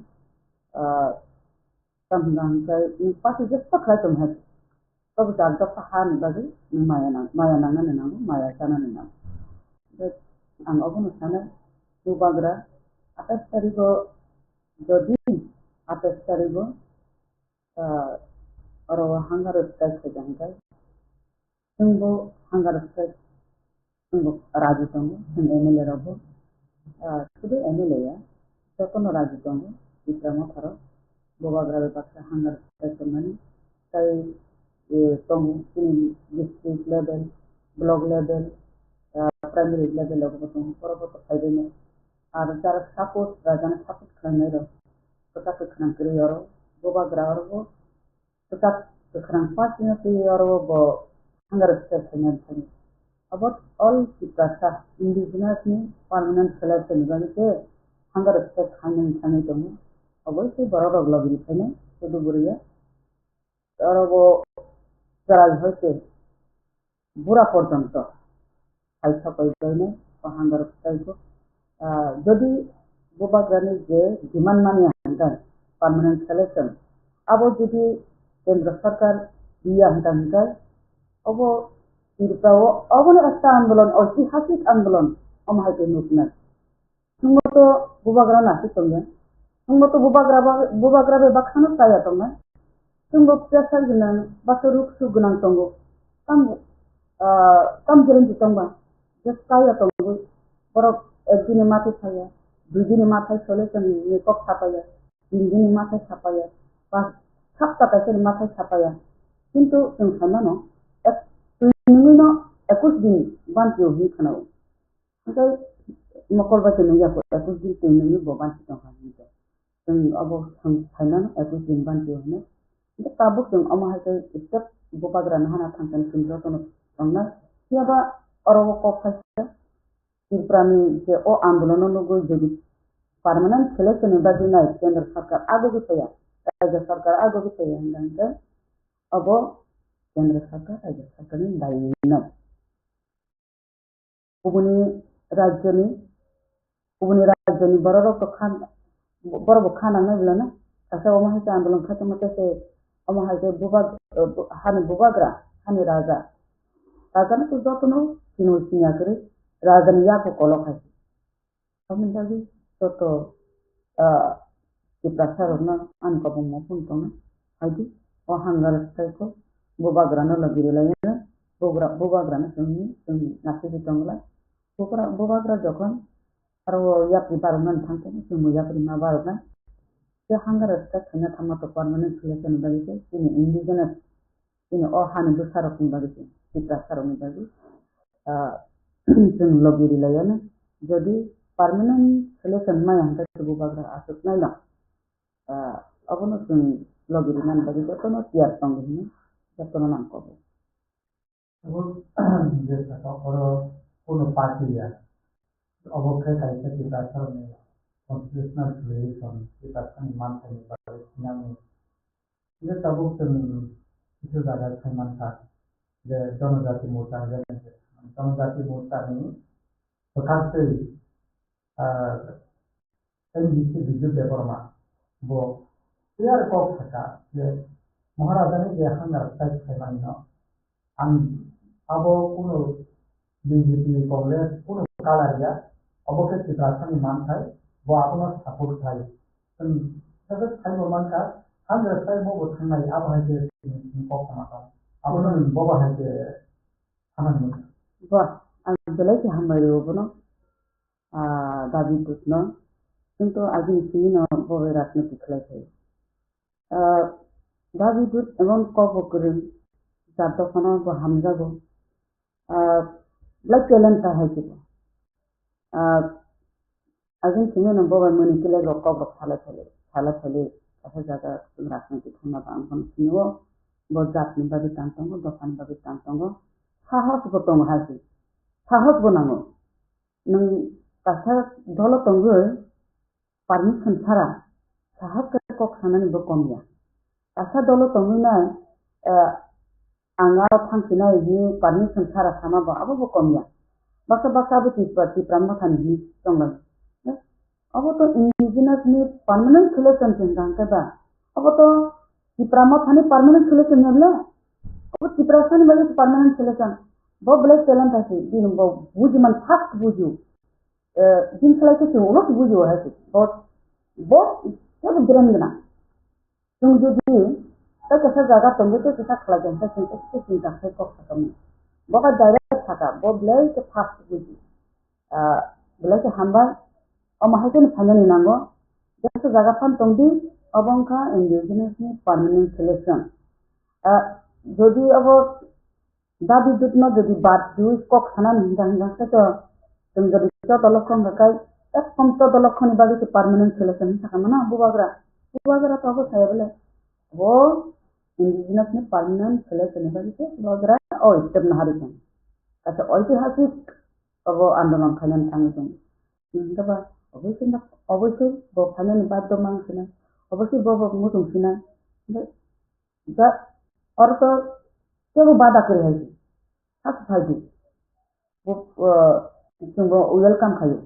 Tanggang kai pasti jatuh kai tumhat. Tapi jatuh pahan bagi maya nangan nangu maya sana nangu. Ang ogun sana subagra atas tarigo jadi atas tarigo orang hangar sekai sedangkai Tunggu hanggar strike Raju दङ जों MLA रावबो শুধু MLA যতন রাজু दङ Wickrama ফারক ববাগ্রা Baksa hunger মানে তাই दङ district level block level primary लेभेलावबो दङ बर'फोरखौ फायदोंनो आरो जारा सापर्ट राजानो सापर्ट खालामनाय दं खोथा गोख्रों गैयारो बबाग्रायावबो खोथा गोख्रों पार्टिनो गैयारो हांगार स्टेट थांनानै थाङो about all Tiprasa indigenous ni permanent selection बागैसे हांगार स्टेट थांनानै दङ अबयसे बर'राव लगनिफ्रायनो तदुबुरिया आरो যারা হয়েছে বুড়া পর্যন্ত খাইছা পাইবাইনে হাঙ্গার স্টাইলকে যদি ববাগ্রানি যে ডিমান্ড মানিয়ে হাঙ্গার পার্মানেন্ট সিলেকশন আবার যদি কেন্দ্র সরকার দিয়া হাঙ্গার অব তিরপাও অবনে একটা আন্দোলন ঐতিহাসিক আন্দোলন অমাহাইতে নুকনা সুমত ববাগ্রা নাকি তোমরা সুমত ববাগ্রাবে বাখানো চাইয়া তোমরা जोंबो प्रेसार गोनां बाथौ रुखसु गोनां दङ काम गेरेन्टि दंबा जे काया दङ बरफ एकदिने माथाय थाया दुइदिने माथाय सले जोंनि कप थापाया तिनदिने माथाय थापाया बा सप्ताहसे माथाय थापाया किन्तु जों साननानो नोंनो 21 दिन बान्थि होई खानाव ओमफ्राय मकरबाचे नोंयाखौ 21 दिन नोंनो बान्थि दं हायो जों अब साननानो 21 दिन बान्थि होनो tabuk yang omah itu setiap bupagran hana tangkan sindro tono tongna siapa orang kok saja Tiprami je o आंदोलन लोगों jadi permanent selection bagi naik केंद्र सरकार आगे gitu ya राज्य सरकार आगे gitu ya dan अब केंद्र सरकार राज्य सरकार ini dayinya ubuni rajani baru to kan baru bukan nang bilana kasa omah itu आंदोलन kata mata se omah itu bubagra hani raja na tu jatuh sinu sinya kiri raja ni aku kolok hai kami lagi toto di pasar na an kabung maupun tong lagi hangar ko bubagra na lagi relaya bubagra na sini nasi di tongla bubagra jokon aro ya piparunan tangkene sumu ya prima barna जे हांगार state थांना थामाथ permanent selection बागैसे ini indigenous ini हानि दुसारकनि बागैसे तिप्रा सारकनि बागै जों लगिरि लायानो जदि permanent selection my हांगा बुबाग्रा आसुक नायला अबनो जों लगिरि नान बागै जतनो तियार संगिनि जतनो नांको अब जे साथावरो कोनो पार्टी या अबखे कायसे Tipra सारकनि constitutional relation kita kan mantan pada yang ini tabuk dan itu ada semangat the Janajati Morta ini bekas NGC Biju Deparma bo tiar kok saka the Maharaja ni dia hangar site semangat an abo kuno BJP Congress kuno kalaria abo ke kita kan mantai वो अपना support था तब खाई बमान का हम रास्ते में वो ठंडा ही अब है कि निकोप समाता अब ना बाबा है कि हमारे वाह अंजलि के हमारे ऊपर दादी पुतना किंतु आज इसी ना वो रास्ते दिखलाई थे दादी पुत एवं कॉप करें जातो खाना वो हम जागो ब्लैक टैलेंट है कि Azin sini nampak bahwa menikila rokok salah sali kata jaga rakyat kita nak angkat sini wo bojat ni bagi tantang wo dokan bagi tantang wo sahas potong hasil sahas bonango nang kasa dolo tunggu permission cara sahas kok sana ni berkomia kasa dolo tunggu na anggar tangkina ini permission cara sama bawa abu berkomia baka abu tipe makan ini tonggal अब तो indigenous में permanent selection चिंता करता अब तो तिप्रामा थाने permanent selection में बोला अब तिप्रासा ने बोले परमानेंट सिलेक्शन वो ब्लैक टैलेंट है दिन वो बुझ मन फास्ट बुझो दिन सलाह के चोलो की बुझो है बहुत सब ग्रेन ना तुम जो भी तो कैसा जगह तुम तो कैसा खला जनता चिंता से कॉक खत्म Boka direct thaka bo blai ke fast buji blai ke hamba mahaiken phangani nango jaso jaga fan tongdi obongka indigenous ni permanent selection jodi abo dabi dutno jodi bat dui kok hanan hingang to tung jodi to tolokhon gakai ek pomto tolokhon bagi ke permanent selection thaka mana bubagra to abo sayable bo indigenous ni permanent selection bagi ke bubagra step na harikan kata ঐতিহাসিক abo আন্দোলন খাইলেন থাঙ্গিছেন কিন্তু অবশ্যই bo খাইলেন বাধ্য মাংছিনা অবশ্যই bo মুতুংছিনা যা অর্থ কেউ বাধা করে হয়েছে সাথে ফাইদি जोंबो वेलकाम खायो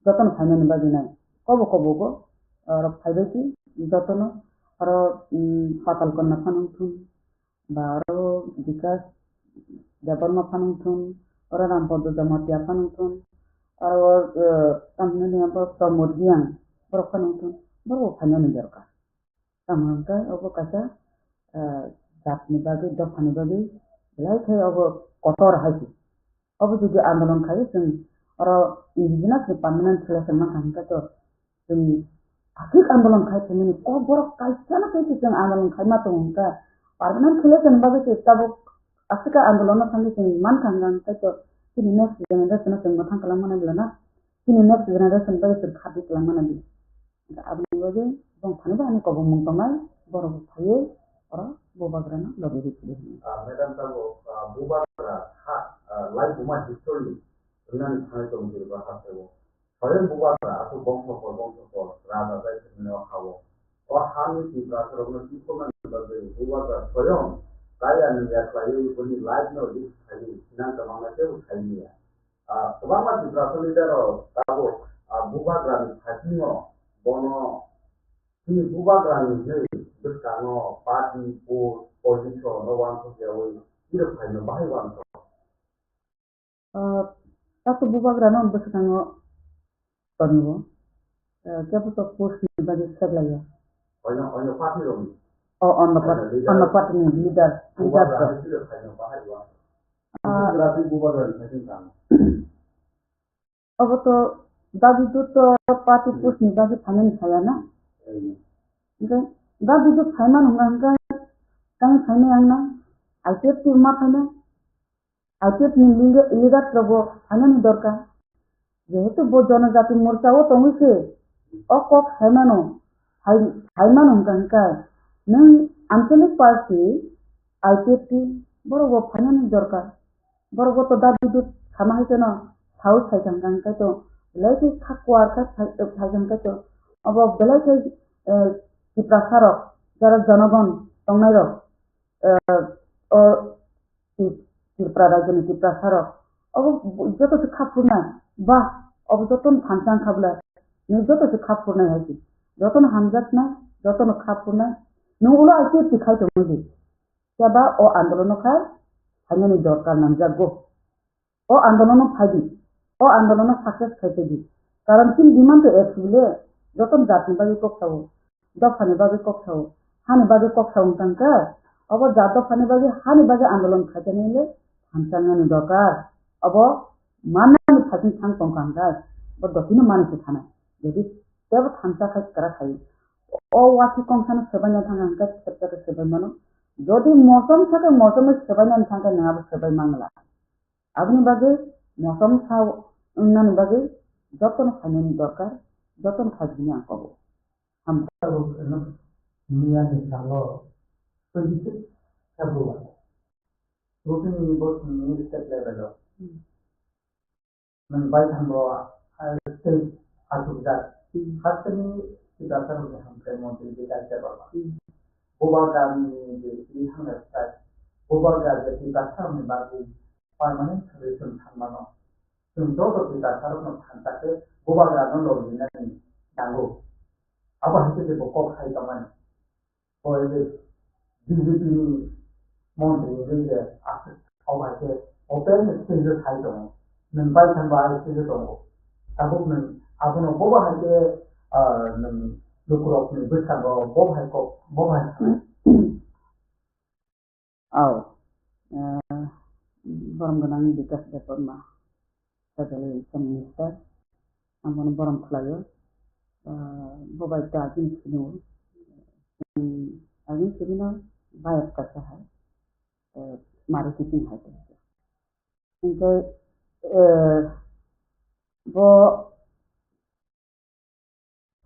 जतन फाइनान बागि नाय कबो गो फाइबायसि जतन आरो पाताल कन्या फानुथुन बा आरो विकास देबर्मा फानुथुन आरो रामपद जमातिया फानुथुन आरो तामने अब प्रमोद गियान बर फानुथुन बर फाइनान दरकार तामंका अब कासा जातनि बागि दफानि बागि लाइथाय अब कटर हायसि अब जुदि आन्दोलन खायो जों आरो indigenous permanent selection मा खांका तो जों आखिर आन्दोलन खाय थेनि कबर कायसाना कैसे जों आन्दोलन खाय मा तो उनका permanent selection बागि से तब आखिर आन्दोलन थांगे जों मान खांगा तो किनि नेक्स्ट जेनेरेशन जों मथां खालामनो ब्लाना किनि नेक्स्ट जेनेरेशन बागि जों खाबि खालामनो दि आबनि बागि जों थानोबा आनि कबो मुंतमाय बरो थायो आरो बोबाग्राना लबि मैडम ताबो बोबाग्रा हा लाइफ बुमा हिस्टोरी रुनानि थानाय दं जेनेबा हासेबो स्वयं बोबाग्रा आसु बंशफोर राजा जायफोरनो हावो अ हानि दिब्राफोरावनो दिखोमान बागै बोबाग्रा स्वयं कायानि याख्लायो उनि लाइफ नो दिस थायो सिनां तमानाके उठाइनिया गोबां मानसिफ्राफोरनि दारो ताबो बोबाग्रानि फासिङो बनो ini bubagrani jai berkano party position no one to get away tidak hanya bahaya wanto satu bubagrano berkano taniwo siapa tu post ni bagi sebelah hanya party dong on the party ni leader bubagrani tidak hanya bahaya wanto berarti bubagrani macam mana अब तो दादी तो party post ni bagi panen saya na दा बिदि फाइमान होंगा काई फाइने आंना ITF की मा फाइने आईटीएफ नि लीडर प्रभु फाइने नि दरकार जेहेतु बो जनजाति मोर्चा वो तंगिसे अकक फाइमानो फाइमान होंगा नों आंचलिक पार्टी आईटीएफ की बरोबर फाइने नि दरकार बरोबर तो दा बिदि खामाय जनो साउथ साइड तो लाइक खाकवार का फाइजन तो अब बेलाय Tiprasarok, jarak janagon, tongnero, Tiprarajani Tiprasarok. अब जतो से खापुरना, बा अब जतो फांचां खाबला, ने जतो से खापुरना है कि, जतो न हमजत ना, जतो न खापुरना, नो उला ऐसे दिखाई तो मुझे, क्या बा ओ आंदोलनों का, हमें नहीं दौड़ कर नमजा गो, ओ आंदोलनों फायदी, ओ आंदोलनों सक्सेस खाते दी, कारण किन डिमांड तो एक्चुअली जतो न जाति बागी को खाओ दफानि बागै कक्षाव हानि बागै कक्षाव तंका अब जात दफानि बागै हानि बागै आन्दोलन खायतनेले हामचांनि दरकार अब माननानि फाथिं थां तंकांगा ब दखिनो मानसि थाना यदि तब थांसा खाय करा खाय ओ वाथि कंसान सेबायना थांगा सेप्ताके सेबाय मानो जदि मौसम थाके मौसम सेबायना थांगा नाबो सेबाय मांगला आबनि बागै मौसम साव उन्नानि बागै जतन खायनि दरकार जतन खायनि आंकबो हम दुनिया के सालों 26 February routine both state level Mumbai हमको state आसुदार खासकरी kita terus sampai montir kita coba bubagrani di हमने start bubagrani kita sampai baru permanent solution थांबानो जों ज' kita terus थांताके bubagrani लोग ini नांगौ apa hasil pokok hai kaman oleh BJP monti ini apa ke open stage hai dong nampai tambah stage dong abu no boba hai ke lukurok ni besar boba hai ko boba hai Borom Ganang Bikas Department Federal Minister Amon Borom Klayo Bobai Dagin Sinu Agin Sinu Bayat Kasa Hai Mari Kiting Hai Inke Bo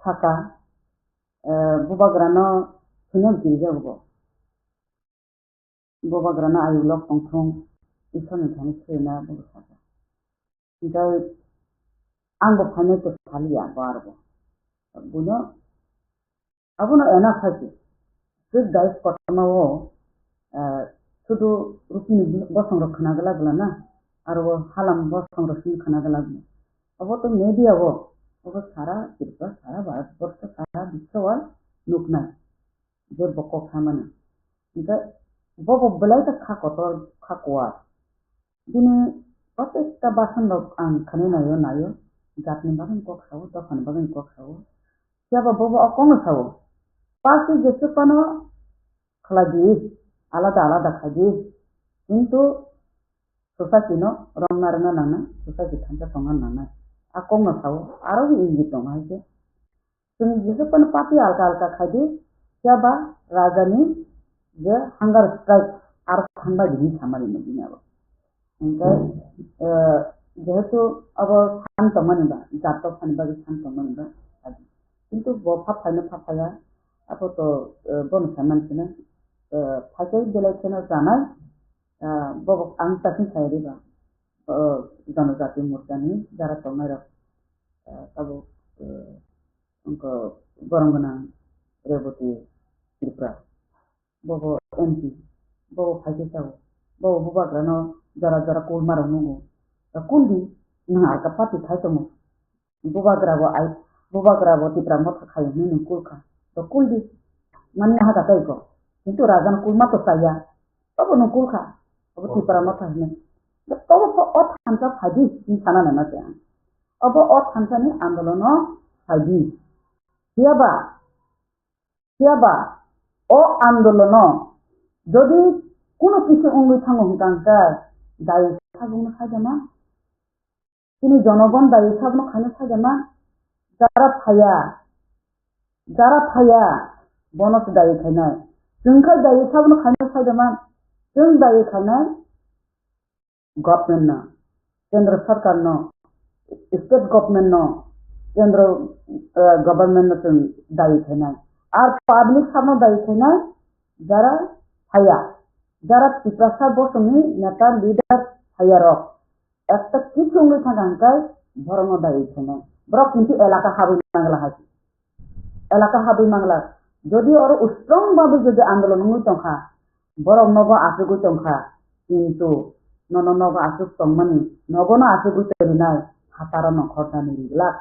Thaka Bobagrano Sunyam Kirja Bo Bobagrano Ayulok Tongthong Isan Thani Sena Bo Thaka Inke Angbo Phane to Thalia Barbo Buno Abuno ena Phaki Sid Dais Kotama Sudu Rupini Bosong Rokhanagala Glana Arbo Halam Bosong Rosin Khanagala Abo to media wo Abo Sara Kirpa Sara Bharat Borsa Sara Biswa Nukna Je Boko Khamana Inka Bobo Belaita Khakotor Khakwa Dini Otekta Basan Lok Ang Khanina Yo Nayo Jatni Bagan Kok Sawo Tofan Bagan Kok Sawo Siapa Bobo Okong Sawo Pasti Jesu Pano Khalagi Alada Khaji Into Society no Rongaranga Nana Society Tanta Tongan Nana Akong Sawo Arawi Ingi Tonga Haje Sini Jesu Pano Pati Alka Khaji Siapa Rajani Je Hunger Strike Ar Thanda Jini Samari Medina Engkai Jesu Abo San Tongan Ba Jato Phanbagi San Tongan Ba Into Bo Phaphaina Phapaya Apo to Bon Saman Sina Phajai Belachena Zanai Bobo Ang Tasin Sairiba Janojati Murtani Jara Tomara Abo Unko Borongana Reboti Tripura Bobo MP Bobo Phajai Sawo Bobo Bubagrano Jara Kulmara Nungu Kundi Nang Alkapati Thaitomo Bubagrabo Tipra Motha Khayo Nunu Kulka To Kundi Mani Hata Kaiko Itu Rajan Kulma to saya Abo no Kulka Abo Tipra Motha Hne Abo po ot hamsa Haji Ni Sana Nana Tian Abo ot hamsa Ni Andolono Haji Siaba O Andolono Jodi Kuno Kisi Ungui Tango Hukangka Dai Sabung Sajama Ini Jonogon Dai Sabung Khane Sajama Jara Phaya Bonus Dai Khanai Jungka Dai Sabung Khane Sajama Jung Dai Khanai Government na Kendra Sarkar no State government no Kendra government no Dai Khanai Ar public Sabung Dai Khanai Jara Phaya Jara Tiprasa Bosumi Nata leader Phaya Rock একটা কিছু উঙ্গি থাকাঙ্কাই ভরঙ্গ দায়ী ছেনে বড় কিন্তু এলাকা হাবি মাংলা হাসি এলাকা হাবি মাংলা যদি ওর স্ট্রং ভাবে যদি আন্দোলন উঙ্গি তংখা বড় নগ আসুগুই তংখা কিন্তু নগ আসুক তংমানি নগন আসুগুই তৈরি নাই হাতার নখরটা নিরিলাক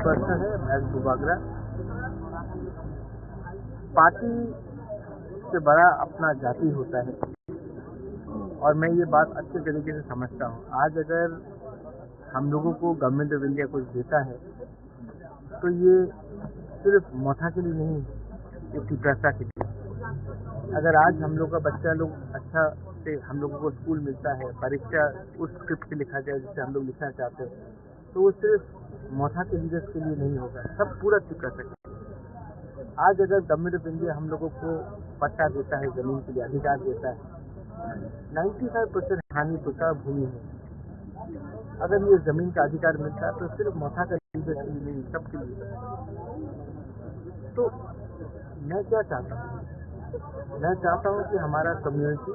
प्रश्न है महज बुबागरा। पार्टी से बड़ा अपना जाति होता है और मैं ये बात अच्छे तरीके से समझता हूँ। आज अगर हम लोगों को गवर्नमेंट ऑफ इंडिया कुछ देता है तो ये सिर्फ मथा के लिए नहीं, ये पिपरासा के लिए। अगर आज हम लोग का बच्चा लोग अच्छा से हम लोगों को स्कूल मिलता है, परीक्षा उस स्क्रिप्ट से लिखा जाए जिससे हम लोग लिखना चाहते हैं, तो वो सिर्फ मोथा के लीडर्स के लिए नहीं होगा, सब पूरा पिपरासा के लिए। आज अगर गवर्नमेंट ऑफ इंडिया हम लोगों को पट्टा देता है, जमीन के लिए अधिकार देता है, 95% हानि पुसा भूमि है। अगर ये जमीन का अधिकार मिलता है तो सिर्फ मोथा का लीडर्स के लिए नहीं, सबके लिए। तो मैं क्या चाहता हूँ, मैं चाहता हूँ कि हमारा कम्युनिटी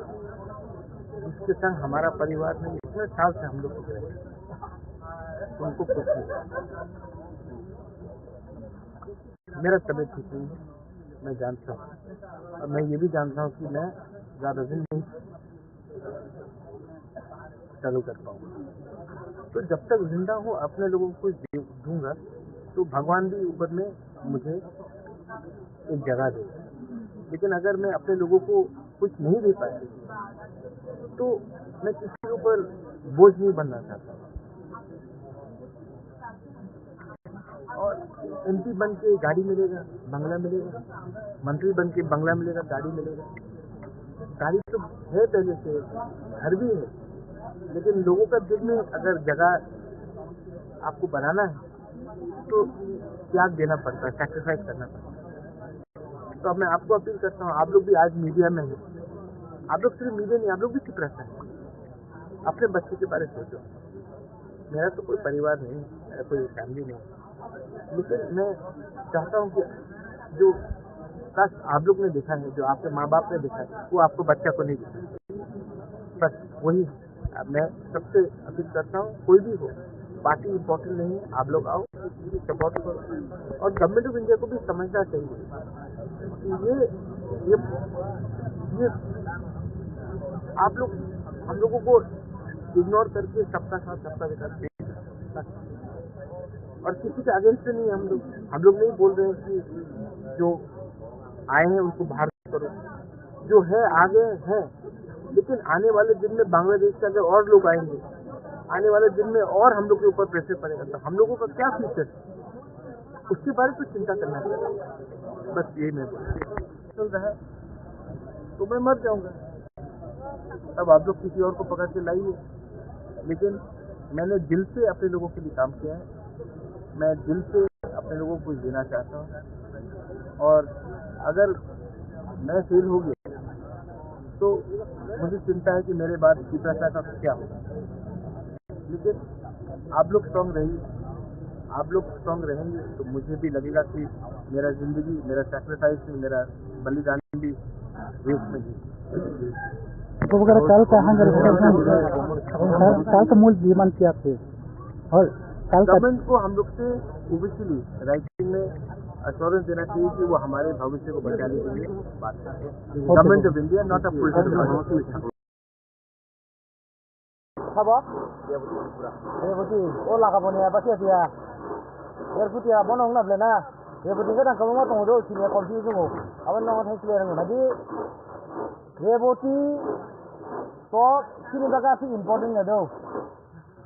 जिसके संग हमारा परिवार में इतने साल से हम लोग खुश रहे, उनको कुछ नहीं। मेरा तबीयत ठीक नहीं है, मैं जानता हूँ, और मैं ये भी जानता हूँ कि मैं ज़्यादा दिन नहीं चालू कर पाऊँगा। तो जब तक जिंदा हूँ अपने लोगों को कुछ दूंगा तो भगवान भी ऊपर में मुझे एक जगह देगा। लेकिन अगर मैं अपने लोगों को कुछ नहीं दे पाया तो मैं किसी के ऊपर बोझ नहीं बनना चाहता। और MP बन के गाड़ी मिलेगा, बंगला मिलेगा, मंत्री बन के बंगला मिलेगा, गाड़ी मिलेगा। गाड़ी तो है पहले से, घर भी है, लेकिन लोगों का दिल में अगर जगह आपको बनाना है तो त्याग देना पड़ता है, सैक्रिफाइस करना पड़ता है। तो अब मैं आपको अपील करता हूँ, आप लोग भी आज मीडिया में हैं, आप लोग सिर्फ मीडिया नहीं, आप लोग भी चुप रहते हैं। अपने बच्चे के बारे में सोचो। मेरा तो कोई परिवार नहीं, मेरा कोई फैमिली नहीं, लेकिन मैं चाहता हूँ कि जो काश आप लोग ने देखा है, जो आपके माँ बाप ने देखा है, वो आपको बच्चा को नहीं दिखा। बस वही मैं सबसे अपील करता हूँ, कोई भी हो, पार्टी इम्पोर्टेंट नहीं है, आप लोग आओ, सपोर्ट करो। और गवर्नमेंट ऑफ इंडिया को भी समझना चाहिए कि ये आप लोग हम लोगों को इग्नोर करके सबका साथ सबका विकास नहीं, और किसी के अगेंस्ट नहीं है। हम लोग नहीं बोल रहे हैं कि जो आए हैं उनको बाहर करो, जो है आगे है, लेकिन आने वाले दिन में बांग्लादेश के अगर और लोग आएंगे, आने वाले दिन में और हम लोग के ऊपर प्रेशर पड़ेगा, तो हम लोगों का क्या फ्यूचर है, उसके बारे में चिंता करना चाहिए। बस यही मैं चल रहा है तो मैं मर जाऊंगा, तब आप लोग किसी और को पकड़ के लाइए। लेकिन मैंने दिल से अपने लोगों के लिए काम किया है, मैं दिल से अपने लोगों को कुछ देना चाहता हूँ। और अगर मैं फेल हो गया तो मुझे चिंता है कि मेरे बाद पिपरासा का क्या होगा। लेकिन आप लोग स्ट्रांग रहिए, आप लोग स्ट्रांग रहेंगे तो मुझे भी लगेगा कि मेरा जिंदगी, मेरा सैक्रिफाइस, मेरा बलिदान भी वेस्ट में जी। कल का मूल डिमांड क्या थे? और गवर्नमेंट को हम लोग से ओबियसली राइटिंग में अश्योरेंस देना चाहिए कि वो हमारे भविष्य को बचाने के लिए बात करें। Government of India not a full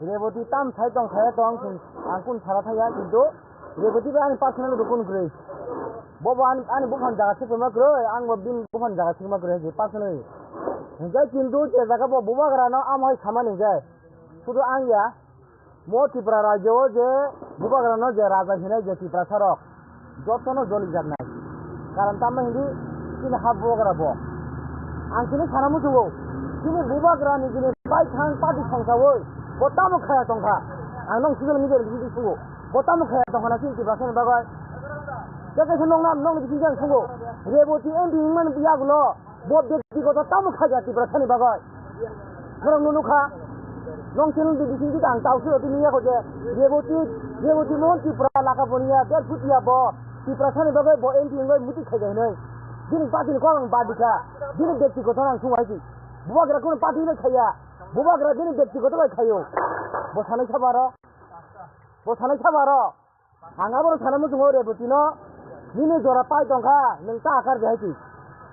Reboti tam sai tong angkun sara thaya kintu reboti ba ani personal dukun grei bobo ani bukan jaga sik ma grei ang bin bukan jaga sik ma grei personal Enggak cintu jaga bo buba karena amai sama nih guys. Sudah angya, mau tipra rajo je buba karena je raja hina je tipra sarok. Jotono joli jarnai. Karena tambah ini sini habu karena bo. Angkini sana musuh. Sini buba karena ini baik hang padi sangkawoi. Botamu kaya tongka. Anong sini lagi jadi sini suhu. Botamu kaya tongka nasi tipra sana bagai. Jaga senong nong di sini suhu. Reboti endi man biar gulo. Bob dekti kota tamu kaya tipra sana bagai. Orang nunuka. Nong sini di sini kita angkau sih di dunia kau je. Reboti mon tipra laka punya. Biar putih bo. Tipra sana bagai bo endi enggak muti kaya ini. Jadi pati ni kau orang pati ka. Jadi dekti kota orang sungai sih. Buat kira kau pati ni kaya. Buat kira jadi dekti kota kaya kayo. Bos sana sabaro. Angabor sana musuh orang reboti no. Ini jora pai tongka, nengta akar jahe.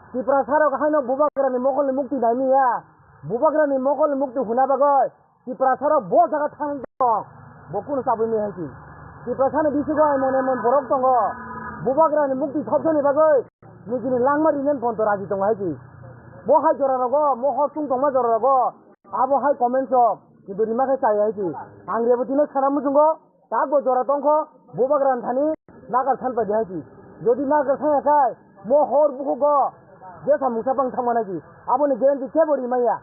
Di prasaro kahai no buba kira ni mokol ni mukti daimi ya. Buba kira ni mokol ni mukti huna bagai. Di prasaro bo jaga thang tong. Bokun sabu ni hai. Di prasaro bisu go emon borok tongo. Buba kira ni mukti thopso ni bagai. Ni kini langmar inen pon to raji tong hai. Bo hai jora rogo, mo hotung tong ma jora rogo. Abo hai comment shop. Kido rima ke chai hai. Angre butino sana musungo. Tak bo jora tongko. Buba kira thani nakar than pa hai. Jadi nak saya kai, mau hor buku go, dia sama musabang sama lagi. Apa ni garanti cebori maya,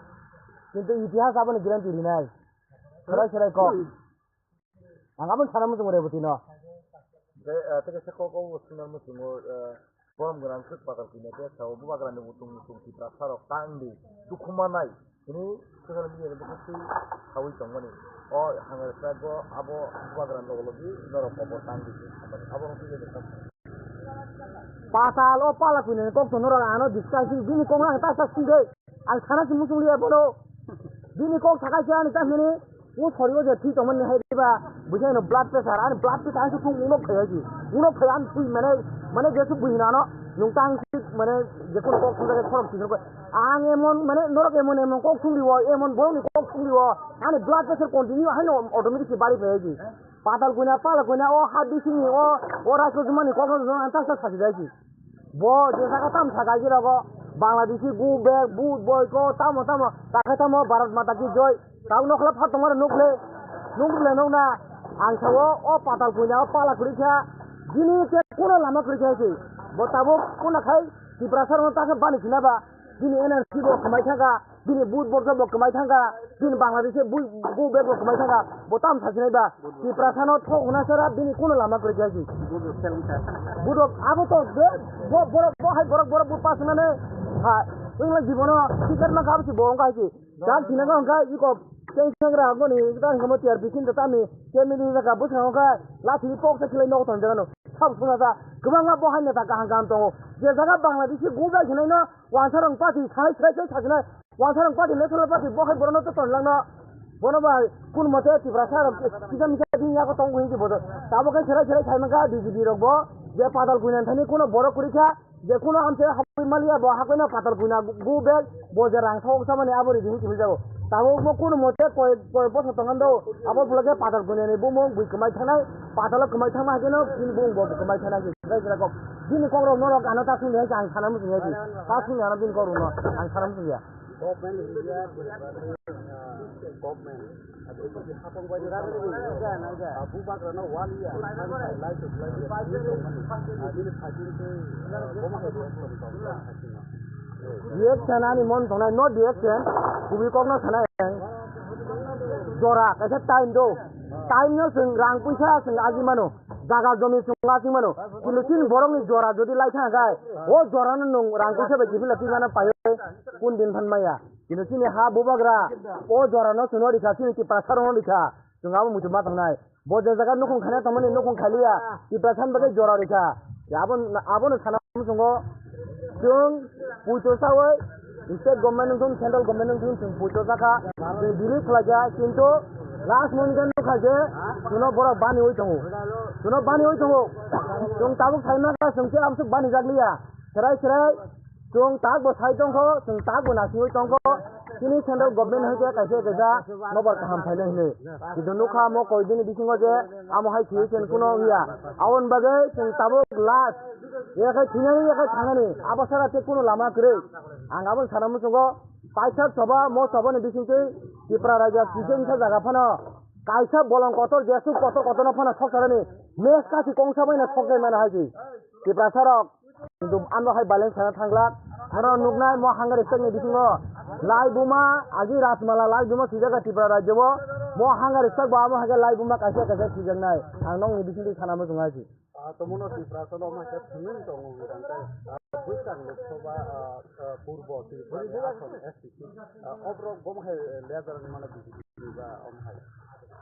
কিন্তু ইতিহাস apa ni garanti ni nai. Serai kok. Angkapan sana musuh mereka betina. Tapi saya kau sebenarnya musuh Boram geran sek pakar kini dia tahu bukan geran mutung di prasarok tangdi. Tukumanai. Ini sekarang dia begitu kawin tonggo ni. Oh, hangar sago abo bukan geran lagi, norok popor tangdi. Abo nanti dia dekat. Pasal apa lah punya kok sonora ano diskusi gini kok orang tak sendiri. Al sana si musuh dia bodoh. Gini kok sakai siapa ni tas ni? वो थोड़ी वो जैसी तो मन है रिबा बुझे ना blood pressure आने ब्लड प्रेशर आने से तुम उन्हों खाएगी उन्हों खायान सुई मैंने जैसे बुझना ना नुकतांग से मैंने जैसे कोक सुंदर के थोड़ा चीज़ों को आगे मन मैंने नोर के मन एमन कोक सुंदी हुआ एमन बोलो नहीं कोक सुंदी हुआ आने ब्लड प्रेशर कंटिन्यू है ना ऑटोमेटिक से बारी पेगी पाताल गुना ओ हाथ दिसी नहीं ओ राष्ट्र जुम्मन कोक जुम्मन अंतर से साथी जाएगी वो जैसा का तम साकाजी लगो बांग्लादेशी गु बैग बूट बॉय को तामो ताके तामो भारत माता की जय kau nak lepas tomar nukle nukna angsawo o patal punya o pala kurikya gini ke kuna lama kurikya sih botabo kuna kai di prasar mau tak bani sini ba gini energi bo kemai thangka gini boot bo kemai thangka gini Bangladesh bu bag bo kemai thangka botam thasini ba di prasar no thok una sara gini kuna lama kurikya sih budo abo to bo hai borok bu pas nane ha ingla jibono tikar na kabu si bohong kai sih dan sini kan kai iko Cengkra aku ni kita ni kamu tiar bikin tetap ni kami ni nak kabus kamu kan lati pok sekali nak tuan jangan sab semua sa kemana ngap bohan ni tak kahang kantor jadi kan Bangladesh gula jenis na wansarang pati saya jenis wansarang pati nasional pati bohan berono tu tuan lang na bono bah kun mate ti prasar kita mesti ni aku tunggu ini bodoh tahu kan cerai saya mengkau di rogbo dia padal gunan thani kuno borok kurika dia kuno amse hapi malia boh hakuna padal guna gu bag bojarang thok sama ni abori di sini jago tahu mau kuno mate koi bos tangan do apa pula ke padal gunan ni bumong bui kemai tanai padal kemai tanah aja no ini bumong boh kemai tanah aja cerai kok gini kau orang norok anak tak sini aja ang sana mesti aja tak sini anak bin kau rumah ang sana mesti ya Government ada itu di hapong baju rata ni naga Abu Bakar na wali ya light ini hajin ke bomah itu direction ani mon thona no direction kubi kok na thana jora kaisa time do time no sing rang puisa sing agi mano jaga jomi sing agi mano kilusin borong ni jora jodi lai thang gai o jora no nung rang puisa be jibil lati mana paye kun din than maya kilusin ha bubagra o jora no suno dikha sin ki prasar no dikha sungabu mutu ma thangnai bo jaga nukung khane tamani nukung khaliya ki prasan bagai jora dikha abon sana sungo jung puto sawai state government nung central government nung puto saka diri khlaja kintu last month kan khaje suno bora bani hoi tongo jung tabuk thaina ka sungche amsu bani jagliya serai jung tag bo sai tongko jung tag bo nasi hoi tongko kini central government hoje kaisa nobar kaham thaile hine kidonu kha mo koi din bisingo je amo hai creation kuno hiya awon bagai jung tabuk last ya kai thingani ya kai thangani abasara te kuno lama kre ang abon sanamu sungo Kaisa Saba, most of one edition, Tipra Raja, Kijan Zagapana, Kaisa Bolon Kotor, Jesu Kotor Kotonopana Sokarani, Meskasi Kongsabana Sokaman Haji, Tipra Sarok, Ando High Balance Tangla, Hara Nugna, Mohanga Sting Edition, Lai Buma, Agi Rasmala, Lai Buma Sijaga Tipra Rajawa, Mohanga Sabama Haga Lai Buma Kasa Sijanai, and long edition Hanamazumaji. Tomono Tipra Soloma Katsumi, Bukan Loksoba Purbo, Obro Bomhe Leather Mana Omhai.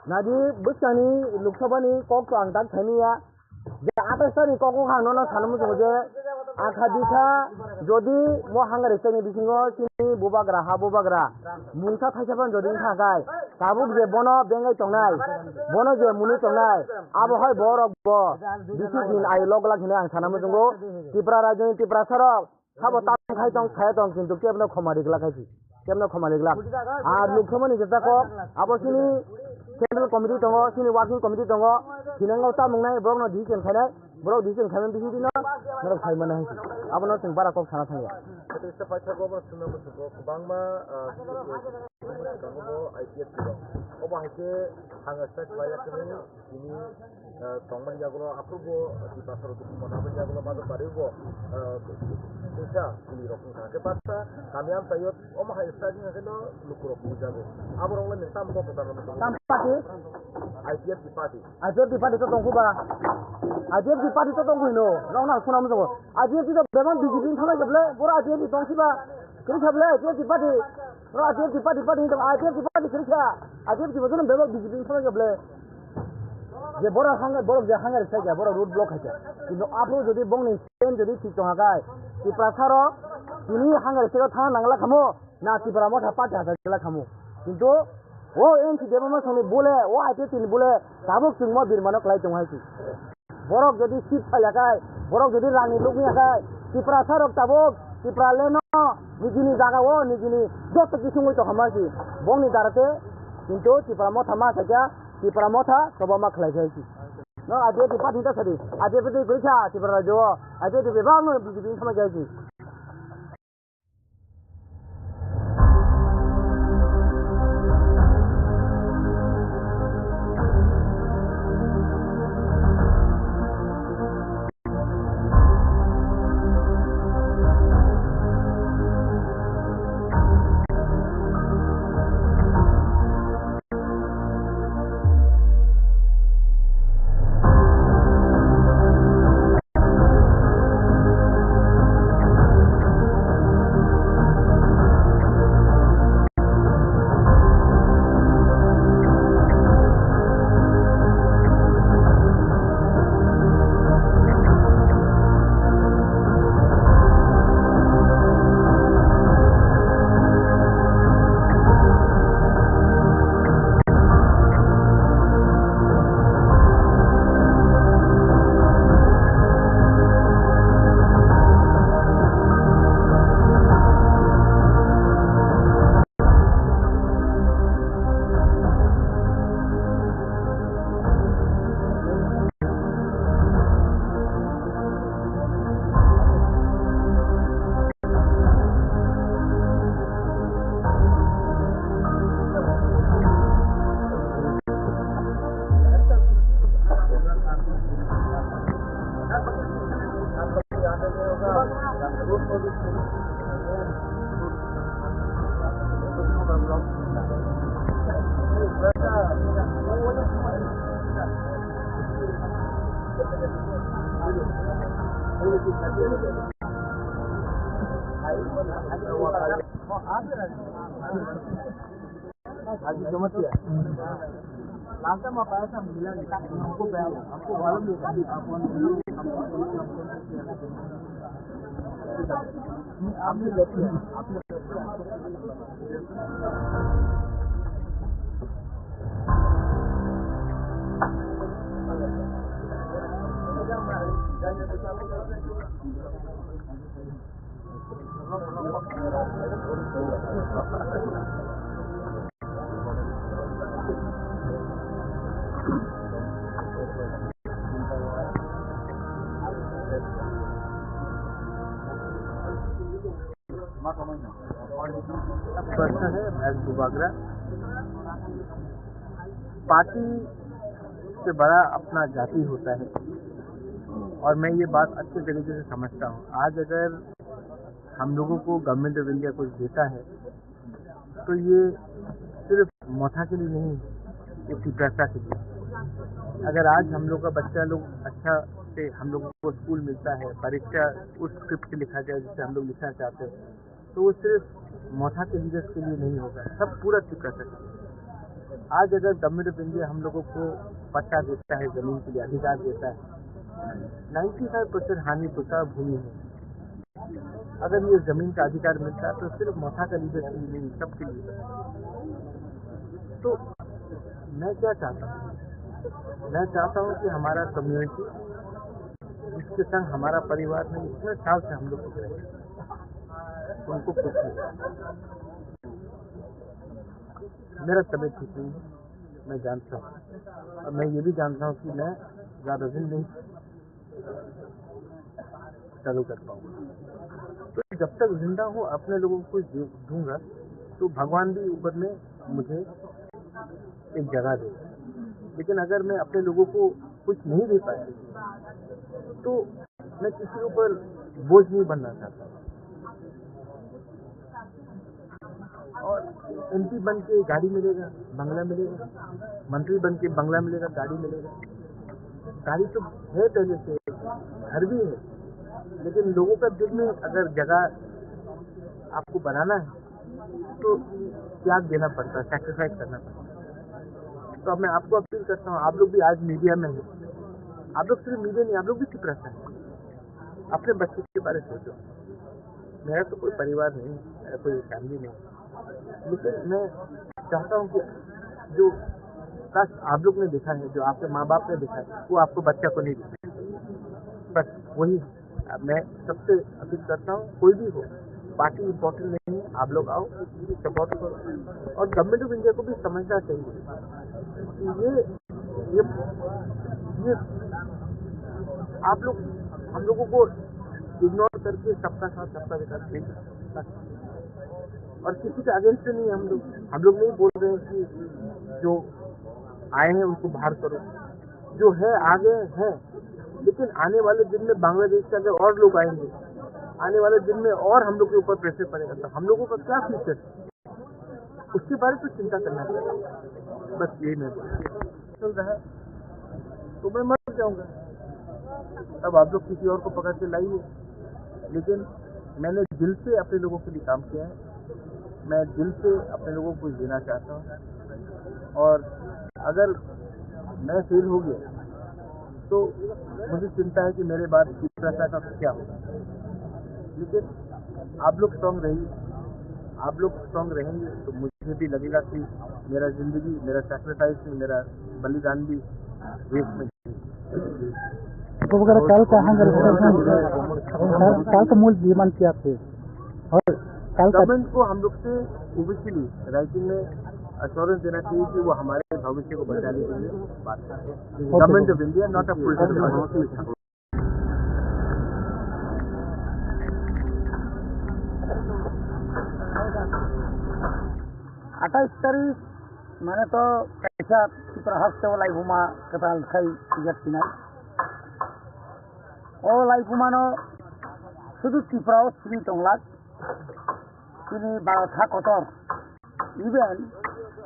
Nadi Bushani, Luxabani, Kok and Tania, the Atastani Koko Hanona Sanamuja, Akadita, Jodi, Mohanga Edition, Bubagra, Habubagra, Munsa Tachapan Jodin Hagai, Tabuk de Bono, Benga Tonai, Bono de Munitonai, Abohai Borok Bo, this is in Ilogla and Sanamuzungo, Tipra Rajan, Tipra Sarok, Habotang Haitong Kaitong into Kevno Comarigla, Kevno Comarigla. Luxaman is a taco, Abosini, Central Committee Tongo, Sini Working Committee Tongo, Sinango Tamunai, Brono Deacon Kane, Bro Deacon Kane, Dicino, not Simon. I will not think Barakov Sanatanga. It is the Pacha Governor Sunamusuko, Bangma, IPS, Obahake, Hangasek, Vayakini, Tongman Yagulo, Approval, the Pastor of Monaman Yagulo, Mother Parigo, Tisha, Kiliroka, Pasta, Kamiam Sayot, Omaha is studying as a Lukuro Mujago. Our only some party, IPS party. I told the party to Tonguba. I gave the party to Tonguino, long now Sunamuzo. I gave the Bevan Digin Kamajable, or I gave the Tonsiba, Krishabla, I gave the party, or I gave the party, I gave the party, Krisha, I gave the Bevan Digin Kamajable. The Bora Hanger, Borok, the Hanger Sega, Bora road block. You know, Apple to the bone is same to the Titohagai. The Prasaro, you need Hanger Serotan, Langakamo, Nati Paramota Pata, Lakamu. Into, oh, into the moment on the bulle, oh, I get in the bulle, Tabuk to Mobil Monocle to Haiti. Borok to the Sip Palagai, Borok to the Rani Lumiagai, the Prasaro Tabok, the Praleno, Nigini Zagawo, Nigini, just a kissing with Hamashi, Boni Darate, into the Paramota Masaja. The Pramota, Sobama Clajaki. No, I did the party yesterday. I did the Grisha, Tibarajo. I did the Vivano, the Kamajaki. Lantai mau पैसा मिला नहीं हमको हमको वालों में आपने देखिए आपने Más o menos. प्रश्न है महज बुबागरा। पार्टी से बड़ा अपना जाति होता है और मैं ये बात अच्छे तरीके से समझता हूँ। आज अगर हम लोगों को गवर्नमेंट ऑफ इंडिया कुछ देता है तो ये सिर्फ मोथा के लिए नहीं है, ये पिपरासा के लिए। अगर आज हम लोग का बच्चा लोग अच्छा से हम लोगों को स्कूल मिलता है, परीक्षा उस स्क्रिप्ट से लिखा जाए जिसे हम लोग लिखना चाहते हैं, तो वो सिर्फ मोथा के लीडर्स के लिए नहीं होगा, सब पूरा पिपरासा के लिए। आज अगर गवर्नमेंट ऑफ इंडिया हम लोगों को पट्टा देता है, जमीन के लिए अधिकार देता है, 95% हानि पुसा भूमि है। अगर ये जमीन का अधिकार मिलता है तो सिर्फ मोथा का लीडर के लिए नहीं, सबके लिए। तो मैं क्या चाहता हूँ, मैं चाहता हूँ कि हमारा कम्युनिटी जिसके संग हमारा परिवार में इतने साल से हम लोग रुक रहे हैं, उनको कुछ नहीं। मेरा तबीयत ठीक नहीं है, मैं जानता हूँ, और मैं ये भी जानता हूँ कि मैं ज़्यादा दिन नहीं चालू कर पाऊँगा। तो जब तक जिंदा हूँ अपने लोगों को कुछ दूंगा तो भगवान भी ऊपर में मुझे एक जगह देगा। लेकिन अगर मैं अपने लोगों को कुछ नहीं दे पाया तो मैं किसी के ऊपर बोझ नहीं बनना चाहता। और एमपी बन के गाड़ी मिलेगा, बंगला मिलेगा, मंत्री बन के बंगला मिलेगा, गाड़ी मिलेगा। गाड़ी तो है पहले से, घर भी है, लेकिन लोगों का दिल में अगर जगह आपको बनाना है तो त्याग देना पड़ता है, सैक्रिफाइस करना पड़ता है। तो अब मैं आपको अपील करता हूँ, आप लोग भी आज मीडिया में हैं, आप लोग सिर्फ मीडिया नहीं, आप लोग भी चुप रहते हैं। अपने बच्चे के बारे में सोचो। मेरा तो कोई परिवार नहीं, मेरा कोई फैमिली नहीं, लेकिन मैं चाहता हूँ कि जो काश आप लोग ने देखा है, जो आपके माँ बाप ने देखा है, वो आपको बच्चा को नहीं दिखा। बस वही मैं सबसे अपील करता हूँ। कोई भी हो, पार्टी इम्पोर्टेंट नहीं है, आप लोग आओ, सपोर्ट करो। और गवर्नमेंट ऑफ इंडिया को भी समझना चाहिए कि ये आप लोग हम लोगों को इग्नोर करके सबका साथ सबका विकास नहीं कर सकते। और किसी के अगेंस्ट नहीं हम लोग नहीं बोल रहे हैं कि जो आए हैं उनको बाहर करो, जो है आगे है। लेकिन आने वाले दिन में बांग्लादेश से अगर और लोग आएंगे, आने वाले दिन में और हम लोग के ऊपर प्रेशर पड़ेगा, तो हम लोगों का क्या फ्यूचर है, उसके बारे में तो चिंता करना चाहिए। बस यही मैं चल रहा है तो मैं मर जाऊंगा, तब आप लोग किसी और को पकड़ के लाइए। लेकिन मैंने दिल से अपने लोगों के लिए काम किया है, मैं दिल से अपने लोगों को देना चाहता हूँ। और अगर मैं फेल हो गया तो मुझे चिंता है कि मेरे बाद पिपरासा का क्या होगा। लेकिन आप लोग स्ट्रांग रहिए, आप लोग स्ट्रांग रहेंगे तो मुझे भी लगेगा कि मेरा जिंदगी, मेरा सैक्रिफाइस, मेरा बलिदान भी देश में कल का मूल डिमांड क्या थे? और गवर्नमेंट को हम लोग से ओबियसली राइटिंग में अश्योरेंस देना चाहिए कि वो हमारे भविष्य को बचाने के लिए बात करें। Government of India not a political. 28 तारिख माने तो कैसा चित्रहास्य वाला घुमा कताल खाई टिकट किनार ओ लाई घुमानो शुद्ध चिप्राओ सिनी तंगलाक सिनी भारत हा कतर इवेन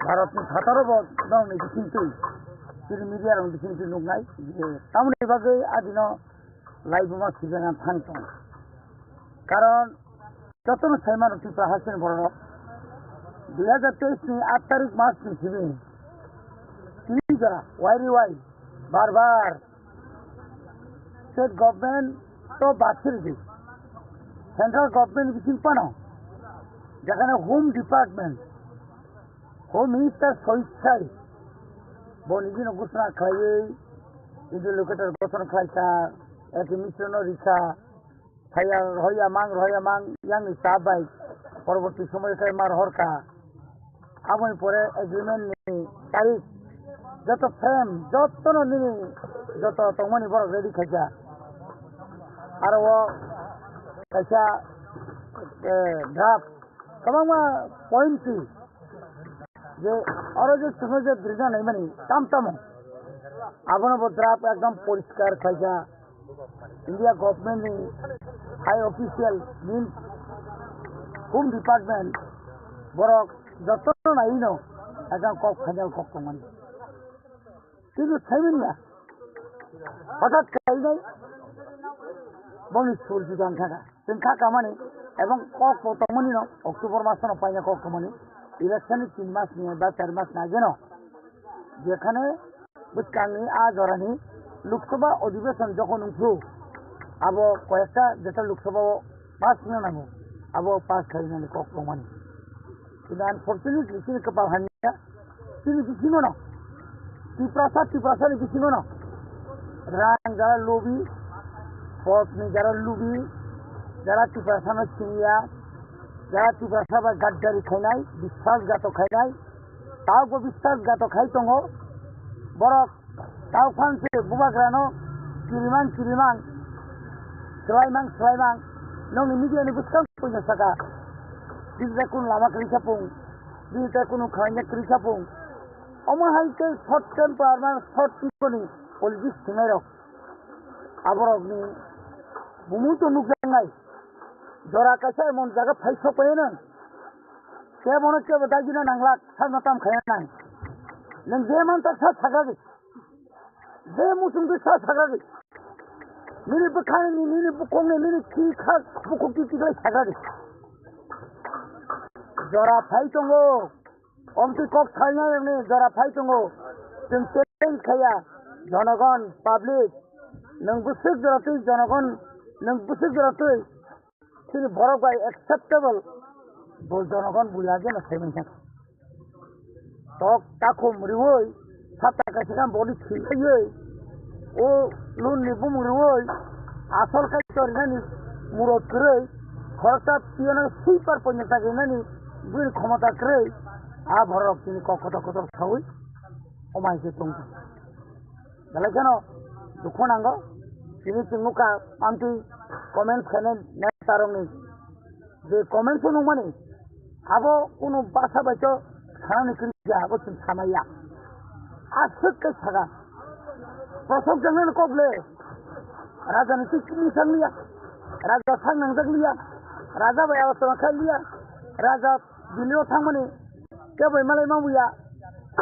भारत नि थातारो दं नि किन्तु सिनी मीडिया रंग किन्तु नुगनाय जे तामने बागै आदिनो लाई घुमा खिजना थानतो कारण जतनो साइमान चित्रहास्य बरनो 2023 में 8 तारीख मार्च में सिविल तीन जरा वाई बार बार स्टेट गवर्नमेंट तो बाछिर दी सेंट्रल गवर्नमेंट बिसिन पानो जखाने होम डिपार्टमेंट होम मिनिस्टर स्वेच्छाय बनिदिन घोषणा खालायो इंडिकेटर घोषणा खालायता एक मिशन रिक्सा थाया रहया मांग yang sabai परवर्ती समय से मार हरका आबों परे एग्रीमेंट नि तारीख जत फ्रेम जत नि जत तमनि बर रेडी खाजा आरो वो कैसा draft kabangma point si je aro je tungo je drina nahi mani tamtamo abono bodrap ekdom poriskar khaija India government ni high official means home department borok jotono nahi no ekdom kok khajal kok mani কিন্তু থাইবেন না হঠাৎ চাই নাই বনি school Sudan থাকা जों खामानि এবং কক পতমনি ন অক্টোবর মাস ন পাইনা কক কমনি ইলেকশন 3 মাস নিয়ে বা 4 মাস না যেন যেখানে বুঝকানি আজরানি লোকসভা অধিবেশন যখন উঠো আবো কয়েকটা যেটা লোকসভা পাস নিয়ে নামো আবো পাস খাইনা কক কমনি কিন্তু আনফরচুনেটলি তিনি কপাল হানিয়া তিনি কিছু না টিপ্রাসা কিছু না রাং যারা লোভি পত্নী যারা লুবি যারা টিপ্রাসানো চিনিয়া যারা টিপ্রাসা বা গাদ্দারি খাইনাই বিশ্বাসঘাত খাইনাই তাও বিশ্বাসঘাত খাই দङ বরক তাও ফানছে বুবাগ্রানো কিরিমাং সেলাইমাং নংনি মিডিয়াनि বুসকাं পয়সা সাকা দিতে কোন লামা করিসাপুং দিতে কোন খাইনা করিসাপুং অমহাইতে শর্ট টেম্পার মানে শর্ট টিপনি পলিটিক্স থিনাইরক আবরকনি বুমুতো নুকজাंनाय जरा कैसे मन जगह फाइसो पयेन के मने के दागिना नांगला सानताम खायनाय नों जे मान तक सागागै जे मुसुम के सागागै मिनि बखानि मिनि बुखंनि मिनि खि खा बुखुकी तिगै सागागै जरा फाइतंगो अमति कक खायनाय ने जरा फाइतंगो जों चेलेन्ज खाया जनगण पाब्लिक नों बुसुक जरातै जनगण नों बुसुक जरातै তিনি বড় গাই অ্যাকসেপ্টেবল বল জনগণ বুঝাগে না সেভেন থাকে তক তাকম রিওই সাতটা কাছে কাম বডি ছিলাই ও লুন নিবু মুরিওই আসল কাজ করিনানি মুরত করে খরচা পিয়না সুইপার পঞ্চাশ টাকা নানি দুই ক্ষমতা করে আ ভরক তিনি কত কত খাওই অমাইছে তুমি তাহলে কেন দুঃখ নাঙ্গ তিনি চিমুকা আন্তি কমেন্ট খানে নেতারংনি যে কমেন্ট শুনো মানে আবো কোনো বাসা বাইতো খানানি করি আবো তুমি সামাইয়া আসকে থাকা প্রসব জানেন কবলে রাজনীতি কি সাংলিয়া রাজা সাংনাংজাগলিয়া রাজা বাই অবস্থা খালিয়া রাজা দিলিও থামনি কেবই মালাই মামুয়া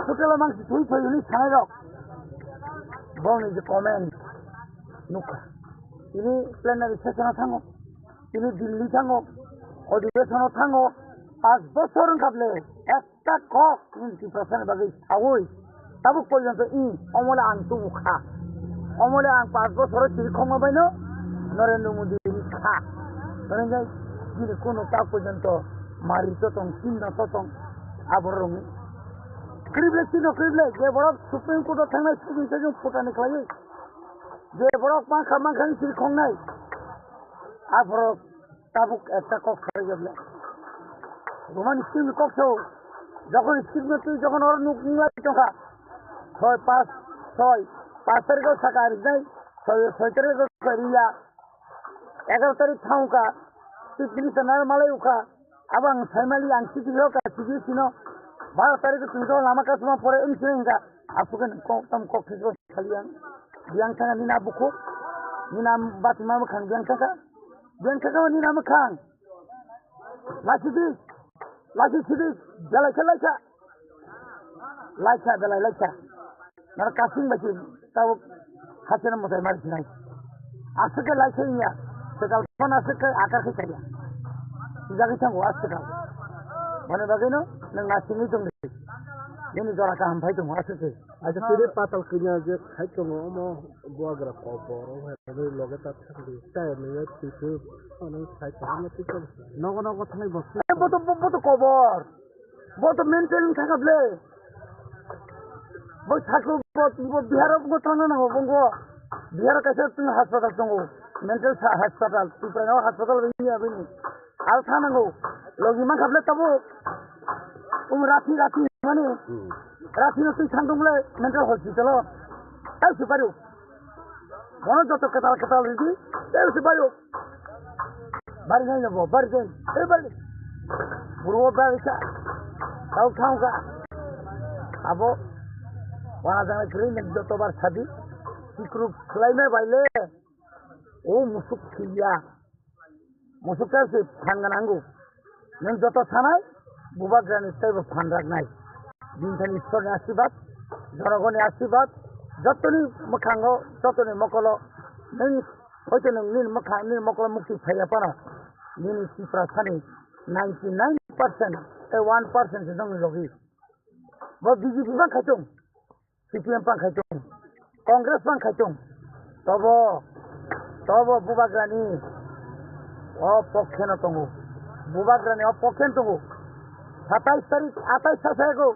টোটাল মাংস থুই থইনি সানাই রক বনি যে কমেন্ট নুকা তিনি প্লেনারি সেশনে থাঙ্গো তিনি দিল্লি থাঙ্গো অধিবেশনে থাঙ্গো 5 বছর কাবলে একটা কক কিন্তু প্রশ্নের বাকি থাওই তাবুক পর্যন্ত অমলে আং তুমুখা অমলে আং 5 বছর চিরি ক্ষমাবাইনো নরেন্দ্র মোদী খা মানে যাই যিনি কোনো তা পর্যন্ত মারি ততং চিন্তা ততং আবরং ক্রিবলে যে বড় সুপ্রিম কোর্টে থাকলে সুপ্রিম ফুটানি খাই যে বড় মাখানি চিরি খংনাই আবরক তাবুক একটা কক খাই যাবলে রোমান স্কিম কক্ষ যখন স্কিমে তুই যখন ওর নুক নিলাই টাকা 5 তারিখেও থাকা আর নাই 6 তারিখেও করিয়া 11 তারিখ থাউকা চিফ মিনিস্টার মালাই উকা আবার সাইমালি আংসি দিও কা সিজিছিনো 12 তারিখে তুমি তো লামা কাসমা পরে ইনসিনগা আপুকে কম কক্ষ খালিয়ান বিয়াং থাকা নিনা বুকু নিনা বাতিমা খান বিয়াং থাকা নিনা খান লাঠি ছিদি লাইছা নার কাসিং বাকি তাও হাসেন মতাই মারছি নাই আজকে লাইছে ইয়া সেকাল ফোন আজকে আকার খাইয়া জায়গা থাকবো আজকে মানে বাগাইনো নং নাসিনি দং ini jora ka ham phai tung asuse আচ্ছা তেরে পাতাল কিনা যে খাই তো মো গোয়াগরা কপর ও লগে তা থাকলি তাই নিয়ে তিতু অনেক খাই তো আমি ঠিক করছি নগনগ থাই বসে বত কবর বত মেইনটেইন থাকলে বই থাকো বিহার গঠন না বঙ্গ বিহার কাছে তুমি হাসপাতাল দङ মেন্টাল হাসপাতাল তুই প্রায় হাসপাতাল হইনি আবিনি আর থানাঙ্গো লগিমা খাবলে তবু রাতি মানে রাতি তুই সান্দুংলে মেন্টাল হসপিটাল এসে পারো মনে যত কেতাল দিদি এসে পারো বাড়ি যাই যাবো বাড়ি যাই এই বাড়ি Purwoda bisa tahu ka abo wana jana agreement jotobar sadi sikru khlaime baile o musuk khiya musuk ka se phanganangu nang joto thanai bubagrani stable phan raknai dinthani ishorni ashirwad jonogoni ashirwad jotoni mokhango jotoni mokolo nang hoyto nang nin mokha nin mokolo mukti phaya pana nin sipra thani 99% 1% se dong logi bo BJP bang khaitung CPM bang khaitung Congress bang khaitung tobo bubagrani o pokhena tongu bubagrani o pokhen tongu 27 তারিখ 28 আছে গো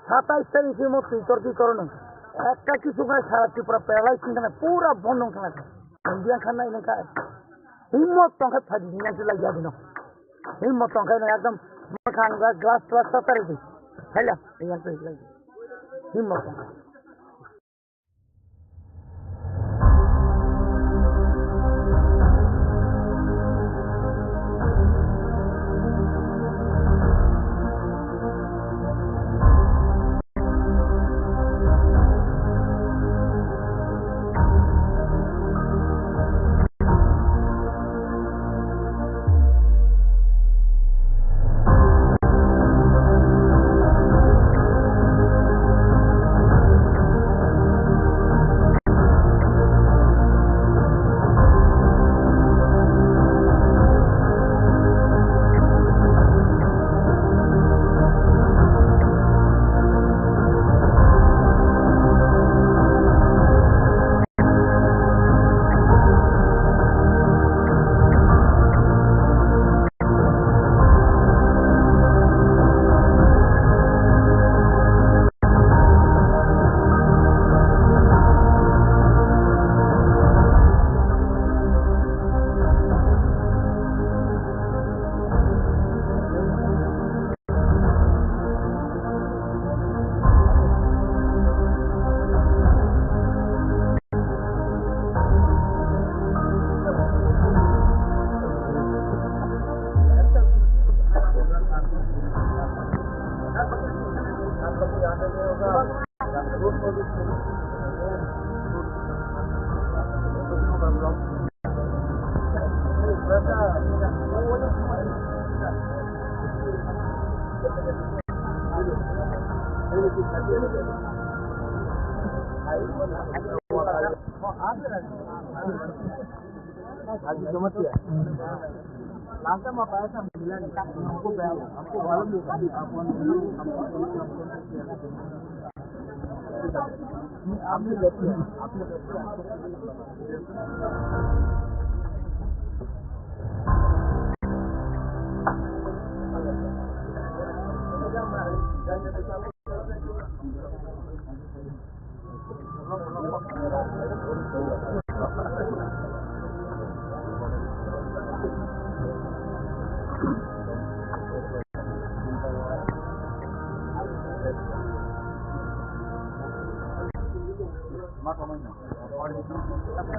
27 তারিখের মধ্যে তর্কি করুন একটা কিছু করে সারা Tripura paralyse না পুরা বন্ধ খানা ইন্ডিয়া খানা এনে খায় হিম্মত টঙ্কা থাকি নিয়ে চলে যাবি না হিম্মত টঙ্কা না একদম খান গ্লাস তাতারে দি খাইলা এই তো হিম্মত টঙ্কা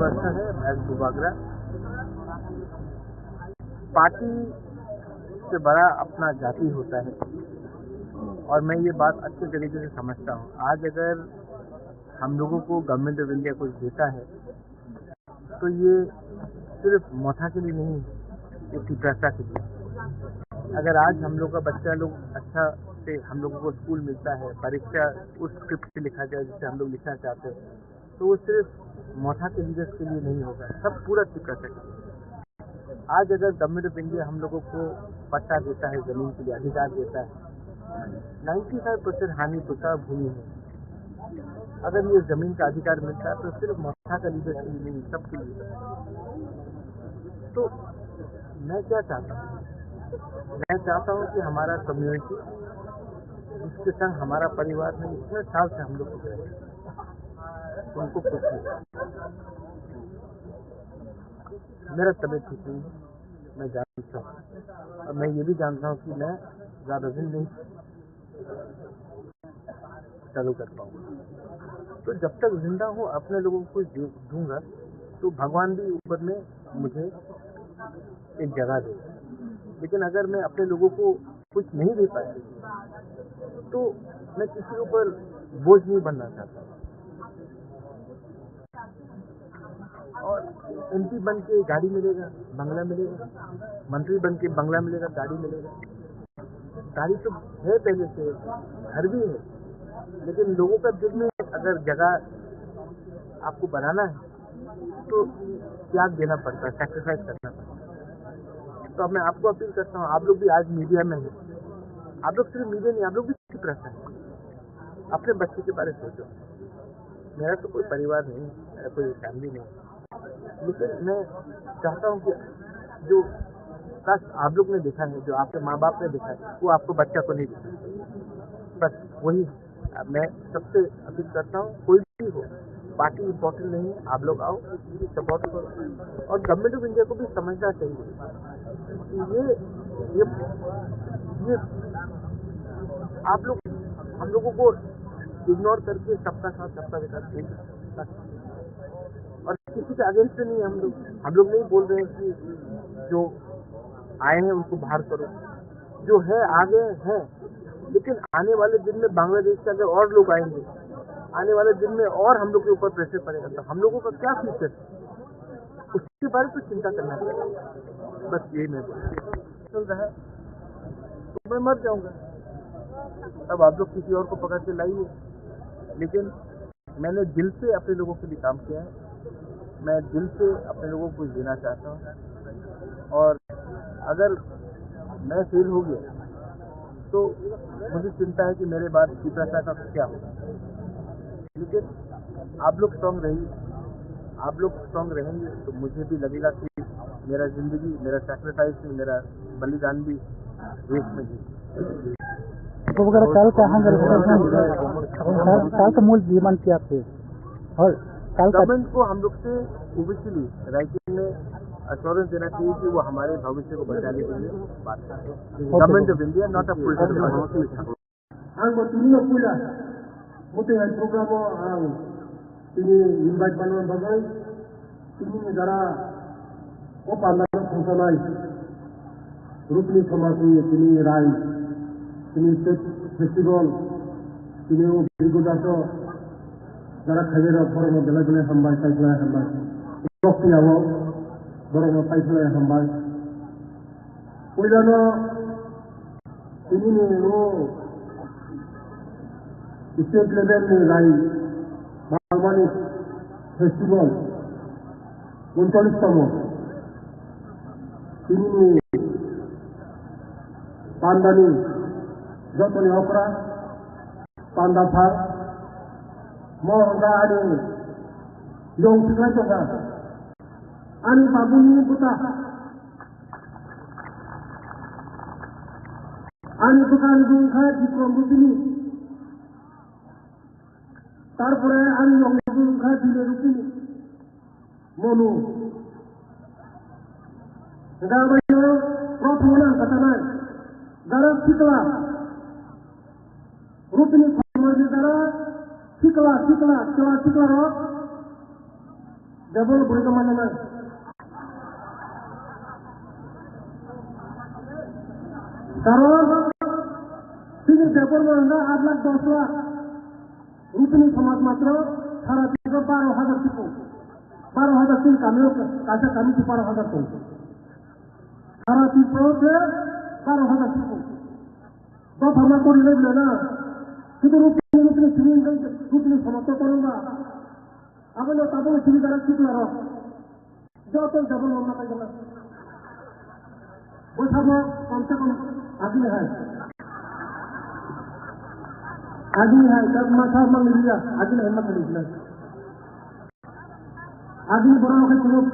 प्रश्न है महज बुबागरा पार्टी से बड़ा अपना जाति होता है और मैं ये बात अच्छे तरीके से समझता हूँ। आज अगर हम लोगों को गवर्नमेंट ऑफ इंडिया कुछ देता है तो ये सिर्फ मोथा के लिए नहीं, इसकी चर्चा के लिए। अगर आज हम लोग का बच्चा लोग अच्छा से हम लोगों को स्कूल मिलता है, परीक्षा उस स्क्रिप्ट से लिखा जाए जिसे हम लोग लिखना चाहते हैं, तो वो सिर्फ मोथा के लीडर्स के लिए नहीं होगा, सब पूरा चुका सके। आज अगर गवर्नमेंट ऑफ इंडिया हम लोगों को पट्टा देता है, जमीन के लिए अधिकार देता है, 95% हानि पुता भूमि है। अगर ये जमीन का अधिकार मिलता है तो सिर्फ मोथा का लीडर के लिए नहीं, सबके लिए। तो मैं क्या चाहता हूँ, मैं चाहता हूँ कि हमारा कम्युनिटी जिसके संग हमारा परिवार में इतने साल से हम लोग रहे, उनको कुछ नहीं। मेरा तबीयत ठीक नहीं है, मैं जानता हूँ, और मैं ये भी जानता हूँ कि मैं ज़्यादा दिन नहीं चालू कर पाऊँगा। तो जब तक जिंदा हूँ अपने लोगों को दूंगा तो भगवान भी ऊपर में मुझे एक जगह देगा। लेकिन अगर मैं अपने लोगों को कुछ नहीं दे पाया तो मैं किसी के ऊपर बोझ नहीं बनना चाहता। और एमपी बन के गाड़ी मिलेगा, बंगला मिलेगा, मंत्री बन के बंगला मिलेगा, गाड़ी मिलेगा। गाड़ी तो है पहले से, घर भी है, लेकिन लोगों का दिल में अगर जगह आपको बनाना है तो त्याग देना पड़ता है, सैक्रिफाइस करना पड़ता है। तो अब मैं आपको अपील करता हूँ, आप लोग भी आज मीडिया में हैं, आप लोग सिर्फ मीडिया नहीं, आप लोग भी चुप रहते हैं। अपने बच्चे के बारे में सोचो। मेरा तो कोई परिवार नहीं, मेरा कोई फैमिली नहीं, लेकिन मैं चाहता हूँ कि जो काश आप लोग ने देखा है, जो आपके माँ बाप ने देखा है, वो आपको बच्चा को नहीं दिखा। बस वही मैं सबसे अपील करता हूँ, कोई भी हो, पार्टी इम्पोर्टेंट नहीं है, आप लोग आओ, सपोर्ट करो। और गवर्नमेंट ऑफ इंडिया को भी समझना चाहिए कि ये आप लोग हम लोगों को इग्नोर करके सबका साथ सबका विकास नहीं कर सकते। और किसी के अगेंस्ट नहीं है हम लोग नहीं बोल रहे हैं कि जो आए हैं उनको बाहर करो, जो है आगे है, लेकिन आने वाले दिन में बांग्लादेश के अगर और लोग आएंगे, आने वाले दिन में और हम लोग के ऊपर प्रेशर पड़ेगा, तो हम लोगों का क्या फ्यूचर, उसके बारे में चिंता करना चाहिए। बस यही मैं चल रहा है तो मैं मर जाऊंगा, तब आप लोग किसी और को पकड़ के लाइए। लेकिन मैंने दिल से अपने लोगों के लिए काम किया है, मैं दिल से अपने लोगों को देना चाहता हूँ। और अगर मैं फेल हो गया तो मुझे चिंता है कि मेरे बाद शिवराज का क्या होगा। लेकिन आप लोग स्ट्रांग रहिए, आप लोग स्ट्रांग रहेंगे तो मुझे भी लगेगा कि मेरा जिंदगी, मेरा सैक्रिफाइस, मेरा बलिदान भी देश में ही। कल का मूल डिमांड क्या थे और गवर्नमेंट को हम लोग से ओबियसली राइटिंग में अश्योरेंस देना चाहिए कि वो हमारे भविष्य को बचाने के लिए बात करें। Government of India not a political party. Anggo tini pula, butuh yang program ang tini invite panon bagai, tini negara pandangan fungsional, rukni samasi tini rai, tini festival, tini berikudaso, negara kaya forum bela-bela hambai, kaitlah hambai, waktu awal, forum kaitlah hambai, pulano tini ni lo state level में लाई बागवानी festival 39तम ini Pandani Jotoni Okra Pandafar Mohonga Ani Yong Siklai Toga Ani Babuni Buta Ani Bukan Gungkha Jikrom Butini তারপরে আমি অঙ্গা দিলে রুটি মনু গাবাইল প্রথম না কথা নাই যারা শিখলা রুটিনি সময় যারা শিখলা কেবল বলে তো মানে নাই কারণ তিনি কেবল মানে 8 লাখ 10 লাখ रूपनी समाज मात्र सारा देश 12,000 people 12,000 sin kami kaca kami di 12,000 ton सारा people ke 12,000 people तो हम को ले लेना कितने रूपनी समाज तो करूंगा अब लोग तब सिरी तरह ठीक लगा जो तो डबल होना चाहिए वो सब कम से कम आगे है जब माथा मांग लिया आगे हिम्मत नहीं आगे बड़ा होकर तुम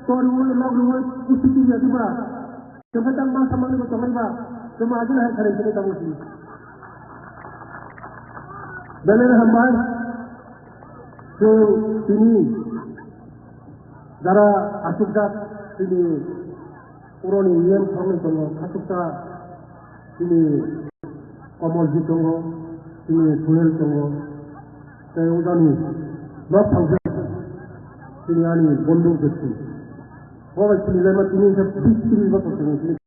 तोड़ हुए लोग हुए कुछ चीज है तुम्हारा जब तक मां समझ में समझ तुम आगे है खड़े के तब उसी मैंने हमारे जो ini जरा asukta ini uroni yem kami tono asukta ini komol jitongo ini fuel tongo saya udani not sampai ini ani bondu kecil. Oh, ini lama ini saya pikir betul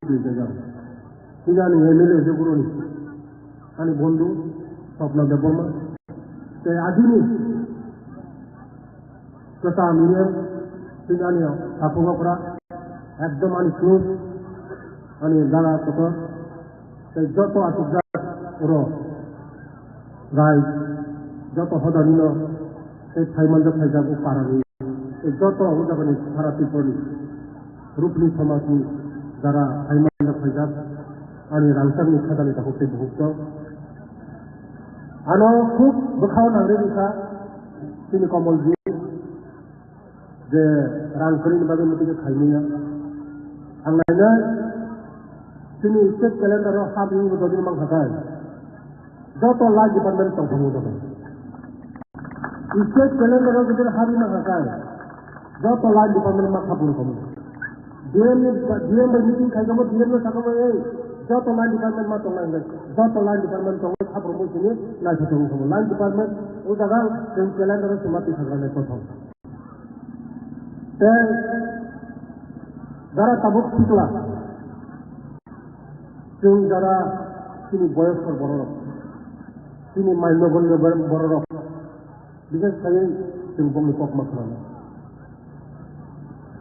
ini jaga. সিনানি MLA যেগুলোনি আমি বন্ধু স্বপ্ন দেববর্মা তে আজিনি কথা মিলিয়ে সিনানি আফুগকরা একদম আনি ক্লোজ আমি দাঁড়া তত যত আসুক ওর রায় যত হদানিল সেই থাইমানজা থাইজাবো পারানি যত হদাবানি সারা ত্রিপুরানি রূপনি সমাজনি যারা থাইমানজা থাইজাব आणि रांसारनि खादानि थाखै बुहुक्त आरो खूब बोखाव नांगौ बिखा जोंनि कमलजी जे रांफोरनि बागै मथे खायनाया आंलायनो जोंनि स्टेट केलेन्डाराव हाबि बदलनि माखासे যত ला डिपार्टमेंट दंफाङो दं स्टेट केलेन्डाराव जुदि हाबि माखासे যত ला डिपार्टमेंट मा खाबु दं डीएम मिटिं खायगोमो डीएम साखोमो যত লাইন ডিপার্টমেন্ট মা তংলাইगोन যত लाइन डिपार्टमेंट दं साफ्रोमबो जोंनि नायथावथाव दङ लाइन डिपार्टमेंट ओ जागा जों केलेन्डाराव सोमाथि थाग्रानाय दं তে যারা তাবুক শিখলা जों যারা তিনি বয়স্ক বড় তিনি মান্যগণ্য বড় বিশেষভাবে जों बुंनो ककमा खालामो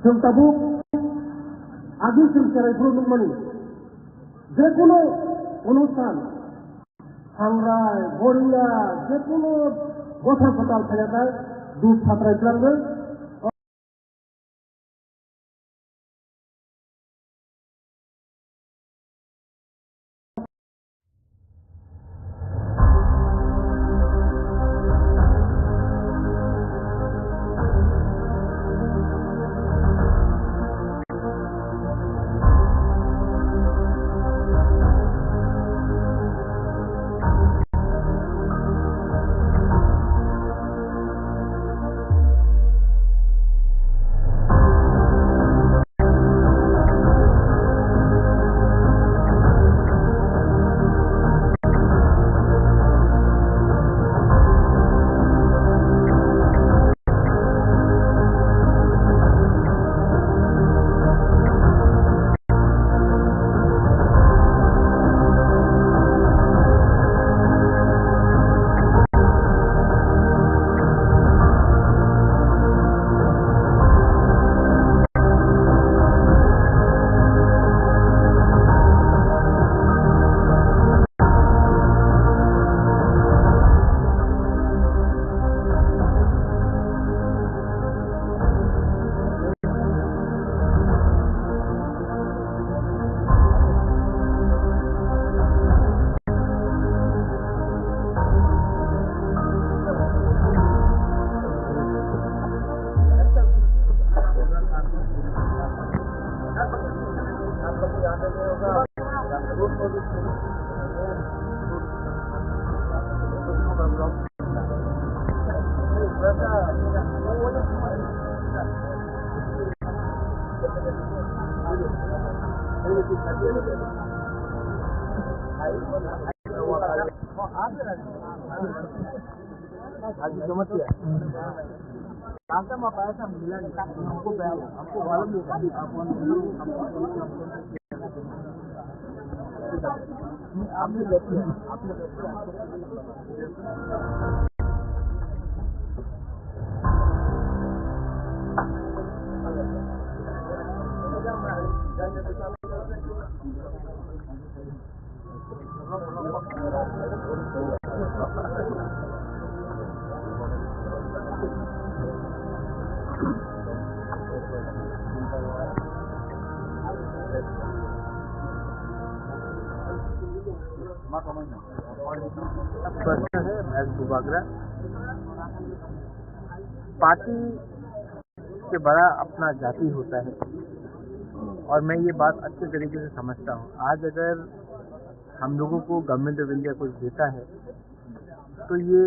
जों ताबुक आगे जों खेराइफोराव दंमानि যেকোনো অনুষ্ঠান सांग्राय बरिया जेकुनु गथा गथा थानाय दुध साप्रायब्लाबो आज समझिए रास्ता में पैसा मिला नहीं हमको मालूम नहीं आपने देखिए प्रश्न है महज बुबागरा पार्टी से बड़ा अपना जाति होता है और मैं ये बात अच्छे तरीके से समझता हूँ। आज अगर हम लोगों को गवर्नमेंट ऑफ इंडिया कुछ देता है तो ये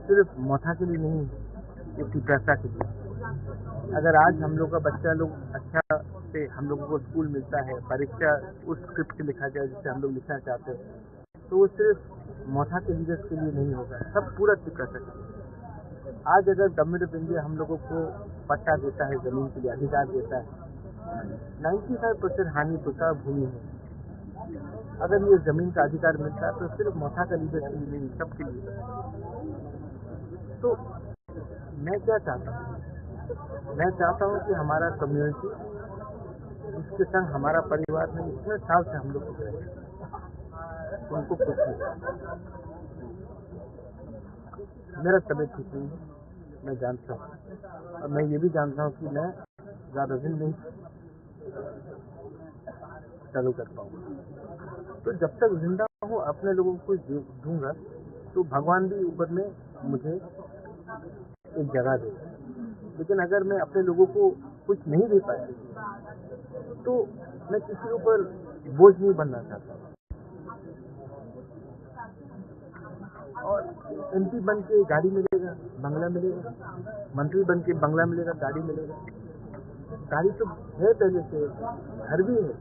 सिर्फ मोथा के लिए नहीं है, ये पिपरासा के लिए। अगर आज हम लोग का बच्चा लोग अच्छा से हम लोगों को स्कूल मिलता है, परीक्षा उस स्क्रिप्ट से लिखा जाए जिससे हम लोग लिखना चाहते हैं, तो वो सिर्फ मोथा के लीडर्स के लिए नहीं होगा, सब पूरा पिपरासा के लिए। आज अगर गवर्नमेंट ऑफ इंडिया हम लोगों को पट्टा देता है, जमीन के लिए अधिकार देता है, 95% हानि पुसा भूमि है। अगर ये जमीन का अधिकार मिलता है तो सिर्फ मौसा का लीडर के लिए नहीं, सबके लिए। तो मैं क्या चाहता हूँ, मैं चाहता हूँ कि हमारा कम्युनिटी जिसके संग हमारा परिवार में इतने साल से हम लोग रहे, उनको कुछ नहीं। मेरा तबीयत ठीक नहीं है, मैं जानता हूँ, और मैं ये भी जानता हूँ कि मैं ज़्यादा दिन नहीं चालू कर पाऊँगा। तो जब तक जिंदा हूँ अपने लोगों को दूंगा, तो भगवान भी ऊपर में मुझे एक जगह देगा। लेकिन अगर मैं अपने लोगों को कुछ नहीं दे पाया तो मैं किसी के ऊपर बोझ नहीं बनना चाहता। और MP बन के गाड़ी मिलेगा, बंगला मिलेगा, मंत्री बन के बंगला मिलेगा, गाड़ी मिलेगा। गाड़ी तो है पहले से, घर भी है,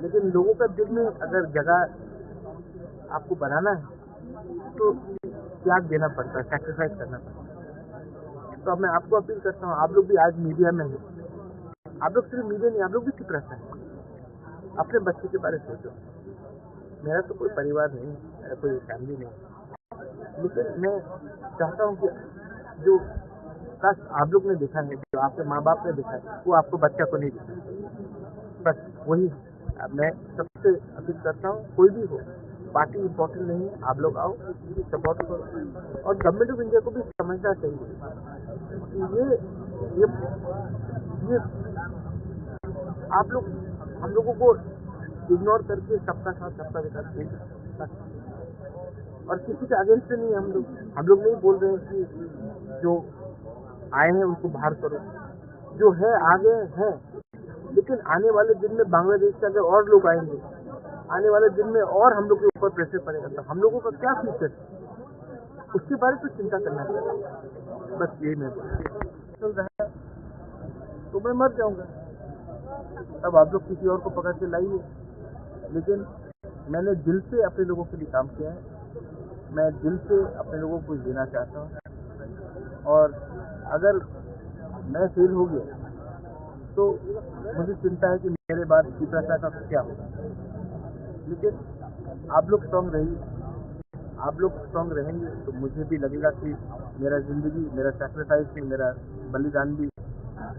लेकिन लोगों का दिल में अगर जगह आपको बनाना है तो त्याग देना पड़ता है, सैक्रिफाइस करना पड़ता है। तो अब मैं आपको अपील करता हूँ, आप लोग भी आज मीडिया में हैं, आप लोग सिर्फ मीडिया नहीं, आप लोग भी चुप रहते हैं। अपने बच्चे के बारे में सोचो। मेरा तो कोई परिवार नहीं, मेरा कोई फैमिली नहीं, लेकिन मैं चाहता हूँ कि जो काश आप लोग ने देखा है, जो आपके माँ बाप ने देखा है, वो आपको बच्चा को नहीं दिखा। बस वही मैं सबसे अपील करता हूँ, कोई भी हो, पार्टी इम्पोर्टेंट नहीं है, आप लोग आओ, सपोर्ट करो। और गवर्नमेंट ऑफ इंडिया को भी समझना चाहिए कि ये आप लोग हम लोगों को इग्नोर करके सबका साथ सबका विकास नहीं कर सकते। और किसी के अगेंस्ट नहीं है हम लोग नहीं बोल रहे हैं कि जो आए हैं उनको बाहर करो, जो है आगे है। लेकिन आने वाले दिन में बांग्लादेश से अगर और लोग आएंगे, आने वाले दिन में और हम लोग के ऊपर प्रेशर पड़ेगा, तो हम लोगों का क्या फ्यूचर है, उसके बारे में चिंता करना चाहिए। बस यही मैं चल रहा है तो मैं मर जाऊंगा, तब आप लोग किसी और को पकड़ के लाइए। लेकिन मैंने दिल से अपने लोगों के लिए काम किया है, मैं दिल से अपने लोगों को देना चाहता हूँ। और अगर मैं फेल हो गया तो मुझे चिंता है कि मेरे बाद शिवप्रसाद का क्या होगा। लेकिन आप लोग स्ट्रांग रहिए, आप लोग स्ट्रांग रहेंगे तो मुझे भी लगेगा कि मेरा जिंदगी, मेरा सैक्रिफाइस भी, मेरा बलिदान भी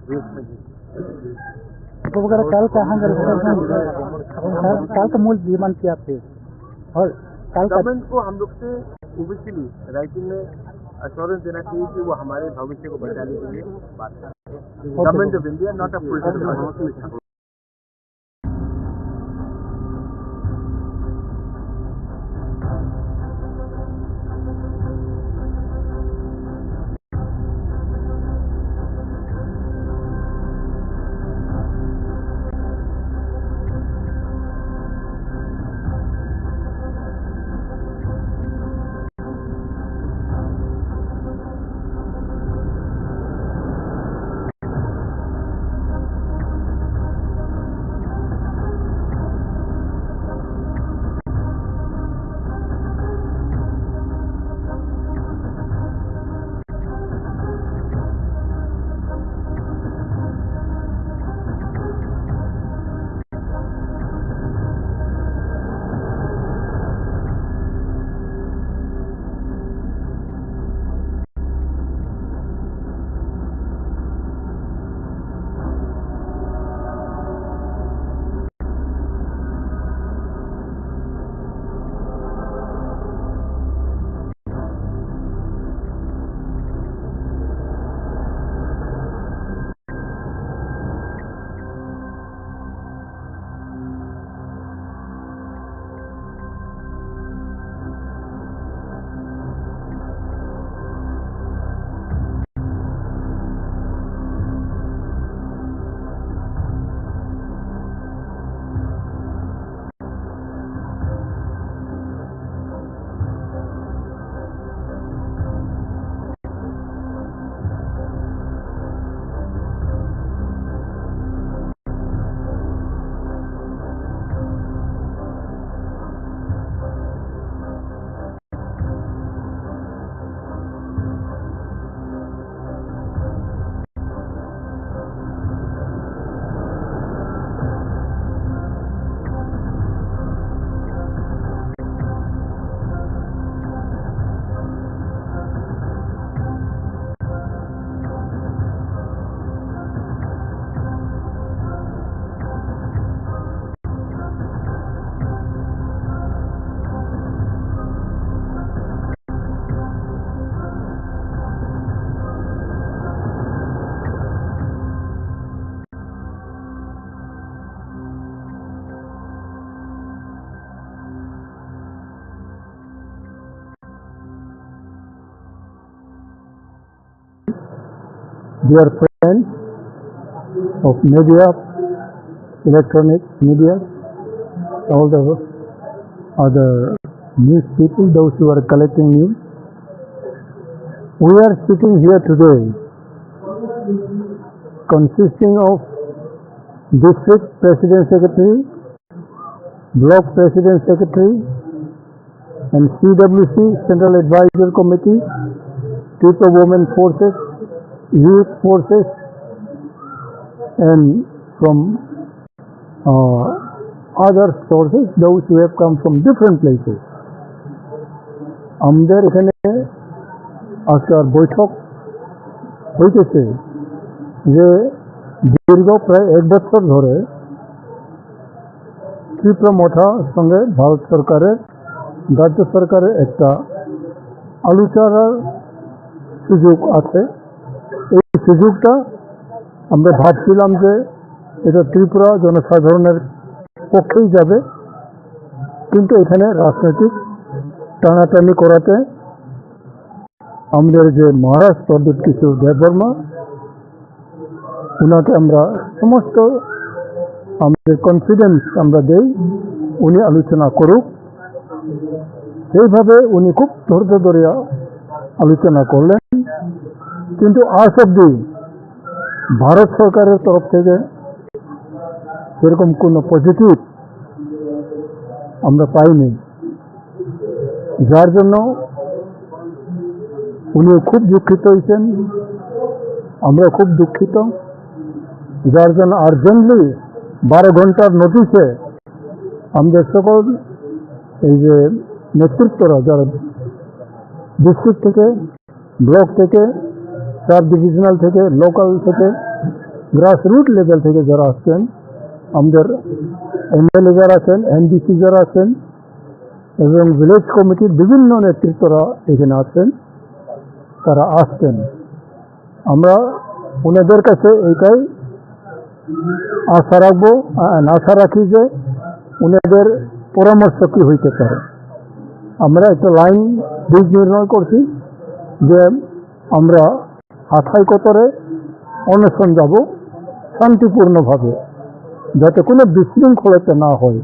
देश में ही। काल का मूल जीवन क्या थे और गवर्नमेंट को हम लोग से ओबियसली राइटिंग में अश्योरेंस देना चाहिए कि वो हमारे भविष्य को बचाने के लिए बात करें। Government of India not a political dear friends of media, electronic media, all the other news people, those who are collecting news. We are sitting here today consisting of district president secretary, block president secretary, and CWC, Central Advisory Committee, People Women Forces, Youth Forces, and from other sources, those who have come from different places. আমাদের এখানে আজকের বৈঠক হইতেছে যে দীর্ঘ প্রায় 1 বছর ধরে ত্রিপুরা মথার সঙ্গে ভারত সরকারের রাজ্য সরকারের একটা আলোচনার সুযোগ আছে। এই সুযোগটা আমরা ভাবছিলাম যে এটা ত্রিপুরা জনসাধারণের পক্ষেই যাবে, কিন্তু এখানে রাজনৈতিক টানাটানি করাতে আমাদের যে মহারাজ প্রদীপ কিশোর দেববর্মা, ওনাকে আমরা সমস্ত আমাদের কনফিডেন্স আমরা দেই উনি আলোচনা করুক। সেইভাবে উনি খুব ধৈর্য ধরে আলোচনা করলেন, কিন্তু আজ অব্দি ভারত সরকারের তরফ থেকে সেরকম কোনো পজিটিভ আমরা পাইনি, যার জন্য উনি খুব দুঃখিত হয়েছেন, আমরা খুব দুঃখিত, যার জন্য আর্জেন্টলি 12 ঘন্টার নোটিশে আমাদের সকল এই যে নেতৃত্বরা যারা ডিস্ট্রিক্ট থেকে, ব্লক থেকে, সাব ডিভিশনাল থেকে, লোকাল থেকে, গ্রাসরুট লেভেল থেকে যারা আসছেন, আমাদের এমএলএ যারা আছেন, এনডিসি যারা আছেন এবং ভিলেজ কমিটির বিভিন্ন নেতৃত্বরা এখানে আছেন, তারা আসছেন। আমরা ওনাদের কাছে এইটাই আশা রাখবো, আশা রাখি যে ওনাদের পরামর্শ কি হইতে পারে। আমরা একটা লাইন দিক নির্ণয় করছি যে আমরা হাথাই কতরে অনশন যাব শান্তিপূর্ণভাবে, যাতে কোনো বিশৃঙ্খলতা না হয়।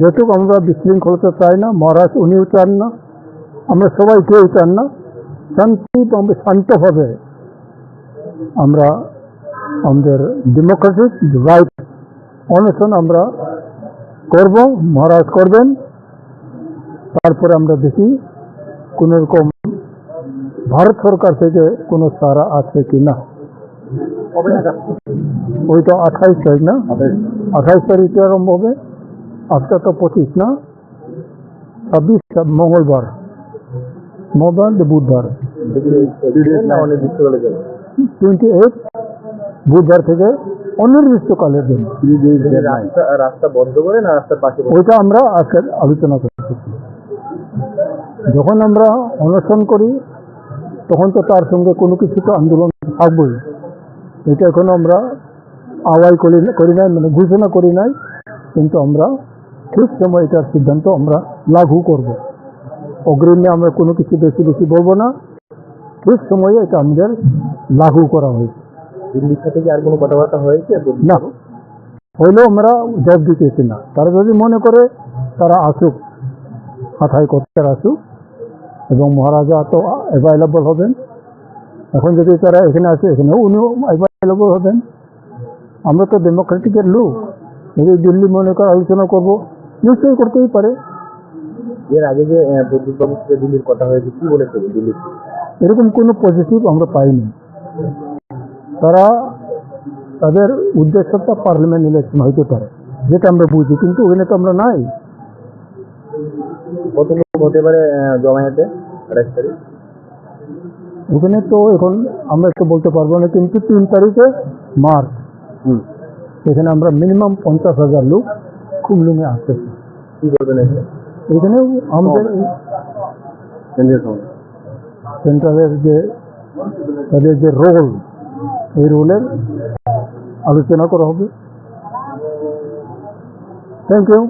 যেটুকু আমরা বিশৃঙ্খলতা চাই না, মহারাজ উনিও চান না, আমরা সবাই কেউ চান না, শান্তভাবে আমরা আমাদের ডেমোক্রেটিক রাইট অনশন আমরা করব, মহারাজ করবেন। তারপরে আমরা দেখি কোন রকম ভারত সরকার থেকে কোনো সারা আছে কি না। ওইটা 28 তারিখ না, 28 তারিখে আরম্ভ হবে, আজকে তো 25 না, 26 মঙ্গলবার বুধবার 28 বুধবার থেকে অনির্দিষ্টকালের জন্য রাস্তা বন্ধ করে না রাস্তার পাশে, ওইটা আমরা আজকে আলোচনা করতেছি। যখন আমরা অনশন করি তখন তো তার সঙ্গে কোনো কিছু তো আন্দোলন থাকবই, এটা এখনো আমরা আওয়াজ করি নাই, মানে ঘোষণা করি নাই, কিন্তু আমরা ঠিক সময় এটার সিদ্ধান্ত আমরা লাগু করব। অগ্রিমে আমরা কোনো কিছু বেশি বলবো না, ঠিক সময়ে এটা আমাদের লাগু করা হয়েছে। দিল্লি থেকে আর কোনো কথাবার্তা হয়েছে না, হইলেও আমরা জব দিতেছি না। তারা যদি মনে করে তারা আসুক, হাথায় করতে আসুক, এবং মহারাজা তো অ্যাভেলেবল হবেন। এখন যদি তারা এখানে আসে, এখানেও উনিও অ্যাভেলেবল হবেন। আমরা তো ডেমোক্রেটিকের লোক, যদি দিল্লি মনে করে আলোচনা করবো, নিশ্চয়ই করতেই পারে। এর আগে যে প্রদীপবাবুর সাথে দিল্লির কথা হয়েছে, কি বলেছে দিল্লি? এরকম কোনো পজিটিভ আমরা পাইনি। তারা তাদের উদ্দেশ্যটা পার্লামেন্ট ইলেকশন হইতে পারে, যেটা আমরা বুঝি, কিন্তু ওখানে তো আমরা নাই। কত লোক হতে পারে জমায়েতে? ওখানে তো এখন আমরা একটু বলতে পারবো না, কিন্তু 3 তারিখে মার্চ, এখানে আমরা মিনিমাম 50,000 লোক কুমলুঙে আসতেছি। কি করবেন এখানে? আমাদের সেন্ট্রালের যে তাদের যে রোল, এই রোলের আলোচনা করা হবে। Thank you.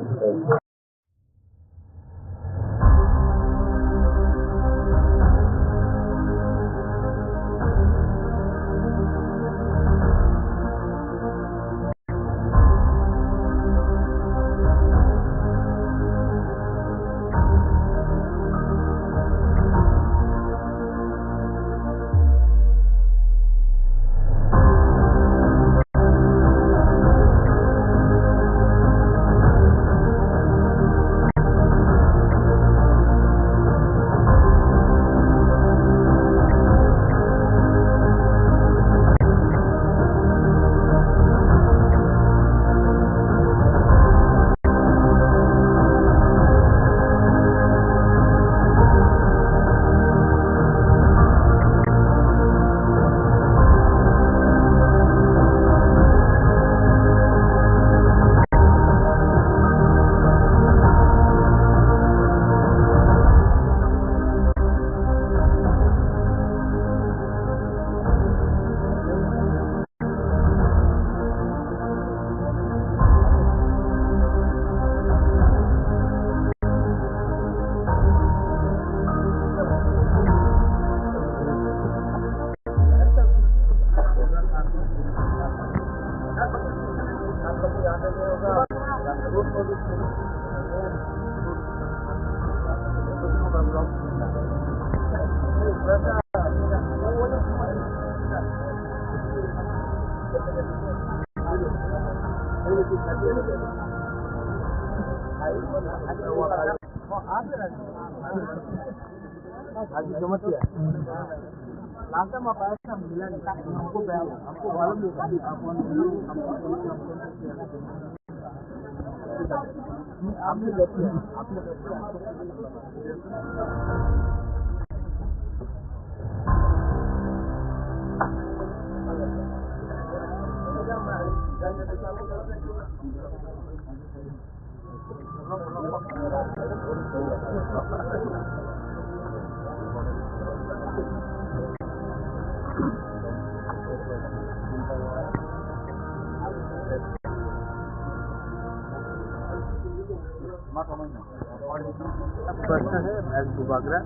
प्रश्न है महज बुबागरा।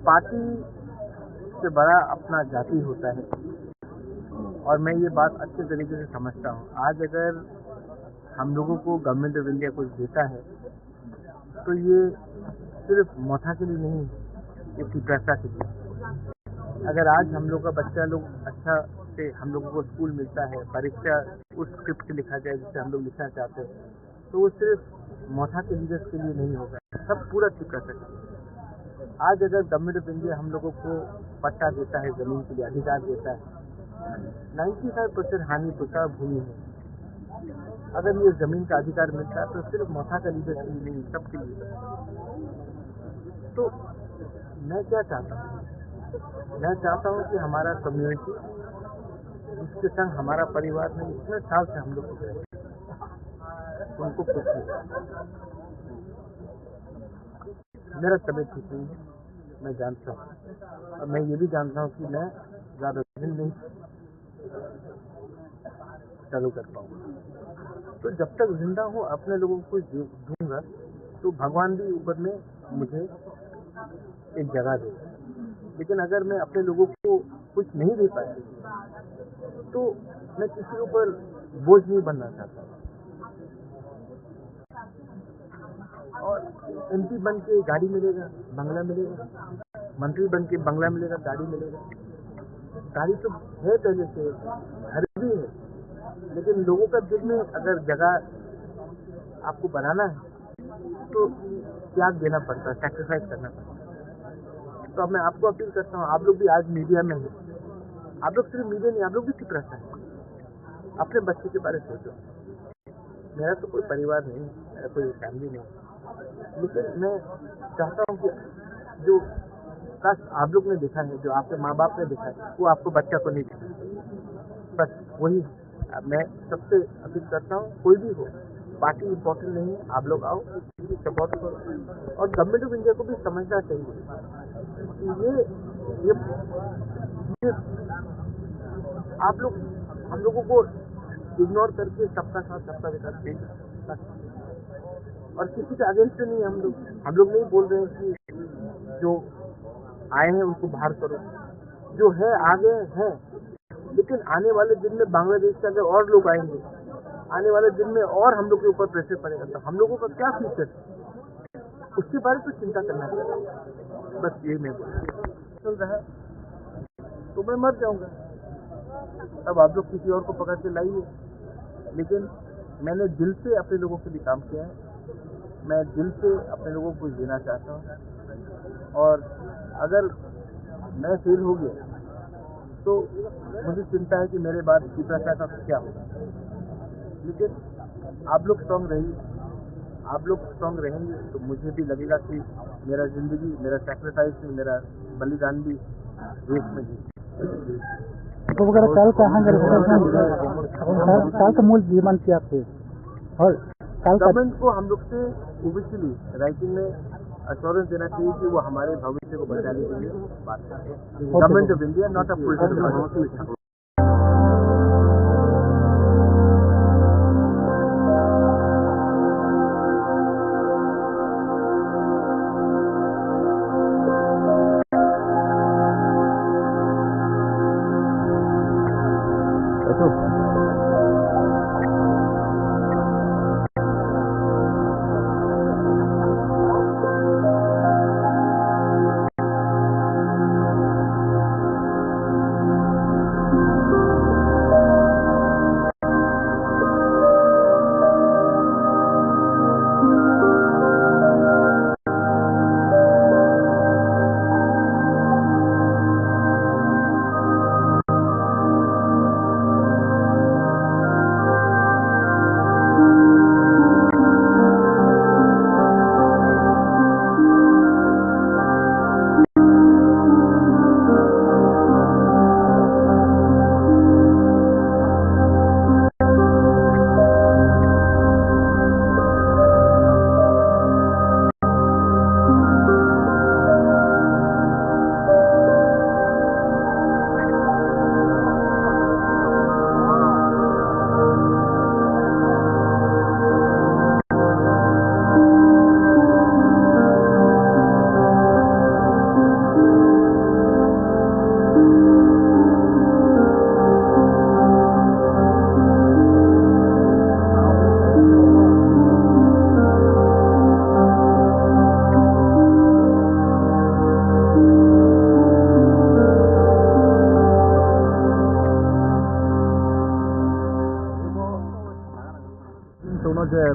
पार्टी से बड़ा अपना जाति होता है और मैं ये बात अच्छे तरीके से समझता हूँ। आज अगर हम लोगों को गवर्नमेंट ऑफ इंडिया कुछ देता है तो ये सिर्फ मोथा के लिए नहीं है, ये पिपरासा के लिए। अगर आज हम लोग का बच्चा लोग अच्छा से हम लोगों को स्कूल मिलता है, परीक्षा उस स्क्रिप्ट से लिखा जाए जिससे हम लोग लिखना चाहते हैं, तो वो सिर्फ मोथा के लीडर्स के लिए नहीं होगा, सब पूरा पिपरासा के लिए। आज अगर गवर्नमेंट ऑफ इंडिया हम लोगों को पट्टा देता है, जमीन के लिए अधिकार देता है, 95% हानि पुकार भूमि है। अगर ये जमीन का अधिकार मिलता है तो सिर्फ मोथा का लीडर्स के लिए नहीं, सबके लिए। तो मैं क्या चाहता हूँ, मैं चाहता हूँ कि हमारा कम्युनिटी जिसके संग हमारा परिवार में इतने साल से हम लोग रहे, उनको कुछ नहीं। मेरा तबीयत ठीक नहीं है, मैं जानता हूँ, और मैं ये भी जानता हूँ कि मैं ज़्यादा दिन नहीं चालू कर पाऊँगा। तो जब तक जिंदा हूँ अपने लोगों को दूंगा तो भगवान भी ऊपर में मुझे एक जगह दे। लेकिन अगर मैं अपने लोगों को कुछ नहीं दे पाया तो मैं किसी के ऊपर बोझ नहीं बनना चाहता। और एमपी बन के गाड़ी मिलेगा, बंगला मिलेगा, मंत्री बन के बंगला मिलेगा, गाड़ी मिलेगा। गाड़ी तो है पहले से, घर भी है, लेकिन लोगों का दिल में अगर जगह आपको बनाना है तो त्याग देना पड़ता है, सैक्रिफाइस करना पड़ता है। तो अब मैं आपको अपील करता हूँ, आप लोग भी आज मीडिया में हैं, आप लोग सिर्फ मीडिया नहीं, आप लोग भी चुप रहते हैं। अपने बच्चे के बारे में सोचो। मेरा तो कोई परिवार नहीं, मेरा कोई फैमिली नहीं, लेकिन मैं चाहता हूँ कि जो काश आप लोग ने देखा है, जो आपके माँ बाप ने देखा है, वो आपको बच्चा को नहीं दिखा। बस वही मैं सबसे अपील करता हूँ, कोई भी हो, पार्टी इम्पोर्टेंट नहीं है, आप लोग आओ, सपोर्ट करो। और गवर्नमेंट ऑफ इंडिया को भी समझना चाहिए कि ये आप लोग हम लोगों को इग्नोर करके सबका साथ सबका विकास नहीं कर सकते। और किसी के अगेंस्ट नहीं है हम लोग नहीं बोल रहे हैं कि जो आए हैं उनको बाहर करो, जो है आगे है। लेकिन आने वाले दिन में बांग्लादेश के अगर और लोग आएंगे, आने वाले दिन में और हम लोग के ऊपर प्रेशर पड़ेगा, तो हम लोगों का क्या फ्यूचर है, उसके बारे में तो चिंता करना चाहिए। बस यही मैं चल रहा है तो मैं मर जाऊंगा, तब आप लोग किसी और को पकड़ के लाइए। लेकिन मैंने दिल से अपने लोगों के लिए काम किया है, मैं दिल से अपने लोगों को जीना चाहता हूँ। और अगर मैं फेल हो गया तो मुझे चिंता है कि मेरे बाद पिपरासा का क्या होगा। लेकिन आप लोग स्ट्रांग रहिए, आप लोग स्ट्रांग रहेंगे तो मुझे भी लगेगा कि मेरा जिंदगी, मेरा सैक्रिफाइस भी, मेरा बलिदान भी देश में गवर्नमेंट को हम लोग से ओबियसली राइटिंग में अश्योरेंस देना चाहिए कि वो हमारे भविष्य को बचाने के लिए बात करें। Government of India not a political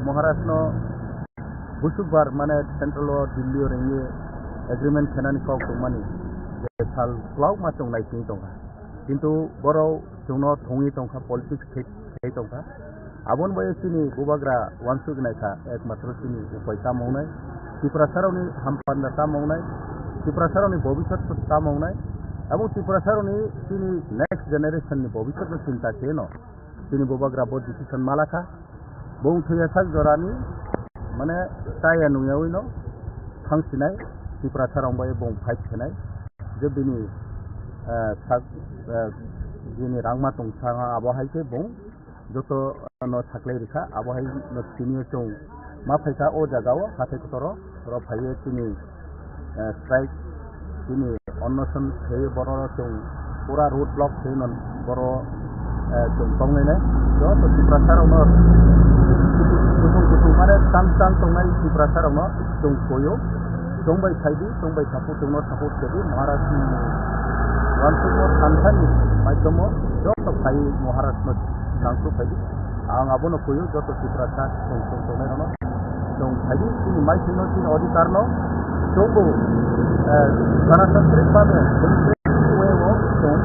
Maharashtra बुसुकबार माने सेंट्रल दिल्ली रेंगे एग्रीमेंट खेनानि कॉक मानी जे साल ब्लाउ मा चंग लाइसिं दंगा किंतु बरो जोंनो थंगी दंखा पॉलिटिक्स थे दंखा आबन बय सिनि बुबाग्रा वानसुग नायखा एकमात्र सिनि उपायता मावनाय त्रिपुरासारनि हामपान्दा मावनाय त्रिपुरासारनि भबिष्यत ता मावनाय एवं त्रिपुरासारनि सिनि नेक्स्ट जनरेशन नि भबिष्यत चिंता केनो सिनि बुबाग्रा बो डिसिजन मालाखा बं थैयासा जरानि माने ताया नुयावैनो थांसिनाय त्रिपुरासाराव बाय बं फाइट खेनाय जे बिनि जिनि रांमा तंसाङा आबहायके बं जत न साख्लै रेखा आबहाय न सिनि चों मा फैसा ओ जागाव हाथे कतरो र फाइए सिनि स्ट्राइक सिनि अन्नसन थे बरो चों पूरा रोड ब्लॉक थे न बरो चों तंगैनाय जत त्रिपुरासाराव न गुसुं माने टां तंनाय त्रिपुरासाराव न चों कोयो चोंबाय थाइदि चोंबाय थापु चोंनो थापु केदि महाराष्ट्र वानसुग थानसानि माध्यम जत फाइ महाराष्ट्र नांसु फाइदि आं आबनो कोयो जत त्रिपुरासार चों तंनाय न चों फाइदि सिनि माइ सिनो सिनि अधिकार न चोंबो गणतांत्रिक भावे वेव चों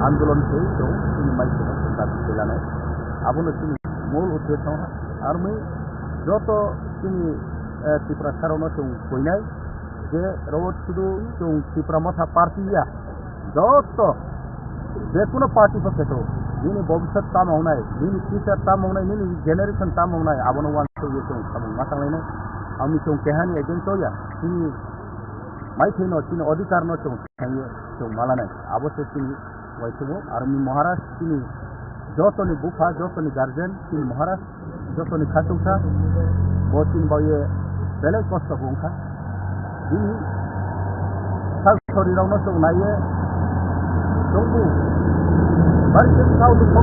आंदोलन थे चों सिनि माइ सिनो दाबि खालामनाय आबनो सिनि मूल उद्देश्य आर्मी जत सिनि त्रिपुरासाराव चों कोइनाय जे रोड शुद्ध चों त्रिपुरा मथा पार्टिया जत जेकुनो पार्टी पक्षतो निनि भविष्यत ता मावनाय निनि फ्यूचर ता मावनाय निनि जेनेरेशन ता मावनाय आबनो वानसो ये चों खामु मा थांलायनाय आंनि चों केहानि एजेंट या सिनि माइथेनो सिनि अधिकार न चों थायो चों मालानाय आबसे सिनि वाइसो आर्मी महाराष्ट्र सिनि जतनि बुफा जतनि गार्जेन सिनि महाराष्ट्र जतनि खासुंसा बसिन बाये बेले कष्ट बुंखा दिनि सालसरिरावनो चों नाये जोंबो बारसे साव दुखौ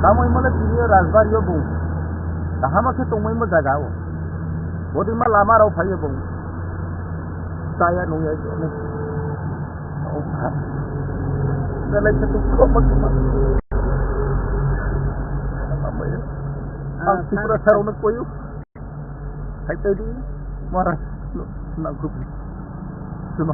दामै माने दिनि राजबारियाव बुं दाहामाखे तंमै मो जागाव बदिमा लामा राव फायो बुं साया नया ने बेले के दुखौ मखमा आं त्रिपुरासारावनो कोयो हाइताइदि महाराष्ट्र नांगौ सुनो